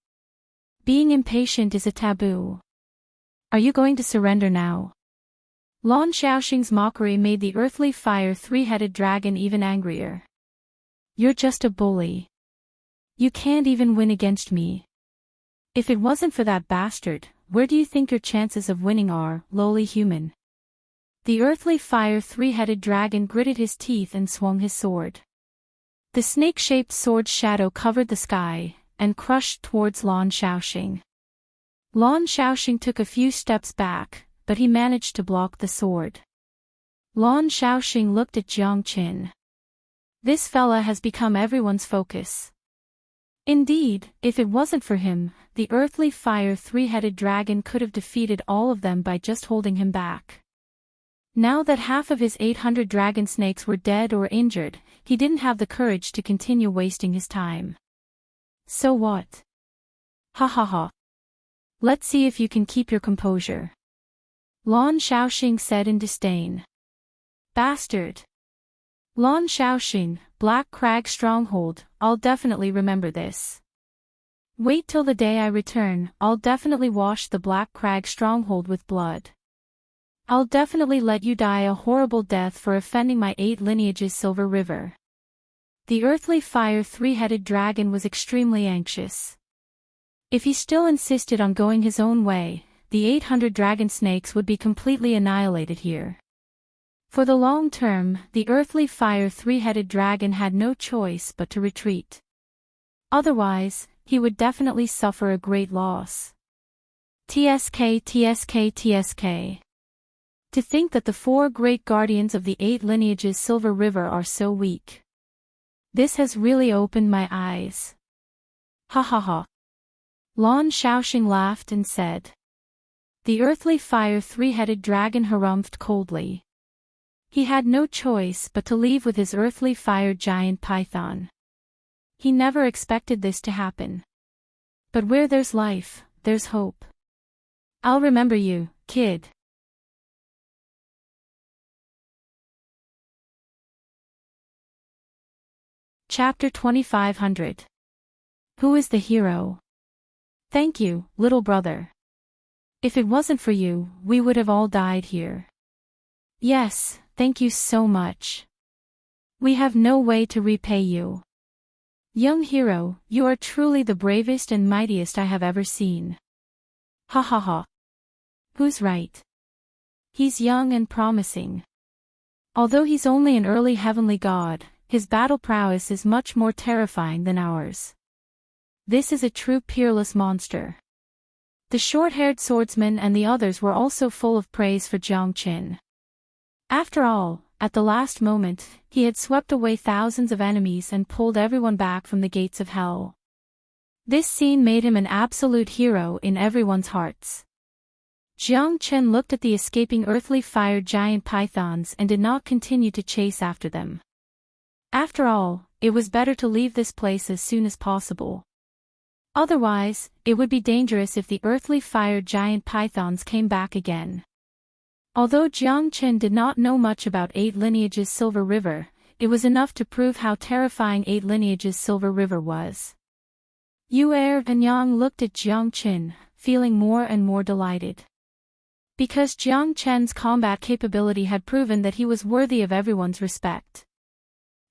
Being impatient is a taboo. Are you going to surrender now?" Lan Shaoxing's mockery made the earthly fire three-headed dragon even angrier. "You're just a bully. You can't even win against me. If it wasn't for that bastard, where do you think your chances of winning are, lowly human?" The earthly fire three-headed dragon gritted his teeth and swung his sword. The snake-shaped sword's shadow covered the sky, and crushed towards Lan Shaoxing. Lan Shaoxing took a few steps back, but he managed to block the sword. Lan Shaoxing looked at Jiang Qin. This fella has become everyone's focus. Indeed, if it wasn't for him, the earthly fire three-headed dragon could have defeated all of them by just holding him back. Now that half of his 800 dragon snakes were dead or injured, he didn't have the courage to continue wasting his time. So what? Ha ha ha. Let's see if you can keep your composure. Lan Shaoxing said in disdain. Bastard. Lan Shaoxing, Black Crag Stronghold, I'll definitely remember this. Wait till the day I return, I'll definitely wash the Black Crag Stronghold with blood. I'll definitely let you die a horrible death for offending my 8 lineages Silver River. The earthly fire three-headed dragon was extremely anxious. If he still insisted on going his own way, the 800 dragon snakes would be completely annihilated here. For the long term, the earthly fire three-headed dragon had no choice but to retreat. Otherwise, he would definitely suffer a great loss. TSK. To think that the 4 great guardians of the 8 lineages Silver River are so weak. This has really opened my eyes. Ha ha ha. Lan Shaoxing laughed and said. The earthly fire three-headed dragon harumphed coldly. He had no choice but to leave with his earthly fire giant python. He never expected this to happen. But where there's life, there's hope. I'll remember you, kid. Chapter 2500. Who is the hero? Thank you, little brother. If it wasn't for you, we would have all died here. Yes, thank you so much. We have no way to repay you. Young hero, you are truly the bravest and mightiest I have ever seen. Ha ha ha. Who's right? He's young and promising. Although he's only an early heavenly god, his battle prowess is much more terrifying than ours. This is a true peerless monster. The short-haired swordsman and the others were also full of praise for Jiang Qin. After all, at the last moment, he had swept away thousands of enemies and pulled everyone back from the gates of hell. This scene made him an absolute hero in everyone's hearts. Jiang Qin looked at the escaping earthly fire giant pythons and did not continue to chase after them. After all, it was better to leave this place as soon as possible. Otherwise, it would be dangerous if the earthly fire giant pythons came back again. Although Jiang Qin did not know much about 8 lineages Silver River, it was enough to prove how terrifying 8 lineages Silver River was. Yu Er and Yang looked at Jiang Qin, feeling more and more delighted. Because Jiang Qin's combat capability had proven that he was worthy of everyone's respect.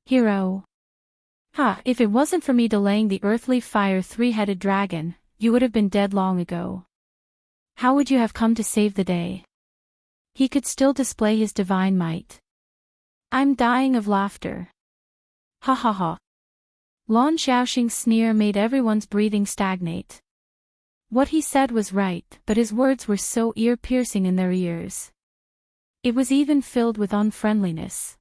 Hero. Ha, if it wasn't for me delaying the earthly fire three-headed dragon, you would have been dead long ago. How would you have come to save the day? He could still display his divine might. I'm dying of laughter. Ha ha ha. Lan Shaoxing's sneer made everyone's breathing stagnate. What he said was right, but his words were so ear-piercing in their ears. It was even filled with unfriendliness.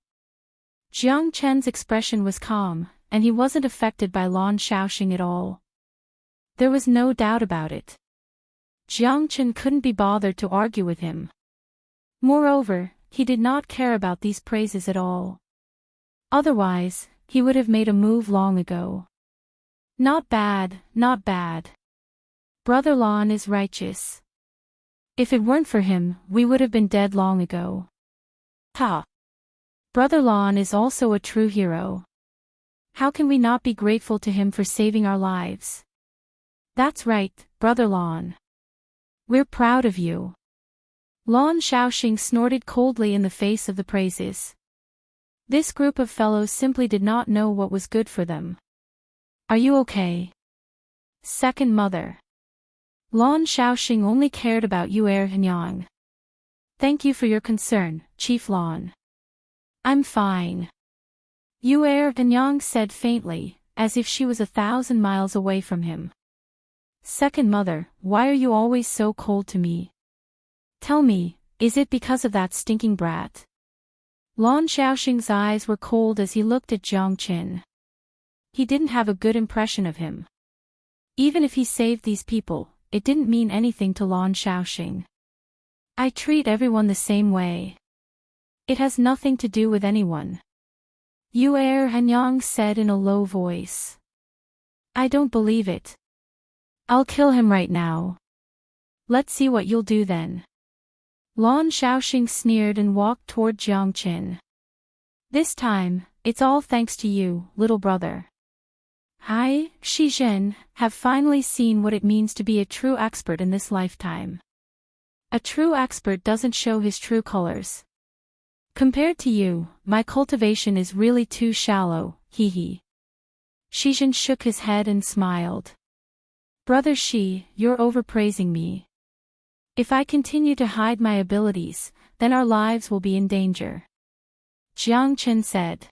Jiang Qin's expression was calm, and he wasn't affected by Lan Shaoxing at all. There was no doubt about it. Jiang Qin couldn't be bothered to argue with him. Moreover, he did not care about these praises at all. Otherwise, he would have made a move long ago. Not bad, not bad. Brother Lan is righteous. If it weren't for him, we would have been dead long ago. Ha! Brother Lan is also a true hero. How can we not be grateful to him for saving our lives? That's right, Brother Lan. We're proud of you. Lan Shaoxing snorted coldly in the face of the praises. This group of fellows simply did not know what was good for them. Are you okay? Second mother. Lan Shaoxing only cared about Yu Er and Yang. Thank you for your concern, Chief Lan. I'm fine. Yu Er and Yang said faintly, as if she was 1,000 miles away from him. Second mother, why are you always so cold to me? Tell me, Is it because of that stinking brat? Lan Xiaoxing's eyes were cold as he looked at Jiang Qin. He didn't have a good impression of him. Even if he saved these people, it didn't mean anything to Lan Xiaoxing. I treat everyone the same way. It has nothing to do with anyone. Yu Hanyang said in a low voice. I don't believe it. I'll kill him right now. Let's see what you'll do then. Lan Xiaoxing sneered and walked toward Jiang Qin. This time, it's all thanks to you, little brother. I, Xizhen, have finally seen what it means to be a true expert in this lifetime. A true expert doesn't show his true colors. Compared to you, my cultivation is really too shallow, hee. Xizhen shook his head and smiled. Brother Shi, you're overpraising me. If I continue to hide my abilities, then our lives will be in danger. Jiang Qin said.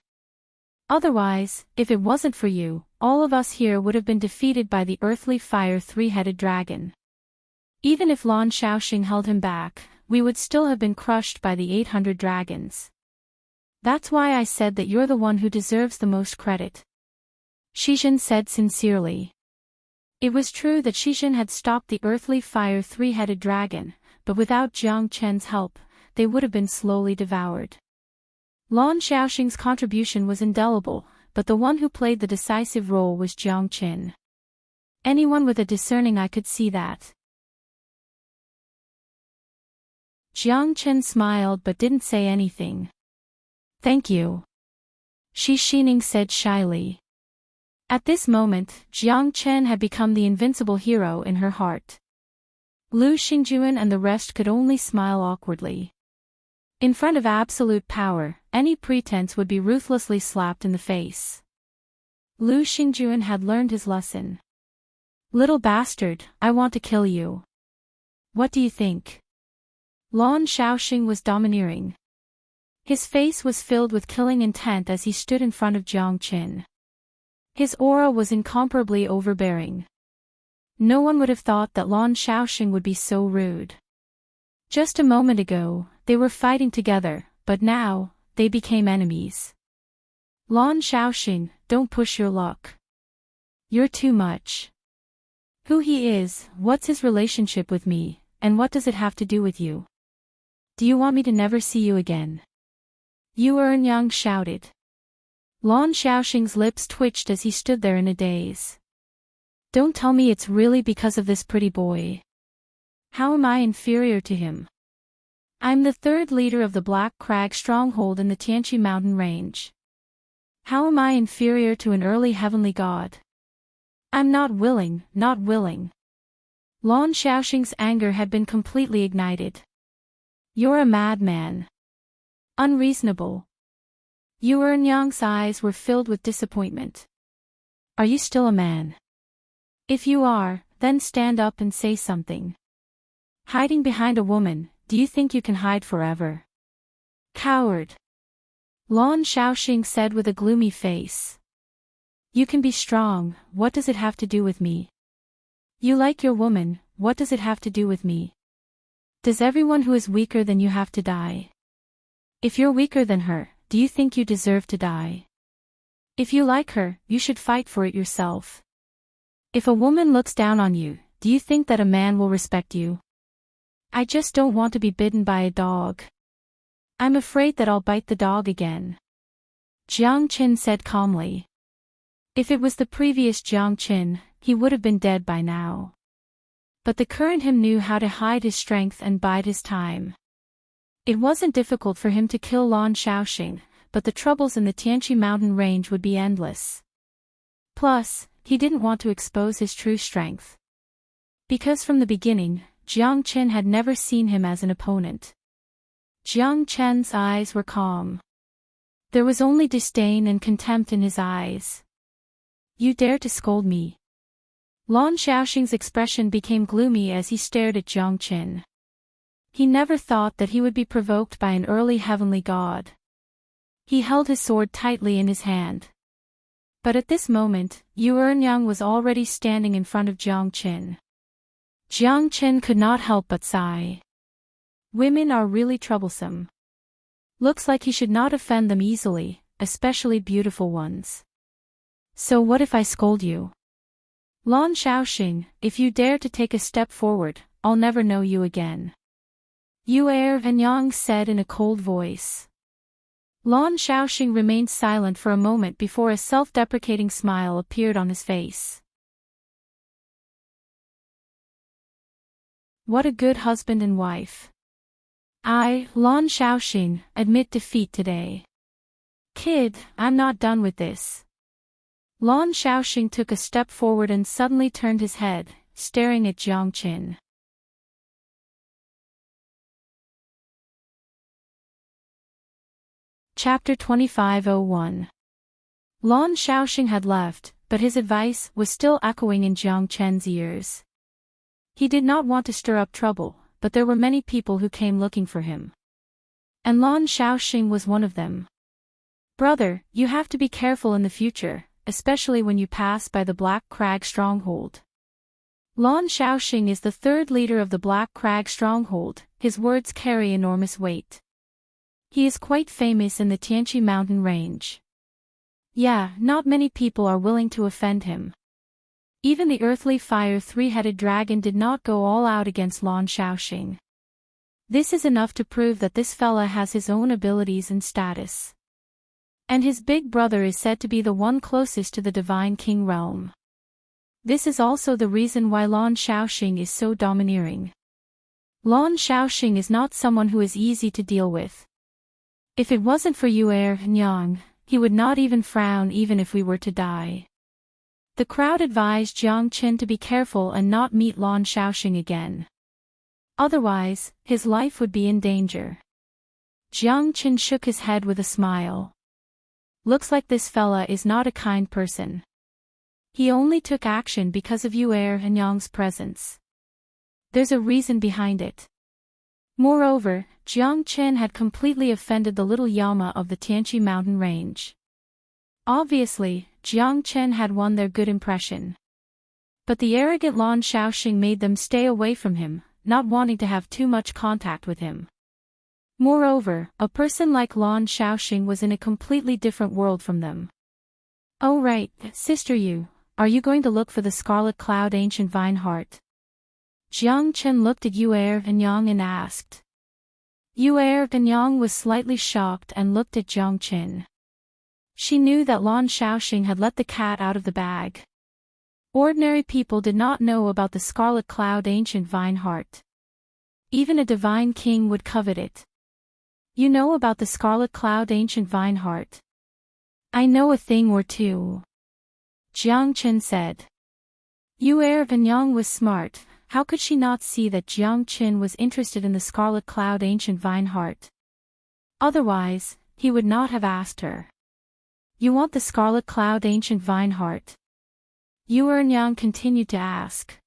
Otherwise, if it wasn't for you, all of us here would have been defeated by the earthly fire three-headed dragon. Even if Lan Xiaoxing held him back, we would still have been crushed by the 800 dragons. That's why I said that you're the one who deserves the most credit. Xizhen said sincerely. It was true that Xizhen had stopped the earthly fire three-headed dragon, but without Jiang Qin's help, they would have been slowly devoured. Lan Xiaoxing's contribution was indelible, but the one who played the decisive role was Jiang Qin. Anyone with a discerning eye could see that. Jiang Qin smiled but didn't say anything. Thank you. Shi Xining said shyly. At this moment, Jiang Qin had become the invincible hero in her heart. Lu Xingjuan and the rest could only smile awkwardly. In front of absolute power, any pretense would be ruthlessly slapped in the face. Lu Xingjuan had learned his lesson. Little bastard, I want to kill you. What do you think? Lan Xiaoxing was domineering. His face was filled with killing intent as he stood in front of Jiang Qin. His aura was incomparably overbearing. No one would have thought that Lan Xiaoxing would be so rude. Just a moment ago, they were fighting together, but now, they became enemies. Lan Xiaoxing, don't push your luck. You're too much. Who he is, what's his relationship with me, and what does it have to do with you? Do you want me to never see you again? Yu Enyang shouted. Lan Xiaoxing's lips twitched as he stood there in a daze. Don't tell me it's really because of this pretty boy. How am I inferior to him? I'm the third leader of the Black Crag stronghold in the Tianqi mountain range. How am I inferior to an early heavenly god? I'm not willing, not willing. Lan Xiaoxing's anger had been completely ignited. You're a madman. Unreasonable. Yu Enyang's eyes were filled with disappointment. Are you still a man? If you are, then stand up and say something. Hiding behind a woman, do you think you can hide forever? Coward. Lan Xiaoxing said with a gloomy face. You can be strong, what does it have to do with me? You like your woman, what does it have to do with me? Does everyone who is weaker than you have to die? If you're weaker than her, do you think you deserve to die? If you like her, you should fight for it yourself. If a woman looks down on you, do you think that a man will respect you? I just don't want to be bitten by a dog. I'm afraid that I'll bite the dog again. Jiang Qin said calmly. If it was the previous Jiang Qin, he would have been dead by now. But the current him knew how to hide his strength and bide his time. It wasn't difficult for him to kill Lan Xiaoxing, but the troubles in the Tianqi mountain range would be endless. Plus, he didn't want to expose his true strength. Because from the beginning, Jiang Qin had never seen him as an opponent. Jiang Qin's eyes were calm. There was only disdain and contempt in his eyes. You dare to scold me? Lan Xiaoxing's expression became gloomy as he stared at Jiang Qin. He never thought that he would be provoked by an early heavenly god. He held his sword tightly in his hand. But at this moment, Yu Enyang was already standing in front of Jiang Qin. Jiang Qin could not help but sigh. Women are really troublesome. Looks like he should not offend them easily, especially beautiful ones. So what if I scold you? Lan Shaoxing, if you dare to take a step forward, I'll never know you again. Yu and Yang said in a cold voice. Lan Shaoxing remained silent for a moment before a self-deprecating smile appeared on his face. What a good husband and wife. I, Lan Shaoxing, admit defeat today. Kid, I'm not done with this. Lan Shaoxing took a step forward and suddenly turned his head, staring at Jiang Qin. Chapter 25:01. Lan Shaoxing had left, but his advice was still echoing in Jiang Chen's ears. He did not want to stir up trouble, but there were many people who came looking for him. And Lan Shaoxing was one of them. Brother, you have to be careful in the future, especially when you pass by the Black Crag stronghold. Lan Shaoxing is the third leader of the Black Crag stronghold, his words carry enormous weight. He is quite famous in the Tianqi mountain range. Yeah, not many people are willing to offend him. Even the earthly fire three-headed dragon did not go all out against Lan Shaoxing. This is enough to prove that this fella has his own abilities and status. And his big brother is said to be the one closest to the Divine King realm. This is also the reason why Lan Shaoxing is so domineering. Lan Shaoxing is not someone who is easy to deal with. If it wasn't for Yu and Yang, he would not even frown even if we were to die. The crowd advised Jiang Qin to be careful and not meet Lan Shaoxing again. Otherwise, his life would be in danger. Jiang Qin shook his head with a smile. Looks like this fella is not a kind person. He only took action because of Yu and Yang's presence. There's a reason behind it. Moreover, Jiang Qin had completely offended the little Yama of the Tianqi mountain range. Obviously, Jiang Qin had won their good impression. But the arrogant Lan Shaoxing made them stay away from him, not wanting to have too much contact with him. Moreover, a person like Lan Shaoxing was in a completely different world from them. Oh right, Sister Yu, are you going to look for the Scarlet Cloud Ancient Vine Heart? Jiang Qin looked at Yu and Yang and asked. Yu and Yang was slightly shocked and looked at Jiang Qin. She knew that Lan Shaoxing had let the cat out of the bag. Ordinary people did not know about the Scarlet Cloud Ancient Vine Heart. Even a divine king would covet it. You know about the Scarlet Cloud Ancient Vine Heart? I know a thing or two. Jiang Qin said. Yu and Yang was smart. How could she not see that Jiang Qin was interested in the Scarlet Cloud Ancient Vine Heart? Otherwise, he would not have asked her. You want the Scarlet Cloud Ancient Vine Heart? Yu and Yang continued to ask.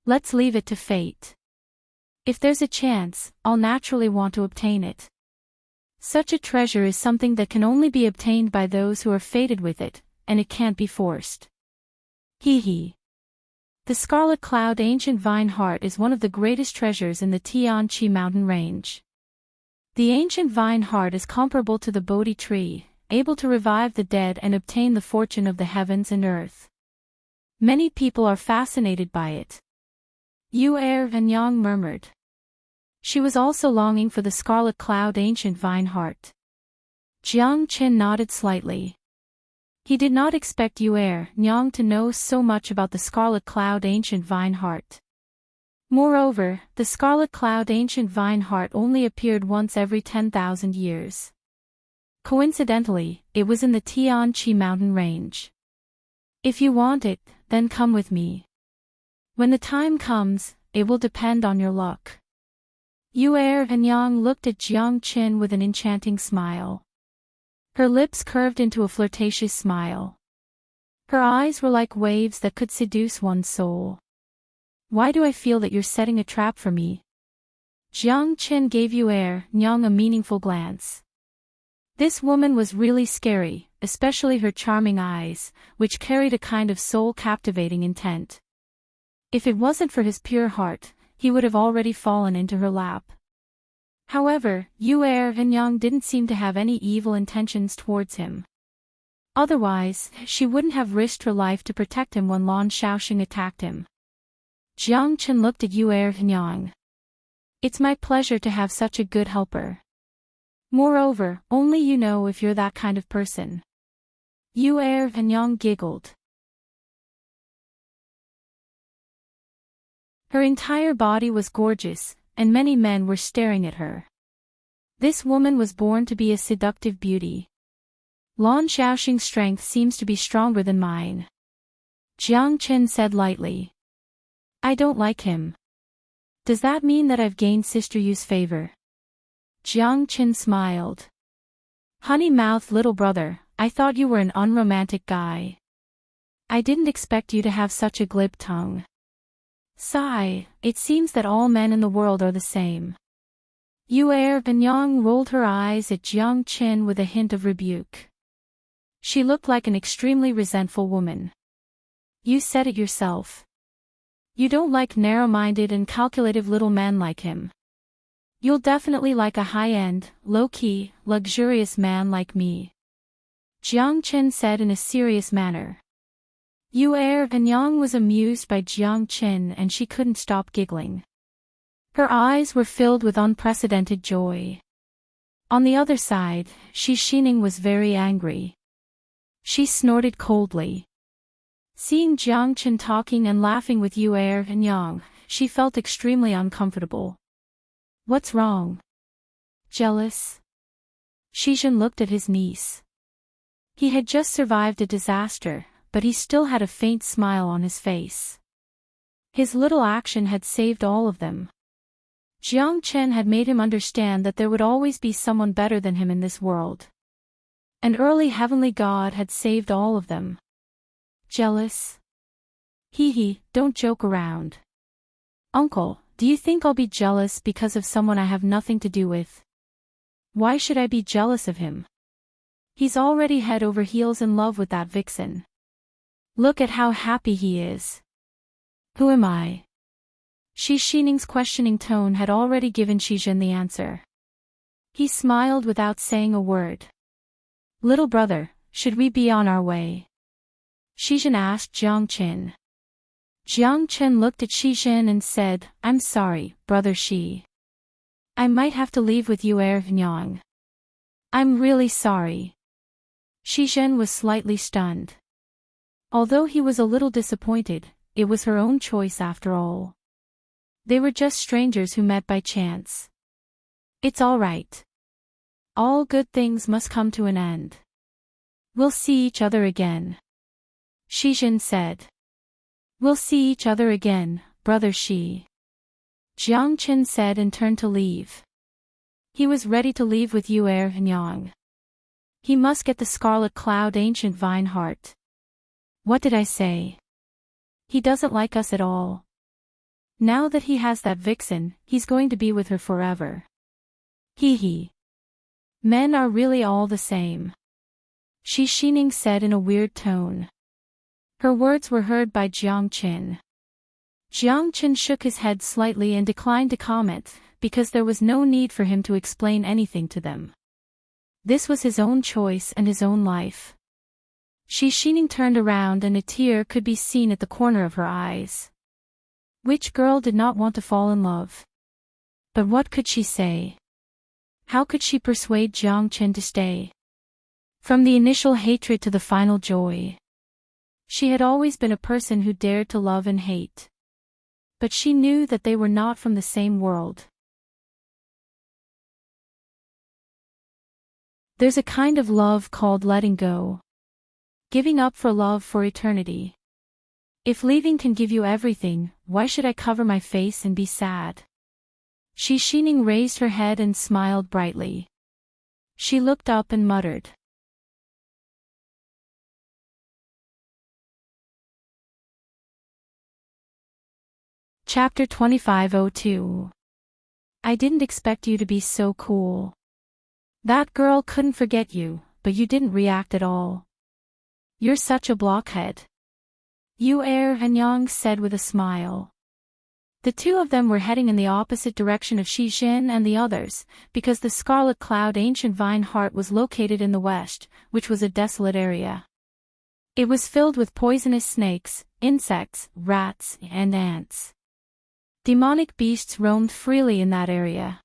Let's leave it to fate. If there's a chance, I'll naturally want to obtain it. Such a treasure is something that can only be obtained by those who are fated with it, and it can't be forced. Hee hee. The Scarlet Cloud Ancient Vine Heart is one of the greatest treasures in the Tianqi mountain range. The Ancient Vine Heart is comparable to the Bodhi tree, able to revive the dead and obtain the fortune of the heavens and earth. Many people are fascinated by it. Yu and Yang murmured. She was also longing for the Scarlet Cloud Ancient Vine Heart. Jiang Qin nodded slightly. He did not expect Yu and Yang to know so much about the Scarlet Cloud Ancient Vine Heart. Moreover, the Scarlet Cloud Ancient Vine Heart only appeared once every 10,000 years. Coincidentally, it was in the Tianqi mountain range. If you want it, then come with me. When the time comes, it will depend on your luck. Yu and Yang looked at Jiang Qin with an enchanting smile. Her lips curved into a flirtatious smile. Her eyes were like waves that could seduce one's soul. Why do I feel that you're setting a trap for me? Jiang Qin gave Yu and Yang a meaningful glance. This woman was really scary, especially her charming eyes, which carried a kind of soul-captivating intent. If it wasn't for his pure heart, he would have already fallen into her lap. However, Yu Er-Yang didn't seem to have any evil intentions towards him. Otherwise, she wouldn't have risked her life to protect him when Lan Shaoxing attacked him. Jiang Chen looked at Yu Er-Yang. It's my pleasure to have such a good helper. Moreover, only you know if you're that kind of person. Yu Er-Yang giggled. Her entire body was gorgeous, and many men were staring at her. This woman was born to be a seductive beauty. Lan Shaoxing's strength seems to be stronger than mine. Jiang Chen said lightly. I don't like him. Does that mean that I've gained Sister Yu's favor? Jiang Chen smiled. Honey-mouthed little brother, I thought you were an unromantic guy. I didn't expect you to have such a glib tongue. Sigh, it seems that all men in the world are the same. Yu Er-Yang rolled her eyes at Jiang Chen with a hint of rebuke. She looked like an extremely resentful woman. You said it yourself. You don't like narrow-minded and calculative little men like him. You'll definitely like a high-end, low-key, luxurious man like me. Jiang Chen said in a serious manner. Yu Er-Yang was amused by Jiang Chen and she couldn't stop giggling. Her eyes were filled with unprecedented joy. On the other side, Shi Xining was very angry. She snorted coldly. Seeing Jiang Chen talking and laughing with Yu Er-Yang, she felt extremely uncomfortable. What's wrong? Jealous? Shizhen looked at his niece. He had just survived a disaster, but he still had a faint smile on his face. His little action had saved all of them. Jiang Chen had made him understand that there would always be someone better than him in this world. An early heavenly god had saved all of them. Jealous? Hee, don't joke around. Uncle, do you think I'll be jealous because of someone I have nothing to do with? Why should I be jealous of him? He's already head over heels in love with that vixen. Look at how happy he is. Who am I? Shi Xining's questioning tone had already given Shizhen the answer. He smiled without saying a word. Little brother, should we be on our way? Shizhen asked Jiang Chen. Jiang Chen looked at Shizhen and said, I'm sorry, brother Shi. I might have to leave with you Er-Yang. I'm really sorry. Shizhen was slightly stunned. Although he was a little disappointed, it was her own choice after all. They were just strangers who met by chance. It's all right. All good things must come to an end. We'll see each other again. Shizhen said. We'll see each other again, brother Shi. Jiang Chen said and turned to leave. He was ready to leave with Yu Er-Yang. He must get the Scarlet Cloud Ancient Vine Heart. What did I say? He doesn't like us at all. Now that he has that vixen, he's going to be with her forever. Hee. Men are really all the same. Shi Xining said in a weird tone. Her words were heard by Jiang Chen. Jiang Chen shook his head slightly and declined to comment, because there was no need for him to explain anything to them. This was his own choice and his own life. Shi Xining turned around and a tear could be seen at the corner of her eyes. Which girl did not want to fall in love? But what could she say? How could she persuade Jiang Chen to stay? From the initial hatred to the final joy. She had always been a person who dared to love and hate. But she knew that they were not from the same world. There's a kind of love called letting go. Giving up for love for eternity. If leaving can give you everything, why should I cover my face and be sad? Shi Xining raised her head and smiled brightly. She looked up and muttered. Chapter 2502. I didn't expect you to be so cool. That girl couldn't forget you, but you didn't react at all. You're such a blockhead. Yu Er-Yang said with a smile. The two of them were heading in the opposite direction of Shijin and the others, because the Scarlet Cloud ancient vine heart was located in the west, which was a desolate area. It was filled with poisonous snakes, insects, rats, and ants. Demonic beasts roamed freely in that area.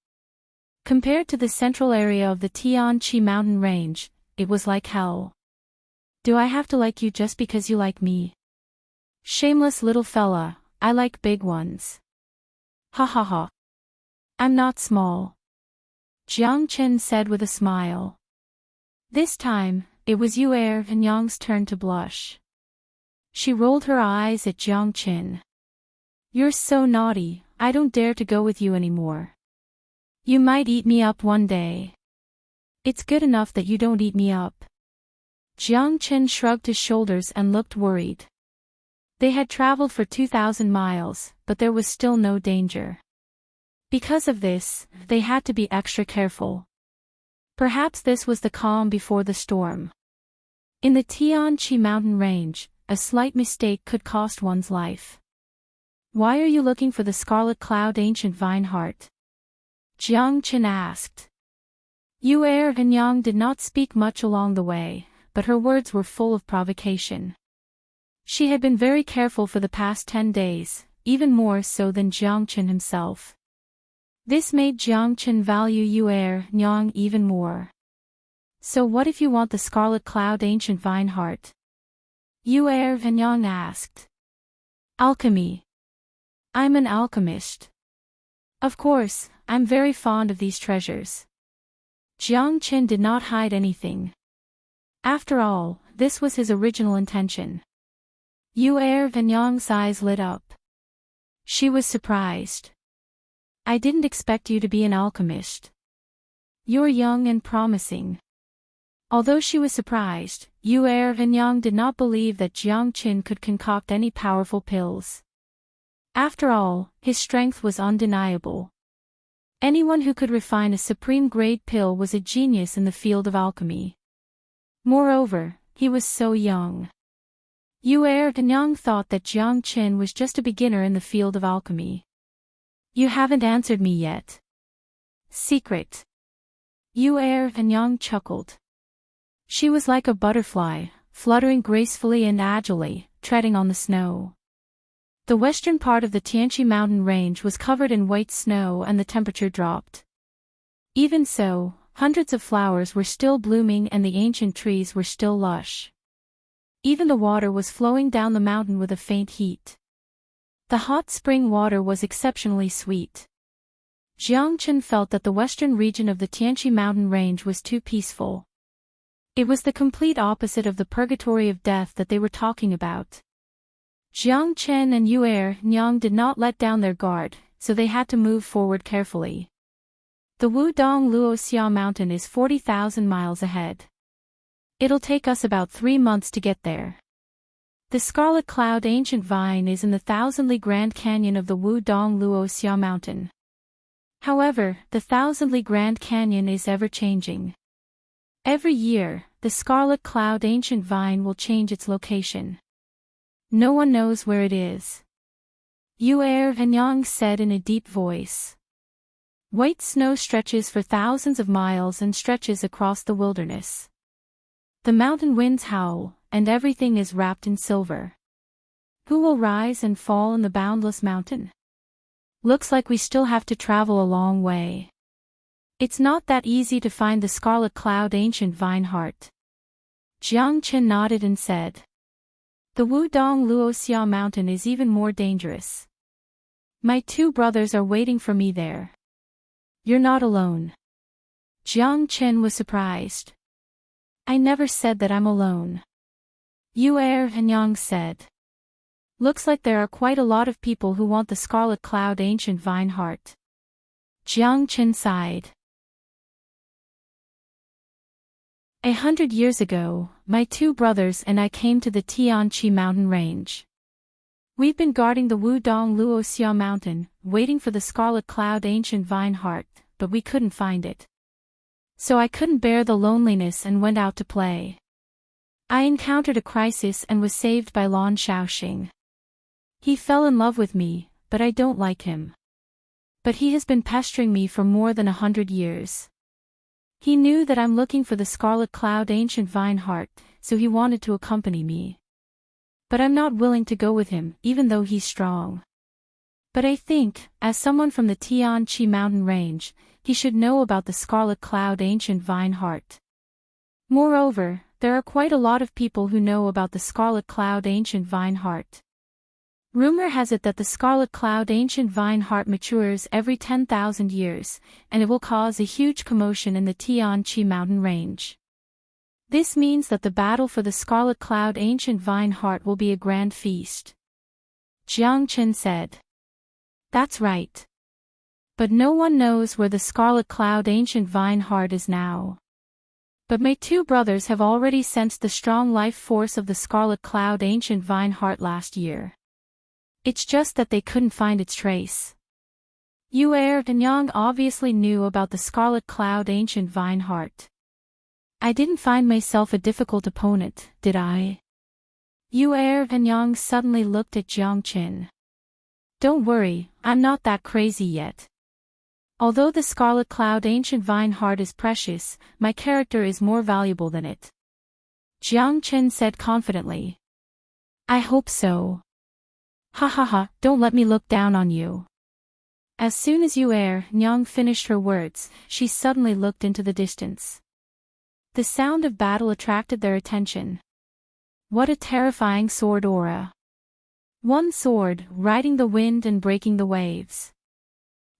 Compared to the central area of the Tianqi mountain range, it was like hell. Do I have to like you just because you like me? Shameless little fella, I like big ones. Ha ha ha. I'm not small. Jiang Chen said with a smile. This time, it was Yue Yang's turn to blush. She rolled her eyes at Jiang Chen. You're so naughty, I don't dare to go with you anymore. You might eat me up one day. It's good enough that you don't eat me up. Jiang Chen shrugged his shoulders and looked worried. They had traveled for 2,000 miles, but there was still no danger. Because of this, they had to be extra careful. Perhaps this was the calm before the storm. In the Tianqi mountain range, a slight mistake could cost one's life. Why are you looking for the Scarlet Cloud ancient vine heart? Jiang Chen asked. Yue Yang did not speak much along the way, but her words were full of provocation. She had been very careful for the past 10 days, even more so than Jiang Chen himself. This made Jiang Chen value Yue Yang even more. So what if you want the Scarlet Cloud ancient vine heart? Yue Yang asked. Alchemy. I'm an alchemist. Of course, I'm very fond of these treasures. Jiang Chen did not hide anything. After all, this was his original intention. Yue Yang's eyes lit up. She was surprised. I didn't expect you to be an alchemist. You're young and promising. Although she was surprised, Yue Yang did not believe that Jiang Chen could concoct any powerful pills. After all, his strength was undeniable. Anyone who could refine a supreme-grade pill was a genius in the field of alchemy. Moreover, he was so young. Yue Yang thought that Jiang Chen was just a beginner in the field of alchemy. You haven't answered me yet. Secret. Yue Yang chuckled. She was like a butterfly, fluttering gracefully and agilely, treading on the snow. The western part of the Tianqi mountain range was covered in white snow and the temperature dropped. Even so, hundreds of flowers were still blooming and the ancient trees were still lush. Even the water was flowing down the mountain with a faint heat. The hot spring water was exceptionally sweet. Jiang Chen felt that the western region of the Tianqi mountain range was too peaceful. It was the complete opposite of the purgatory of death that they were talking about. Jiang Chen and Yue Yang did not let down their guard, so they had to move forward carefully. The Wudong Luoxia mountain is 40,000 miles ahead. It'll take us about 3 months to get there. The Scarlet Cloud ancient vine is in the Thousand-Li Grand Canyon of the Wudong Luoxia mountain. However, the Thousand-Li Grand Canyon is ever-changing. Every year, the Scarlet Cloud ancient vine will change its location. No one knows where it is. Yue Yang said in a deep voice. White snow stretches for thousands of miles and stretches across the wilderness. The mountain winds howl, and everything is wrapped in silver. Who will rise and fall in the boundless mountain? Looks like we still have to travel a long way. It's not that easy to find the Scarlet Cloud ancient vine heart. Jiang Chen nodded and said. The Wudong Luoxia mountain is even more dangerous. My 2 brothers are waiting for me there. You're not alone. Jiang Chen was surprised. I never said that I'm alone. Yue Yang said. Looks like there are quite a lot of people who want the Scarlet Cloud ancient vine heart. Jiang Chen sighed. 100 years ago, my 2 brothers and I came to the Tianqi mountain range. We've been guarding the Wudong Luoxia mountain, waiting for the Scarlet Cloud ancient vine heart, but we couldn't find it. So I couldn't bear the loneliness and went out to play. I encountered a crisis and was saved by Lan Shaoxing. He fell in love with me, but I don't like him. But he has been pestering me for more than 100 years. He knew that I'm looking for the scarlet cloud ancient vine heart, so he wanted to accompany me. But I'm not willing to go with him, even though he's strong. But I think, as someone from the Tian Chi mountain range, he should know about the scarlet cloud ancient vine heart. Moreover, there are quite a lot of people who know about the scarlet cloud ancient vine heart. Rumor has it that the scarlet cloud ancient vine heart matures every 10,000 years, and it will cause a huge commotion in the Tian Chi mountain range. This means that the battle for the scarlet cloud ancient vine heart will be a grand feast. Jiang Chen said. That's right. But no one knows where the scarlet cloud ancient vine heart is now. But my two brothers have already sensed the strong life force of the scarlet cloud ancient vine heart last year. It's just that they couldn't find its trace. Yu Er and Yang obviously knew about the scarlet cloud ancient vine heart. I didn't find myself a difficult opponent, did I? Yu Er and Yang suddenly looked at Jiang Qin. Don't worry, I'm not that crazy yet. Although the scarlet cloud ancient vine heart is precious, my character is more valuable than it. Jiang Chen said confidently. I hope so. Ha ha ha, don't let me look down on you. As soon as Yu Er Nyang finished her words, she suddenly looked into the distance. The sound of battle attracted their attention. What a terrifying sword aura. One sword, riding the wind and breaking the waves.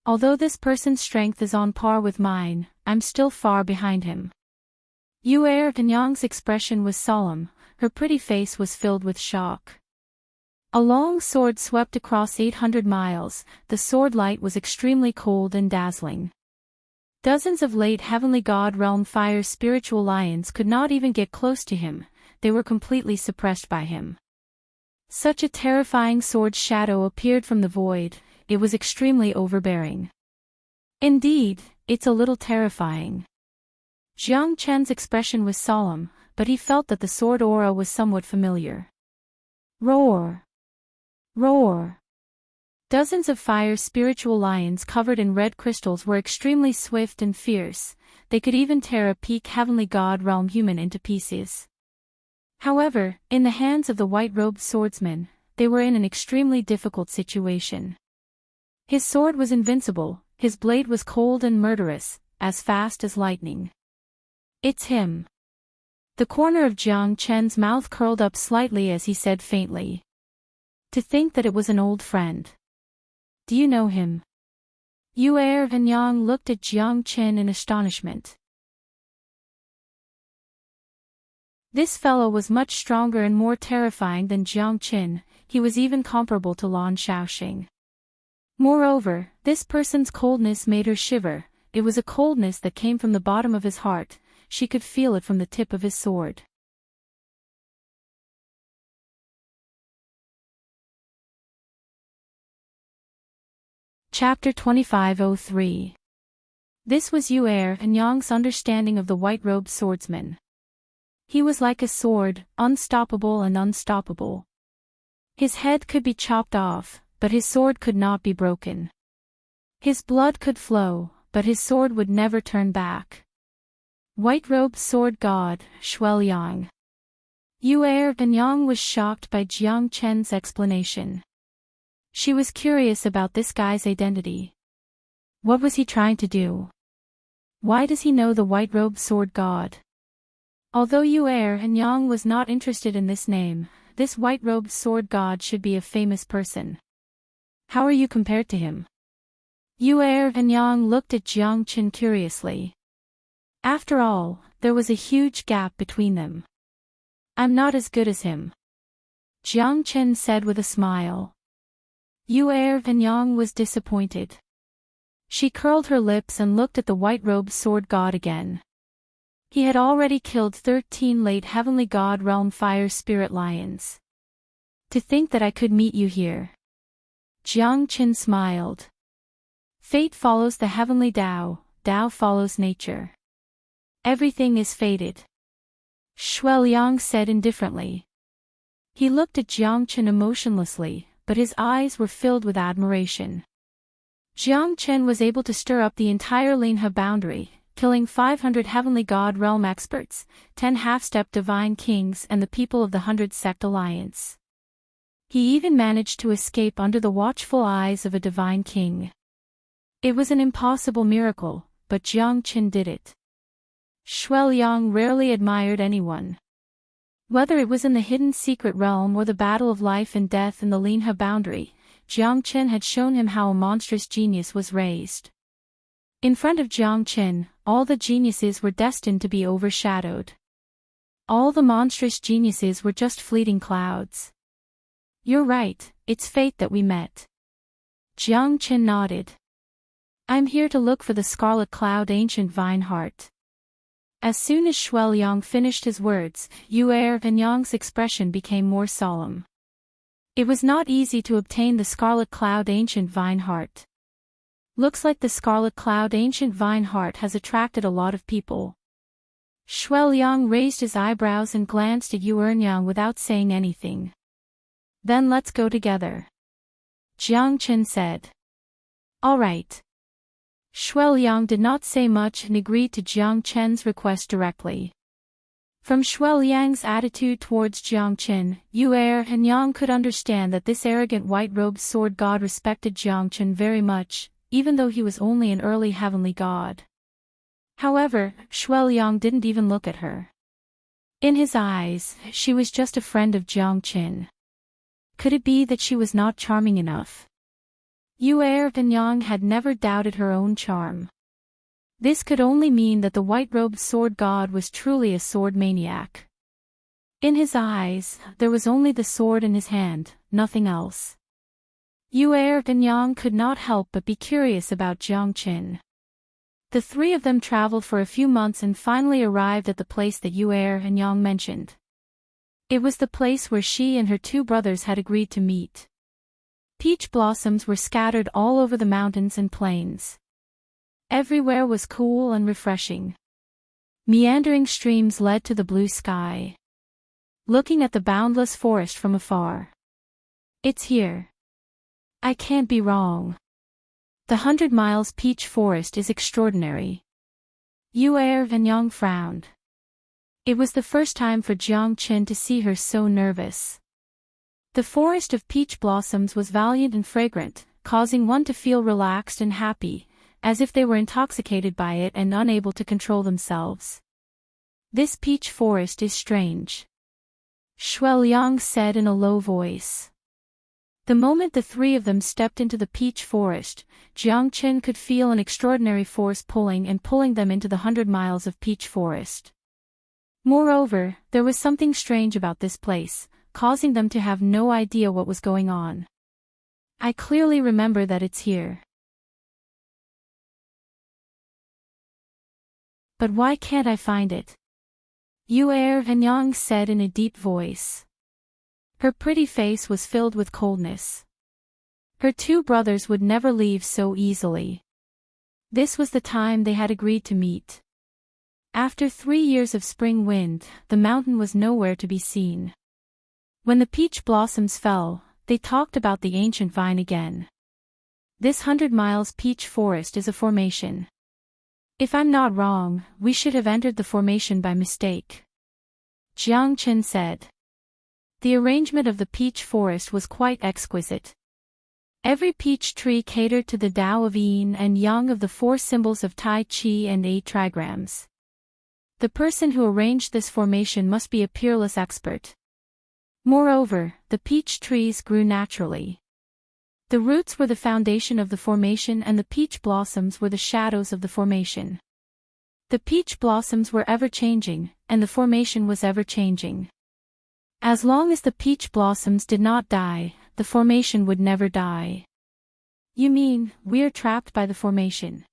Although this person's strength is on par with mine, I'm still far behind him. Yu Er Nyang's expression was solemn, her pretty face was filled with shock. A long sword swept across 800 miles, the sword light was extremely cold and dazzling. Dozens of late heavenly god realm fire spiritual lions could not even get close to him, they were completely suppressed by him. Such a terrifying sword shadow appeared from the void, it was extremely overbearing. Indeed, it's a little terrifying. Jiang Chen's expression was solemn, but he felt that the sword aura was somewhat familiar. Roar! Roar! Dozens of fire spiritual lions covered in red crystals were extremely swift and fierce, they could even tear a peak heavenly god realm human into pieces. However, in the hands of the white-robed swordsman, they were in an extremely difficult situation. His sword was invincible, his blade was cold and murderous, as fast as lightning. It's him. The corner of Jiang Chen's mouth curled up slightly as he said faintly. To think that it was an old friend. Do you know him? Yu Er and Yang looked at Jiang Chen in astonishment. This fellow was much stronger and more terrifying than Jiang Chen, he was even comparable to Lan Shaoxing. Moreover, this person's coldness made her shiver, it was a coldness that came from the bottom of his heart, she could feel it from the tip of his sword. Chapter 2503. This was Yu Er and Yang's understanding of the white-robed swordsman. He was like a sword, unstoppable and unstoppable. His head could be chopped off, but his sword could not be broken. His blood could flow, but his sword would never turn back. White-robed sword god, Shueliang. Yu Er and Yang was shocked by Jiang Chen's explanation. She was curious about this guy's identity. What was he trying to do? Why does he know the white-robed sword god? Although Yu Er and Yang was not interested in this name, this white-robed sword god should be a famous person. How are you compared to him? Yu Er and Yang looked at Jiang Chen curiously. After all, there was a huge gap between them. I'm not as good as him. Jiang Chen said with a smile. Yu Er and Yang was disappointed. She curled her lips and looked at the white-robed sword god again. He had already killed 13 late heavenly god realm fire spirit lions. To think that I could meet you here. Jiang Chen smiled. Fate follows the heavenly Tao, Tao follows nature. Everything is fated. Shueliang said indifferently. He looked at Jiang Chen emotionlessly, but but his eyes were filled with admiration. Jiang Chen was able to stir up the entire Linhe boundary, killing 500 heavenly god realm experts, 10 half-step divine kings and the people of the 100 Sect Alliance. He even managed to escape under the watchful eyes of a divine king. It was an impossible miracle, but Jiang Chen did it. Shuiliang rarely admired anyone. Whether it was in the hidden secret realm or the battle of life and death in the Linhe boundary, Jiang Chen had shown him how a monstrous genius was raised. In front of Jiang Chen, all the geniuses were destined to be overshadowed. All the monstrous geniuses were just fleeting clouds. You're right, it's fate that we met. Jiang Chen nodded. I'm here to look for the scarlet cloud ancient vine heart. As soon as Shuiliang finished his words, Yue and Yang's expression became more solemn. It was not easy to obtain the scarlet cloud ancient vine heart. Looks like the scarlet cloud ancient vine heart has attracted a lot of people. Shuiliang raised his eyebrows and glanced at Yue Yang without saying anything. Then let's go together. Jiang Chen said. All right. Shuiliang did not say much and agreed to Jiang Chen's request directly. From Shuiliang's attitude towards Jiang Chen, Yue and Yang could understand that this arrogant white-robed sword god respected Jiang Chen very much, even though he was only an early heavenly god. However, Shuiliang didn't even look at her. In his eyes, she was just a friend of Jiang Chen. Could it be that she was not charming enough? Yue and Yang had never doubted her own charm. This could only mean that the white-robed sword god was truly a sword maniac. In his eyes, there was only the sword in his hand, nothing else. Yue and Yang could not help but be curious about Jiang Chen. The three of them traveled for a few months and finally arrived at the place that Yue and Yang mentioned. It was the place where she and her two brothers had agreed to meet. Peach blossoms were scattered all over the mountains and plains. Everywhere was cool and refreshing. Meandering streams led to the blue sky. Looking at the boundless forest from afar. It's here. I can't be wrong. The 100 miles peach forest is extraordinary. Yue and Yang frowned. It was the first time for Jiang Chen to see her so nervous. The forest of peach blossoms was valiant and fragrant, causing one to feel relaxed and happy, as if they were intoxicated by it and unable to control themselves. This peach forest is strange. Shuiliang said in a low voice. The moment the three of them stepped into the peach forest, Jiang Chen could feel an extraordinary force pulling them into the 100 miles of peach forest. Moreover, there was something strange about this place, causing them to have no idea what was going on. I clearly remember that it's here. But why can't I find it? Yue and Yang said in a deep voice. Her pretty face was filled with coldness. Her two brothers would never leave so easily. This was the time they had agreed to meet. After 3 years of spring wind, the mountain was nowhere to be seen. When the peach blossoms fell, they talked about the ancient vine again. This 100 miles peach forest is a formation. If I'm not wrong, we should have entered the formation by mistake. Jiang Chen said. The arrangement of the peach forest was quite exquisite. Every peach tree catered to the Tao of Yin and Yang of the 4 symbols of Tai Chi and 8 trigrams. The person who arranged this formation must be a peerless expert. Moreover, the peach trees grew naturally. The roots were the foundation of the formation and the peach blossoms were the shadows of the formation. The peach blossoms were ever-changing, and the formation was ever-changing. As long as the peach blossoms did not die, the formation would never die. You mean, we are trapped by the formation?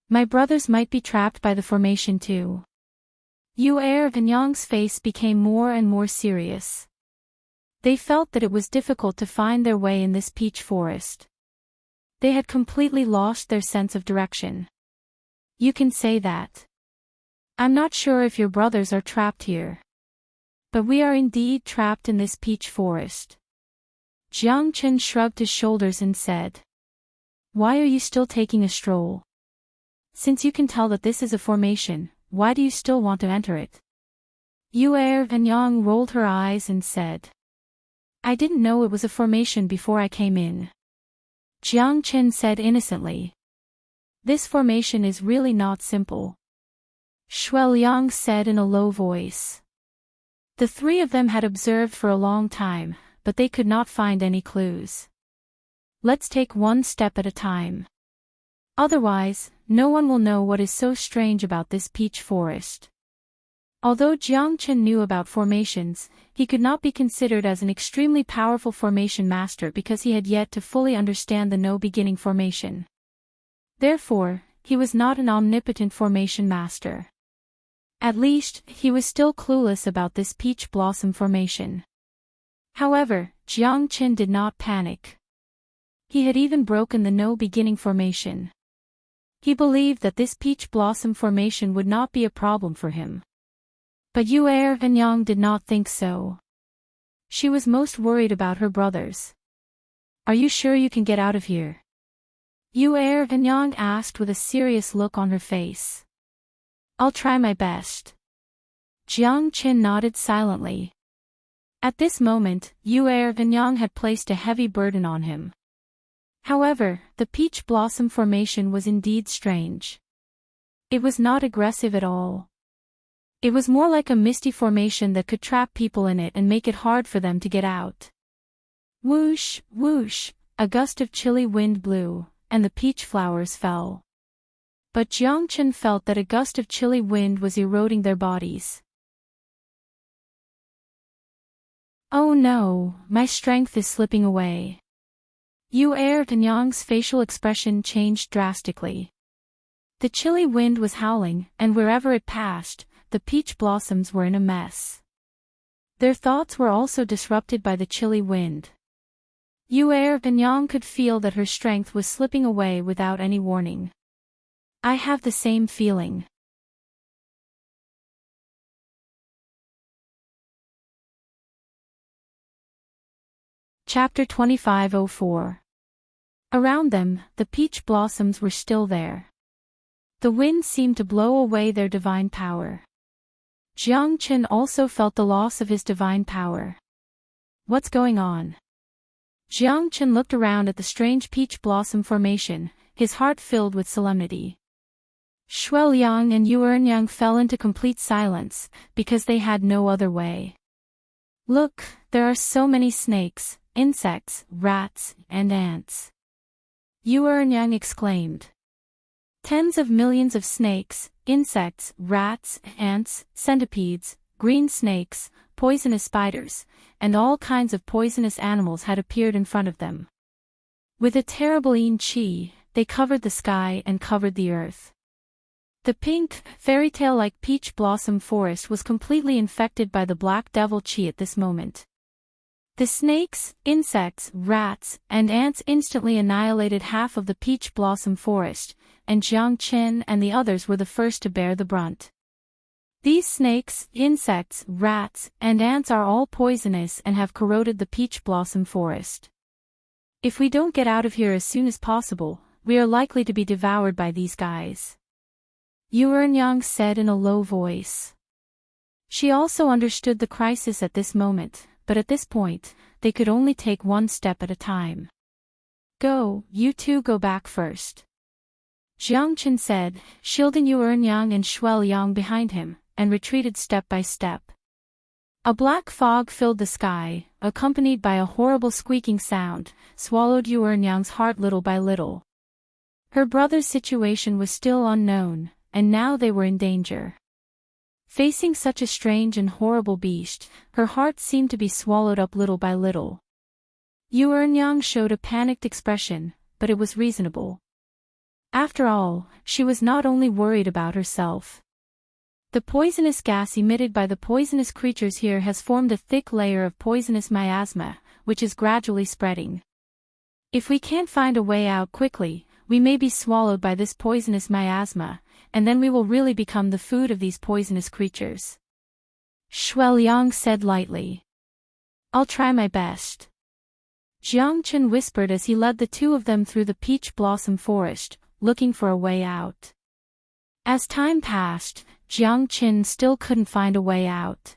My brothers might be trapped by the formation too. Yue and Yang's face became more and more serious. They felt that it was difficult to find their way in this peach forest. They had completely lost their sense of direction. You can say that. I'm not sure if your brothers are trapped here. But we are indeed trapped in this peach forest. Jiang Chen shrugged his shoulders and said, "Why are you still taking a stroll? Since you can tell that this is a formation, why do you still want to enter it?" Yu and Yang rolled her eyes and said, "I didn't know it was a formation before I came in." Jiang Chen said innocently, "This formation is really not simple," Shuai Liang said in a low voice. The three of them had observed for a long time, but they could not find any clues. "Let's take one step at a time. Otherwise, no one will know what is so strange about this peach forest." Although Jiang Chen knew about formations, he could not be considered as an extremely powerful formation master because he had yet to fully understand the no-beginning formation. Therefore, he was not an omnipotent formation master. At least, he was still clueless about this peach blossom formation. However, Jiang Chen did not panic. He had even broken the no-beginning formation. He believed that this peach blossom formation would not be a problem for him. But Yu and Yang did not think so. She was most worried about her brothers. "Are you sure you can get out of here?" Yu and Yang asked with a serious look on her face. "I'll try my best." Jiang Chen nodded silently. At this moment, Yu and Yang had placed a heavy burden on him. However, the peach blossom formation was indeed strange. It was not aggressive at all. It was more like a misty formation that could trap people in it and make it hard for them to get out. Whoosh, whoosh, a gust of chilly wind blew, and the peach flowers fell. But Jiang Chen felt that a gust of chilly wind was eroding their bodies. "Oh no, my strength is slipping away." Yu and Yang's facial expression changed drastically. The chilly wind was howling, and wherever it passed, the peach blossoms were in a mess. Their thoughts were also disrupted by the chilly wind. Yu and Yang could feel that her strength was slipping away without any warning. "I have the same feeling." Chapter 25:04. Around them, the peach blossoms were still there. The wind seemed to blow away their divine power. Jiang Chen also felt the loss of his divine power. "What's going on?" Jiang Chen looked around at the strange peach blossom formation, his heart filled with solemnity. Shuai Liang and Yu Yang fell into complete silence, because they had no other way. "Look, there are so many snakes, insects, rats, and ants," Yu Yang exclaimed. Tens of millions of snakes, insects, rats, ants, centipedes, green snakes, poisonous spiders, and all kinds of poisonous animals had appeared in front of them. With a terrible yin qi, they covered the sky and covered the earth. The pink, fairy-tale-like peach blossom forest was completely infected by the black devil qi at this moment. The snakes, insects, rats, and ants instantly annihilated half of the peach blossom forest, and Jiang Chen and the others were the first to bear the brunt. These snakes, insects, rats, and ants are all poisonous and have corroded the peach blossom forest. If we don't get out of here as soon as possible, we are likely to be devoured by these guys, Yu Yang said in a low voice. She also understood the crisis at this moment, but at this point, they could only take one step at a time. "Go, you two go back first," Jiang Chen said, shielding Yu Yang and Shuai Liang behind him, and retreated step by step. A black fog filled the sky, accompanied by a horrible squeaking sound, swallowed Yu Yang's heart little by little. Her brother's situation was still unknown, and now they were in danger. Facing such a strange and horrible beast, her heart seemed to be swallowed up little by little. Yu Yang showed a panicked expression, but it was reasonable. After all, she was not only worried about herself. The poisonous gas emitted by the poisonous creatures here has formed a thick layer of poisonous miasma, which is gradually spreading. If we can't find a way out quickly, we may be swallowed by this poisonous miasma, and then we will really become the food of these poisonous creatures, Shuai Liang said lightly. "I'll try my best." Jiang Chen whispered as he led the two of them through the peach blossom forest, looking for a way out. As time passed, Jiang Chen still couldn't find a way out.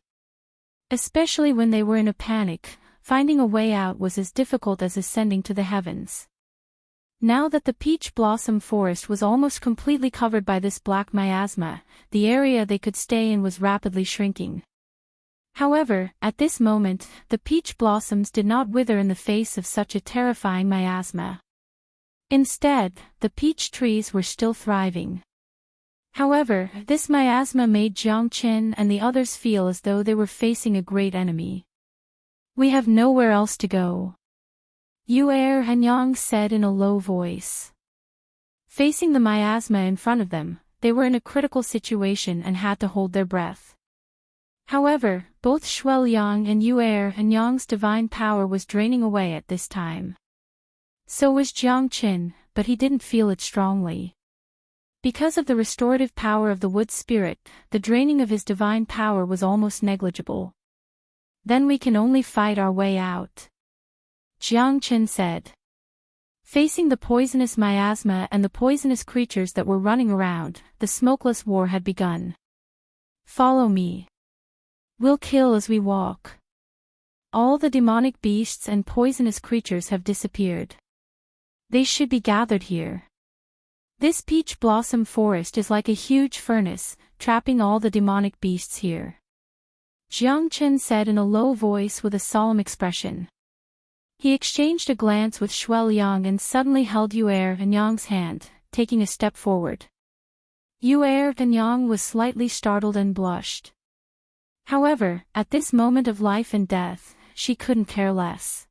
Especially when they were in a panic, finding a way out was as difficult as ascending to the heavens. Now that the peach blossom forest was almost completely covered by this black miasma, the area they could stay in was rapidly shrinking. However, at this moment, the peach blossoms did not wither in the face of such a terrifying miasma. Instead, the peach trees were still thriving. However, this miasma made Jiang Chen and the others feel as though they were facing a great enemy. "We have nowhere else to go," Yu Er and Yang said in a low voice. Facing the miasma in front of them, they were in a critical situation and had to hold their breath. However, both Shuai Liang and Yu Er and Yang's divine power was draining away at this time. So was Jiang Chen, but he didn't feel it strongly. Because of the restorative power of the wood spirit, the draining of his divine power was almost negligible. "Then we can only fight our way out," Jiang Chen said. Facing the poisonous miasma and the poisonous creatures that were running around, the smokeless war had begun. "Follow me. We'll kill as we walk." All the demonic beasts and poisonous creatures have disappeared. They should be gathered here. This peach blossom forest is like a huge furnace, trapping all the demonic beasts here, Jiang Chen said in a low voice with a solemn expression. He exchanged a glance with Shuai Liang and suddenly held Yu Er and Yang's hand, taking a step forward. Yu Er and Yang was slightly startled and blushed. However, at this moment of life and death, she couldn't care less.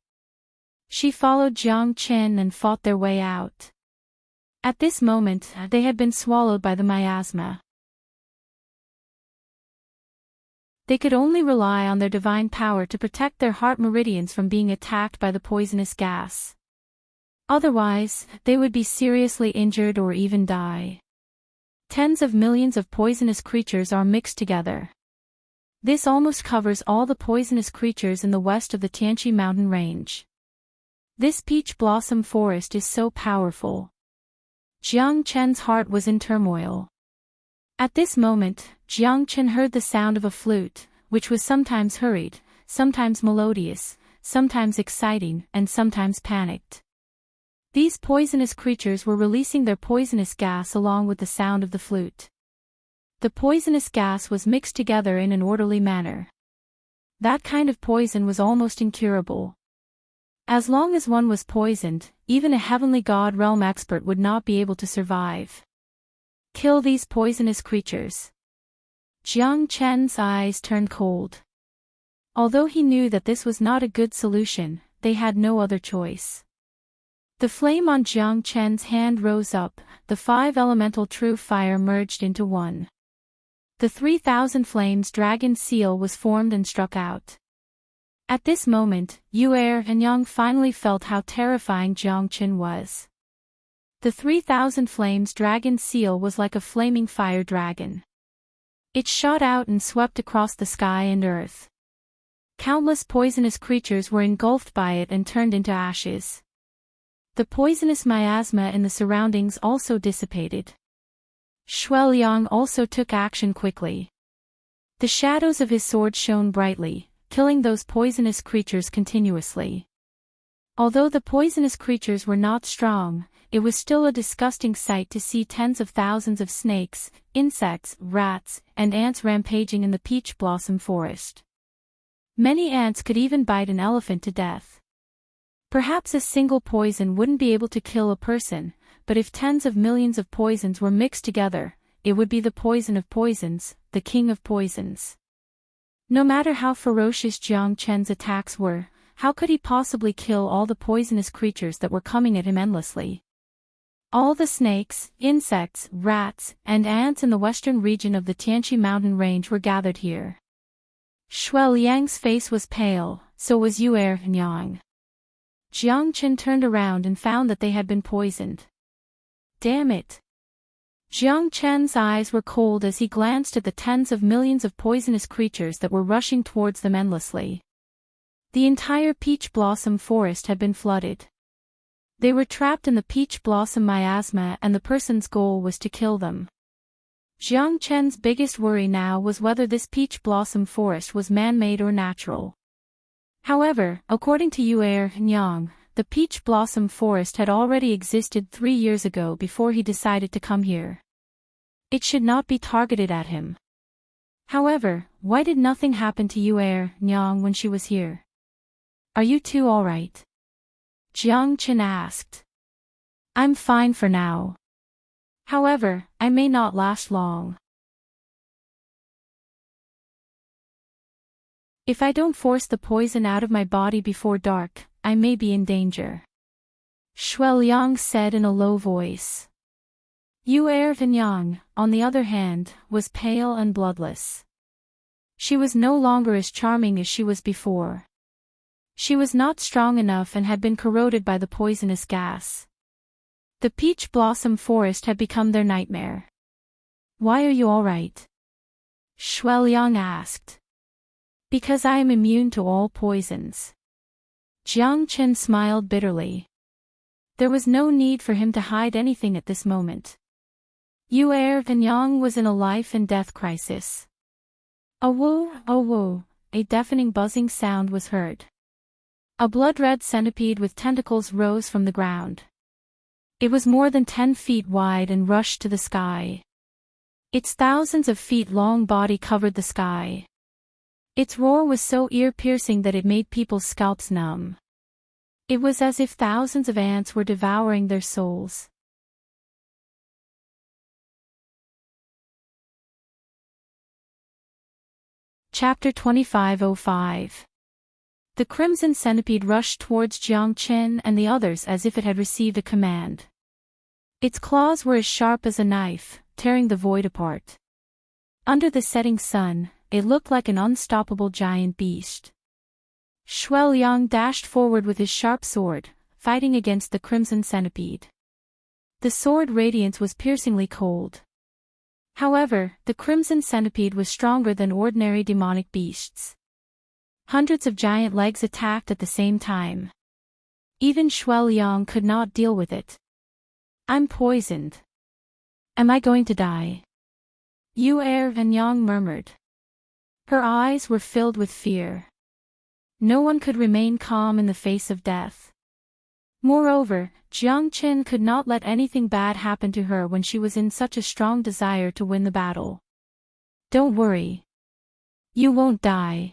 She followed Jiang Chen and fought their way out. At this moment, they had been swallowed by the miasma. They could only rely on their divine power to protect their heart meridians from being attacked by the poisonous gas. Otherwise, they would be seriously injured or even die. Tens of millions of poisonous creatures are mixed together. This almost covers all the poisonous creatures in the west of the Tianqi mountain range. This peach blossom forest is so powerful. Jiang Chen's heart was in turmoil. At this moment, Jiang Chen heard the sound of a flute, which was sometimes hurried, sometimes melodious, sometimes exciting, and sometimes panicked. These poisonous creatures were releasing their poisonous gas along with the sound of the flute. The poisonous gas was mixed together in an orderly manner. That kind of poison was almost incurable. As long as one was poisoned, even a heavenly god realm expert would not be able to survive. Kill these poisonous creatures. Jiang Chen's eyes turned cold. Although he knew that this was not a good solution, they had no other choice. The flame on Jiang Chen's hand rose up, the 5 elemental true fire merged into one. The 3,000 flames dragon seal was formed and struck out. At this moment, Yu Er and Yang finally felt how terrifying Jiang Chen was. The 3,000 flames dragon seal was like a flaming fire dragon. It shot out and swept across the sky and earth. Countless poisonous creatures were engulfed by it and turned into ashes. The poisonous miasma in the surroundings also dissipated. Shuai Liang also took action quickly. The shadows of his sword shone brightly, killing those poisonous creatures continuously. Although the poisonous creatures were not strong, it was still a disgusting sight to see tens of thousands of snakes, insects, rats, and ants rampaging in the peach blossom forest. Many ants could even bite an elephant to death. Perhaps a single poison wouldn't be able to kill a person, but if tens of millions of poisons were mixed together, it would be the poison of poisons, the king of poisons. No matter how ferocious Jiang Chen's attacks were, how could he possibly kill all the poisonous creatures that were coming at him endlessly? All the snakes, insects, rats, and ants in the western region of the Tianqi mountain range were gathered here. Shuai Liang's face was pale, so was Yu Er and Yang. Jiang Chen turned around and found that they had been poisoned. Damn it! Jiang Chen's eyes were cold as he glanced at the tens of millions of poisonous creatures that were rushing towards them endlessly. The entire peach blossom forest had been flooded. They were trapped in the peach blossom miasma and the person's goal was to kill them. Jiang Chen's biggest worry now was whether this peach blossom forest was man-made or natural. However, according to Yu'er Nyang, the peach blossom forest had already existed 3 years ago before he decided to come here. It should not be targeted at him. However, why did nothing happen to Yu'er Nyang when she was here? Are you two alright? Jiang Chen asked. I'm fine for now. However, I may not last long. If I don't force the poison out of my body before dark, I may be in danger. Shueliang said in a low voice. Yu'er Vinyang, on the other hand, was pale and bloodless. She was no longer as charming as she was before. She was not strong enough and had been corroded by the poisonous gas. The peach blossom forest had become their nightmare. Why are you alright? Shueliang asked. Because I am immune to all poisons. Jiang Chen smiled bitterly. There was no need for him to hide anything at this moment. Yu'er Vinyang was in a life and death crisis. A woo, a deafening buzzing sound was heard. A blood-red centipede with tentacles rose from the ground. It was more than 10 feet wide and rushed to the sky. Its thousands of feet long body covered the sky. Its roar was so ear-piercing that it made people's scalps numb. It was as if thousands of ants were devouring their souls. Chapter 2505. The crimson centipede rushed towards Jiang Chen and the others as if it had received a command. Its claws were as sharp as a knife, tearing the void apart. Under the setting sun, it looked like an unstoppable giant beast. Shueliang dashed forward with his sharp sword, fighting against the crimson centipede. The sword radiance was piercingly cold. However, the crimson centipede was stronger than ordinary demonic beasts. Hundreds of giant legs attacked at the same time. Even Shueliang could not deal with it. I'm poisoned. Am I going to die? Yu'er Vinyang murmured. Her eyes were filled with fear. No one could remain calm in the face of death. Moreover, Jiang Chen could not let anything bad happen to her when she was in such a strong desire to win the battle. Don't worry. You won't die.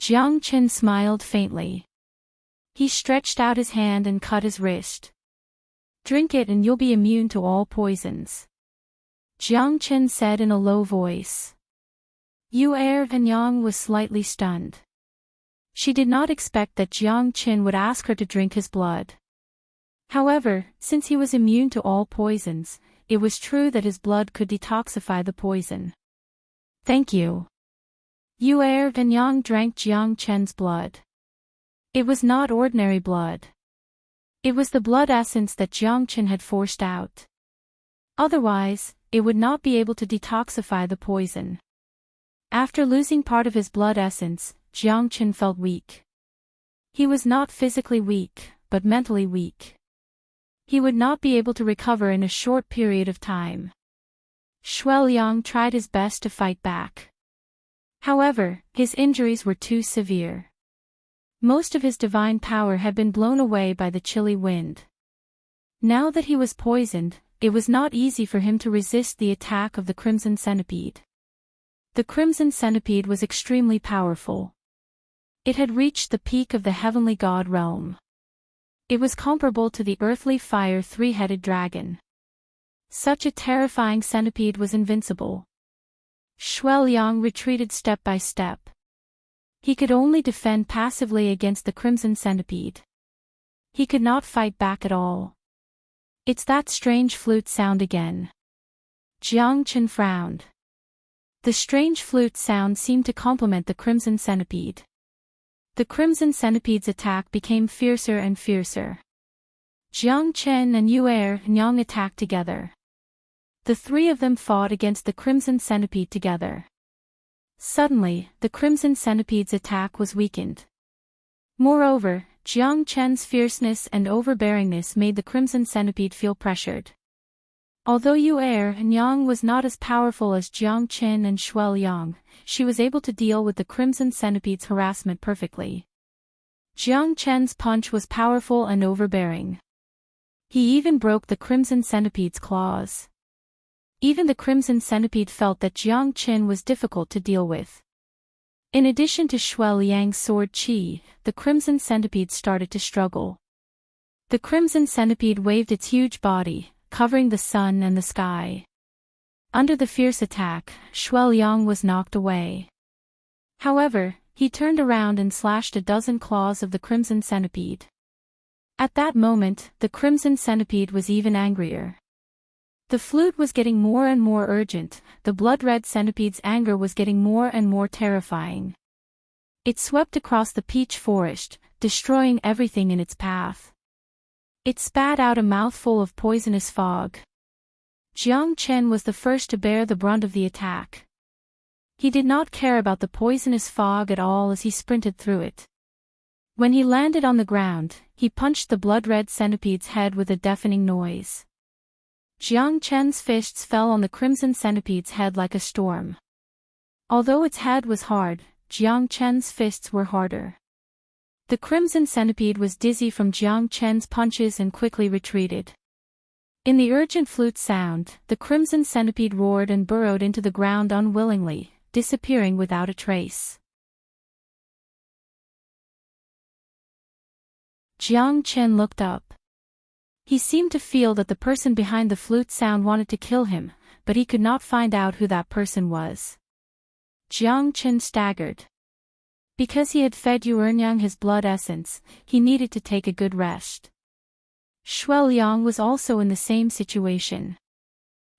Jiang Chen smiled faintly. He stretched out his hand and cut his wrist. Drink it and you'll be immune to all poisons. Jiang Chen said in a low voice. Yu'er Vinyang was slightly stunned. She did not expect that Jiang Chen would ask her to drink his blood. However, since he was immune to all poisons, it was true that his blood could detoxify the poison. Thank you. Yu'er Vinyang drank Jiang Chen's blood. It was not ordinary blood. It was the blood essence that Jiang Chen had forced out. Otherwise, it would not be able to detoxify the poison. After losing part of his blood essence, Jiang Chen felt weak. He was not physically weak, but mentally weak. He would not be able to recover in a short period of time. Shueliang tried his best to fight back. However, his injuries were too severe. Most of his divine power had been blown away by the chilly wind. Now that he was poisoned, it was not easy for him to resist the attack of the crimson centipede. The crimson centipede was extremely powerful. It had reached the peak of the heavenly god realm. It was comparable to the earthly fire three-headed dragon. Such a terrifying centipede was invincible. Shueliang retreated step by step. He could only defend passively against the crimson centipede. He could not fight back at all. It's that strange flute sound again. Jiang Chen frowned. The strange flute sound seemed to complement the crimson centipede. The crimson centipede's attack became fiercer and fiercer. Jiang Chen and Yu'er Nyang attacked together. The three of them fought against the crimson centipede together. Suddenly, the crimson centipede's attack was weakened. Moreover, Jiang Chen's fierceness and overbearingness made the Crimson Centipede feel pressured. Although Yu Yang was not as powerful as Jiang Chen and Shuai Yang, she was able to deal with the Crimson Centipede's harassment perfectly. Jiang Chen's punch was powerful and overbearing. He even broke the Crimson Centipede's claws. Even the Crimson Centipede felt that Jiang Chen was difficult to deal with. In addition to Shuai Yang's sword chi, the Crimson Centipede started to struggle. The Crimson Centipede waved its huge body, covering the sun and the sky. Under the fierce attack, Shuai Yang was knocked away. However, he turned around and slashed a dozen claws of the Crimson Centipede. At that moment, the Crimson Centipede was even angrier. The flute was getting more and more urgent, the blood-red centipede's anger was getting more and more terrifying. It swept across the peach forest, destroying everything in its path. It spat out a mouthful of poisonous fog. Jiang Chen was the first to bear the brunt of the attack. He did not care about the poisonous fog at all as he sprinted through it. When he landed on the ground, he punched the blood-red centipede's head with a deafening noise. Jiang Chen's fists fell on the Crimson Centipede's head like a storm. Although its head was hard, Jiang Chen's fists were harder. The Crimson Centipede was dizzy from Jiang Chen's punches and quickly retreated. In the urgent flute sound, the Crimson Centipede roared and burrowed into the ground unwillingly, disappearing without a trace. Jiang Chen looked up. He seemed to feel that the person behind the flute sound wanted to kill him, but he could not find out who that person was. Jiang Chen staggered. Because he had fed Yang his blood essence, he needed to take a good rest. Shuai Yang was also in the same situation.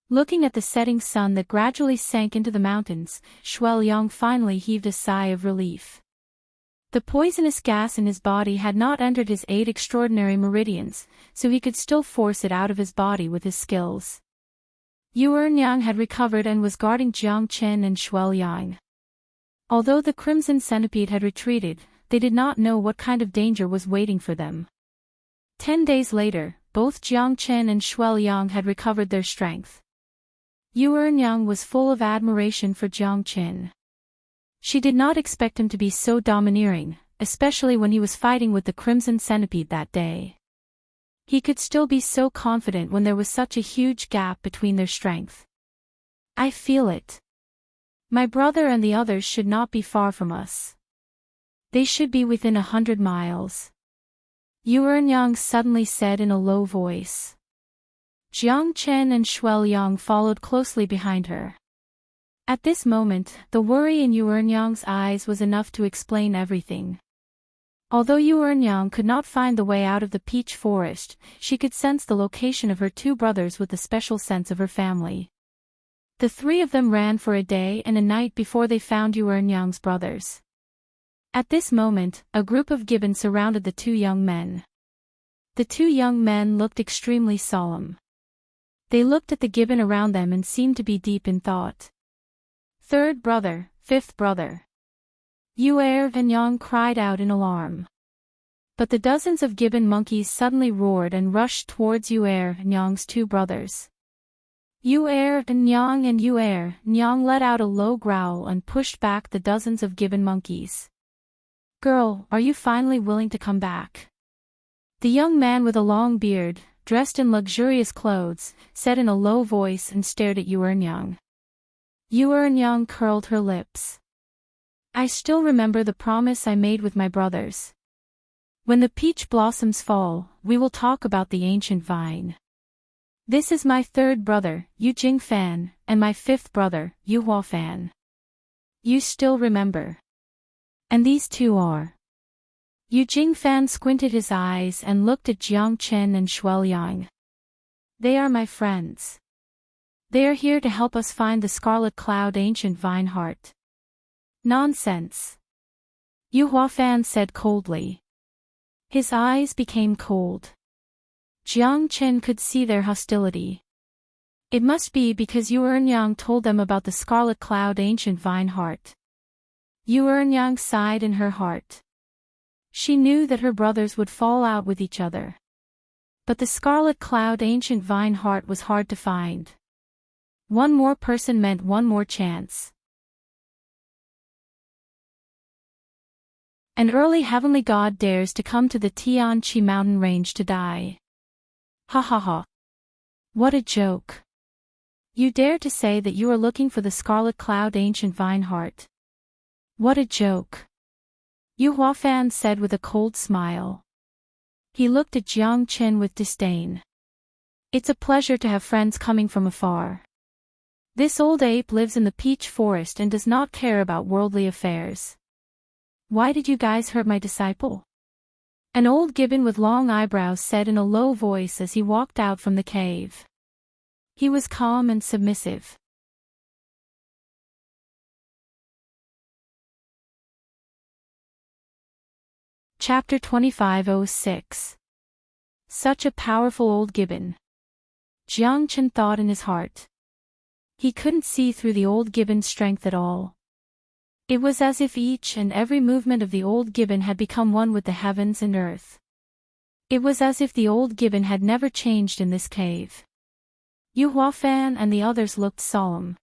Looking at the setting sun that gradually sank into the mountains, Shuai Yang finally heaved a sigh of relief. The poisonous gas in his body had not entered his 8 extraordinary meridians, so he could still force it out of his body with his skills. Yang had recovered and was guarding Jiang Chen and Shuai Yang. Although the Crimson Centipede had retreated, they did not know what kind of danger was waiting for them. 10 days later, both Jiang Chen and Shuai Yang had recovered their strength. Yang was full of admiration for Jiang Chen. She did not expect him to be so domineering, especially when he was fighting with the Crimson Centipede that day. He could still be so confident when there was such a huge gap between their strength. I feel it. My brother and the others should not be far from us. They should be within 100 miles. Yang suddenly said in a low voice. Jiang Chen and Shuai Yang followed closely behind her. At this moment, the worry in Yang's eyes was enough to explain everything. Although Yang could not find the way out of the peach forest, she could sense the location of her 2 brothers with the special sense of her family. The 3 of them ran for a day and a night before they found Yang's brothers. At this moment, a group of gibbons surrounded the 2 young men. The 2 young men looked extremely solemn. They looked at the gibbon around them and seemed to be deep in thought. 3rd brother, 5th brother. Yang cried out in alarm. But the dozens of gibbon monkeys suddenly roared and rushed towards Yang's 2 brothers. Yang let out a low growl and pushed back the dozens of gibbon monkeys. Girl, are you finally willing to come back? The young man with a long beard, dressed in luxurious clothes, said in a low voice and stared at Yang. Yang curled her lips. I still remember the promise I made with my brothers. When the peach blossoms fall, we will talk about the ancient vine. This is my 3rd brother, Jingfan, and my 5th brother, Huafan. You still remember. And these 2 are. Jingfan squinted his eyes and looked at Jiang Chen and Shuai Yang. They are my friends. They are here to help us find the Scarlet Cloud ancient vine heart. Nonsense. Huafan said coldly. His eyes became cold. Jiang Chen could see their hostility. It must be because Yang told them about the Scarlet Cloud ancient vine heart. Yang sighed in her heart. She knew that her brothers would fall out with each other. But the scarlet cloud ancient vine heart was hard to find. One more person meant one more chance. An early heavenly god dares to come to the Tian Chi mountain range to die. Ha ha ha. What a joke. You dare to say that you are looking for the scarlet cloud ancient vine heart. What a joke. Yu Huafan said with a cold smile. He looked at Jiang Qin with disdain. It's a pleasure to have friends coming from afar. This old ape lives in the peach forest and does not care about worldly affairs. Why did you guys hurt my disciple? An old gibbon with long eyebrows said in a low voice as he walked out from the cave. He was calm and submissive. Chapter 25:06. Such a powerful old gibbon. Jiang Chen thought in his heart. He couldn't see through the old gibbon's strength at all. It was as if each and every movement of the old gibbon had become one with the heavens and earth. It was as if the old gibbon had never changed in this cave. Yu Huafan and the others looked solemn.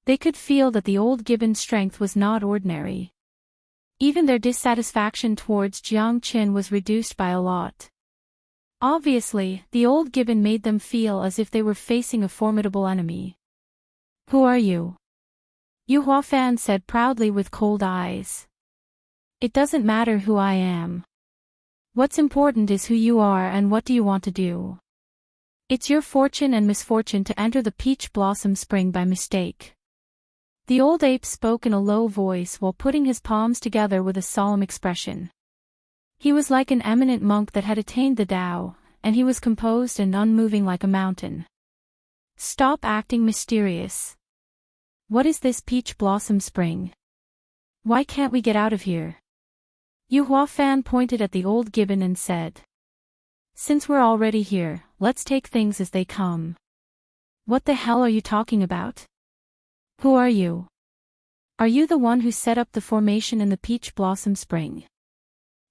They could feel that the old gibbon's strength was not ordinary. Even their dissatisfaction towards Jiang Qin was reduced by a lot. Obviously, the old gibbon made them feel as if they were facing a formidable enemy. Who are you? Yu Huafan said proudly with cold eyes. It doesn't matter who I am. What's important is who you are and what do you want to do. It's your fortune and misfortune to enter the peach blossom spring by mistake. The old ape spoke in a low voice while putting his palms together with a solemn expression. He was like an eminent monk that had attained the Tao, and he was composed and unmoving like a mountain. Stop acting mysterious. What is this peach blossom spring? Why can't we get out of here? Yu Huafan pointed at the old gibbon and said. Since we're already here, let's take things as they come. What the hell are you talking about? Who are you? Are you the one who set up the formation in the peach blossom spring?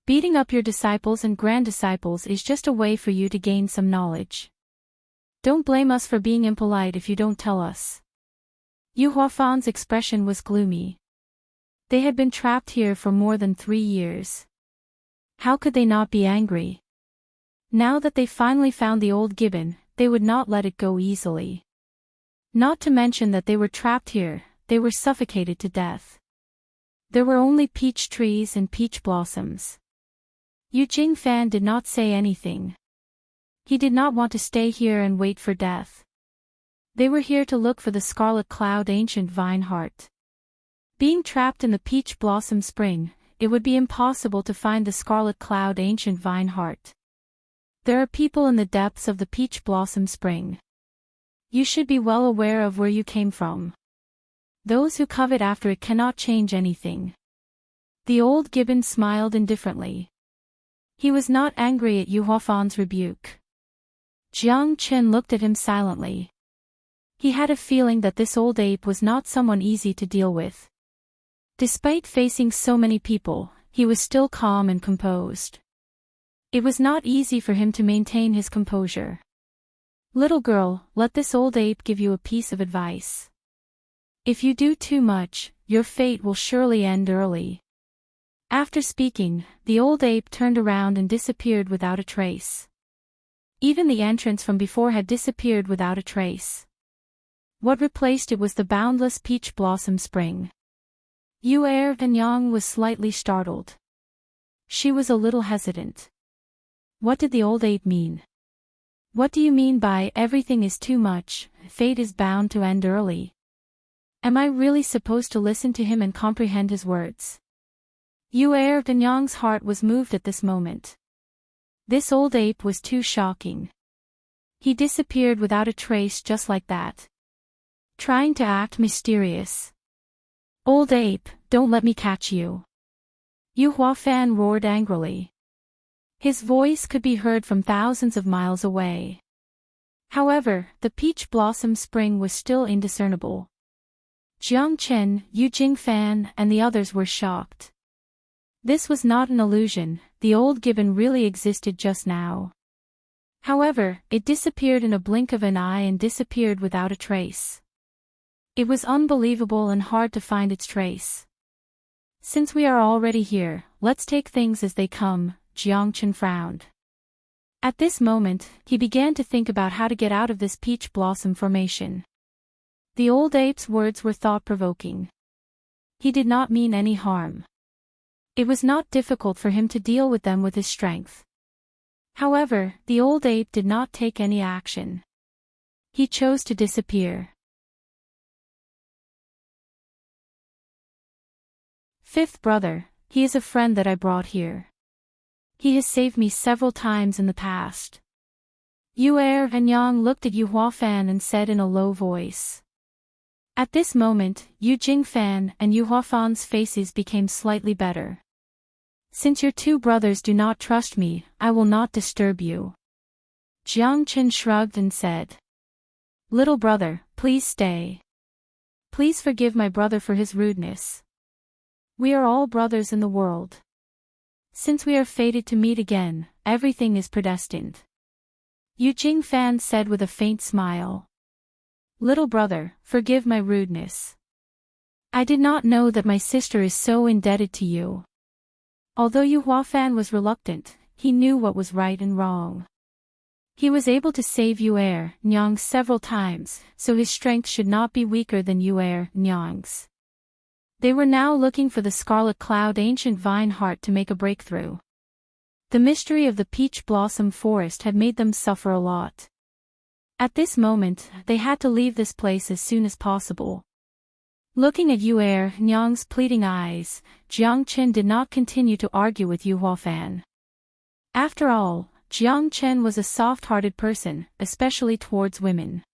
Beating up your disciples and grand-disciples is just a way for you to gain some knowledge. Don't blame us for being impolite if you don't tell us. Yu Huafan's expression was gloomy. They had been trapped here for more than 3 years. How could they not be angry? Now that they finally found the old gibbon, they would not let it go easily. Not to mention that they were trapped here, they were suffocated to death. There were only peach trees and peach blossoms. Yu Jingfan did not say anything. He did not want to stay here and wait for death. They were here to look for the scarlet cloud ancient vine heart. Being trapped in the peach blossom spring, it would be impossible to find the scarlet cloud ancient vine heart. There are people in the depths of the peach blossom spring. You should be well aware of where you came from. Those who covet after it cannot change anything. The old gibbon smiled indifferently. He was not angry at Yu Huafan's rebuke. Jiang Qin looked at him silently. He had a feeling that this old ape was not someone easy to deal with. Despite facing so many people, he was still calm and composed. It was not easy for him to maintain his composure. Little girl, let this old ape give you a piece of advice. If you do too much, your fate will surely end early. After speaking, the old ape turned around and disappeared without a trace. Even the entrance from before had disappeared without a trace. What replaced it was the boundless peach blossom spring. Yu Yang was slightly startled. She was a little hesitant. What did the old ape mean? What do you mean by everything is too much, fate is bound to end early? Am I really supposed to listen to him and comprehend his words? Yu Yang's heart was moved at this moment. This old ape was too shocking. He disappeared without a trace just like that. Trying to act mysterious. Old ape, don't let me catch you. Yu Huafan roared angrily. His voice could be heard from thousands of miles away. However, the peach blossom spring was still indiscernible. Jiang Chen, Yu Jingfan, and the others were shocked. This was not an illusion, the old gibbon really existed just now. However, it disappeared in a blink of an eye and disappeared without a trace. It was unbelievable and hard to find its trace. Since we are already here, let's take things as they come, Jiangchen frowned. At this moment, he began to think about how to get out of this peach blossom formation. The old ape's words were thought-provoking. He did not mean any harm. It was not difficult for him to deal with them with his strength. However, the old ape did not take any action. He chose to disappear. Fifth brother, he is a friend that I brought here. He has saved me several times in the past. Yu Er and Yang looked at Yu Huafan and said in a low voice. At this moment, Yu Jingfan and Yu Huafan's faces became slightly better. Since your two brothers do not trust me, I will not disturb you. Jiang Chen shrugged and said. Little brother, please stay. Please forgive my brother for his rudeness. We are all brothers in the world. Since we are fated to meet again, everything is predestined. Yu Jingfan said with a faint smile. Little brother, forgive my rudeness. I did not know that my sister is so indebted to you. Although Yu Huafan was reluctant, he knew what was right and wrong. He was able to save Yu Er, Nyang several times, so his strength should not be weaker than Yu Er, Nyang's. They were now looking for the Scarlet Cloud ancient vine heart to make a breakthrough. The mystery of the peach blossom forest had made them suffer a lot. At this moment, they had to leave this place as soon as possible. Looking at Yu Er, Nyang's pleading eyes, Jiang Chen did not continue to argue with Yu Huafan. After all, Jiang Chen was a soft-hearted person, especially towards women.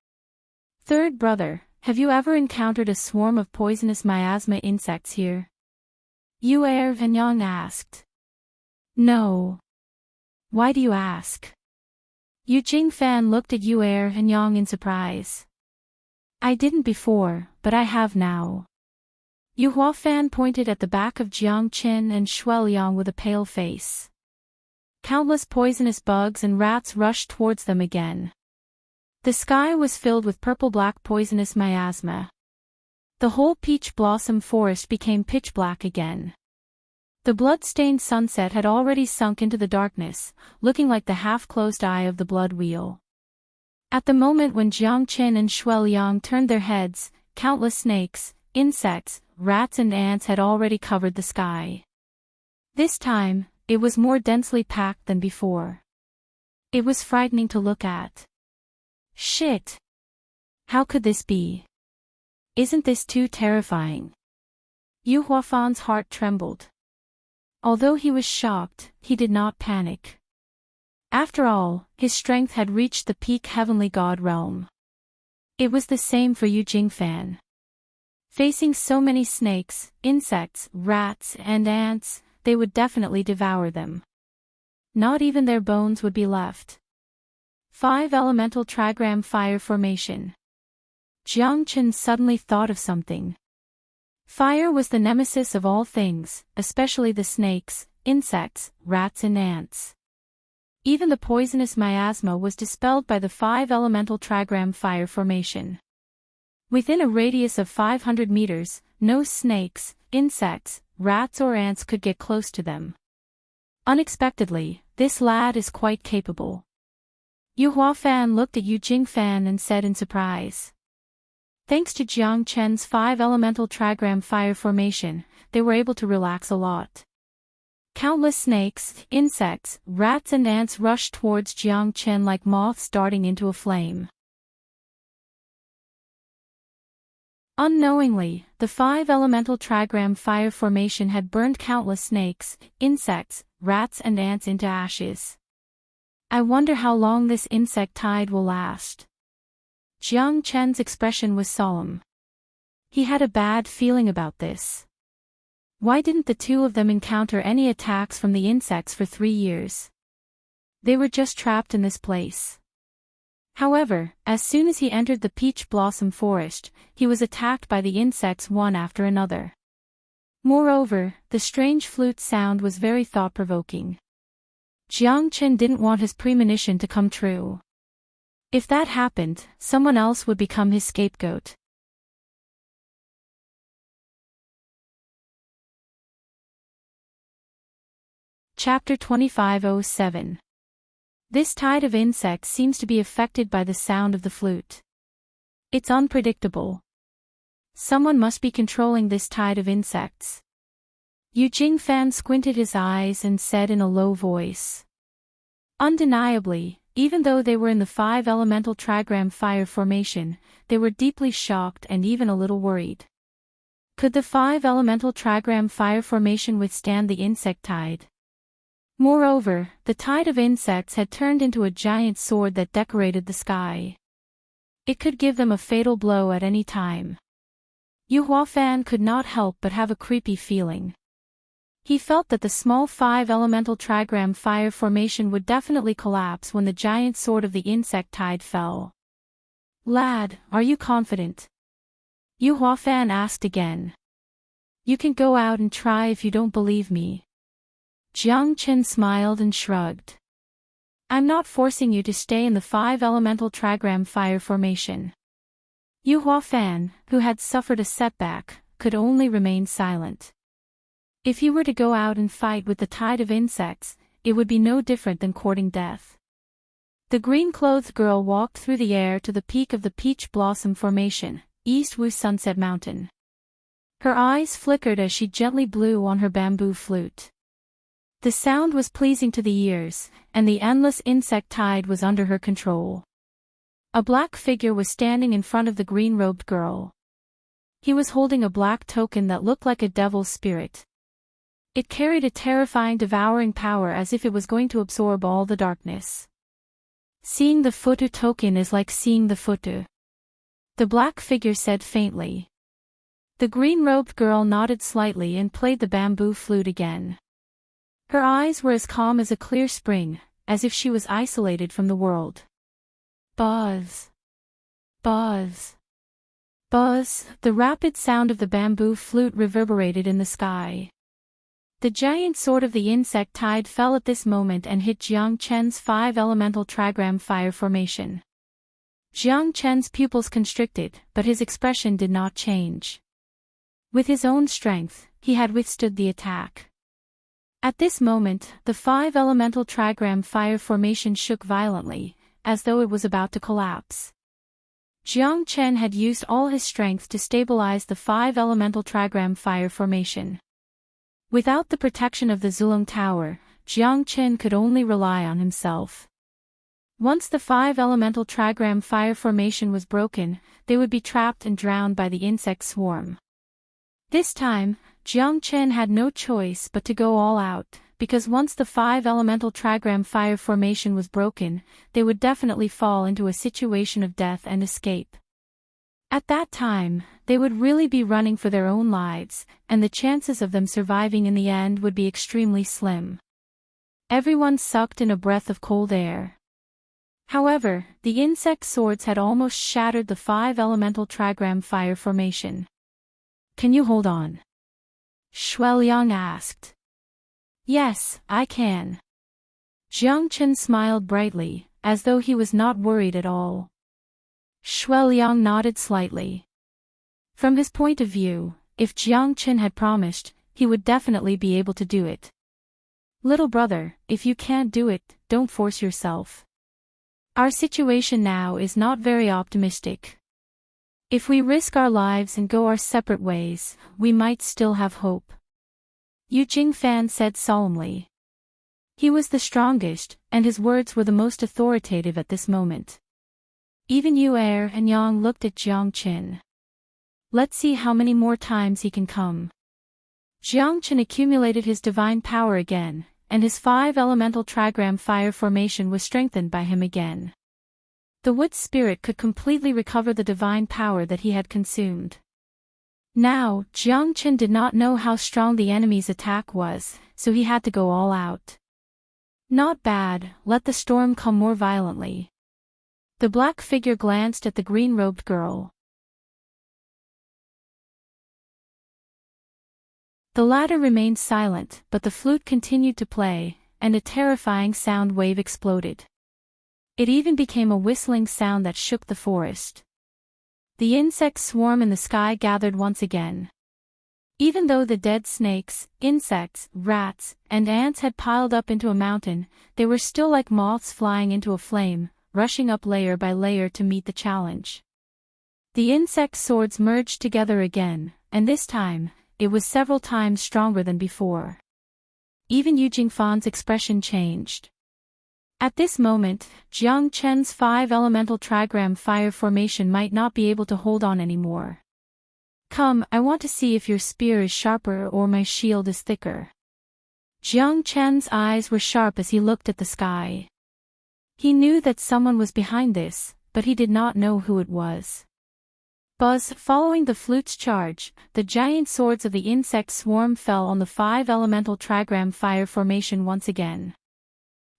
Third brother, have you ever encountered a swarm of poisonous miasma insects here? Yu Er and Yang asked. No. Why do you ask? Yu Jingfan looked at Yu Er and Yang in surprise. I didn't before, but I have now. Yu Huafan pointed at the back of Jiang Chen and Shueliang with a pale face. Countless poisonous bugs and rats rushed towards them again. The sky was filled with purple-black poisonous miasma. The whole peach blossom forest became pitch black again. The blood-stained sunset had already sunk into the darkness, looking like the half-closed eye of the blood wheel. At the moment when Jiang Chen and Shueliang turned their heads, countless snakes, insects, rats and ants had already covered the sky. This time, it was more densely packed than before. It was frightening to look at. Shit! How could this be? Isn't this too terrifying? Yu Huafan's heart trembled. Although he was shocked, he did not panic. After all, his strength had reached the peak heavenly god realm. It was the same for Yu Jingfan. Facing so many snakes, insects, rats, and ants, they would definitely devour them. Not even their bones would be left. 5 Elemental Trigram Fire Formation. Jiang Chen suddenly thought of something. Fire was the nemesis of all things, especially the snakes, insects, rats and ants. Even the poisonous miasma was dispelled by the 5 Elemental Trigram Fire Formation. Within a radius of 500 meters, no snakes, insects, rats or ants could get close to them. Unexpectedly, this lad is quite capable. Yu Huafan looked at Yu Jingfan and said in surprise. Thanks to Jiang Chen's 5 Elemental Trigram Fire Formation, they were able to relax a lot. Countless snakes, insects, rats and ants rushed towards Jiang Chen like moths darting into a flame. Unknowingly, the 5 Elemental Trigram Fire Formation had burned countless snakes, insects, rats and ants into ashes. I wonder how long this insect tide will last. Jiang Chen's expression was solemn. He had a bad feeling about this. Why didn't the two of them encounter any attacks from the insects for 3 years? They were just trapped in this place. However, as soon as he entered the peach blossom forest, he was attacked by the insects one after another. Moreover, the strange flute sound was very thought-provoking. Jiang Chen didn't want his premonition to come true. If that happened, someone else would become his scapegoat. Chapter 2507. This tide of insects seems to be affected by the sound of the flute. It's unpredictable. Someone must be controlling this tide of insects. Yu Jingfan squinted his eyes and said in a low voice. Undeniably, even though they were in the 5 elemental trigram fire formation, they were deeply shocked and even a little worried. Could the 5 elemental trigram fire formation withstand the insect tide? Moreover, the tide of insects had turned into a giant sword that decorated the sky. It could give them a fatal blow at any time. Yu Huafan could not help but have a creepy feeling. He felt that the small 5 elemental trigram fire formation would definitely collapse when the giant sword of the insect tide fell. Lad, are you confident? Yu Huafan asked again. You can go out and try if you don't believe me. Jiang Chen smiled and shrugged. I'm not forcing you to stay in the 5 elemental trigram fire formation. Yu Huafan, who had suffered a setback, could only remain silent. If he were to go out and fight with the tide of insects, it would be no different than courting death. The green-clothed girl walked through the air to the peak of the Peach Blossom Formation, East Wu Sunset Mountain. Her eyes flickered as she gently blew on her bamboo flute. The sound was pleasing to the ears, and the endless insect tide was under her control. A black figure was standing in front of the green-robed girl. He was holding a black token that looked like a devil's spirit. It carried a terrifying devouring power as if it was going to absorb all the darkness. Seeing the Futu token is like seeing the Futu. The black figure said faintly. The green-robed girl nodded slightly and played the bamboo flute again. Her eyes were as calm as a clear spring, as if she was isolated from the world. Buzz. Buzz. Buzz, the rapid sound of the bamboo flute reverberated in the sky. The giant sword of the insect tide fell at this moment and hit Jiang Chen's 5 elemental trigram fire formation. Jiang Chen's pupils constricted, but his expression did not change. With his own strength, he had withstood the attack. At this moment, the 5 elemental trigram fire formation shook violently, as though it was about to collapse. Jiang Chen had used all his strength to stabilize the 5 elemental trigram fire formation. Without the protection of the Zulong Tower, Jiang Chen could only rely on himself. Once the 5 elemental trigram fire formation was broken, they would be trapped and drowned by the insect swarm. This time, Jiang Chen had no choice but to go all out, because once the 5 elemental trigram fire formation was broken, they would definitely fall into a situation of death and escape. At that time, they would really be running for their own lives, and the chances of them surviving in the end would be extremely slim. Everyone sucked in a breath of cold air. However, the insect swords had almost shattered the 5 elemental trigram fire formation. Can you hold on? Shueliang asked. Yes, I can. Jiang Chen smiled brightly, as though he was not worried at all. Shueliang nodded slightly. From his point of view, if Jiang Chen had promised, he would definitely be able to do it. Little brother, if you can't do it, don't force yourself. Our situation now is not very optimistic. If we risk our lives and go our separate ways, we might still have hope. Yu Jingfan said solemnly. He was the strongest, and his words were the most authoritative at this moment. Even Yu Er and Yang looked at Jiang Chen. Let's see how many more times he can come. Jiang Chen accumulated his divine power again, and his 5 elemental trigram fire formation was strengthened by him again. The wood spirit could completely recover the divine power that he had consumed. Now, Jiang Chen did not know how strong the enemy's attack was, so he had to go all out. Not bad, let the storm come more violently. The black figure glanced at the green-robed girl. The latter remained silent, but the flute continued to play, and a terrifying sound wave exploded. It even became a whistling sound that shook the forest. The insect swarm in the sky gathered once again. Even though the dead snakes, insects, rats, and ants had piled up into a mountain, they were still like moths flying into a flame, rushing up layer by layer to meet the challenge. The insect swords merged together again, and this time, it was several times stronger than before. Even Yu Jingfan's expression changed. At this moment, Jiang Chen's 5 elemental trigram fire formation might not be able to hold on anymore. Come, I want to see if your spear is sharper or my shield is thicker. Jiang Chen's eyes were sharp as he looked at the sky. He knew that someone was behind this, but he did not know who it was. Buzz, following the flute's charge, the giant swords of the insect swarm fell on the 5 elemental trigram fire formation once again.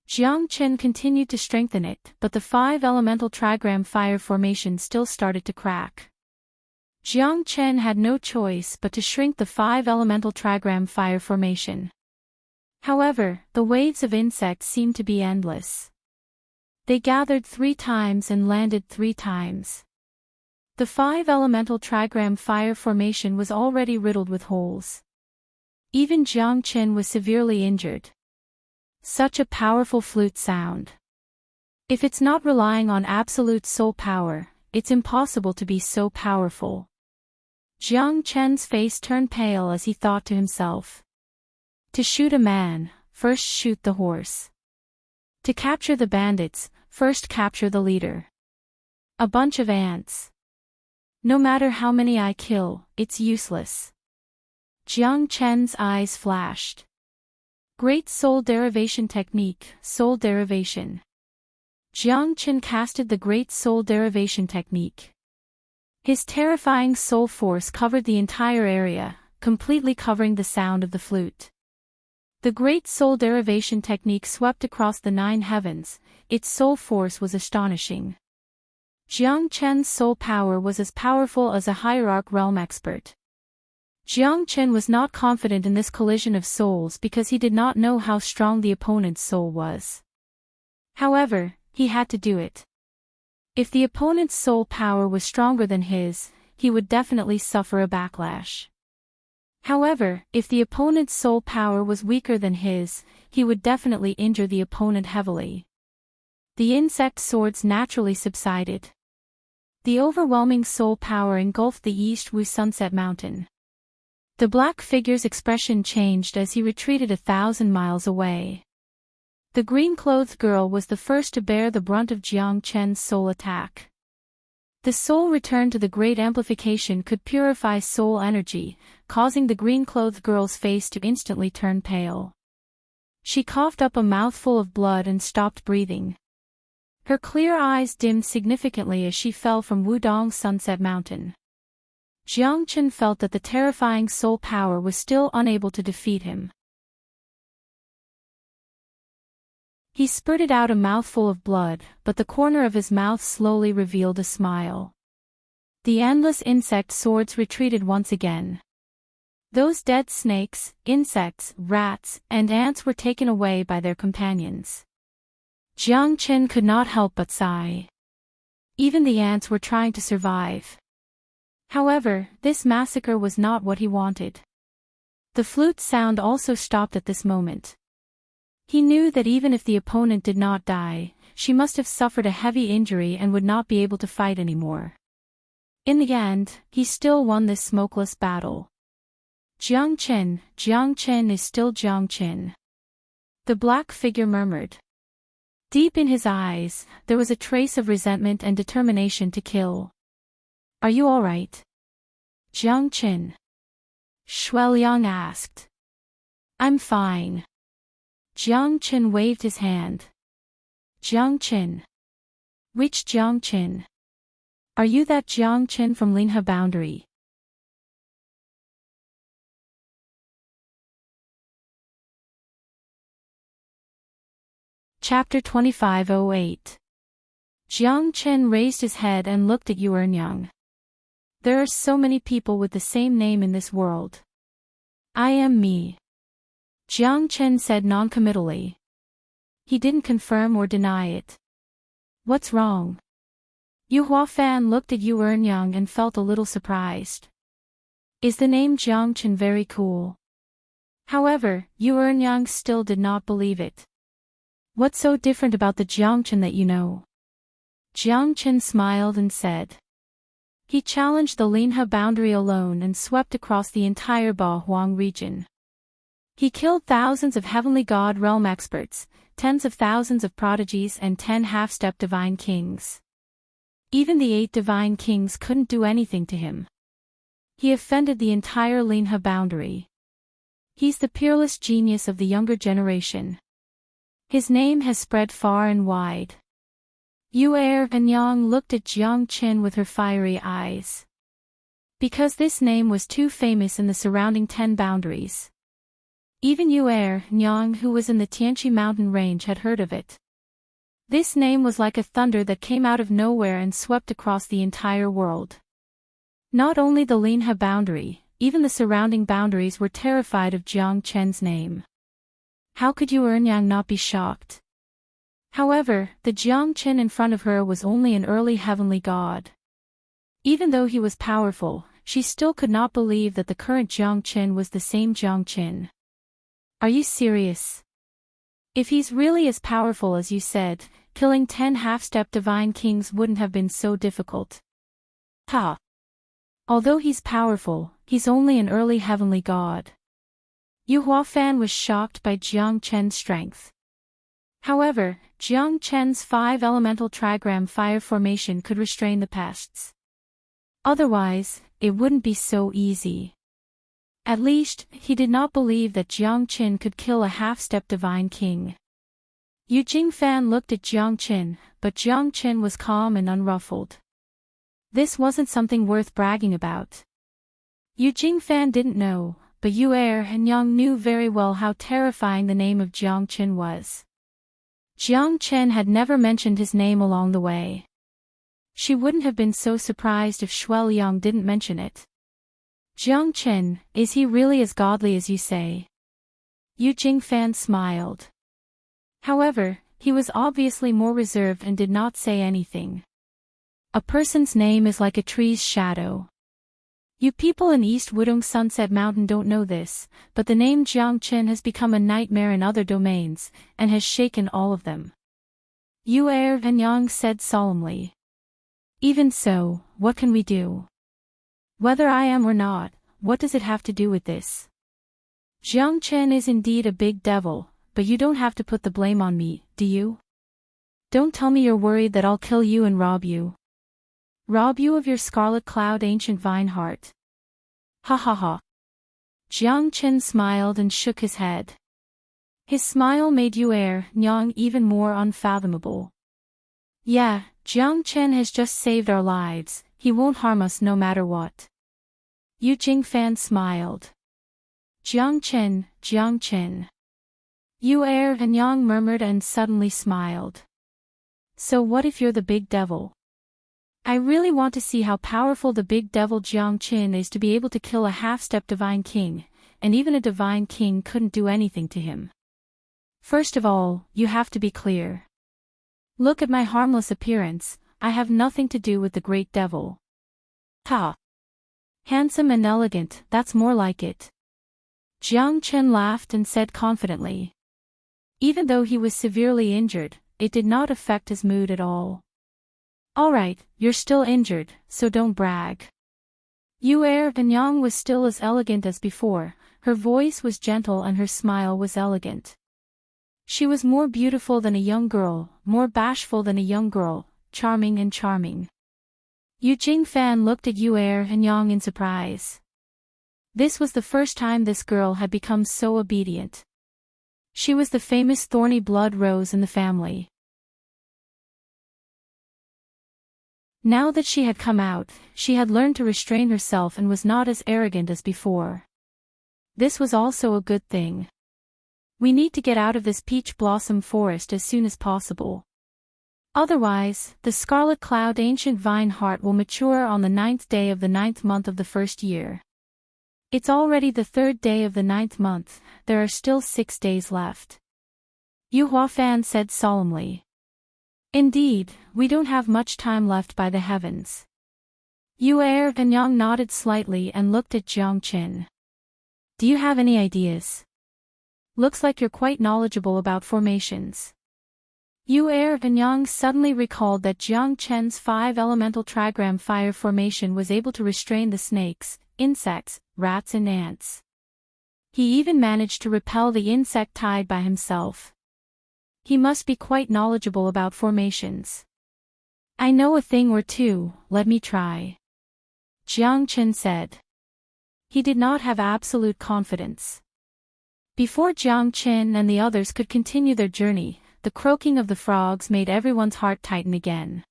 Jiang Chen continued to strengthen it, but the 5 elemental trigram fire formation still started to crack. Jiang Chen had no choice but to shrink the 5 elemental trigram fire formation. However, the waves of insects seemed to be endless. They gathered 3 times and landed 3 times. The 5 elemental trigram fire formation was already riddled with holes. Even Jiang Chen was severely injured. Such a powerful flute sound. If it's not relying on absolute soul power, it's impossible to be so powerful. Jiang Chen's face turned pale as he thought to himself. To shoot a man, first shoot the horse. To capture the bandits, first capture the leader. A bunch of ants. No matter how many I kill, it's useless. Jiang Chen's eyes flashed. Great Soul Derivation Technique, Soul Derivation. Jiang Chen casted the Great Soul Derivation Technique. His terrifying soul force covered the entire area, completely covering the sound of the flute. The Great Soul Derivation Technique swept across the 9 heavens. Its soul force was astonishing. Jiang Chen's soul power was as powerful as a hierarch realm expert. Jiang Chen was not confident in this collision of souls because he did not know how strong the opponent's soul was. However, he had to do it. If the opponent's soul power was stronger than his, he would definitely suffer a backlash. However, if the opponent's soul power was weaker than his, he would definitely injure the opponent heavily. The insect swords naturally subsided. The overwhelming soul power engulfed the East Wu Sunset Mountain. The black figure's expression changed as he retreated 1,000 miles away. The green-clothed girl was the first to bear the brunt of Jiang Chen's soul attack. The soul return to the great amplification could purify soul energy, causing the green-clothed girl's face to instantly turn pale. She coughed up a mouthful of blood and stopped breathing. Her clear eyes dimmed significantly as she fell from Wudong's Sunset Mountain. Jiang Chen felt that the terrifying soul power was still unable to defeat him. He spurted out a mouthful of blood, but the corner of his mouth slowly revealed a smile. The endless insect swords retreated once again. Those dead snakes, insects, rats, and ants were taken away by their companions. Jiang Chen could not help but sigh. Even the ants were trying to survive. However, this massacre was not what he wanted. The flute sound also stopped at this moment. He knew that even if the opponent did not die, she must have suffered a heavy injury and would not be able to fight anymore. In the end, he still won this smokeless battle. Jiang Chen is still Jiang Chen. The black figure murmured. Deep in his eyes, there was a trace of resentment and determination to kill. Are you all right? Jiang Chen. Shueliang asked. I'm fine. Jiang Chen waved his hand. Jiang Chen. Which Jiang Chen? Are you that Jiang Chen from Linghe Boundary? Chapter 2508. Jiang Chen raised his head and looked at Yuanyang. There are so many people with the same name in this world. I am me. Jiang Chen said noncommittally. He didn't confirm or deny it. What's wrong? Yu Huafan looked at Yu Ernyang and felt a little surprised. Is the name Jiang Chen very cool? However, Yu Ernyang still did not believe it. What's so different about the Jiang Chen that you know? Jiang Chen smiled and said. He challenged the Linhe boundary alone and swept across the entire Ba Huang region. He killed thousands of heavenly god realm experts, tens of thousands of prodigies and 10 half-step divine kings. Even the 8 divine kings couldn't do anything to him. He offended the entire Linhe boundary. He's the peerless genius of the younger generation. His name has spread far and wide. Yu Ernyang looked at Jiang Chen with her fiery eyes. Because this name was too famous in the surrounding 10 boundaries. Even Yu Ernyang, who was in the Tianqi mountain range, had heard of it. This name was like a thunder that came out of nowhere and swept across the entire world. Not only the Linhe boundary, even the surrounding boundaries were terrified of Jiang Chen's name. How could Yu Ernyang not be shocked? However, the Jiang Chen in front of her was only an early heavenly god. Even though he was powerful, she still could not believe that the current Jiang Chen was the same Jiang Chen. Are you serious? If he's really as powerful as you said, killing 10 half-step divine kings wouldn't have been so difficult. Ha! Although he's powerful, he's only an early heavenly god. Yu Huafan was shocked by Jiang Chen's strength. However, Jiang Chen's 5 elemental trigram fire formation could restrain the pests. Otherwise, it wouldn't be so easy. At least, he did not believe that Jiang Chen could kill a half-step divine king. Yu Jingfan looked at Jiang Chen, but Jiang Chen was calm and unruffled. This wasn't something worth bragging about. Yu Jingfan didn't know, but Yu Ernyang knew very well how terrifying the name of Jiang Chen was. Jiang Chen had never mentioned his name along the way. She wouldn't have been so surprised if Shuai Liang didn't mention it. Jiang Chen, is he really as godly as you say? Yu Jingfan smiled. However, he was obviously more reserved and did not say anything. A person's name is like a tree's shadow. You people in East Wudong Sunset Mountain don't know this, but the name Jiang Chen has become a nightmare in other domains, and has shaken all of them. Yu Ernyang said solemnly. Even so, what can we do? Whether I am or not, what does it have to do with this? Jiang Chen is indeed a big devil, but you don't have to put the blame on me, do you? Don't tell me you're worried that I'll kill you and rob you. Rob you of your scarlet cloud ancient vine heart. Ha ha ha. Jiang Chen smiled and shook his head. His smile made Yu Ernyang even more unfathomable. Yeah, Jiang Chen has just saved our lives, he won't harm us no matter what. Yu Jingfan smiled. Jiang Chen, Jiang Chen. Yu Ernyang murmured and suddenly smiled. So what if you're the big devil? I really want to see how powerful the big devil Jiang Chen is to be able to kill a half-step divine king, and even a divine king couldn't do anything to him. First of all, you have to be clear. Look at my harmless appearance, I have nothing to do with the great devil. Ha! Handsome and elegant, that's more like it. Jiang Chen laughed and said confidently. Even though he was severely injured, it did not affect his mood at all. Alright, you're still injured, so don't brag. Yu Ernyang was still as elegant as before, her voice was gentle and her smile was elegant. She was more beautiful than a young girl, more bashful than a young girl, charming and charming. Yu Jingfan looked at Yu Ernyang in surprise. This was the first time this girl had become so obedient. She was the famous thorny blood rose in the family. Now that she had come out, she had learned to restrain herself and was not as arrogant as before. This was also a good thing. We need to get out of this peach blossom forest as soon as possible. Otherwise, the scarlet cloud ancient vine heart will mature on the 9th day of the 9th month of the first year. It's already the 3rd day of the 9th month, there are still 6 days left. Yu Huafan said solemnly. Indeed, we don't have much time left by the heavens. Yu Er and Yang nodded slightly and looked at Jiang Qin. Do you have any ideas? Looks like you're quite knowledgeable about formations. Yu Er and Yang suddenly recalled that Jiang Chen's 5-elemental trigram fire formation was able to restrain the snakes, insects, rats and ants. He even managed to repel the insect tied by himself. He must be quite knowledgeable about formations. I know a thing or two, let me try. Jiang Chen said. He did not have absolute confidence. Before Jiang Chen and the others could continue their journey, the croaking of the frogs made everyone's heart tighten again.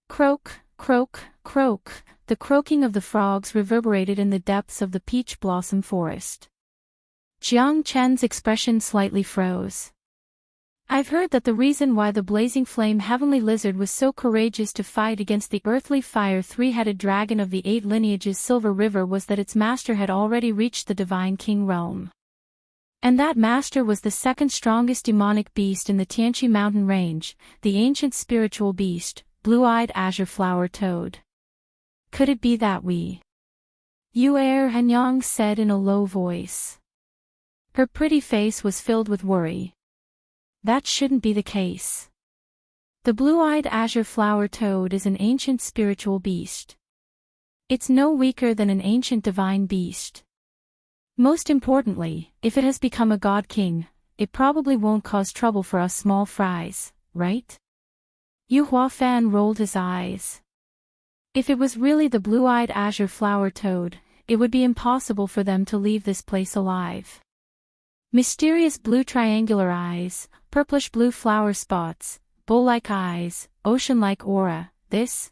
Croak, croak, croak, the croaking of the frogs reverberated in the depths of the peach blossom forest. Jiang Chen's expression slightly froze. I've heard that the reason why the blazing flame heavenly lizard was so courageous to fight against the earthly fire 3-headed dragon of the 8 lineages Silver River was that its master had already reached the divine king realm. And that master was the 2nd strongest demonic beast in the Tianqi mountain range, the ancient spiritual beast, blue-eyed azure flower toad. Could it be that we? Yu Er and Yang said in a low voice. Her pretty face was filled with worry. That shouldn't be the case. The blue-eyed azure flower toad is an ancient spiritual beast. It's no weaker than an ancient divine beast. Most importantly, if it has become a god king, it probably won't cause trouble for us small fries, right? Yu Huafan rolled his eyes. If it was really the blue-eyed azure flower toad, it would be impossible for them to leave this place alive. Mysterious blue triangular eyes, purplish blue flower spots, bowl-like eyes, ocean-like aura, this,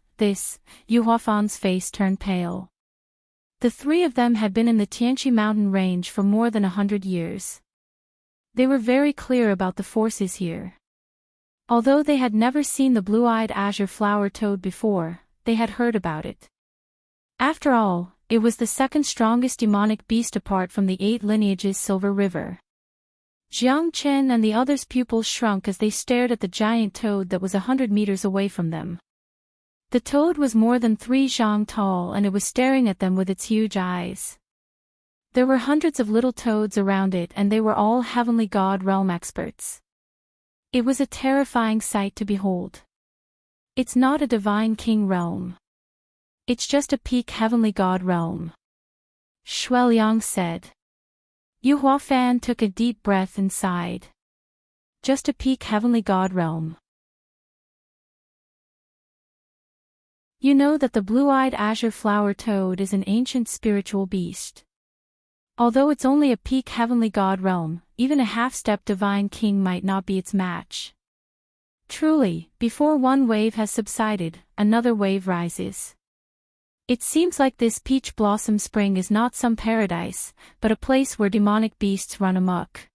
Yu Huafan's face turned pale. The 3 of them had been in the Tianqi mountain range for more than 100 years. They were very clear about the forces here. Although they had never seen the blue-eyed azure flower toad before, they had heard about it. After all, it was the 2nd strongest demonic beast apart from the 8 lineages Silver River. Jiang Chen and the others' pupils shrunk as they stared at the giant toad that was 100 meters away from them. The toad was more than 3 zhang tall and it was staring at them with its huge eyes. There were hundreds of little toads around it and they were all heavenly god realm experts. It was a terrifying sight to behold. It's not a divine king realm. It's just a peak heavenly god realm. Shueliang said. Yu Huafan took a deep breath and sighed. Just a peak heavenly god realm. You know that the blue-eyed azure flower toad is an ancient spiritual beast. Although it's only a peak heavenly god realm, even a half-step divine king might not be its match. Truly, before one wave has subsided, another wave rises. It seems like this peach blossom spring is not some paradise, but a place where demonic beasts run amok.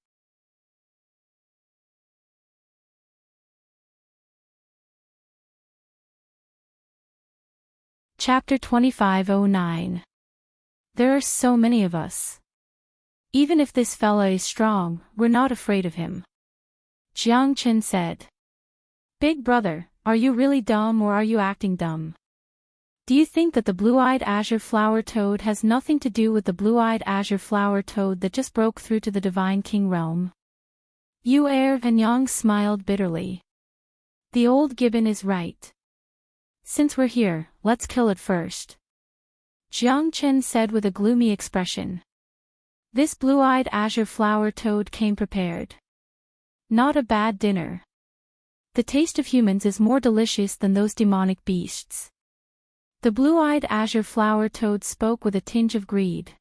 Chapter 2509. There are so many of us. Even if this fella is strong, we're not afraid of him. Jiang Chen said. Big brother, are you really dumb or are you acting dumb? Do you think that the blue-eyed azure flower toad has nothing to do with the blue-eyed azure flower toad that just broke through to the divine king realm? Yu Er and Yang smiled bitterly. The old gibbon is right. Since we're here, let's kill it first. Jiang Chen said with a gloomy expression. This blue-eyed azure flower toad came prepared. Not a bad dinner. The taste of humans is more delicious than those demonic beasts. The blue-eyed azure flower toad spoke with a tinge of greed.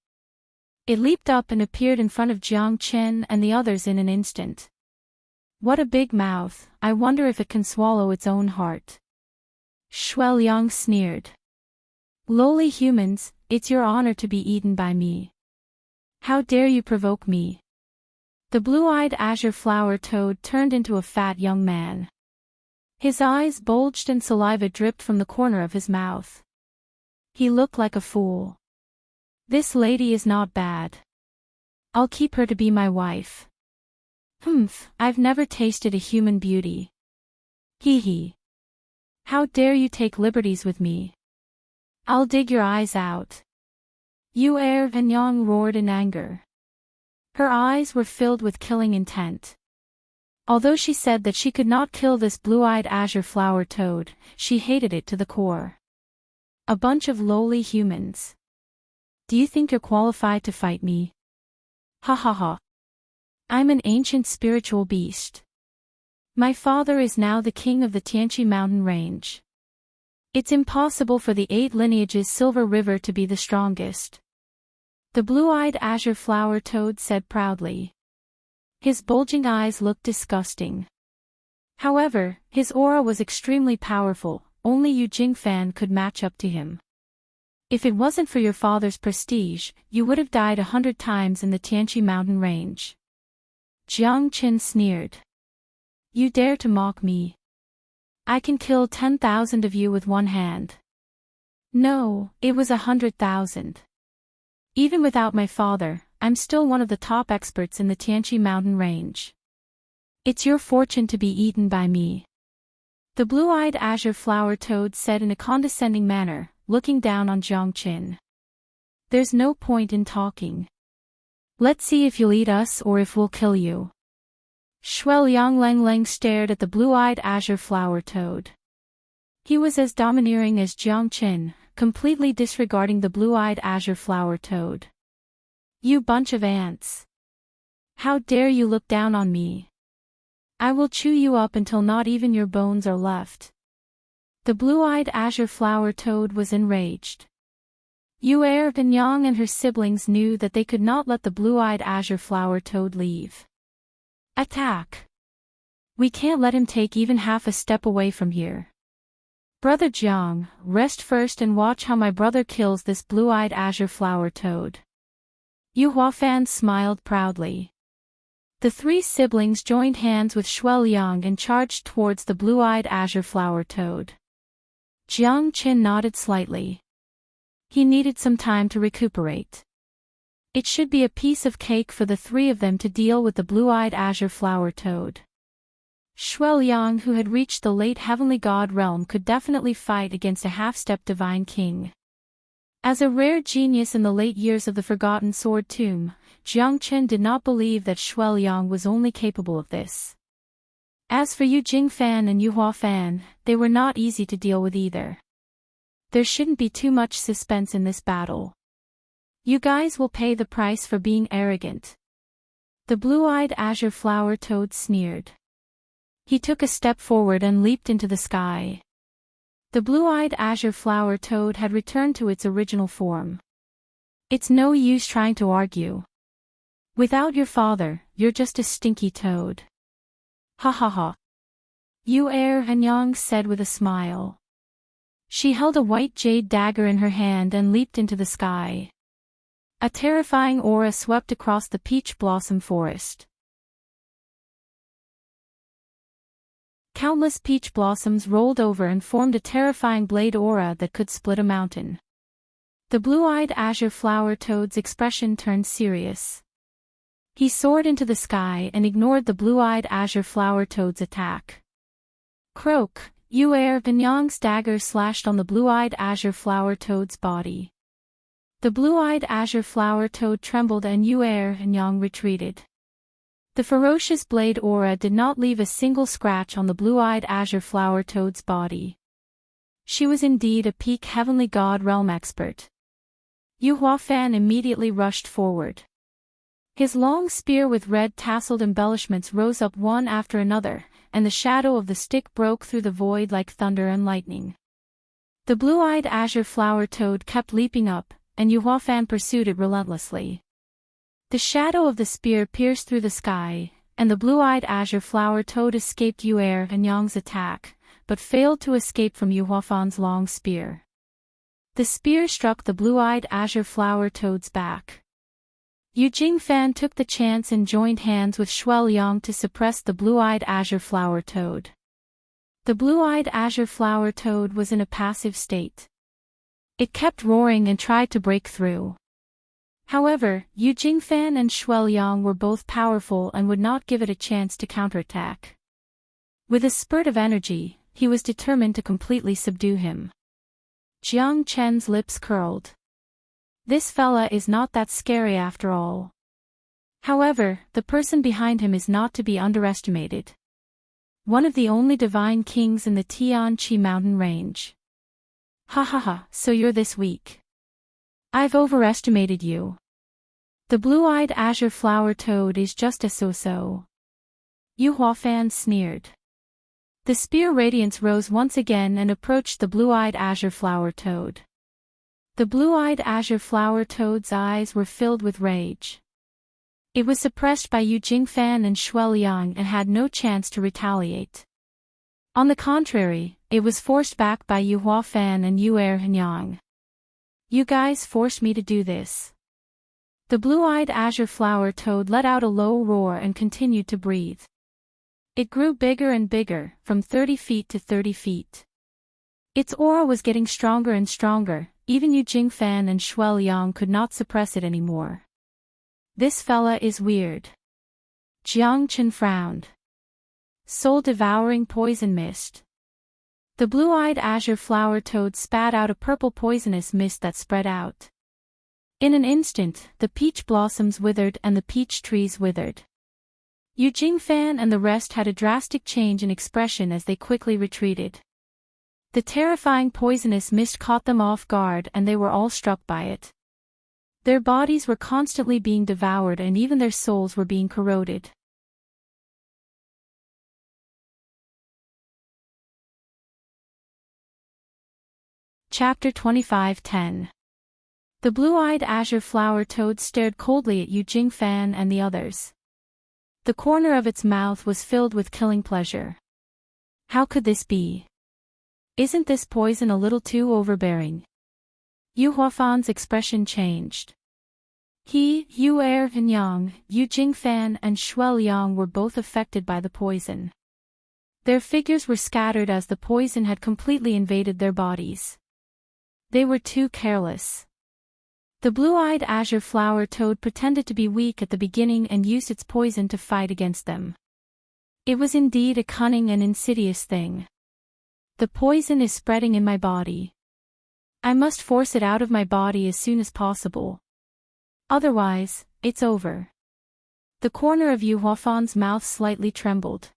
It leaped up and appeared in front of Jiang Chen and the others in an instant. What a big mouth, I wonder if it can swallow its own heart. Shueliang sneered. Lowly humans, it's your honor to be eaten by me. How dare you provoke me? The blue-eyed azure flower toad turned into a fat young man. His eyes bulged and saliva dripped from the corner of his mouth. He looked like a fool. This lady is not bad. I'll keep her to be my wife. Humph, I've never tasted a human beauty. Hee hee. How dare you take liberties with me? I'll dig your eyes out. Yu Er and Yang roared in anger. Her eyes were filled with killing intent. Although she said that she could not kill this blue-eyed azure flower toad, she hated it to the core. A bunch of lowly humans. Do you think you're qualified to fight me? Ha ha ha. I'm an ancient spiritual beast. My father is now the king of the Tianqi mountain range. It's impossible for the 8 lineages Silver River to be the strongest. The blue-eyed azure flower toad said proudly. His bulging eyes looked disgusting. However, his aura was extremely powerful, only Yu Jingfan could match up to him. If it wasn't for your father's prestige, you would have died 100 times in the Tianqi mountain range. Jiang Qin sneered. You dare to mock me? I can kill 10,000 of you with one hand. No, it was 100,000. Even without my father, I'm still one of the top experts in the Tianqi mountain range. It's your fortune to be eaten by me. The blue-eyed azure flower toad said in a condescending manner, looking down on Jiang Qin. There's no point in talking. Let's see if you'll eat us or if we'll kill you. Shuel Yang Lang Lang stared at the blue-eyed azure flower toad. He was as domineering as Jiang Qin, completely disregarding the blue-eyed azure flower toad. You bunch of ants. How dare you look down on me? I will chew you up until not even your bones are left. The blue-eyed azure flower toad was enraged. Yu Er and Yang and her siblings knew that they could not let the blue-eyed azure flower toad leave. Attack! We can't let him take even half a step away from here. Brother Jiang, rest first and watch how my brother kills this blue-eyed azure flower toad. Yu Huafan smiled proudly. The 3 siblings joined hands with Shuel Yang and charged towards the blue-eyed azure flower toad. Jiang Qin nodded slightly. He needed some time to recuperate. It should be a piece of cake for the 3 of them to deal with the blue-eyed azure flower toad. Shuel Yang, who had reached the late heavenly god realm, could definitely fight against a half-step divine king. As a rare genius in the late years of the Forgotten Sword Tomb, Jiang Qin did not believe that Shuel Yang was only capable of this. As for Yu Jingfan and Yu Huafan, they were not easy to deal with either. There shouldn't be too much suspense in this battle. You guys will pay the price for being arrogant. The blue-eyed azure flower toad sneered. He took a step forward and leaped into the sky. The blue-eyed azure flower toad had returned to its original form. It's no use trying to argue. Without your father, you're just a stinky toad. Ha ha ha. Yu Er and Yang said with a smile. She held a white jade dagger in her hand and leaped into the sky. A terrifying aura swept across the peach blossom forest. Countless peach blossoms rolled over and formed a terrifying blade aura that could split a mountain. The blue-eyed azure flower toad's expression turned serious. He soared into the sky and ignored the blue-eyed azure flower toad's attack. Croak! Yu Er and Yang's dagger slashed on the blue-eyed azure flower toad's body. The blue-eyed azure flower toad trembled and Yu Er and Yang retreated. The ferocious blade aura did not leave a single scratch on the blue-eyed azure flower toad's body. She was indeed a peak heavenly god realm expert. Yu Huafan immediately rushed forward. His long spear with red tasseled embellishments rose up one after another, and the shadow of the stick broke through the void like thunder and lightning. The blue-eyed azure flower toad kept leaping up, and Yu Huafan pursued it relentlessly. The shadow of the spear pierced through the sky, and the blue-eyed azure flower toad escaped Yu Er and Yang's attack, but failed to escape from Yu Huafan's long spear. The spear struck the blue-eyed azure flower toad's back. Yu Jingfan took the chance and joined hands with Shuel Yang to suppress the blue-eyed azure flower toad. The blue-eyed azure flower toad was in a passive state. It kept roaring and tried to break through. However, Yu Jingfan and Shuai Liang were both powerful and would not give it a chance to counterattack. With a spurt of energy, he was determined to completely subdue him. Jiang Chen's lips curled. This fella is not that scary after all. However, the person behind him is not to be underestimated. One of the only divine kings in the Tianqi mountain range. Ha ha ha, so you're this weak. I've overestimated you. The blue-eyed azure flower toad is just a so-so. Yu Huafan sneered. The spear radiance rose once again and approached the blue-eyed azure flower toad. The blue-eyed azure flower toad's eyes were filled with rage. It was suppressed by Yu Jingfan and Shuai Liang and had no chance to retaliate. On the contrary, it was forced back by Yu Huafan and Yu Erhanyang. You guys forced me to do this. The blue-eyed azure flower toad let out a low roar and continued to breathe. It grew bigger and bigger, from 30 feet to 30 feet. Its aura was getting stronger and stronger, even Yu Jingfan and Shuai Liang could not suppress it anymore. This fella is weird. Jiang Chen frowned. Soul-devouring poison mist. The blue-eyed azure flower toad spat out a purple poisonous mist that spread out. In an instant, the peach blossoms withered and the peach trees withered. Yu Jingfan and the rest had a drastic change in expression as they quickly retreated. The terrifying poisonous mist caught them off guard and they were all struck by it. Their bodies were constantly being devoured and even their souls were being corroded. Chapter 25:10. The blue-eyed azure flower toad stared coldly at Yu Jingfan and the others. The corner of its mouth was filled with killing pleasure. How could this be? Isn't this poison a little too overbearing? Yu Huafan's expression changed. He, Yu Erhanyang, Yu Jingfan and Shuai Liang were both affected by the poison. Their figures were scattered as the poison had completely invaded their bodies. They were too careless. The blue-eyed azure flower toad pretended to be weak at the beginning and used its poison to fight against them. It was indeed a cunning and insidious thing. The poison is spreading in my body. I must force it out of my body as soon as possible. Otherwise, it's over. The corner of Yu Huafan's mouth slightly trembled.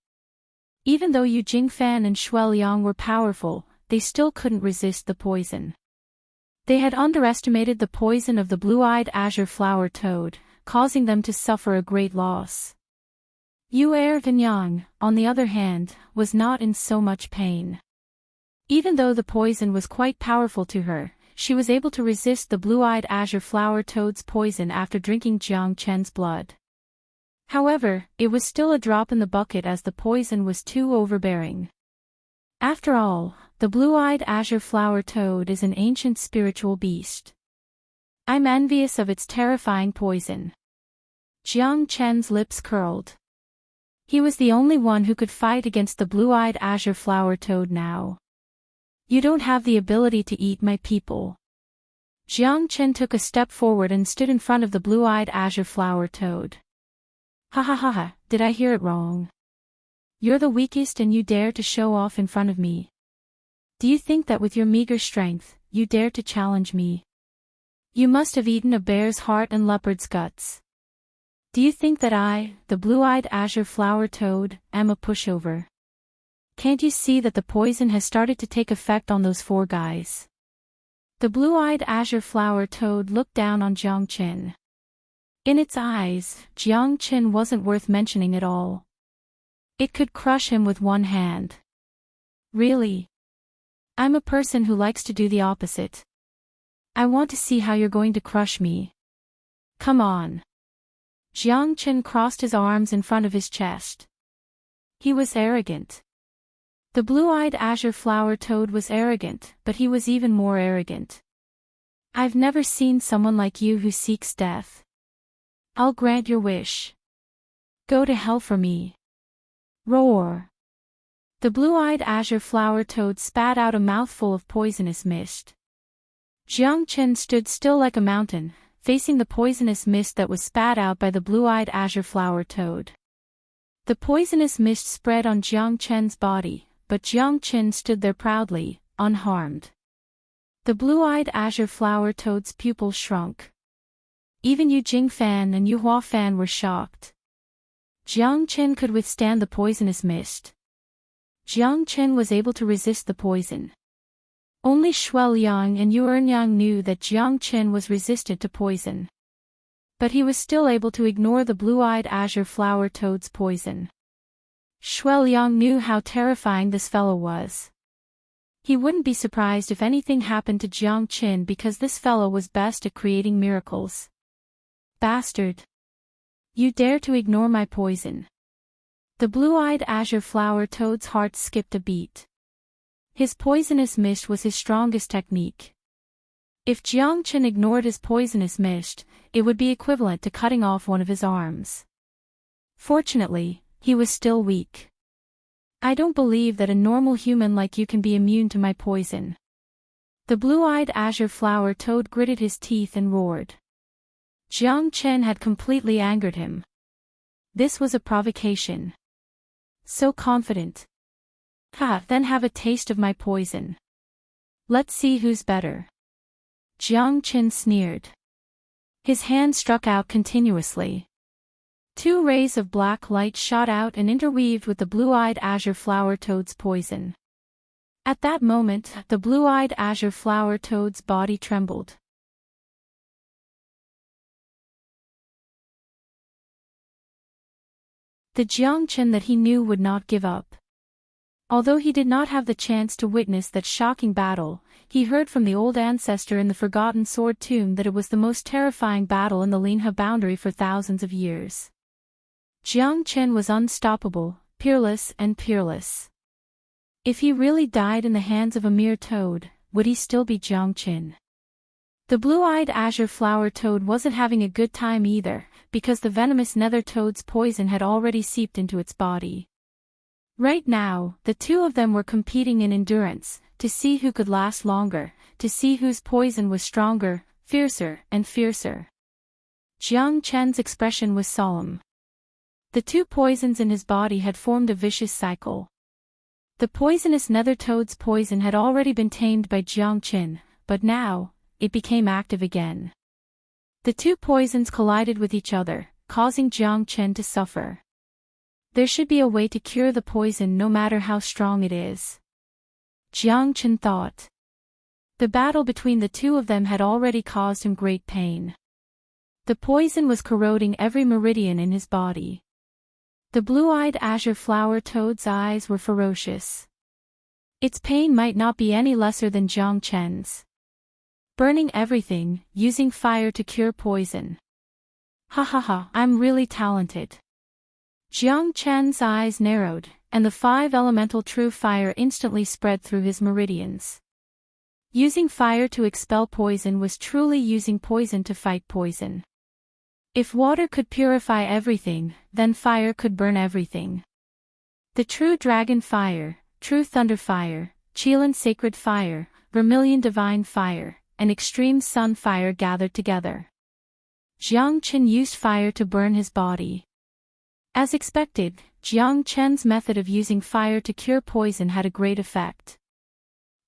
Even though Yu Jingfan and Shuai Liang were powerful, they still couldn't resist the poison. They had underestimated the poison of the blue-eyed azure flower toad, causing them to suffer a great loss. Yu Erhanyang, on the other hand, was not in so much pain. Even though the poison was quite powerful to her, she was able to resist the blue-eyed azure flower toad's poison after drinking Jiang Chen's blood. However, it was still a drop in the bucket as the poison was too overbearing. After all, the blue-eyed azure flower toad is an ancient spiritual beast. I'm envious of its terrifying poison. Jiang Chen's lips curled. He was the only one who could fight against the blue-eyed azure flower toad now. You don't have the ability to eat my people. Jiang Chen took a step forward and stood in front of the blue-eyed azure flower toad. Ha ha ha ha, did I hear it wrong? You're the weakest and you dare to show off in front of me. Do you think that with your meager strength, you dare to challenge me? You must have eaten a bear's heart and leopard's guts. Do you think that I, the blue-eyed azure flower toad, am a pushover? Can't you see that the poison has started to take effect on those 4 guys? The blue-eyed azure flower toad looked down on Jiang Chen. In its eyes, Jiang Chen wasn't worth mentioning at all. It could crush him with one hand. Really? I'm a person who likes to do the opposite. I want to see how you're going to crush me. Come on. Jiang Chen crossed his arms in front of his chest. He was arrogant. The blue-eyed azure flower toad was arrogant, but he was even more arrogant. I've never seen someone like you who seeks death. I'll grant your wish. Go to hell for me. Roar. The blue-eyed azure flower toad spat out a mouthful of poisonous mist. Jiang Chen stood still like a mountain, facing the poisonous mist that was spat out by the blue-eyed azure flower toad. The poisonous mist spread on Jiang Chen's body, but Jiang Chen stood there proudly, unharmed. The blue-eyed azure flower toad's pupils shrunk. Even Yu Jingfan and Yu Huafan were shocked. Jiang Chen could withstand the poisonous mist. Jiang Chen was able to resist the poison. Only Shuai Liang and Yu Ernyang knew that Jiang Chen was resistant to poison. But he was still able to ignore the blue-eyed azure flower toad's poison. Shuai Liang knew how terrifying this fellow was. He wouldn't be surprised if anything happened to Jiang Chen because this fellow was best at creating miracles. Bastard! You dare to ignore my poison. The blue-eyed azure flower toad's heart skipped a beat. His poisonous mist was his strongest technique. If Jiang Chen ignored his poisonous mist, it would be equivalent to cutting off one of his arms. Fortunately, he was still weak. I don't believe that a normal human like you can be immune to my poison. The blue-eyed azure flower toad gritted his teeth and roared. Jiang Chen had completely angered him. This was a provocation. So confident. Then have a taste of my poison. Let's see who's better. Jiang Chen sneered. His hand struck out continuously. 2 rays of black light shot out and interweaved with the blue-eyed azure flower toad's poison. At that moment, the blue-eyed azure flower toad's body trembled. The Jiang Chen that he knew would not give up. Although he did not have the chance to witness that shocking battle, he heard from the old ancestor in the forgotten sword tomb that it was the most terrifying battle in the Linhe boundary for thousands of years. Jiang Chen was unstoppable, peerless and peerless. If he really died in the hands of a mere toad, would he still be Jiang Chen? The blue-eyed azure flower toad wasn't having a good time either, because the venomous nether toad's poison had already seeped into its body. Right now, the two of them were competing in endurance, to see who could last longer, to see whose poison was stronger, fiercer and fiercer. Jiang Chen's expression was solemn. The 2 poisons in his body had formed a vicious cycle. The poisonous nether toad's poison had already been tamed by Jiang Chen, but now, it became active again. The 2 poisons collided with each other, causing Jiang Chen to suffer. There should be a way to cure the poison no matter how strong it is. Jiang Chen thought. The battle between the 2 of them had already caused him great pain. The poison was corroding every meridian in his body. The blue-eyed azure flower toad's eyes were ferocious. Its pain might not be any lesser than Jiang Chen's. Burning everything, using fire to cure poison. Ha, I'm really talented. Jiang Chen's eyes narrowed, and the 5 elemental true fire instantly spread through his meridians. Using fire to expel poison was truly using poison to fight poison. If water could purify everything, then fire could burn everything. The true dragon fire, true thunder fire, Qilin sacred fire, vermilion divine fire, and extreme sun fire gathered together. Jiang Chen used fire to burn his body. As expected, Jiang Chen's method of using fire to cure poison had a great effect.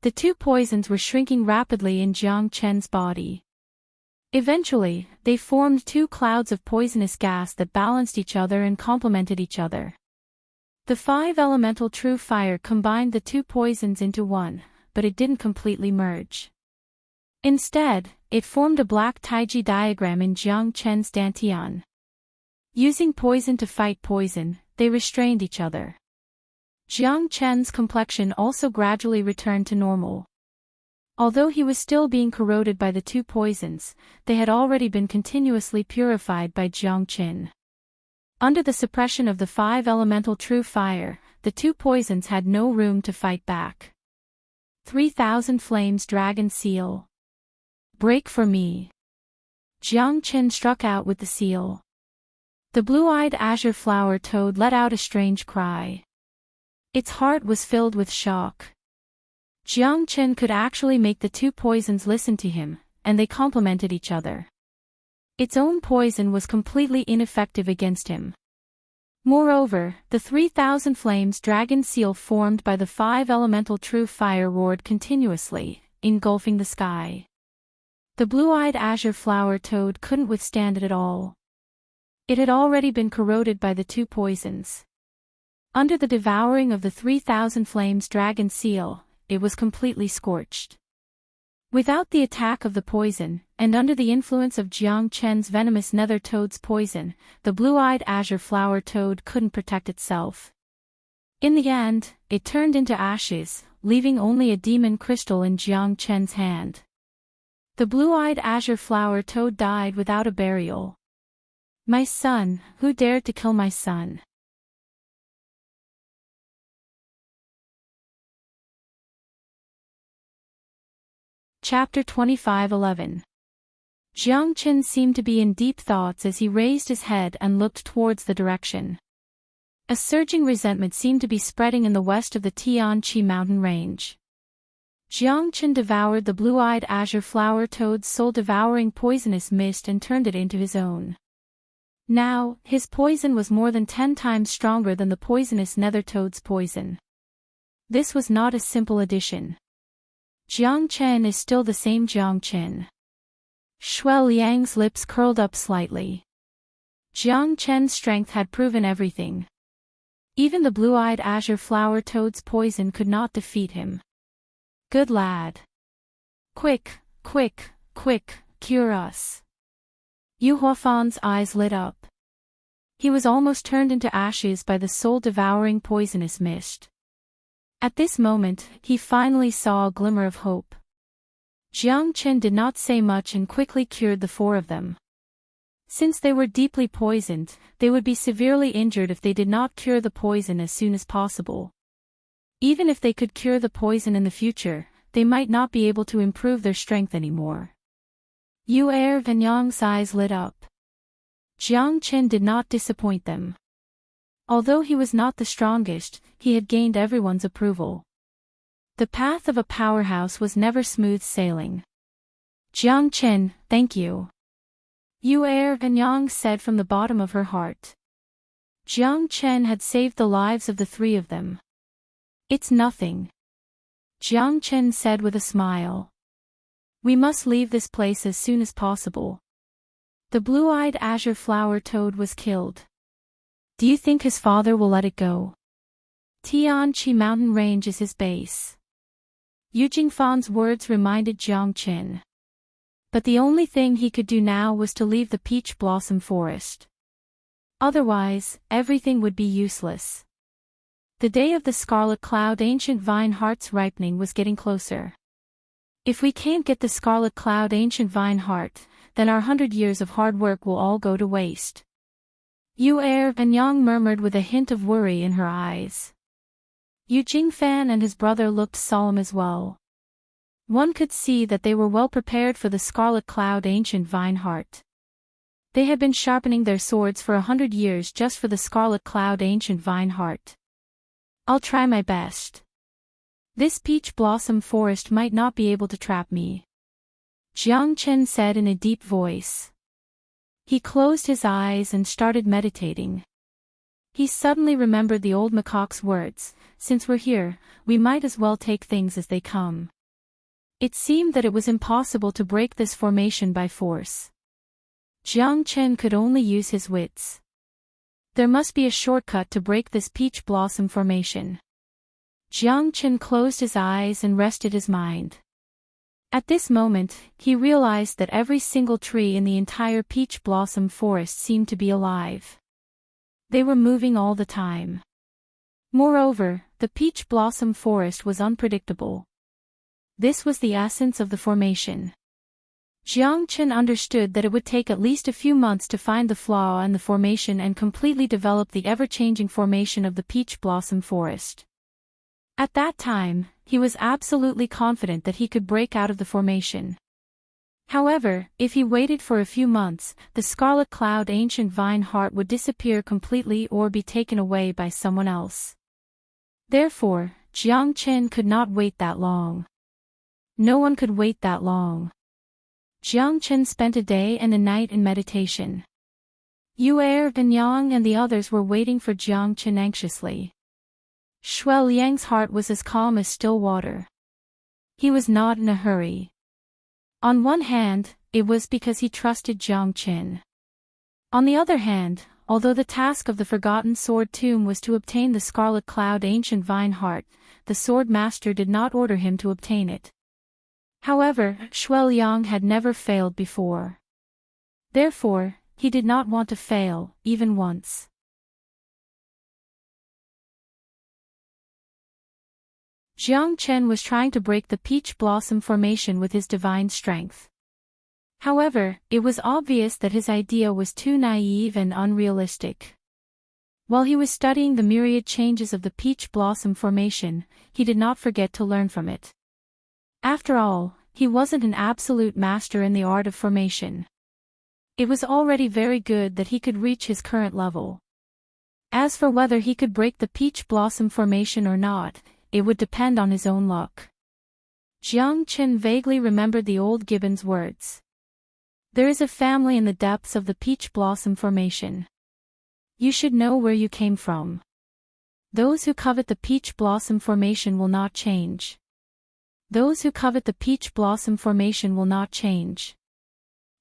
The 2 poisons were shrinking rapidly in Jiang Chen's body. Eventually, they formed 2 clouds of poisonous gas that balanced each other and complemented each other. The 5 elemental true fire combined the 2 poisons into one, but it didn't completely merge. Instead, it formed a black taiji diagram in Jiang Chen's dantian. Using poison to fight poison, they restrained each other. Jiang Chen's complexion also gradually returned to normal. Although he was still being corroded by the 2 poisons, they had already been continuously purified by Jiang Chen. Under the suppression of the 5 elemental true fire, the 2 poisons had no room to fight back. 3,000 flames dragon seal. Break for me. Jiang Chen struck out with the seal. The blue-eyed azure flower toad let out a strange cry. Its heart was filled with shock. Jiang Chen could actually make the 2 poisons listen to him, and they complemented each other. Its own poison was completely ineffective against him. Moreover, the 3,000 flames dragon seal formed by the 5 elemental true fire roared continuously, engulfing the sky. The blue-eyed azure flower toad couldn't withstand it at all. It had already been corroded by the 2 poisons. Under the devouring of the 3,000 flames dragon seal, it was completely scorched. Without the attack of the poison, and under the influence of Jiang Chen's venomous nether toad's poison, the blue-eyed azure flower toad couldn't protect itself. In the end, it turned into ashes, leaving only a demon crystal in Jiang Chen's hand. The blue-eyed azure flower toad died without a burial. My son, who dared to kill my son? Chapter 25:11. Jiang Chen seemed to be in deep thoughts as he raised his head and looked towards the direction. A surging resentment seemed to be spreading in the west of the Tianqi mountain range. Jiang Chen devoured the blue-eyed azure flower toad's soul-devouring poisonous mist and turned it into his own. Now, his poison was more than 10 times stronger than the poisonous nether toad's poison. This was not a simple addition. Jiang Chen is still the same Jiang Chen. Shui Liang's lips curled up slightly. Jiang Chen's strength had proven everything. Even the blue-eyed azure flower toad's poison could not defeat him. Good lad. Quick, quick, quick, cure us. Yu Huafan's eyes lit up. He was almost turned into ashes by the soul-devouring poisonous mist. At this moment, he finally saw a glimmer of hope. Jiang Chen did not say much and quickly cured the 4 of them. Since they were deeply poisoned, they would be severely injured if they did not cure the poison as soon as possible. Even if they could cure the poison in the future, they might not be able to improve their strength anymore. Yu and Yang's eyes lit up. Jiang Chen did not disappoint them. Although he was not the strongest, he had gained everyone's approval. The path of a powerhouse was never smooth sailing. Jiang Chen, thank you. Yu and Yang said from the bottom of her heart. Jiang Chen had saved the lives of the 3 of them. It's nothing. Jiang Chen said with a smile. We must leave this place as soon as possible. The blue-eyed azure flower toad was killed. Do you think his father will let it go? Tianqi mountain range is his base. Yu Jingfan's words reminded Jiang Chen. But the only thing he could do now was to leave the peach blossom forest. Otherwise, everything would be useless. The day of the scarlet cloud ancient vine heart's ripening was getting closer. If we can't get the scarlet cloud ancient vine heart, then our 100 years of hard work will all go to waste. Yu and Yang murmured with a hint of worry in her eyes. Yu Jingfan and his brother looked solemn as well. One could see that they were well prepared for the scarlet cloud ancient vine heart. They had been sharpening their swords for 100 years just for the scarlet cloud ancient vine heart. I'll try my best. This peach blossom forest might not be able to trap me. Jiang Chen said in a deep voice. He closed his eyes and started meditating. He suddenly remembered the old macaque's words, since we're here, we might as well take things as they come. It seemed that it was impossible to break this formation by force. Jiang Chen could only use his wits. There must be a shortcut to break this peach blossom formation. Jiang Chen closed his eyes and rested his mind. At this moment, he realized that every single tree in the entire peach blossom forest seemed to be alive. They were moving all the time. Moreover, the peach blossom forest was unpredictable. This was the essence of the formation. Jiang Chen understood that it would take at least a few months to find the flaw in the formation and completely develop the ever-changing formation of the peach blossom forest. At that time, he was absolutely confident that he could break out of the formation. However, if he waited for a few months, the scarlet cloud ancient vine heart would disappear completely or be taken away by someone else. Therefore, Jiang Chen could not wait that long. No one could wait that long. Jiang Chen spent a day and a night in meditation. Yu and Yang and the others were waiting for Jiang Chen anxiously. Shuai Liang's heart was as calm as still water. He was not in a hurry. On one hand, it was because he trusted Jiang Chen. On the other hand, although the task of the Forgotten Sword Tomb was to obtain the Scarlet Cloud Ancient Vine Heart, the Sword Master did not order him to obtain it. However, Shuai Liang had never failed before. Therefore, he did not want to fail, even once. Jiang Chen was trying to break the peach blossom formation with his divine strength. However, it was obvious that his idea was too naive and unrealistic. While he was studying the myriad changes of the peach blossom formation, he did not forget to learn from it. After all, he wasn't an absolute master in the art of formation. It was already very good that he could reach his current level. As for whether he could break the peach blossom formation or not, it would depend on his own luck. Jiang Chen vaguely remembered the old gibbon's words. There is a family in the depths of the peach blossom formation. You should know where you came from. Those who covet the peach blossom formation will not change. Those who covet the peach blossom formation will not change.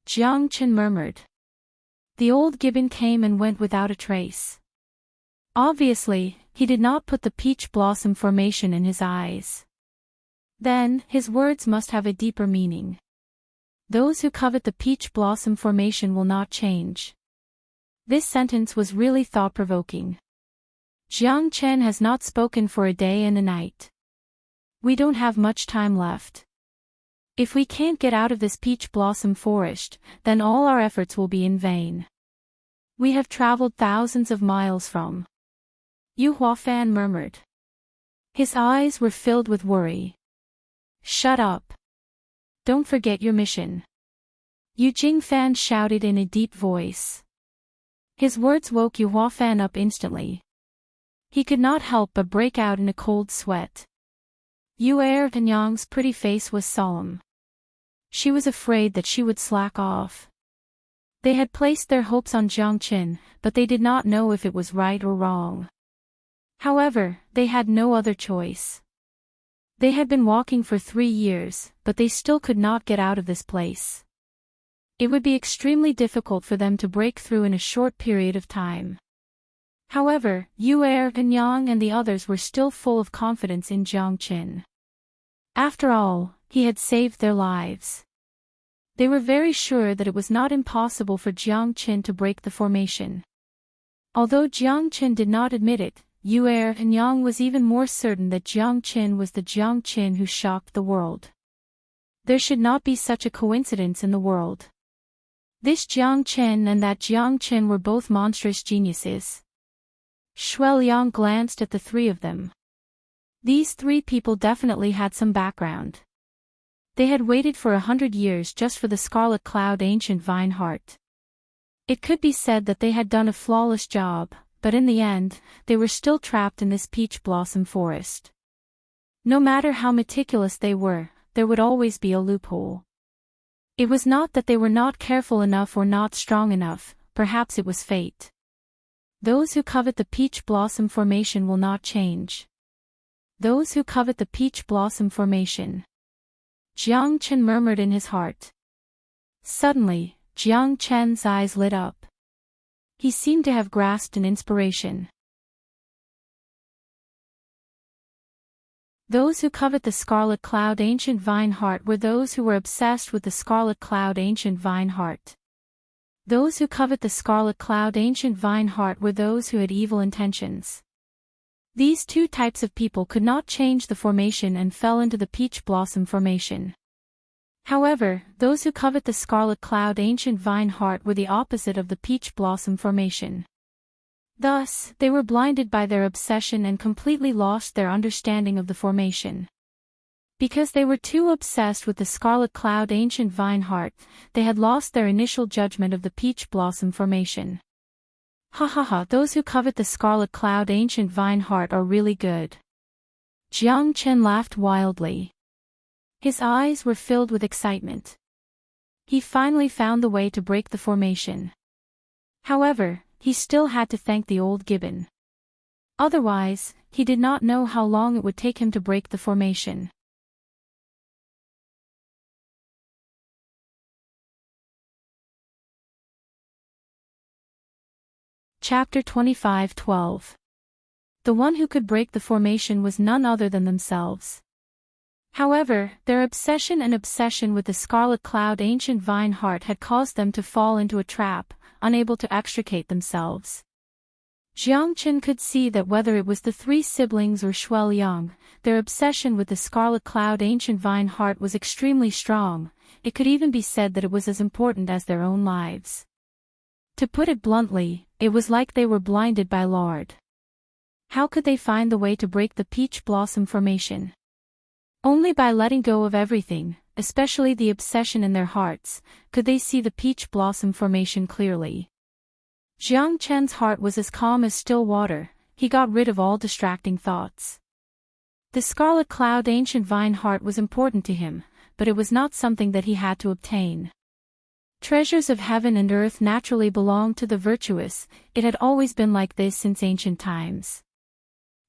Jiang Chen murmured. The old gibbon came and went without a trace. Obviously, he did not put the peach blossom formation in his eyes. Then, his words must have a deeper meaning. Those who covet the peach blossom formation will not change. This sentence was really thought-provoking. Jiang Chen has not spoken for a day and a night. We don't have much time left. If we can't get out of this peach blossom forest, then all our efforts will be in vain. We have traveled thousands of miles from. Yu Huafan murmured. His eyes were filled with worry. Shut up. Don't forget your mission. Yu Jingfan shouted in a deep voice. His words woke Yu Huafan up instantly. He could not help but break out in a cold sweat. Yu Yang's pretty face was solemn. She was afraid that she would slack off. They had placed their hopes on Jiang Chen, but they did not know if it was right or wrong. However, they had no other choice. They had been walking for 3 years, but they still could not get out of this place. It would be extremely difficult for them to break through in a short period of time. However, Yu Yang and the others were still full of confidence in Jiang Chen. After all, he had saved their lives. They were very sure that it was not impossible for Jiang Chen to break the formation. Although Jiang Chen did not admit it, Yu Yang was even more certain that Jiang Chen was the Jiang Chen who shocked the world. There should not be such a coincidence in the world. This Jiang Chen and that Jiang Chen were both monstrous geniuses. Shuai Liang glanced at the three of them. These 3 people definitely had some background. They had waited for 100 years just for the Scarlet Cloud Ancient Vine Heart. It could be said that they had done a flawless job, but in the end, they were still trapped in this peach blossom forest. No matter how meticulous they were, there would always be a loophole. It was not that they were not careful enough or not strong enough, perhaps it was fate. Those who covet the peach blossom formation will not change. Those who covet the peach blossom formation. Jiang Chen murmured in his heart. Suddenly, Jiang Chen's eyes lit up. He seemed to have grasped an inspiration. Those who covet the Scarlet Cloud Ancient Vine Heart were those who were obsessed with the Scarlet Cloud Ancient Vine Heart. Those who covet the Scarlet Cloud Ancient Vine Heart were those who had evil intentions. These 2 types of people could not change the formation and fell into the peach blossom formation. However, those who covet the Scarlet Cloud Ancient Vine Heart were the opposite of the peach blossom formation. Thus, they were blinded by their obsession and completely lost their understanding of the formation. Because they were too obsessed with the Scarlet Cloud Ancient Vine Heart, they had lost their initial judgment of the peach blossom formation. Ha ha ha, those who covet the Scarlet Cloud Ancient Vine Heart are really good. Jiang Chen laughed wildly. His eyes were filled with excitement. He finally found the way to break the formation. However, he still had to thank the old gibbon. Otherwise, he did not know how long it would take him to break the formation. Chapter 25:12. The one who could break the formation was none other than themselves. However, their obsession with the scarlet cloud ancient vine heart had caused them to fall into a trap, unable to extricate themselves. Jiang Chen could see that whether it was the three siblings or Shuel Yang, their obsession with the scarlet cloud ancient vine heart was extremely strong. It could even be said that it was as important as their own lives. To put it bluntly, it was like they were blinded by lard. How could they find the way to break the peach blossom formation? Only by letting go of everything, especially the obsession in their hearts, could they see the peach blossom formation clearly. Jiang Chen's heart was as calm as still water. He got rid of all distracting thoughts. The scarlet cloud ancient vine heart was important to him, but it was not something that he had to obtain. Treasures of heaven and earth naturally belonged to the virtuous. It had always been like this since ancient times.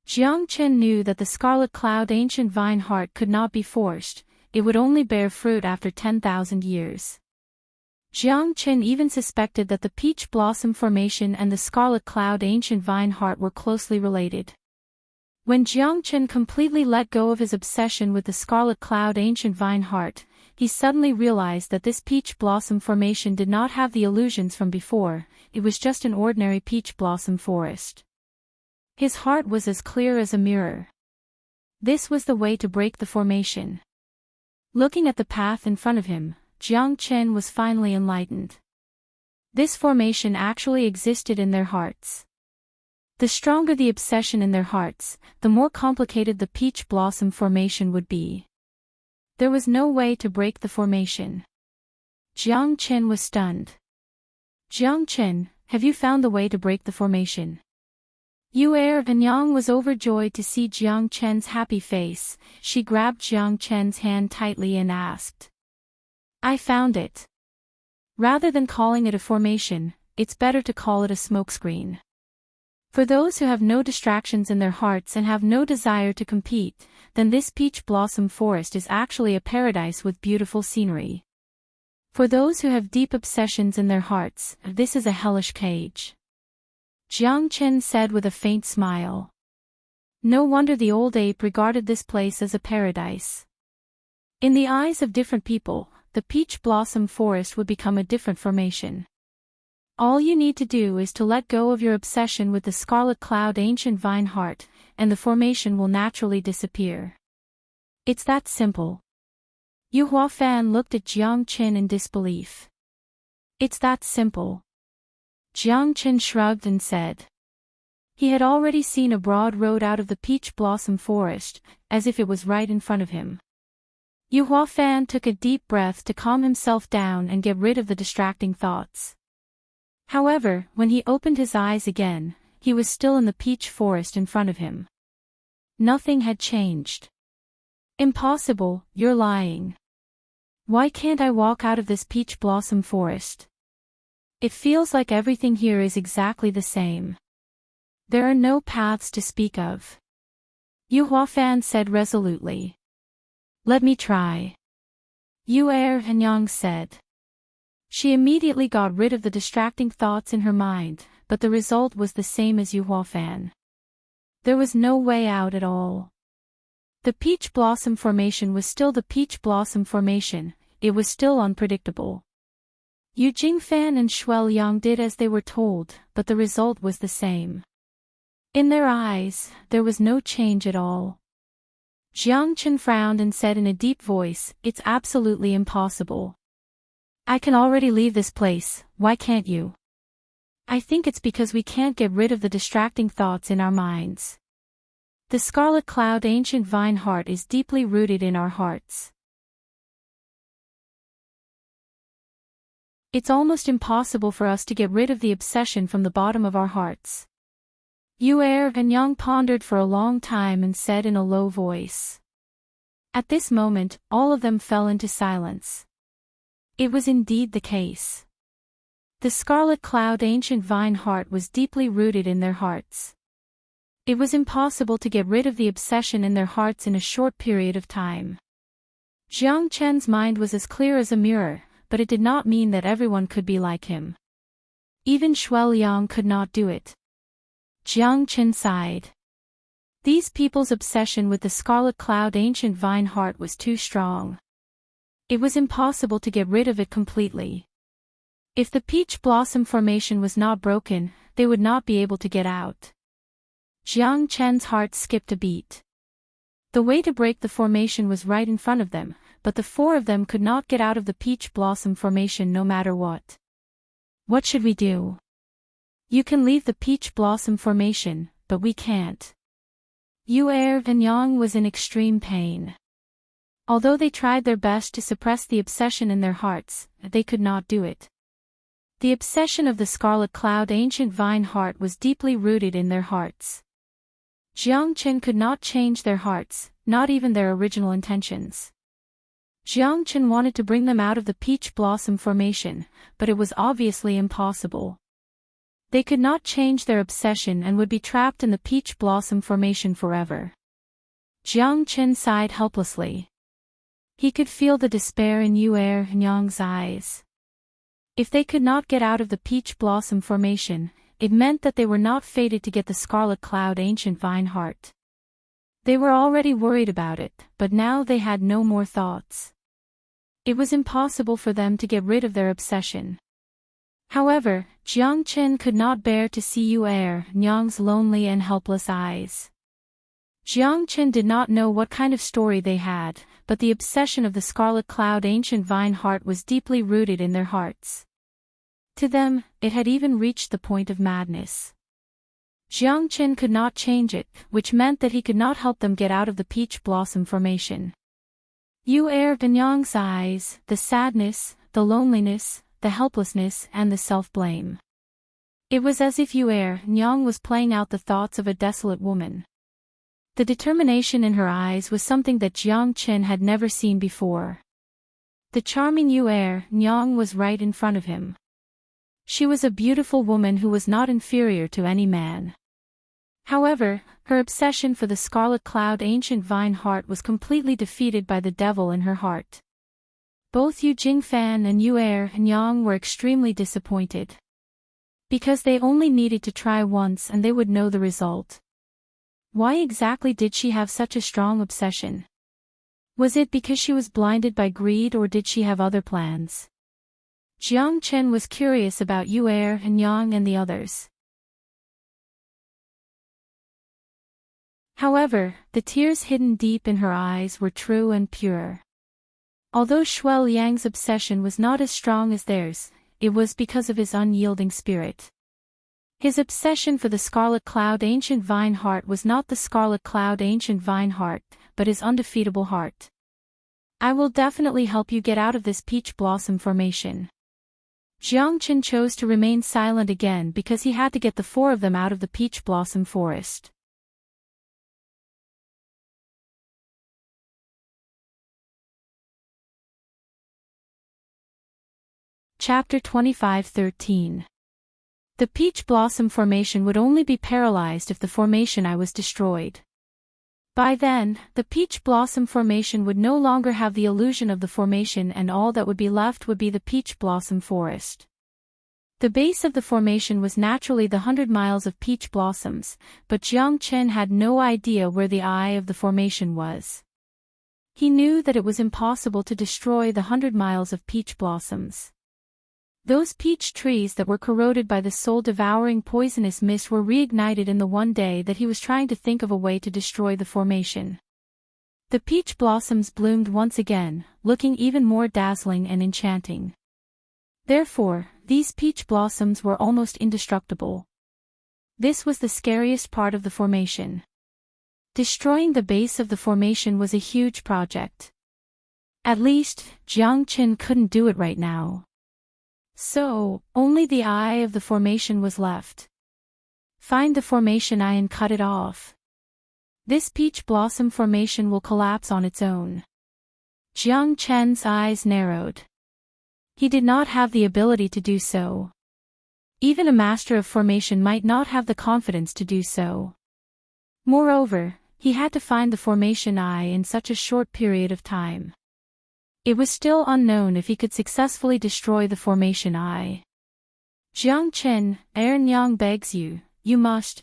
Jiang Chen knew that the scarlet cloud ancient vine heart could not be forced. It would only bear fruit after 10,000 years. Jiang Chen even suspected that the peach blossom formation and the scarlet cloud ancient vine heart were closely related. When Jiang Chen completely let go of his obsession with the scarlet cloud ancient vine heart, he suddenly realized that this peach blossom formation did not have the illusions from before. It was just an ordinary peach blossom forest. His heart was as clear as a mirror. This was the way to break the formation. Looking at the path in front of him, Jiang Chen was finally enlightened. This formation actually existed in their hearts. The stronger the obsession in their hearts, the more complicated the peach blossom formation would be. There was no way to break the formation. Jiang Chen was stunned. Jiang Chen, have you found the way to break the formation? Yu Yang was overjoyed to see Jiang Chen's happy face. She grabbed Jiang Chen's hand tightly and asked, I found it. Rather than calling it a formation, it's better to call it a smokescreen. For those who have no distractions in their hearts and have no desire to compete, then this peach blossom forest is actually a paradise with beautiful scenery. For those who have deep obsessions in their hearts, this is a hellish cage. Jiang Chen said with a faint smile. No wonder the old ape regarded this place as a paradise. In the eyes of different people, the peach blossom forest would become a different formation. All you need to do is to let go of your obsession with the scarlet cloud ancient vine heart, and the formation will naturally disappear. It's that simple. Yu Huafan looked at Jiang Chen in disbelief. It's that simple. Jiang Chen shrugged and said. He had already seen a broad road out of the peach blossom forest, as if it was right in front of him. Yu Huafan took a deep breath to calm himself down and get rid of the distracting thoughts. However, when he opened his eyes again, he was still in the peach forest in front of him. Nothing had changed. Impossible, you're lying. Why can't I walk out of this peach blossom forest? It feels like everything here is exactly the same. There are no paths to speak of. Yu Huafan said resolutely. Let me try. Yu Yang said. She immediately got rid of the distracting thoughts in her mind, but the result was the same as Yu Huafan. There was no way out at all. The peach blossom formation was still the peach blossom formation. It was still unpredictable. Yu Jingfan and Shuel Yang did as they were told, but the result was the same. In their eyes, there was no change at all. Jiang Chen frowned and said in a deep voice, It's absolutely impossible. I can already leave this place, why can't you? I think it's because we can't get rid of the distracting thoughts in our minds. The scarlet cloud ancient vine heart is deeply rooted in our hearts. It's almost impossible for us to get rid of the obsession from the bottom of our hearts. Yu Yang pondered for a long time and said in a low voice. At this moment, all of them fell into silence. It was indeed the case. The scarlet cloud ancient vine heart was deeply rooted in their hearts. It was impossible to get rid of the obsession in their hearts in a short period of time. Jiang Chen's mind was as clear as a mirror, but it did not mean that everyone could be like him. Even Shuai Liang could not do it. Jiang Chen sighed. These people's obsession with the scarlet cloud ancient vine heart was too strong. It was impossible to get rid of it completely. If the peach blossom formation was not broken, they would not be able to get out. Jiang Chen's heart skipped a beat. The way to break the formation was right in front of them, but the four of them could not get out of the peach blossom formation no matter what. What should we do? You can leave the peach blossom formation, but we can't. Yu Er and Yang was in extreme pain. Although they tried their best to suppress the obsession in their hearts, they could not do it. The obsession of the scarlet cloud ancient vine heart was deeply rooted in their hearts. Jiang Chen could not change their hearts, not even their original intentions. Jiang Chen wanted to bring them out of the peach blossom formation, but it was obviously impossible. They could not change their obsession and would be trapped in the peach blossom formation forever. Jiang Chen sighed helplessly. He could feel the despair in Yu Er and Yang's eyes. If they could not get out of the peach blossom formation, it meant that they were not fated to get the scarlet cloud ancient vine heart. They were already worried about it, but now they had no more thoughts. It was impossible for them to get rid of their obsession. However, Jiang Chen could not bear to see Yu Er and Yang's lonely and helpless eyes. Jiang Chen did not know what kind of story they had, but the obsession of the scarlet cloud ancient vine heart was deeply rooted in their hearts. To them, it had even reached the point of madness. Jiang Chen could not change it, which meant that he could not help them get out of the peach blossom formation. Yu Er and Yang's eyes, the sadness, the loneliness, the helplessness and the self-blame. It was as if Yu Er and Yang was playing out the thoughts of a desolate woman. The determination in her eyes was something that Jiang Chen had never seen before. The charming Yu Er and Yang was right in front of him. She was a beautiful woman who was not inferior to any man. However, her obsession for the scarlet cloud ancient vine heart was completely defeated by the devil in her heart. Both Yu Jingfan and Yu Er and Yang were extremely disappointed. Because they only needed to try once and they would know the result. Why exactly did she have such a strong obsession? Was it because she was blinded by greed or did she have other plans? Jiang Chen was curious about Yu Er and Yang and the others. However, the tears hidden deep in her eyes were true and pure. Although Shuai Liang's obsession was not as strong as theirs, it was because of his unyielding spirit. His obsession for the scarlet cloud ancient vine heart was not the scarlet cloud ancient vine heart, but his undefeatable heart. I will definitely help you get out of this peach blossom formation. Jiang Chen chose to remain silent again because he had to get the four of them out of the peach blossom forest. Chapter 25:13. The peach blossom formation would only be paralyzed if the formation I was destroyed. By then, the peach blossom formation would no longer have the illusion of the formation and all that would be left would be the peach blossom forest. The base of the formation was naturally the 100 miles of peach blossoms, but Jiang Chen had no idea where the eye of the formation was. He knew that it was impossible to destroy the 100 miles of peach blossoms. Those peach trees that were corroded by the soul-devouring poisonous mist were reignited in the one day that he was trying to think of a way to destroy the formation. The peach blossoms bloomed once again, looking even more dazzling and enchanting. Therefore, these peach blossoms were almost indestructible. This was the scariest part of the formation. Destroying the base of the formation was a huge project. At least, Jiang Chen couldn't do it right now. So, only the eye of the formation was left. Find the formation eye and cut it off. This peach blossom formation will collapse on its own. Jiang Chen's eyes narrowed. He did not have the ability to do so. Even a master of formation might not have the confidence to do so. Moreover, he had to find the formation eye in such a short period of time. It was still unknown if he could successfully destroy the formation eye. Jiang Chen, Nyang begs you, you must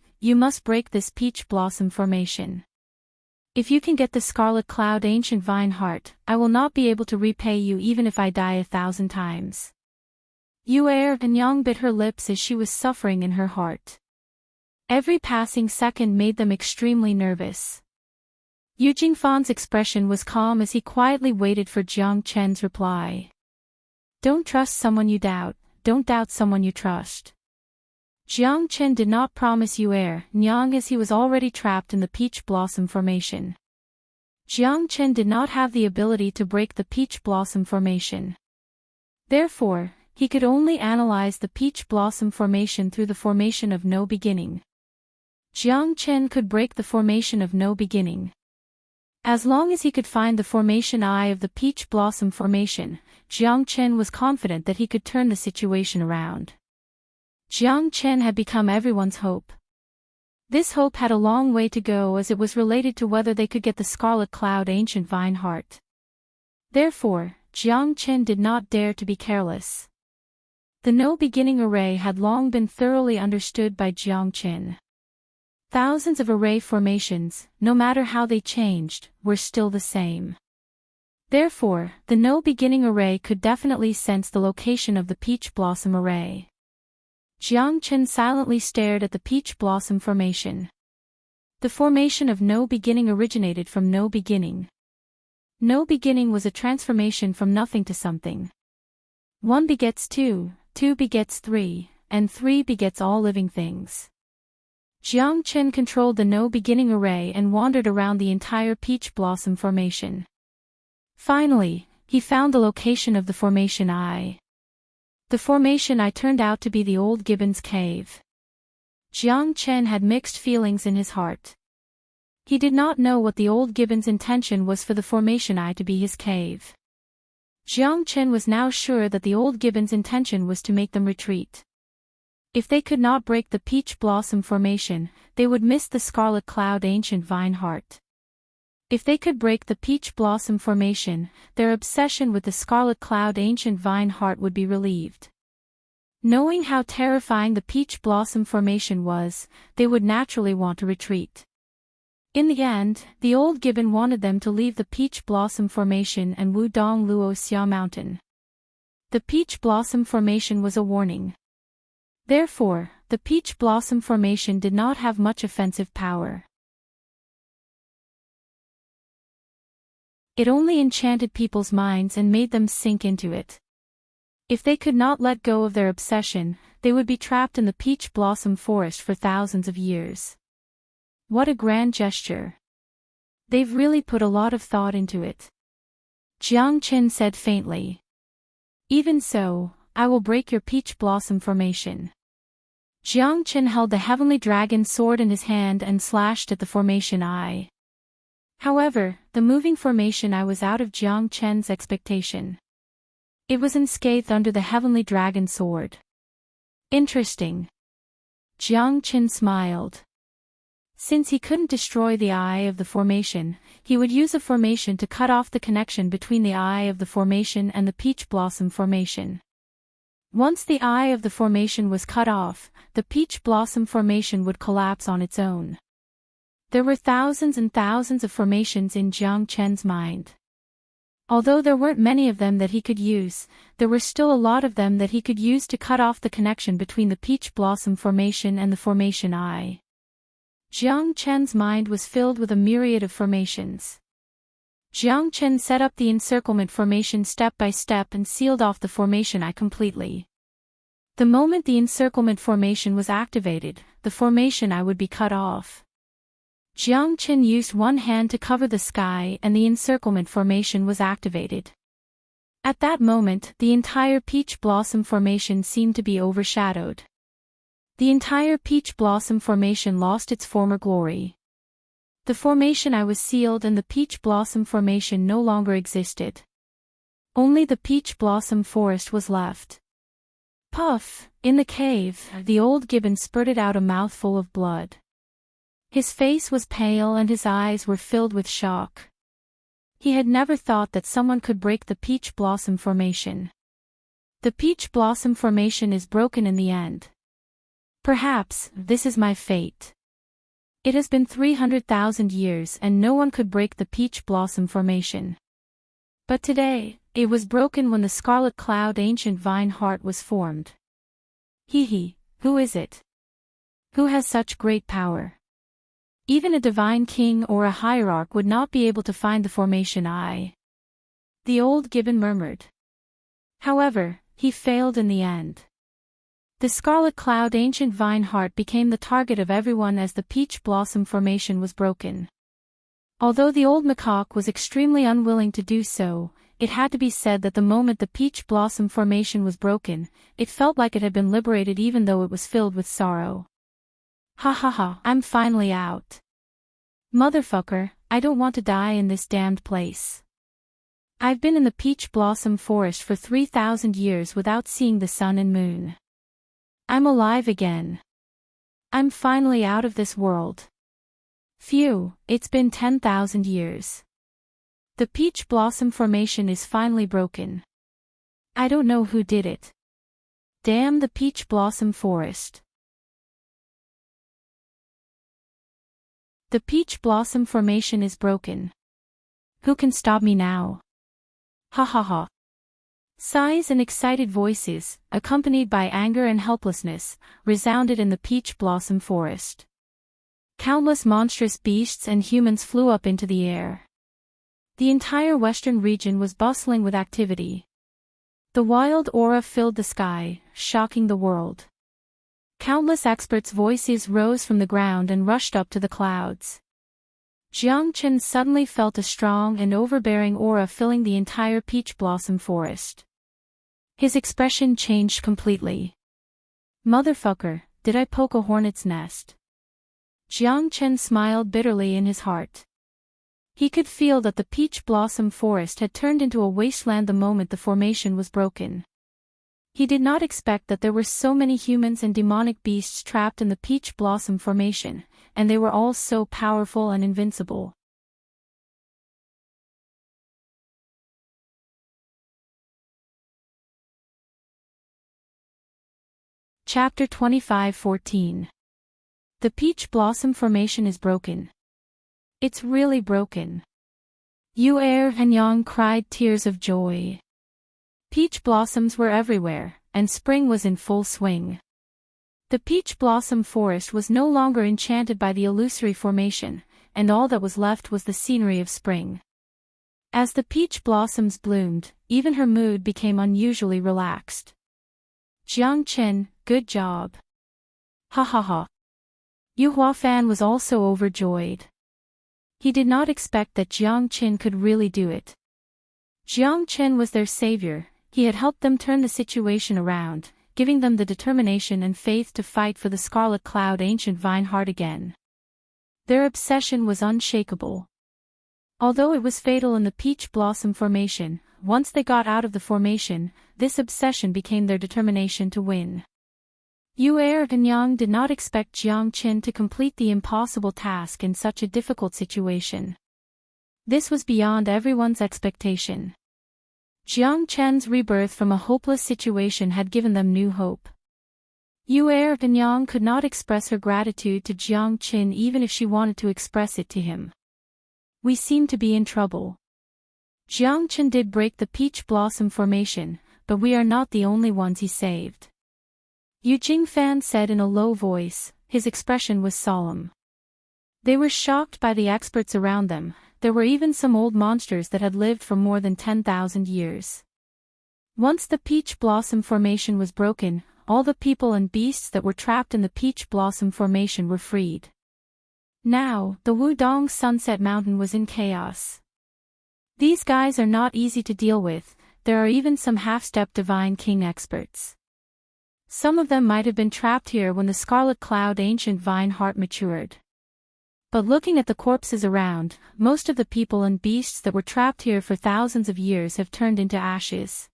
break this peach blossom formation. If you can get the scarlet cloud ancient vine heart, I will not be able to repay you even if I die 1,000 times. Nyang bit her lips as she was suffering in her heart. Every passing second made them extremely nervous. Yu Jingfan's expression was calm as he quietly waited for Jiang Chen's reply. Don't trust someone you doubt, don't doubt someone you trust. Jiang Chen did not promise Nyang as he was already trapped in the peach blossom formation. Jiang Chen did not have the ability to break the peach blossom formation. Therefore, he could only analyze the peach blossom formation through the formation of no beginning. Jiang Chen could break the formation of no beginning. As long as he could find the formation eye of the peach blossom formation, Jiang Chen was confident that he could turn the situation around. Jiang Chen had become everyone's hope. This hope had a long way to go as it was related to whether they could get the scarlet cloud ancient vine heart. Therefore, Jiang Chen did not dare to be careless. The no-beginning array had long been thoroughly understood by Jiang Chen. Thousands of array formations, no matter how they changed, were still the same. Therefore, the no-beginning array could definitely sense the location of the peach blossom array. Jiang Chen silently stared at the peach blossom formation. The formation of no beginning originated from no beginning. No beginning was a transformation from nothing to something. 1 begets 2, 2 begets 3, and 3 begets all living things. Jiang Chen controlled the no-beginning array and wandered around the entire peach blossom formation. Finally, he found the location of the formation eye. The formation eye turned out to be the old gibbon's cave. Jiang Chen had mixed feelings in his heart. He did not know what the old gibbon's intention was for the formation eye to be his cave. Jiang Chen was now sure that the old gibbon's intention was to make them retreat. If they could not break the peach blossom formation, they would miss the scarlet cloud ancient vine heart. If they could break the peach blossom formation, their obsession with the scarlet cloud ancient vine heart would be relieved. Knowing how terrifying the peach blossom formation was, they would naturally want to retreat. In the end, the old gibbon wanted them to leave the peach blossom formation and Wudong Luo Xia mountain. The peach blossom formation was a warning. Therefore, the peach blossom formation did not have much offensive power. It only enchanted people's minds and made them sink into it. If they could not let go of their obsession, they would be trapped in the peach blossom forest for thousands of years. What a grand gesture. They've really put a lot of thought into it. Jiang Chen said faintly. Even so, I will break your peach blossom formation. Jiang Chen held the heavenly dragon sword in his hand and slashed at the formation eye. However, the moving formation eye was out of Jiang Chen's expectation. It was unscathed under the heavenly dragon sword. Interesting. Jiang Chen smiled. Since he couldn't destroy the eye of the formation, he would use a formation to cut off the connection between the eye of the formation and the peach blossom formation. Once the eye of the formation was cut off, the peach blossom formation would collapse on its own. There were thousands and thousands of formations in Jiang Chen's mind. Although there weren't many of them that he could use, there were still a lot of them that he could use to cut off the connection between the peach blossom formation and the formation eye. Jiang Chen's mind was filled with a myriad of formations. Jiang Chen set up the encirclement formation step by step and sealed off the formation eye completely. The moment the encirclement formation was activated, the formation eye would be cut off. Jiang Chen used one hand to cover the sky and the encirclement formation was activated. At that moment, the entire peach blossom formation seemed to be overshadowed. The entire peach blossom formation lost its former glory. The formation eye was sealed and the peach blossom formation no longer existed. Only the peach blossom forest was left. Puff! In the cave, the old gibbon spurted out a mouthful of blood. His face was pale and his eyes were filled with shock. He had never thought that someone could break the peach blossom formation. The peach blossom formation is broken in the end. Perhaps, this is my fate. It has been 300,000 years and no one could break the peach blossom formation. But today, it was broken when the scarlet cloud ancient vine heart was formed. Who is it? Who has such great power? Even a divine king or a hierarch would not be able to find the formation the old gibbon murmured. However, he failed in the end. The scarlet cloud ancient vine heart became the target of everyone as the peach blossom formation was broken. Although the old macaque was extremely unwilling to do so, it had to be said that the moment the peach blossom formation was broken, it felt like it had been liberated even though it was filled with sorrow. I'm finally out. Motherfucker, I don't want to die in this damned place. I've been in the peach blossom forest for 3,000 years without seeing the sun and moon. I'm alive again. I'm finally out of this world. Phew, it's been 10,000 years. The peach blossom formation is finally broken. I don't know who did it. Damn the peach blossom forest. The peach blossom formation is broken. Who can stop me now? Sighs and excited voices, accompanied by anger and helplessness, resounded in the peach blossom forest. Countless monstrous beasts and humans flew up into the air. The entire western region was bustling with activity. The wild aura filled the sky, shocking the world. Countless experts' voices rose from the ground and rushed up to the clouds. Jiang Chen suddenly felt a strong and overbearing aura filling the entire peach blossom forest. His expression changed completely. Motherfucker, did I poke a hornet's nest? Jiang Chen smiled bitterly in his heart. He could feel that the peach blossom forest had turned into a wasteland the moment the formation was broken. He did not expect that there were so many humans and demonic beasts trapped in the peach blossom formation, and they were all so powerful and invincible. Chapter 25:14. The peach blossom formation is broken. It's really broken. Yu Er and Yang cried tears of joy. Peach blossoms were everywhere, and spring was in full swing. The peach blossom forest was no longer enchanted by the illusory formation, and all that was left was the scenery of spring. As the peach blossoms bloomed, even her mood became unusually relaxed. Jiang Chen, good job. Yu Huafan was also overjoyed. He did not expect that Jiang Chen could really do it. Jiang Chen was their savior, he had helped them turn the situation around, giving them the determination and faith to fight for the scarlet cloud ancient vine heart again. Their obsession was unshakable. Although it was fatal in the peach blossom formation, once they got out of the formation, this obsession became their determination to win. Yu Er and Yang did not expect Jiang Chen to complete the impossible task in such a difficult situation. This was beyond everyone's expectation. Jiang Chen's rebirth from a hopeless situation had given them new hope. Yu Er and Yang could not express her gratitude to Jiang Chen even if she wanted to express it to him. We seem to be in trouble. Jiang Chen did break the peach blossom formation, but we are not the only ones he saved. Yu Jingfan said in a low voice, his expression was solemn. They were shocked by the experts around them, there were even some old monsters that had lived for more than 10,000 years. Once the peach blossom formation was broken, all the people and beasts that were trapped in the peach blossom formation were freed. Now, the Wudong Sunset Mountain was in chaos. These guys are not easy to deal with, there are even some half-step divine king experts. Some of them might have been trapped here when the scarlet cloud ancient vine heart matured. But looking at the corpses around, most of the people and beasts that were trapped here for thousands of years have turned into ashes.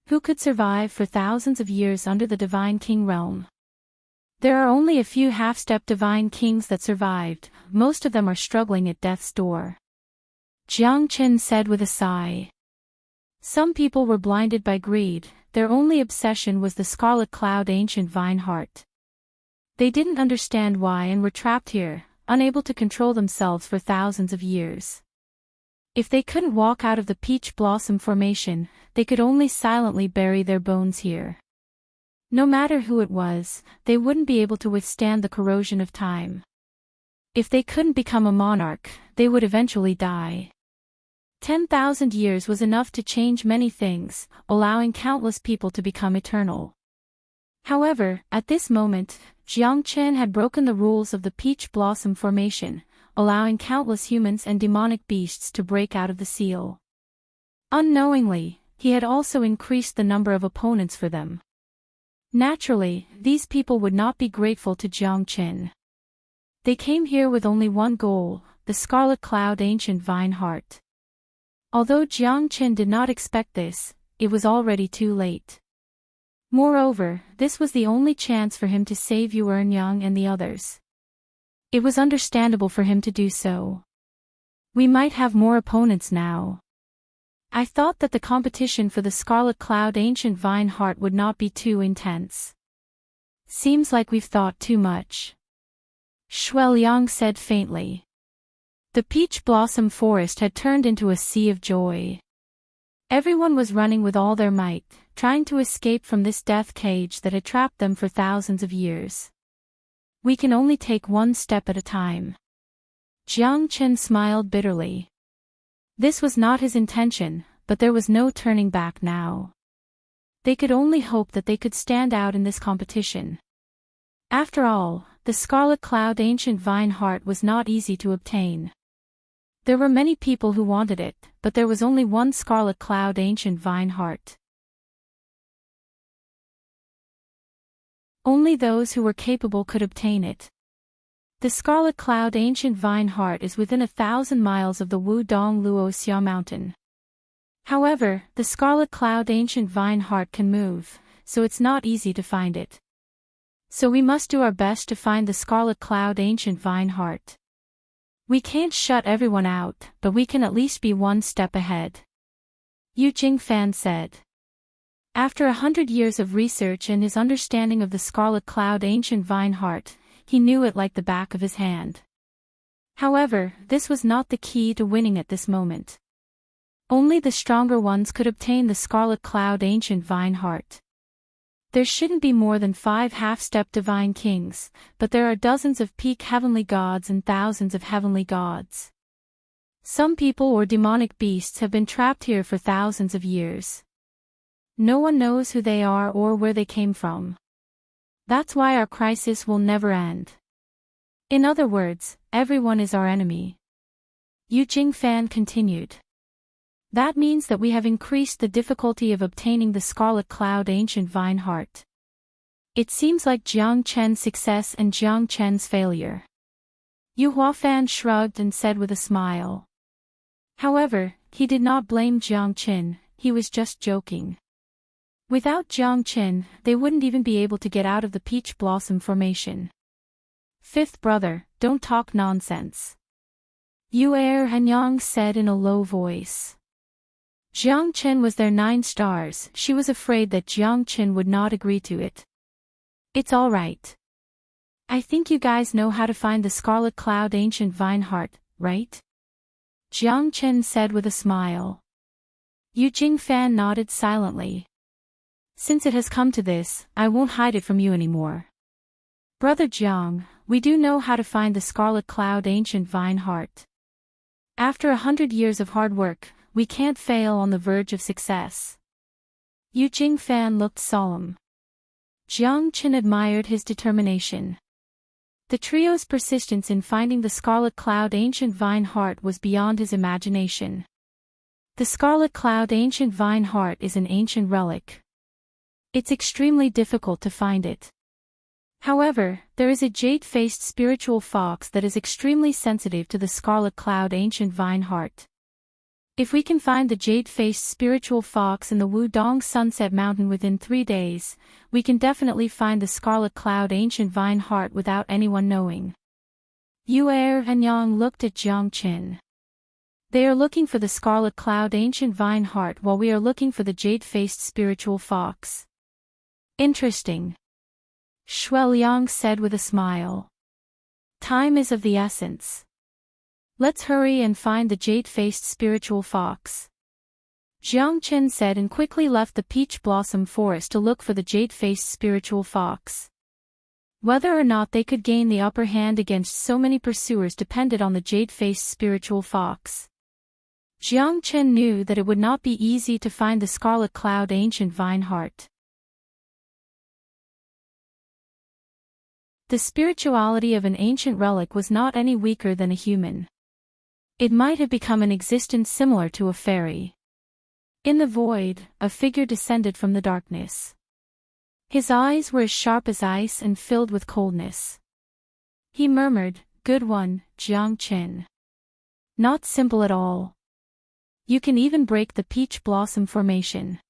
Who could survive for thousands of years under the Divine King realm? There are only a few half-step Divine Kings that survived, most of them are struggling at death's door. Jiang Qin said with a sigh. Some people were blinded by greed, their only obsession was the scarlet cloud ancient vine heart. They didn't understand why and were trapped here, unable to control themselves for thousands of years. If they couldn't walk out of the peach blossom formation, they could only silently bury their bones here. No matter who it was, they wouldn't be able to withstand the corrosion of time. If they couldn't become a monarch, they would eventually die. 10,000 years was enough to change many things, allowing countless people to become eternal. However, at this moment, Jiang Chen had broken the rules of the peach blossom formation, allowing countless humans and demonic beasts to break out of the seal. Unknowingly, he had also increased the number of opponents for them. Naturally, these people would not be grateful to Jiang Chen. They came here with only one goal, the scarlet cloud ancient vine heart. Although Jiang Chen did not expect this, it was already too late. Moreover, this was the only chance for him to save Yuan Yang and the others. It was understandable for him to do so. We might have more opponents now. I thought that the competition for the scarlet cloud ancient vine heart would not be too intense. Seems like we've thought too much. Shuai Liang said faintly. The peach blossom forest had turned into a sea of joy. Everyone was running with all their might, trying to escape from this death cage that had trapped them for thousands of years. We can only take one step at a time. Jiang Chen smiled bitterly. This was not his intention, but there was no turning back now. They could only hope that they could stand out in this competition. After all, the scarlet cloud ancient vine heart was not easy to obtain. There were many people who wanted it, but there was only one scarlet cloud ancient vine heart. Only those who were capable could obtain it. The scarlet cloud ancient vine heart is within 1,000 miles of the Wudong Luoxia mountain. However, the scarlet cloud ancient vine heart can move, so it's not easy to find it. So we must do our best to find the scarlet cloud ancient vine heart. We can't shut everyone out, but we can at least be one step ahead. Yu Jingfan said. After 100 years of research and his understanding of the scarlet cloud ancient vine heart, he knew it like the back of his hand. However, this was not the key to winning at this moment. Only the stronger ones could obtain the scarlet cloud ancient vine heart. There shouldn't be more than 5 half-step divine kings, but there are dozens of peak heavenly gods and thousands of heavenly gods. Some people or demonic beasts have been trapped here for thousands of years. No one knows who they are or where they came from. That's why our crisis will never end. In other words, everyone is our enemy. Yu Jingfan continued. That means that we have increased the difficulty of obtaining the scarlet cloud ancient vine heart. It seems like Jiang Chen's success and Jiang Chen's failure. Yu Huafan shrugged and said with a smile. However, he did not blame Jiang Chen, he was just joking. Without Jiang Chen, they wouldn't even be able to get out of the peach blossom formation. Fifth brother, don't talk nonsense. Yu Hanyang said in a low voice. Jiang Chen was their 9 stars, she was afraid that Jiang Chen would not agree to it. It's all right. I think you guys know how to find the scarlet cloud ancient vine heart, right? Jiang Chen said with a smile. Yu Jingfan nodded silently. Since it has come to this, I won't hide it from you anymore. Brother Jiang, we do know how to find the scarlet cloud ancient vine heart. After 100 years of hard work, we can't fail on the verge of success. Yu Jingfan looked solemn. Jiang Chen admired his determination. The trio's persistence in finding the scarlet cloud ancient vine heart was beyond his imagination. The scarlet cloud ancient vine heart is an ancient relic. It's extremely difficult to find it. However, there is a jade-faced spiritual fox that is extremely sensitive to the scarlet cloud ancient vine heart. If we can find the jade-faced spiritual fox in the Wudong Sunset Mountain within 3 days, we can definitely find the scarlet cloud ancient vine heart without anyone knowing. Yu Er and Yang looked at Jiang Qin. They are looking for the scarlet cloud ancient vine heart while we are looking for the jade-faced spiritual fox. Interesting. Shui Liang said with a smile. Time is of the essence. Let's hurry and find the jade-faced spiritual fox. Jiang Qin said and quickly left the peach blossom forest to look for the jade-faced spiritual fox. Whether or not they could gain the upper hand against so many pursuers depended on the jade-faced spiritual fox. Jiang Qin knew that it would not be easy to find the scarlet cloud ancient vine heart. The spirituality of an ancient relic was not any weaker than a human. It might have become an existence similar to a fairy. In the void, a figure descended from the darkness. His eyes were as sharp as ice and filled with coldness. He murmured, "Good one, Jiang Qin. Not simple at all. You can even break the peach blossom formation.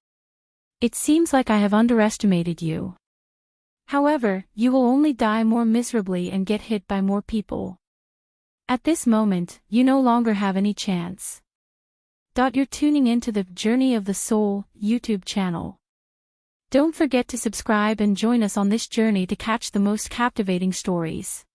It seems like I have underestimated you. However, you will only die more miserably and get hit by more people. At this moment, you no longer have any chance." You're tuning into the Journey of the Soul YouTube channel. Don't forget to subscribe and join us on this journey to catch the most captivating stories.